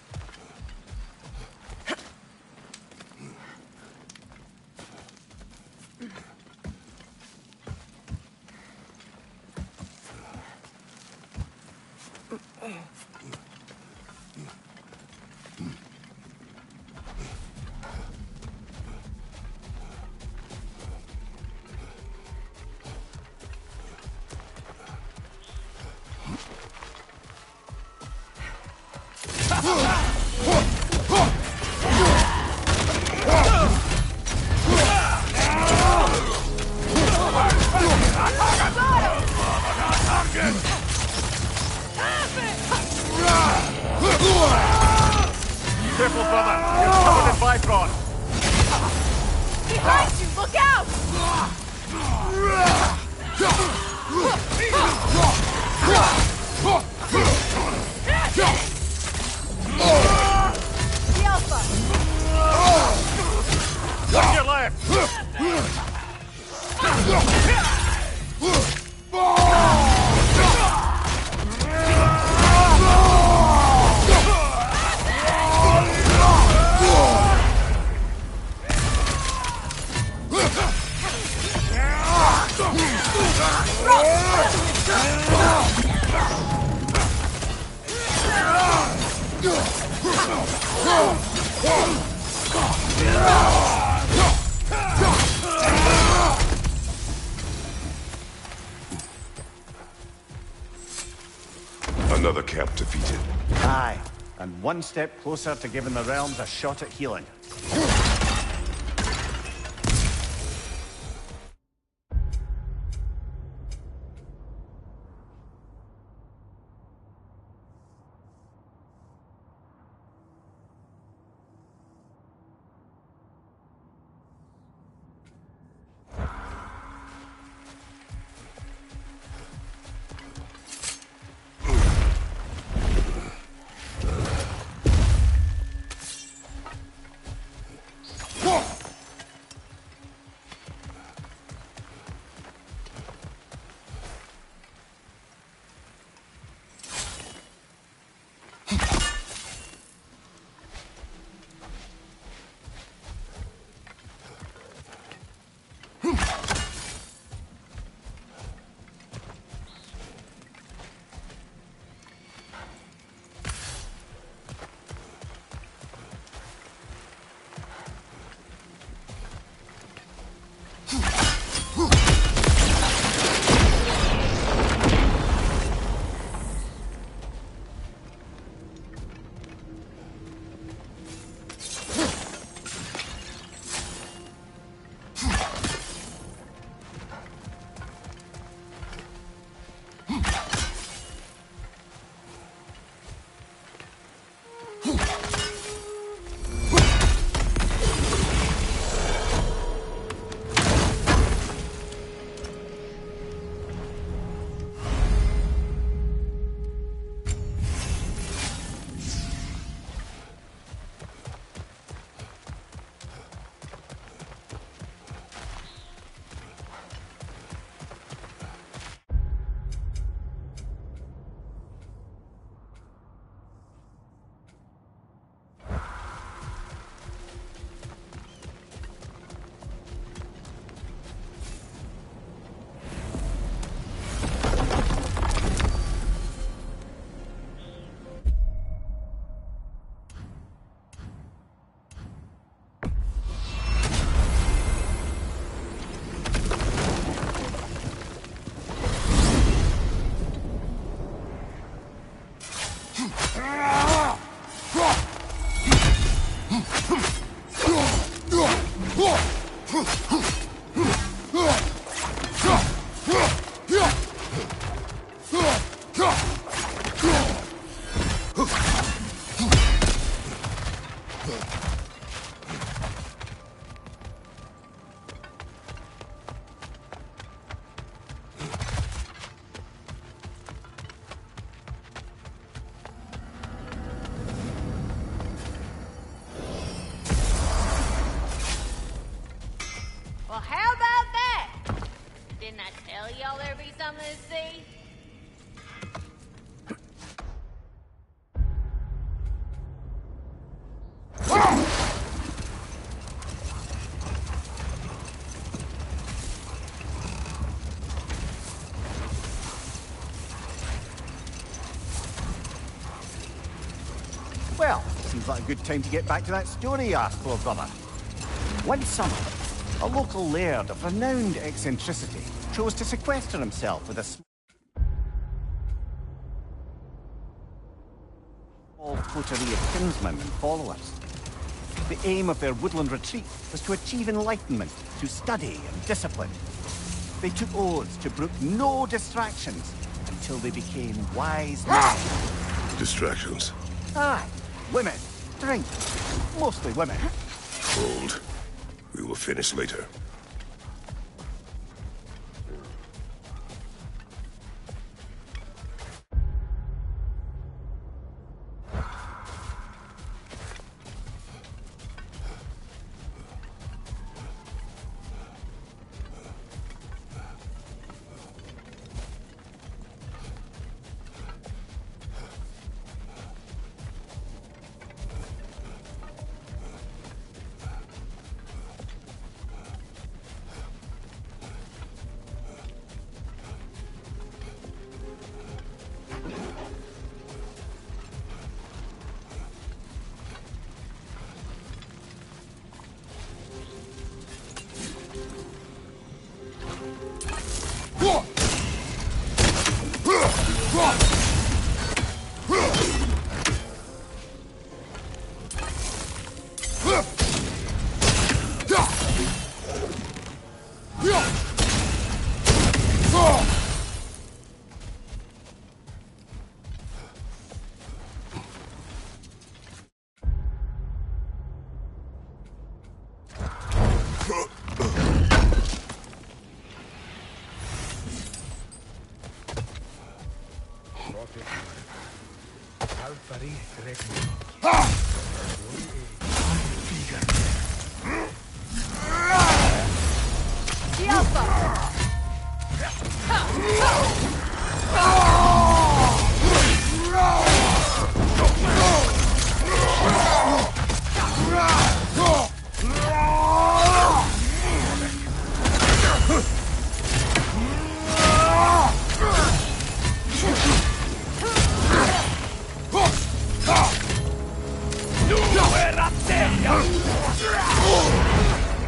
Careful, brother. You're covered in Bifrost. Behind you! Look out! The Alpha! Watch your left! Another camp defeated. Aye, and one step closer to giving the realms a shot at healing. Well, how about that? Didn't I tell y'all there'd be something to see? Well, seems like a good time to get back to that story you asked for, brother. One summer, a local laird of renowned eccentricity chose to sequester himself with a small coterie of kinsmen and followers. The aim of their woodland retreat was to achieve enlightenment through study and discipline. They took oaths to brook no distractions until they became wise men. Distractions. Aye, women, drink, mostly women. Hold. We will finish later.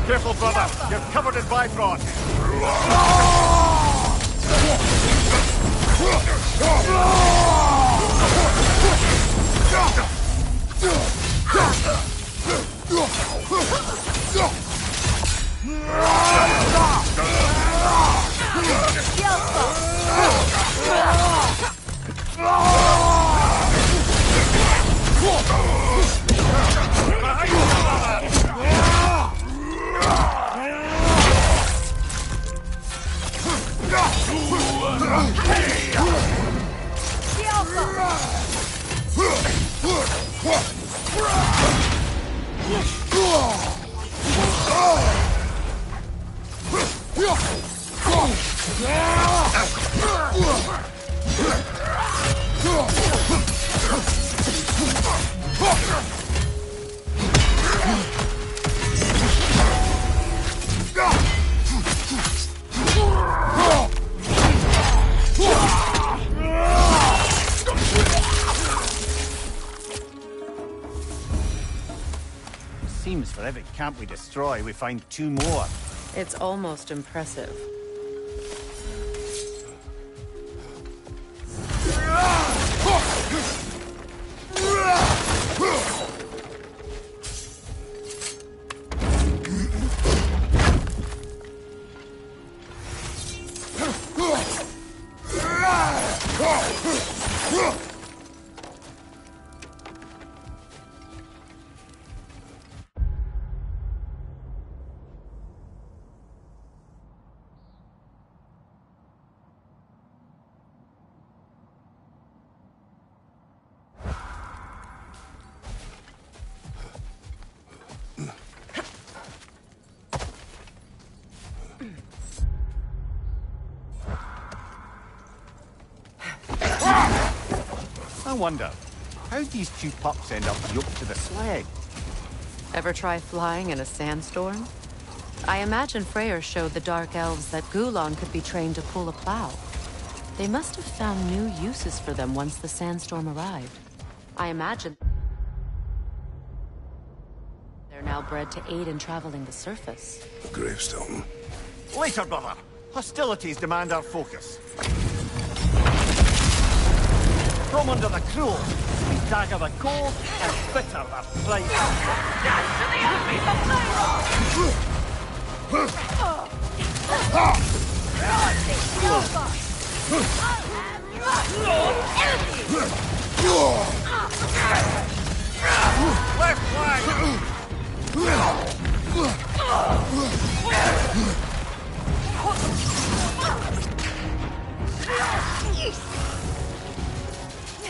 Careful, brother. You're covered in Bifrost. Seems for every camp we destroy, we find 2 more. It's almost impressive. I wonder, how'd these 2 pups end up yoked to the sled? Ever try flying in a sandstorm? I imagine Freyr showed the Dark Elves that Gulon could be trained to pull a plow. They must have found new uses for them once the sandstorm arrived. I imagine now bred to aid in traveling the surface. The gravestone. Later, brother. Hostilities demand our focus. From under the cruel, we dagger the cold and bitter the flame. Death to the enemies of Ragnarok! Left flank!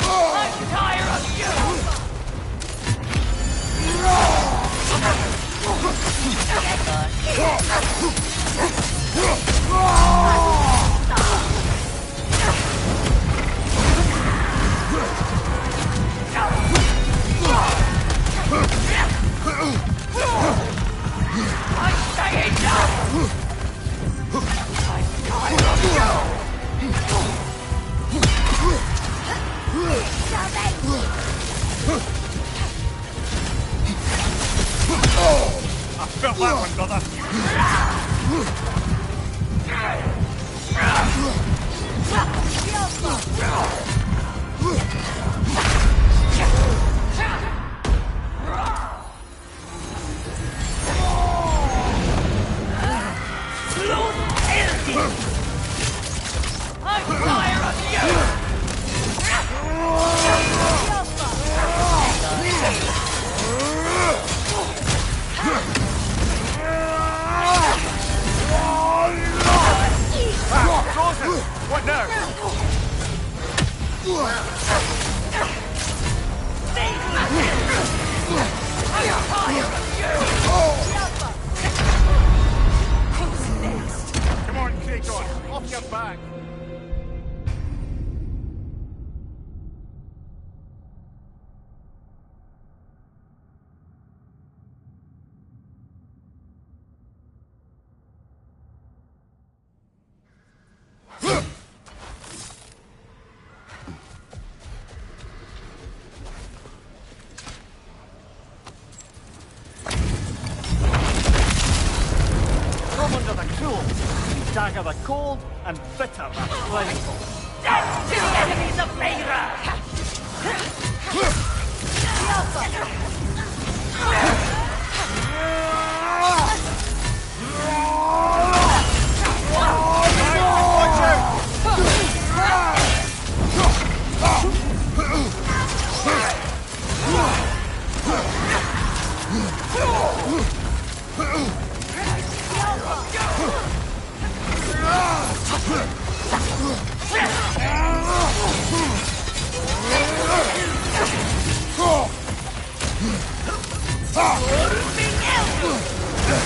I'm tired of you! I felt that one, brother. I'm tired of you! Frozen! What now? Come on, Kratos! Off your back! From under the cruel, we dagger the cold and bitter the flame. Death to the enemies of Ragnarok! Watch out!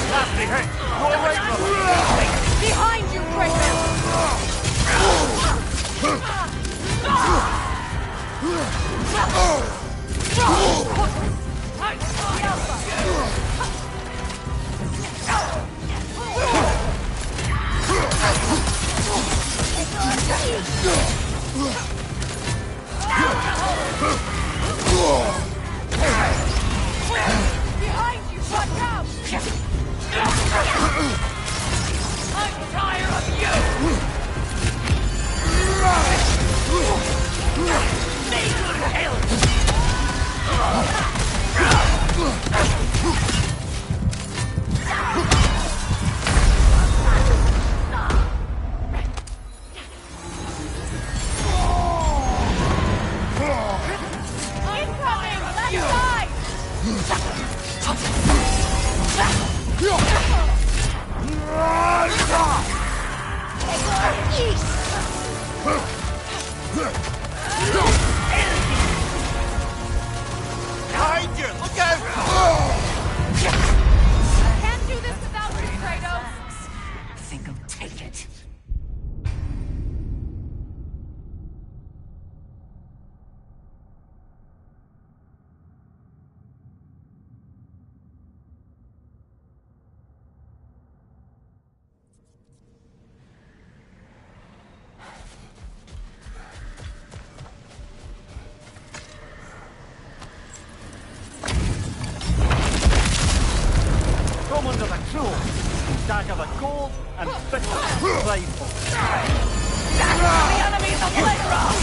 Nasty hit! Go away, brother! Behind you, Behind you, watch out! I'm tired of you! Stay good hell! The enemy's a playground!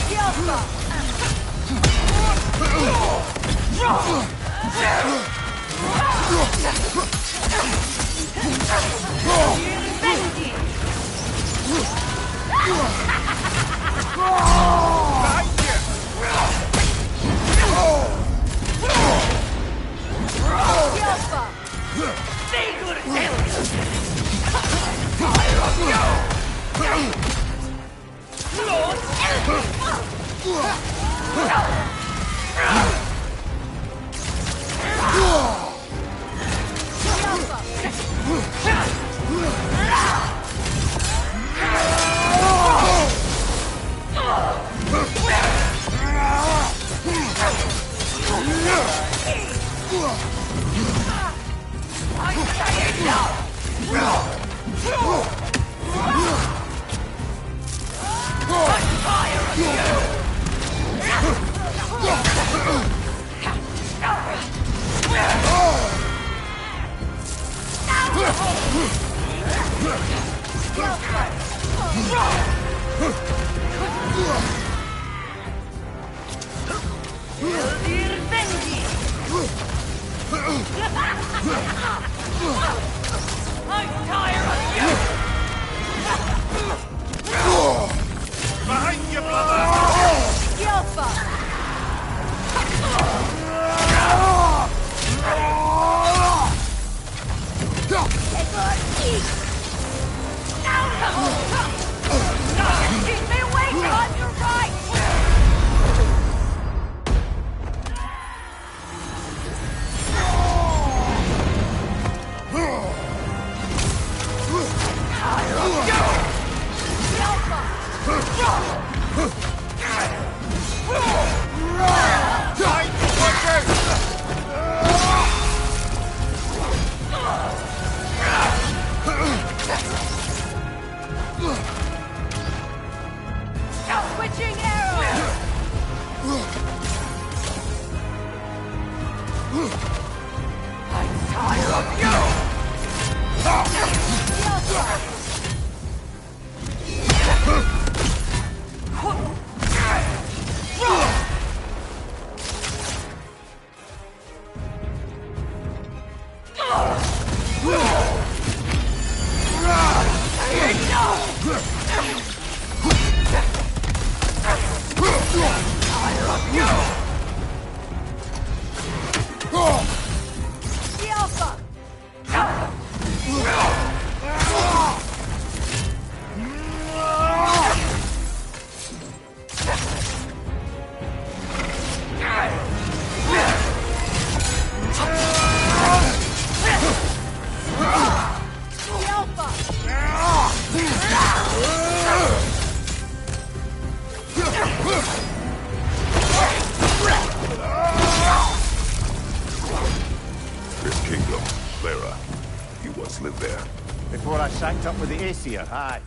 Aye.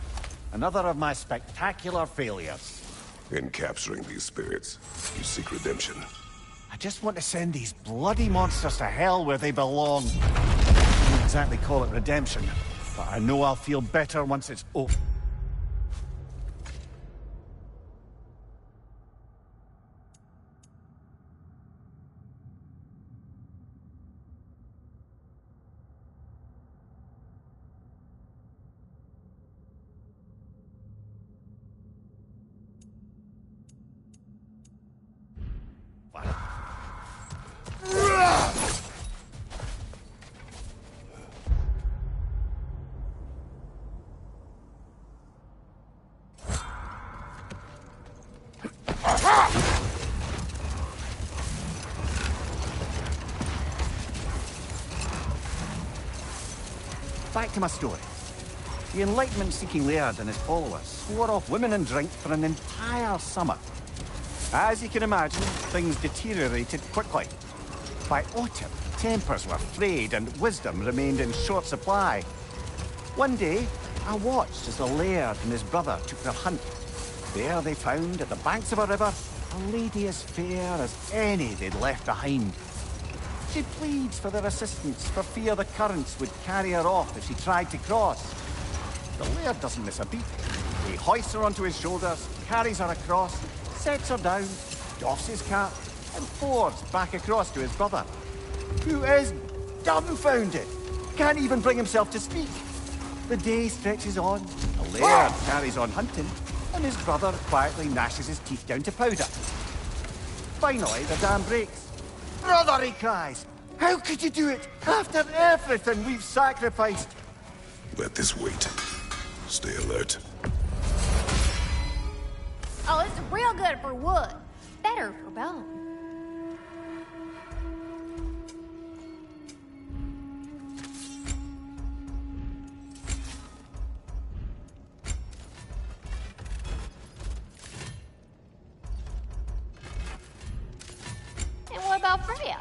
Another of my spectacular failures. In capturing these spirits, you seek redemption. I just want to send these bloody monsters to hell where they belong. I wouldn't exactly call it redemption, but I know I'll feel better once it's over. Back to my story. The Enlightenment-seeking Laird and his followers swore off women and drink for an entire summer. As you can imagine, things deteriorated quickly. By autumn, tempers were frayed and wisdom remained in short supply. One day, I watched as the Laird and his brother took their hunt. There they found, at the banks of a river, a lady as fair as any they'd left behind. She pleads for their assistance for fear the currents would carry her off if she tried to cross. The Laird doesn't miss a beat. He hoists her onto his shoulders, carries her across, sets her down, doffs his cap, and fords back across to his brother, who is dumbfounded, can't even bring himself to speak. The day stretches on, the laird carries on hunting, and his brother quietly gnashes his teeth down to powder. Finally, the dam breaks. "Brother," he cries, "how could you do it after everything we've sacrificed?" Let this wait. Stay alert. Oh, it's real good for wood. Better for bone. And what about Freya?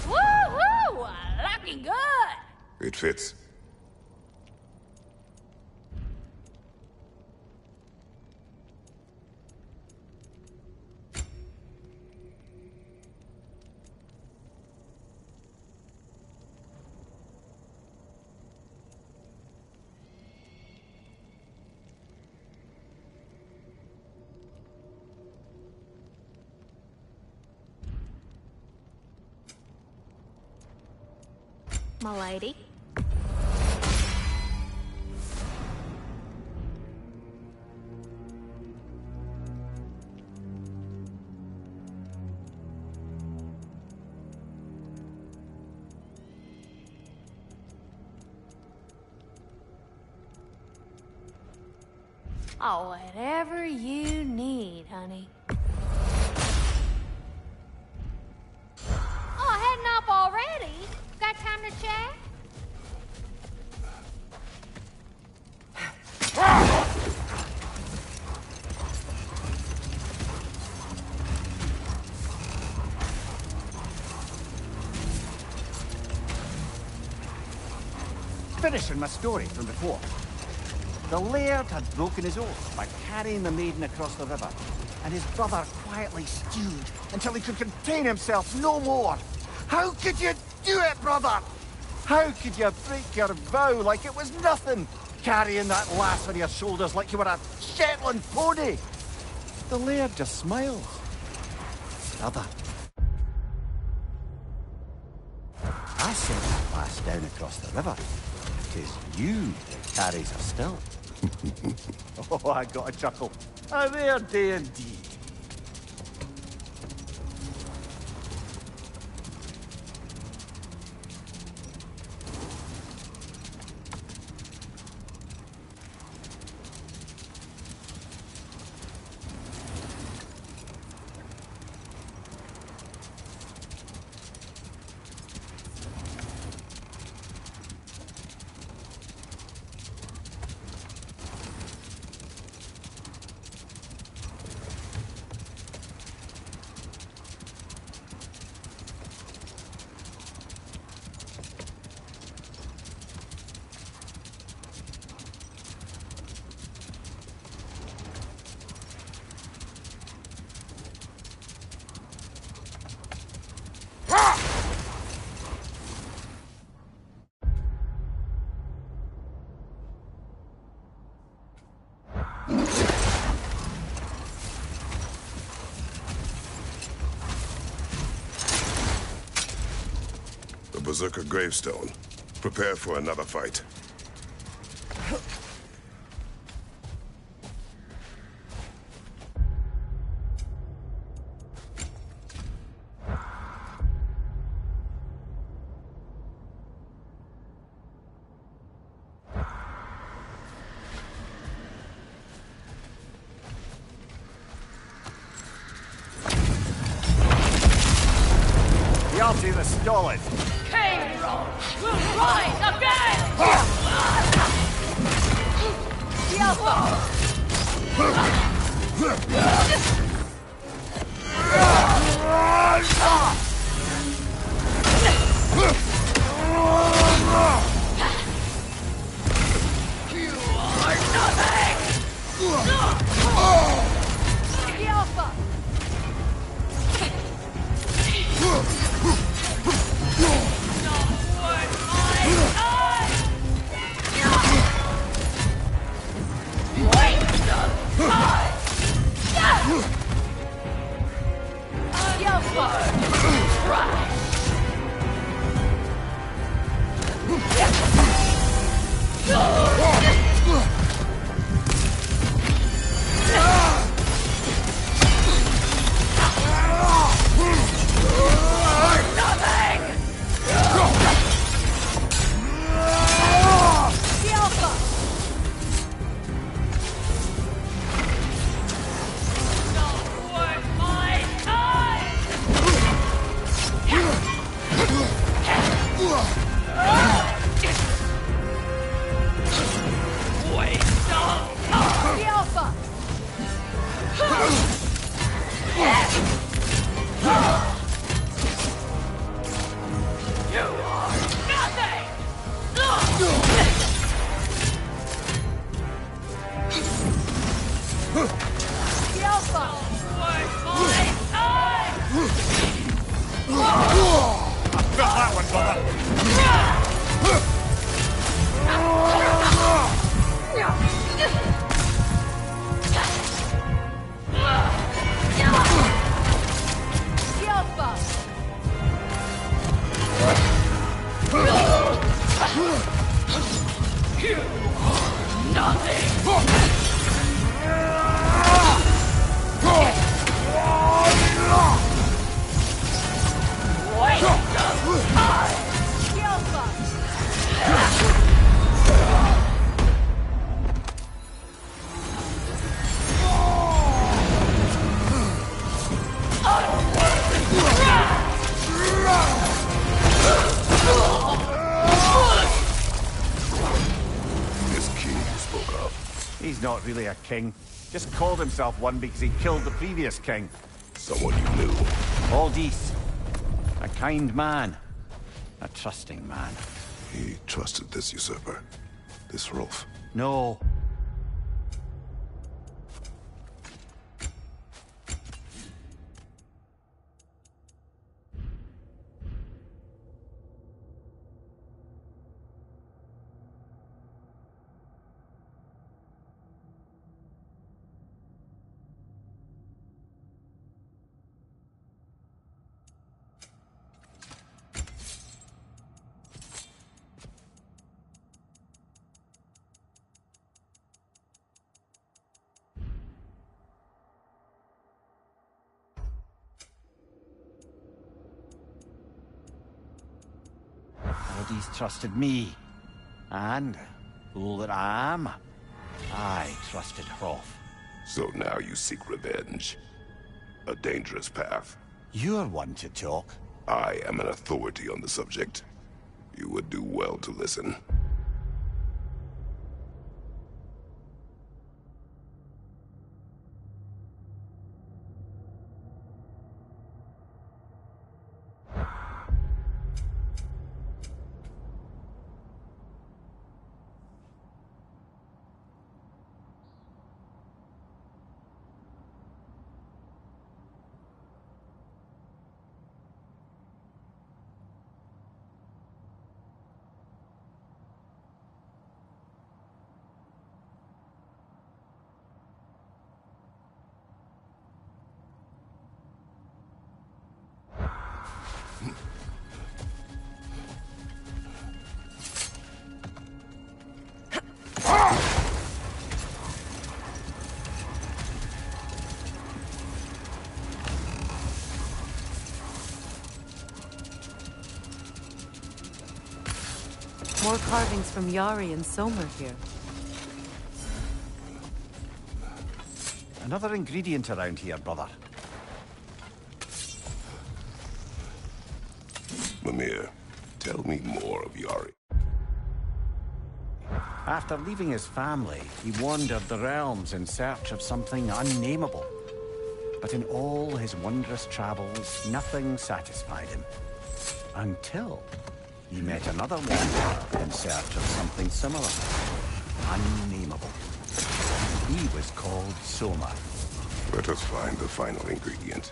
Woo-hoo! Looking good! It fits. My lady. Oh, whatever you need, honey. Oh, heading up already? Got time to chat? Finishing my story from before. The laird had broken his oath by carrying the maiden across the river, and his brother quietly stewed until he could contain himself no more. How could you do it, brother? How could you break your vow like it was nothing, carrying that lass on your shoulders like you were a Shetland pony? The laird just smiles. Brother, I sent that lass down across the river because you carries her still. Oh, I got a chuckle. A rare day indeed. Berserker gravestone. Prepare for another fight. Guilty the stolid. K-Roll will rise again! You are nothing! Alpha! He's not really a king. Just called himself one because he killed the previous king. Someone you knew. Aldis. A kind man. A trusting man. He trusted this usurper. This Rolf. No. Aldis trusted me. And, fool that I am, I trusted Rolf. So now you seek revenge. A dangerous path. You're one to talk. I am an authority on the subject. You would do well to listen. More carvings from Yari and Somer here. Another ingredient around here, brother. Mimir, tell me more of Yari. After leaving his family, he wandered the realms in search of something unnameable. But in all his wondrous travels, nothing satisfied him. Until he met another wanderer in search of something similar. Unnameable. He was called Somer. Let us find the final ingredient.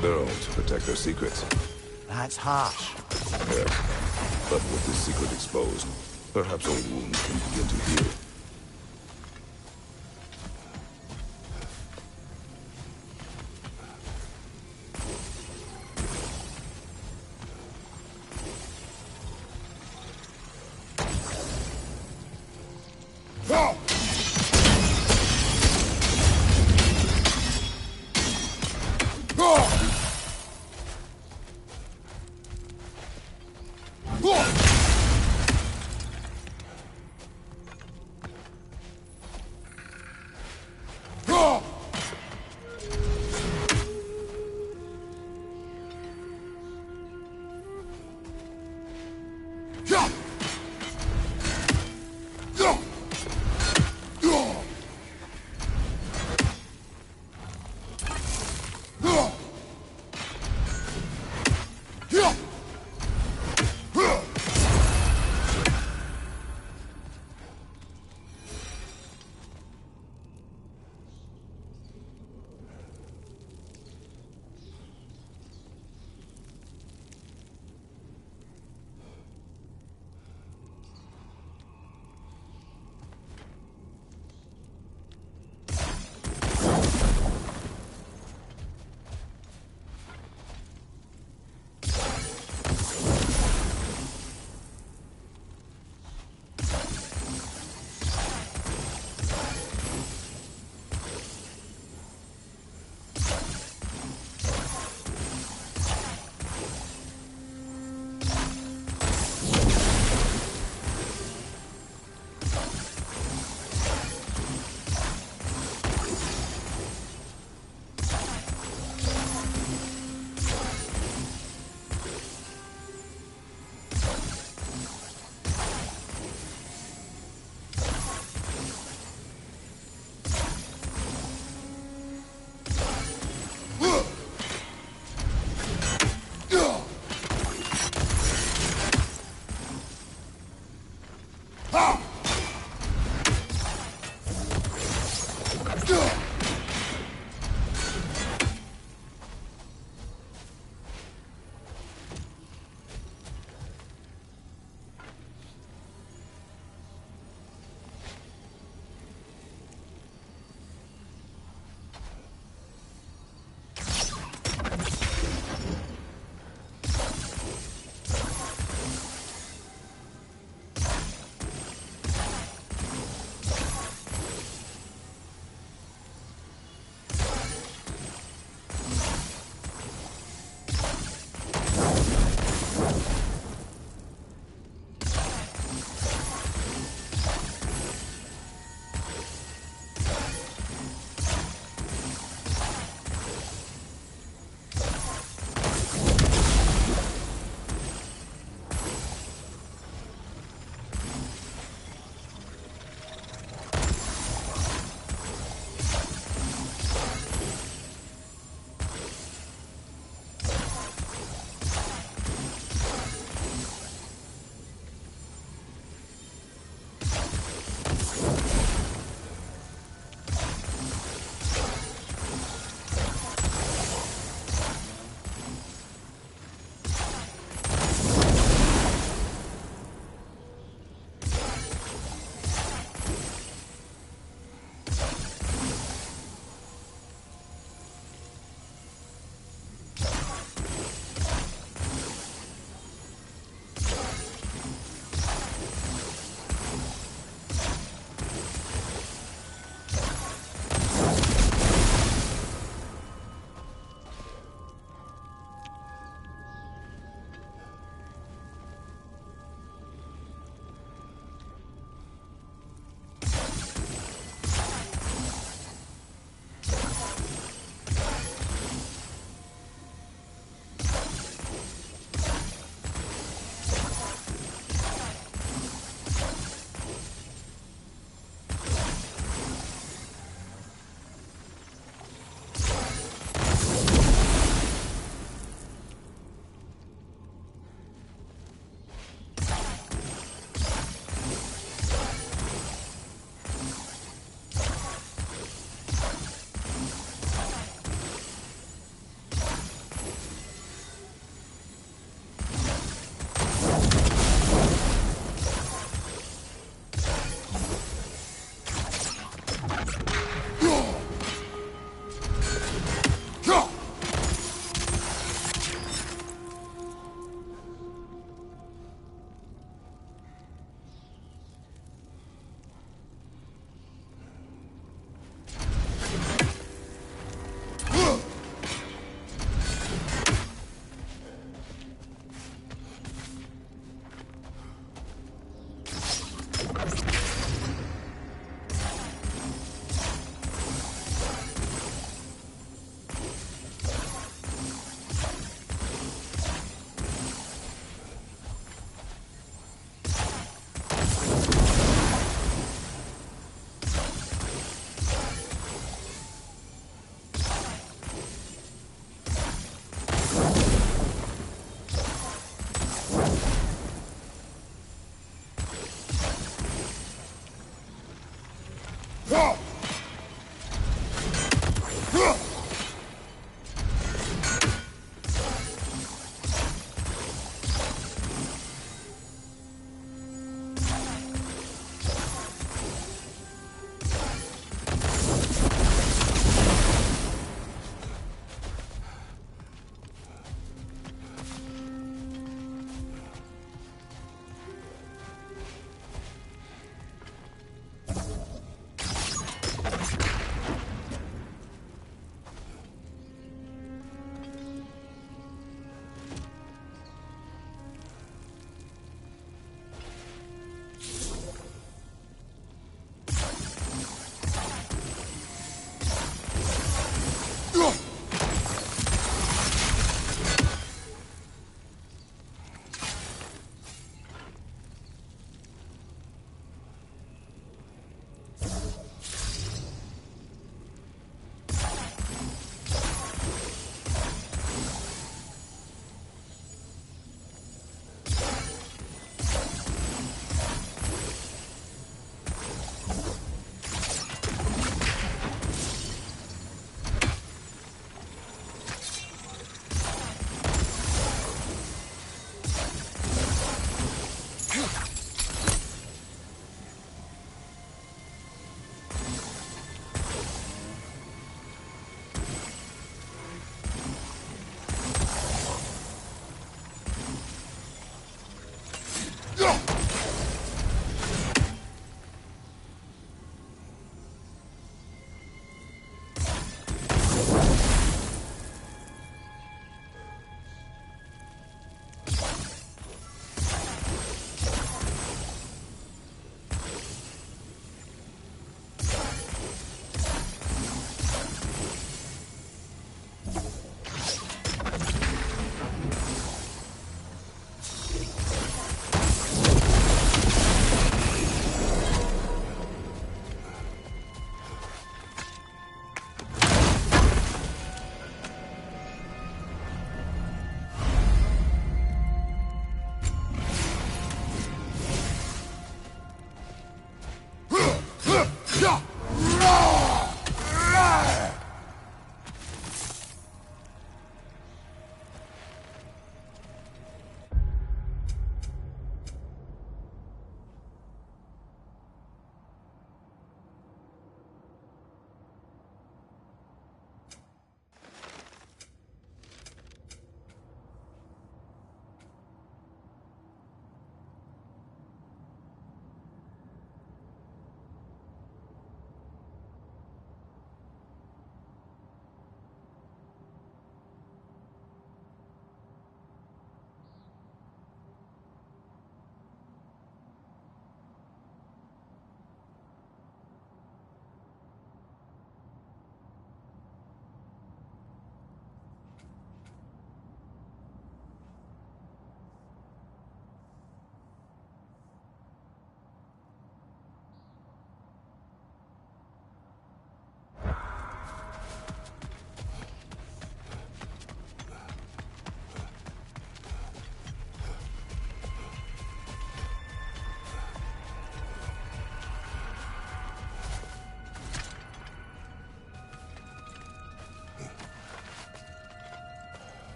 of their own to protect their secrets. That's harsh. Yes. But with this secret exposed, perhaps old wounds can begin to heal.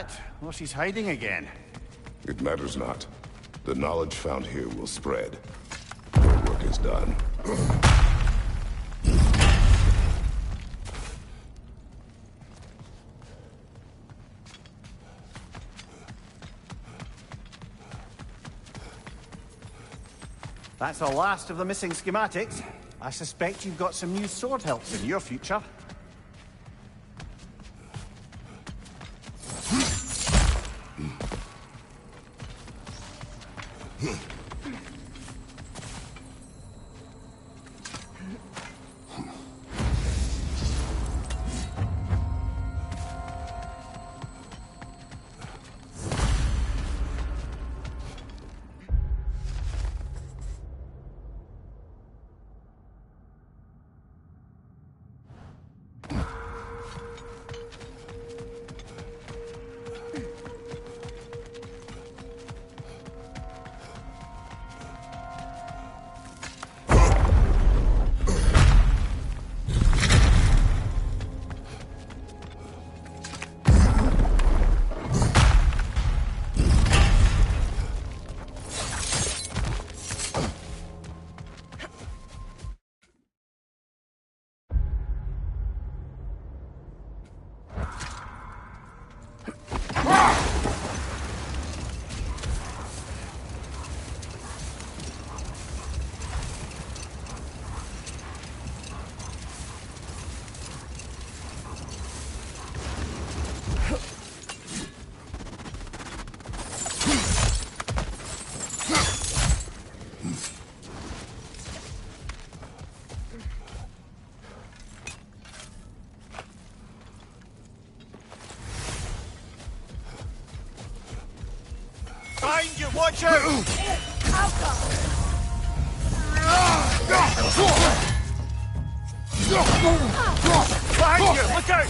that? Well, she's hiding again. It matters not. The knowledge found here will spread. Your work is done. That's the last of the missing schematics. I suspect you've got some new sword hilts in your future. Behind you, watch out! Behind you, look out!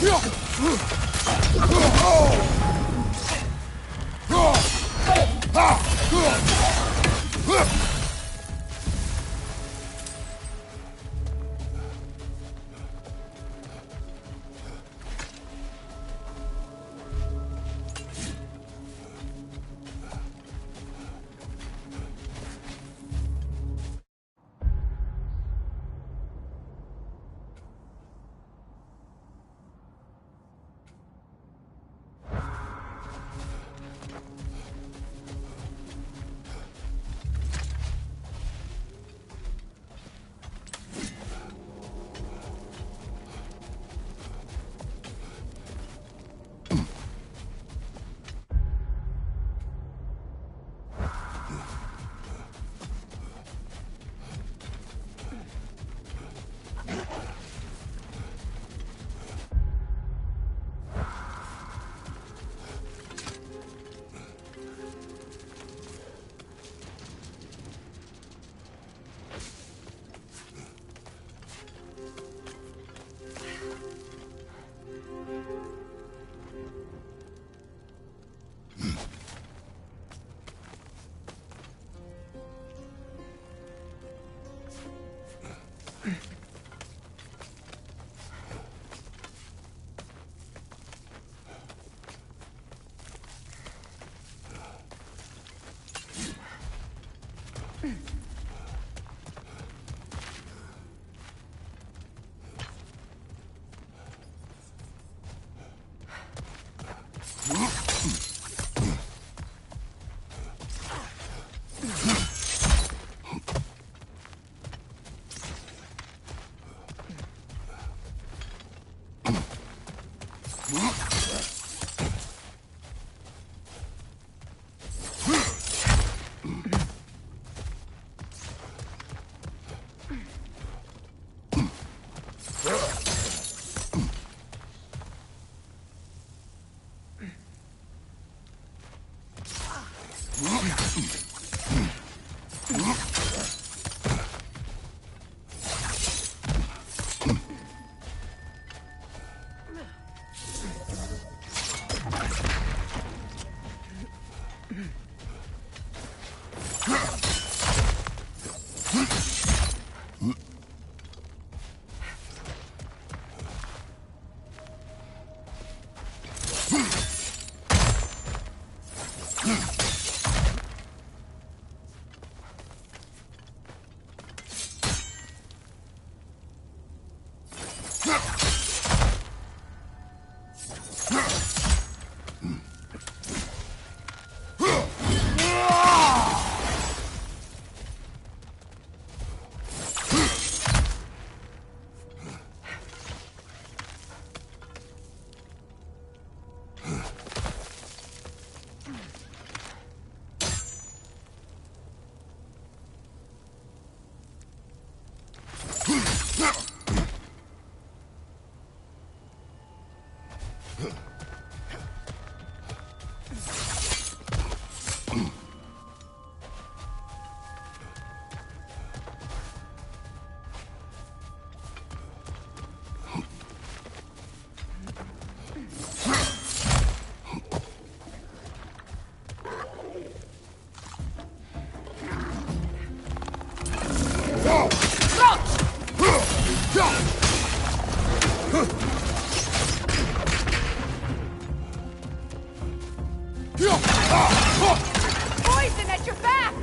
Poison at your back!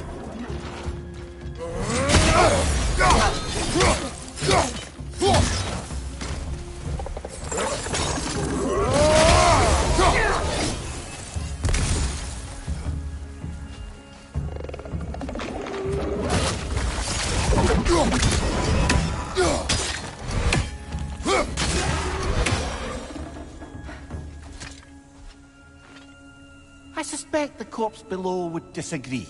I suspect the corpse below would disagree.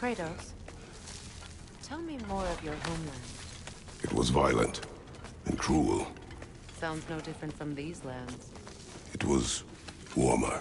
Kratos, tell me more of your homeland. It was violent and cruel. Sounds no different from these lands. It was warmer.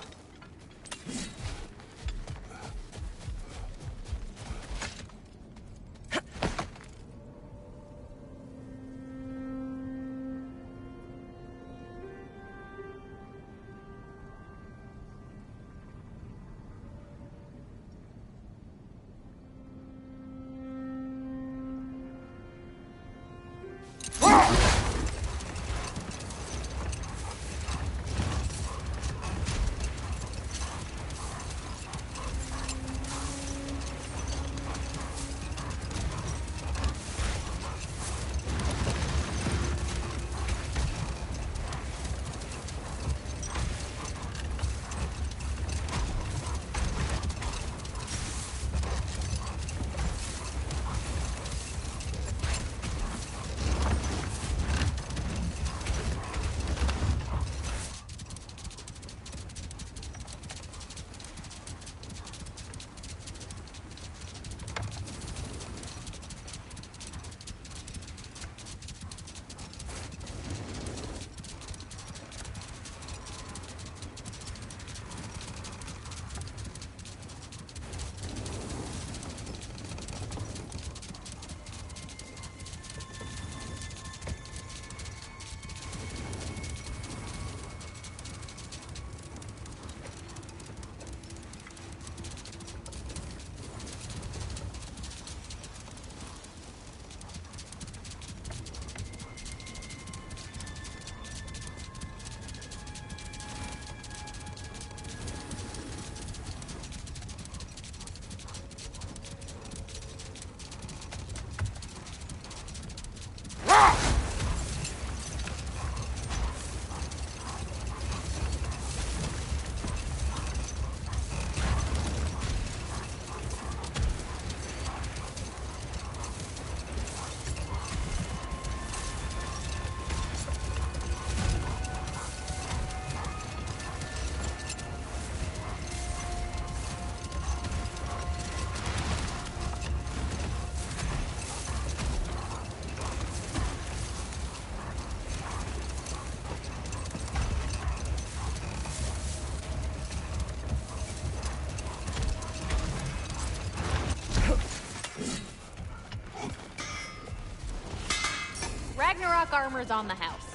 Ragnarok armor's on the house.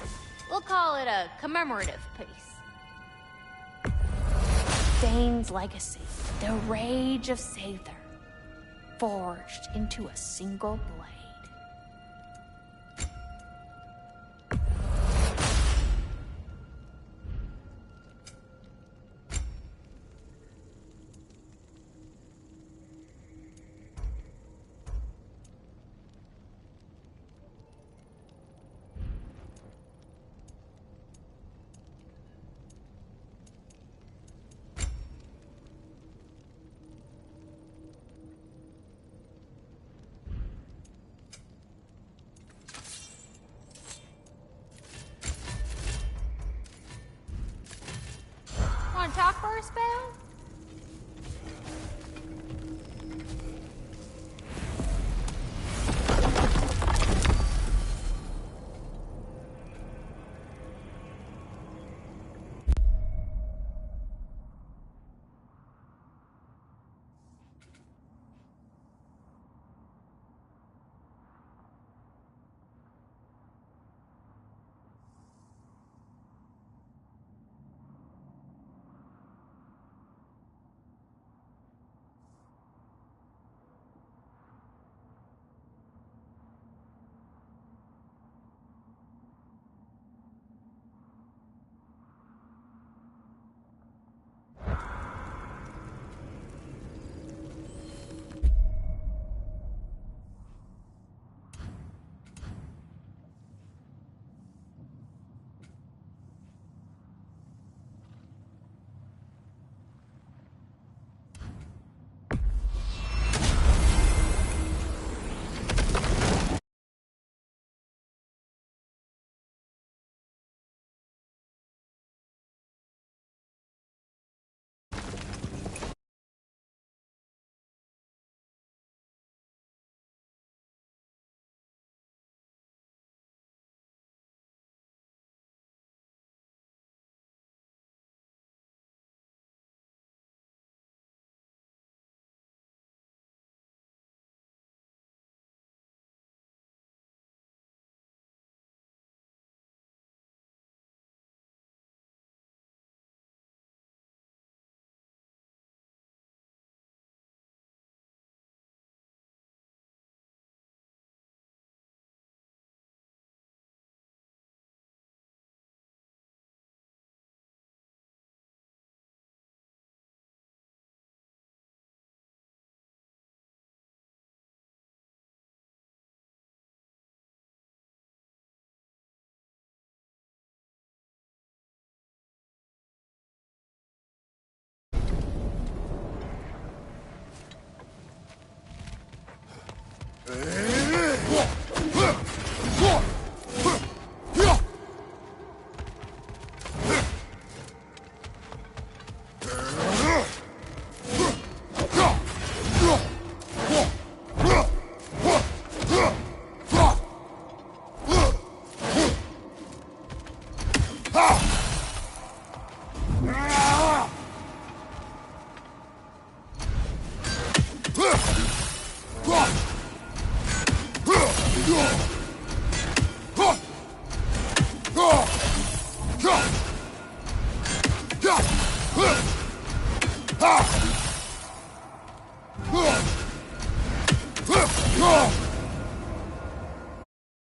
We'll call it a commemorative piece. Dane's legacy, the rage of Sather, forged into a single blade. Want to talk for a spell? Ha!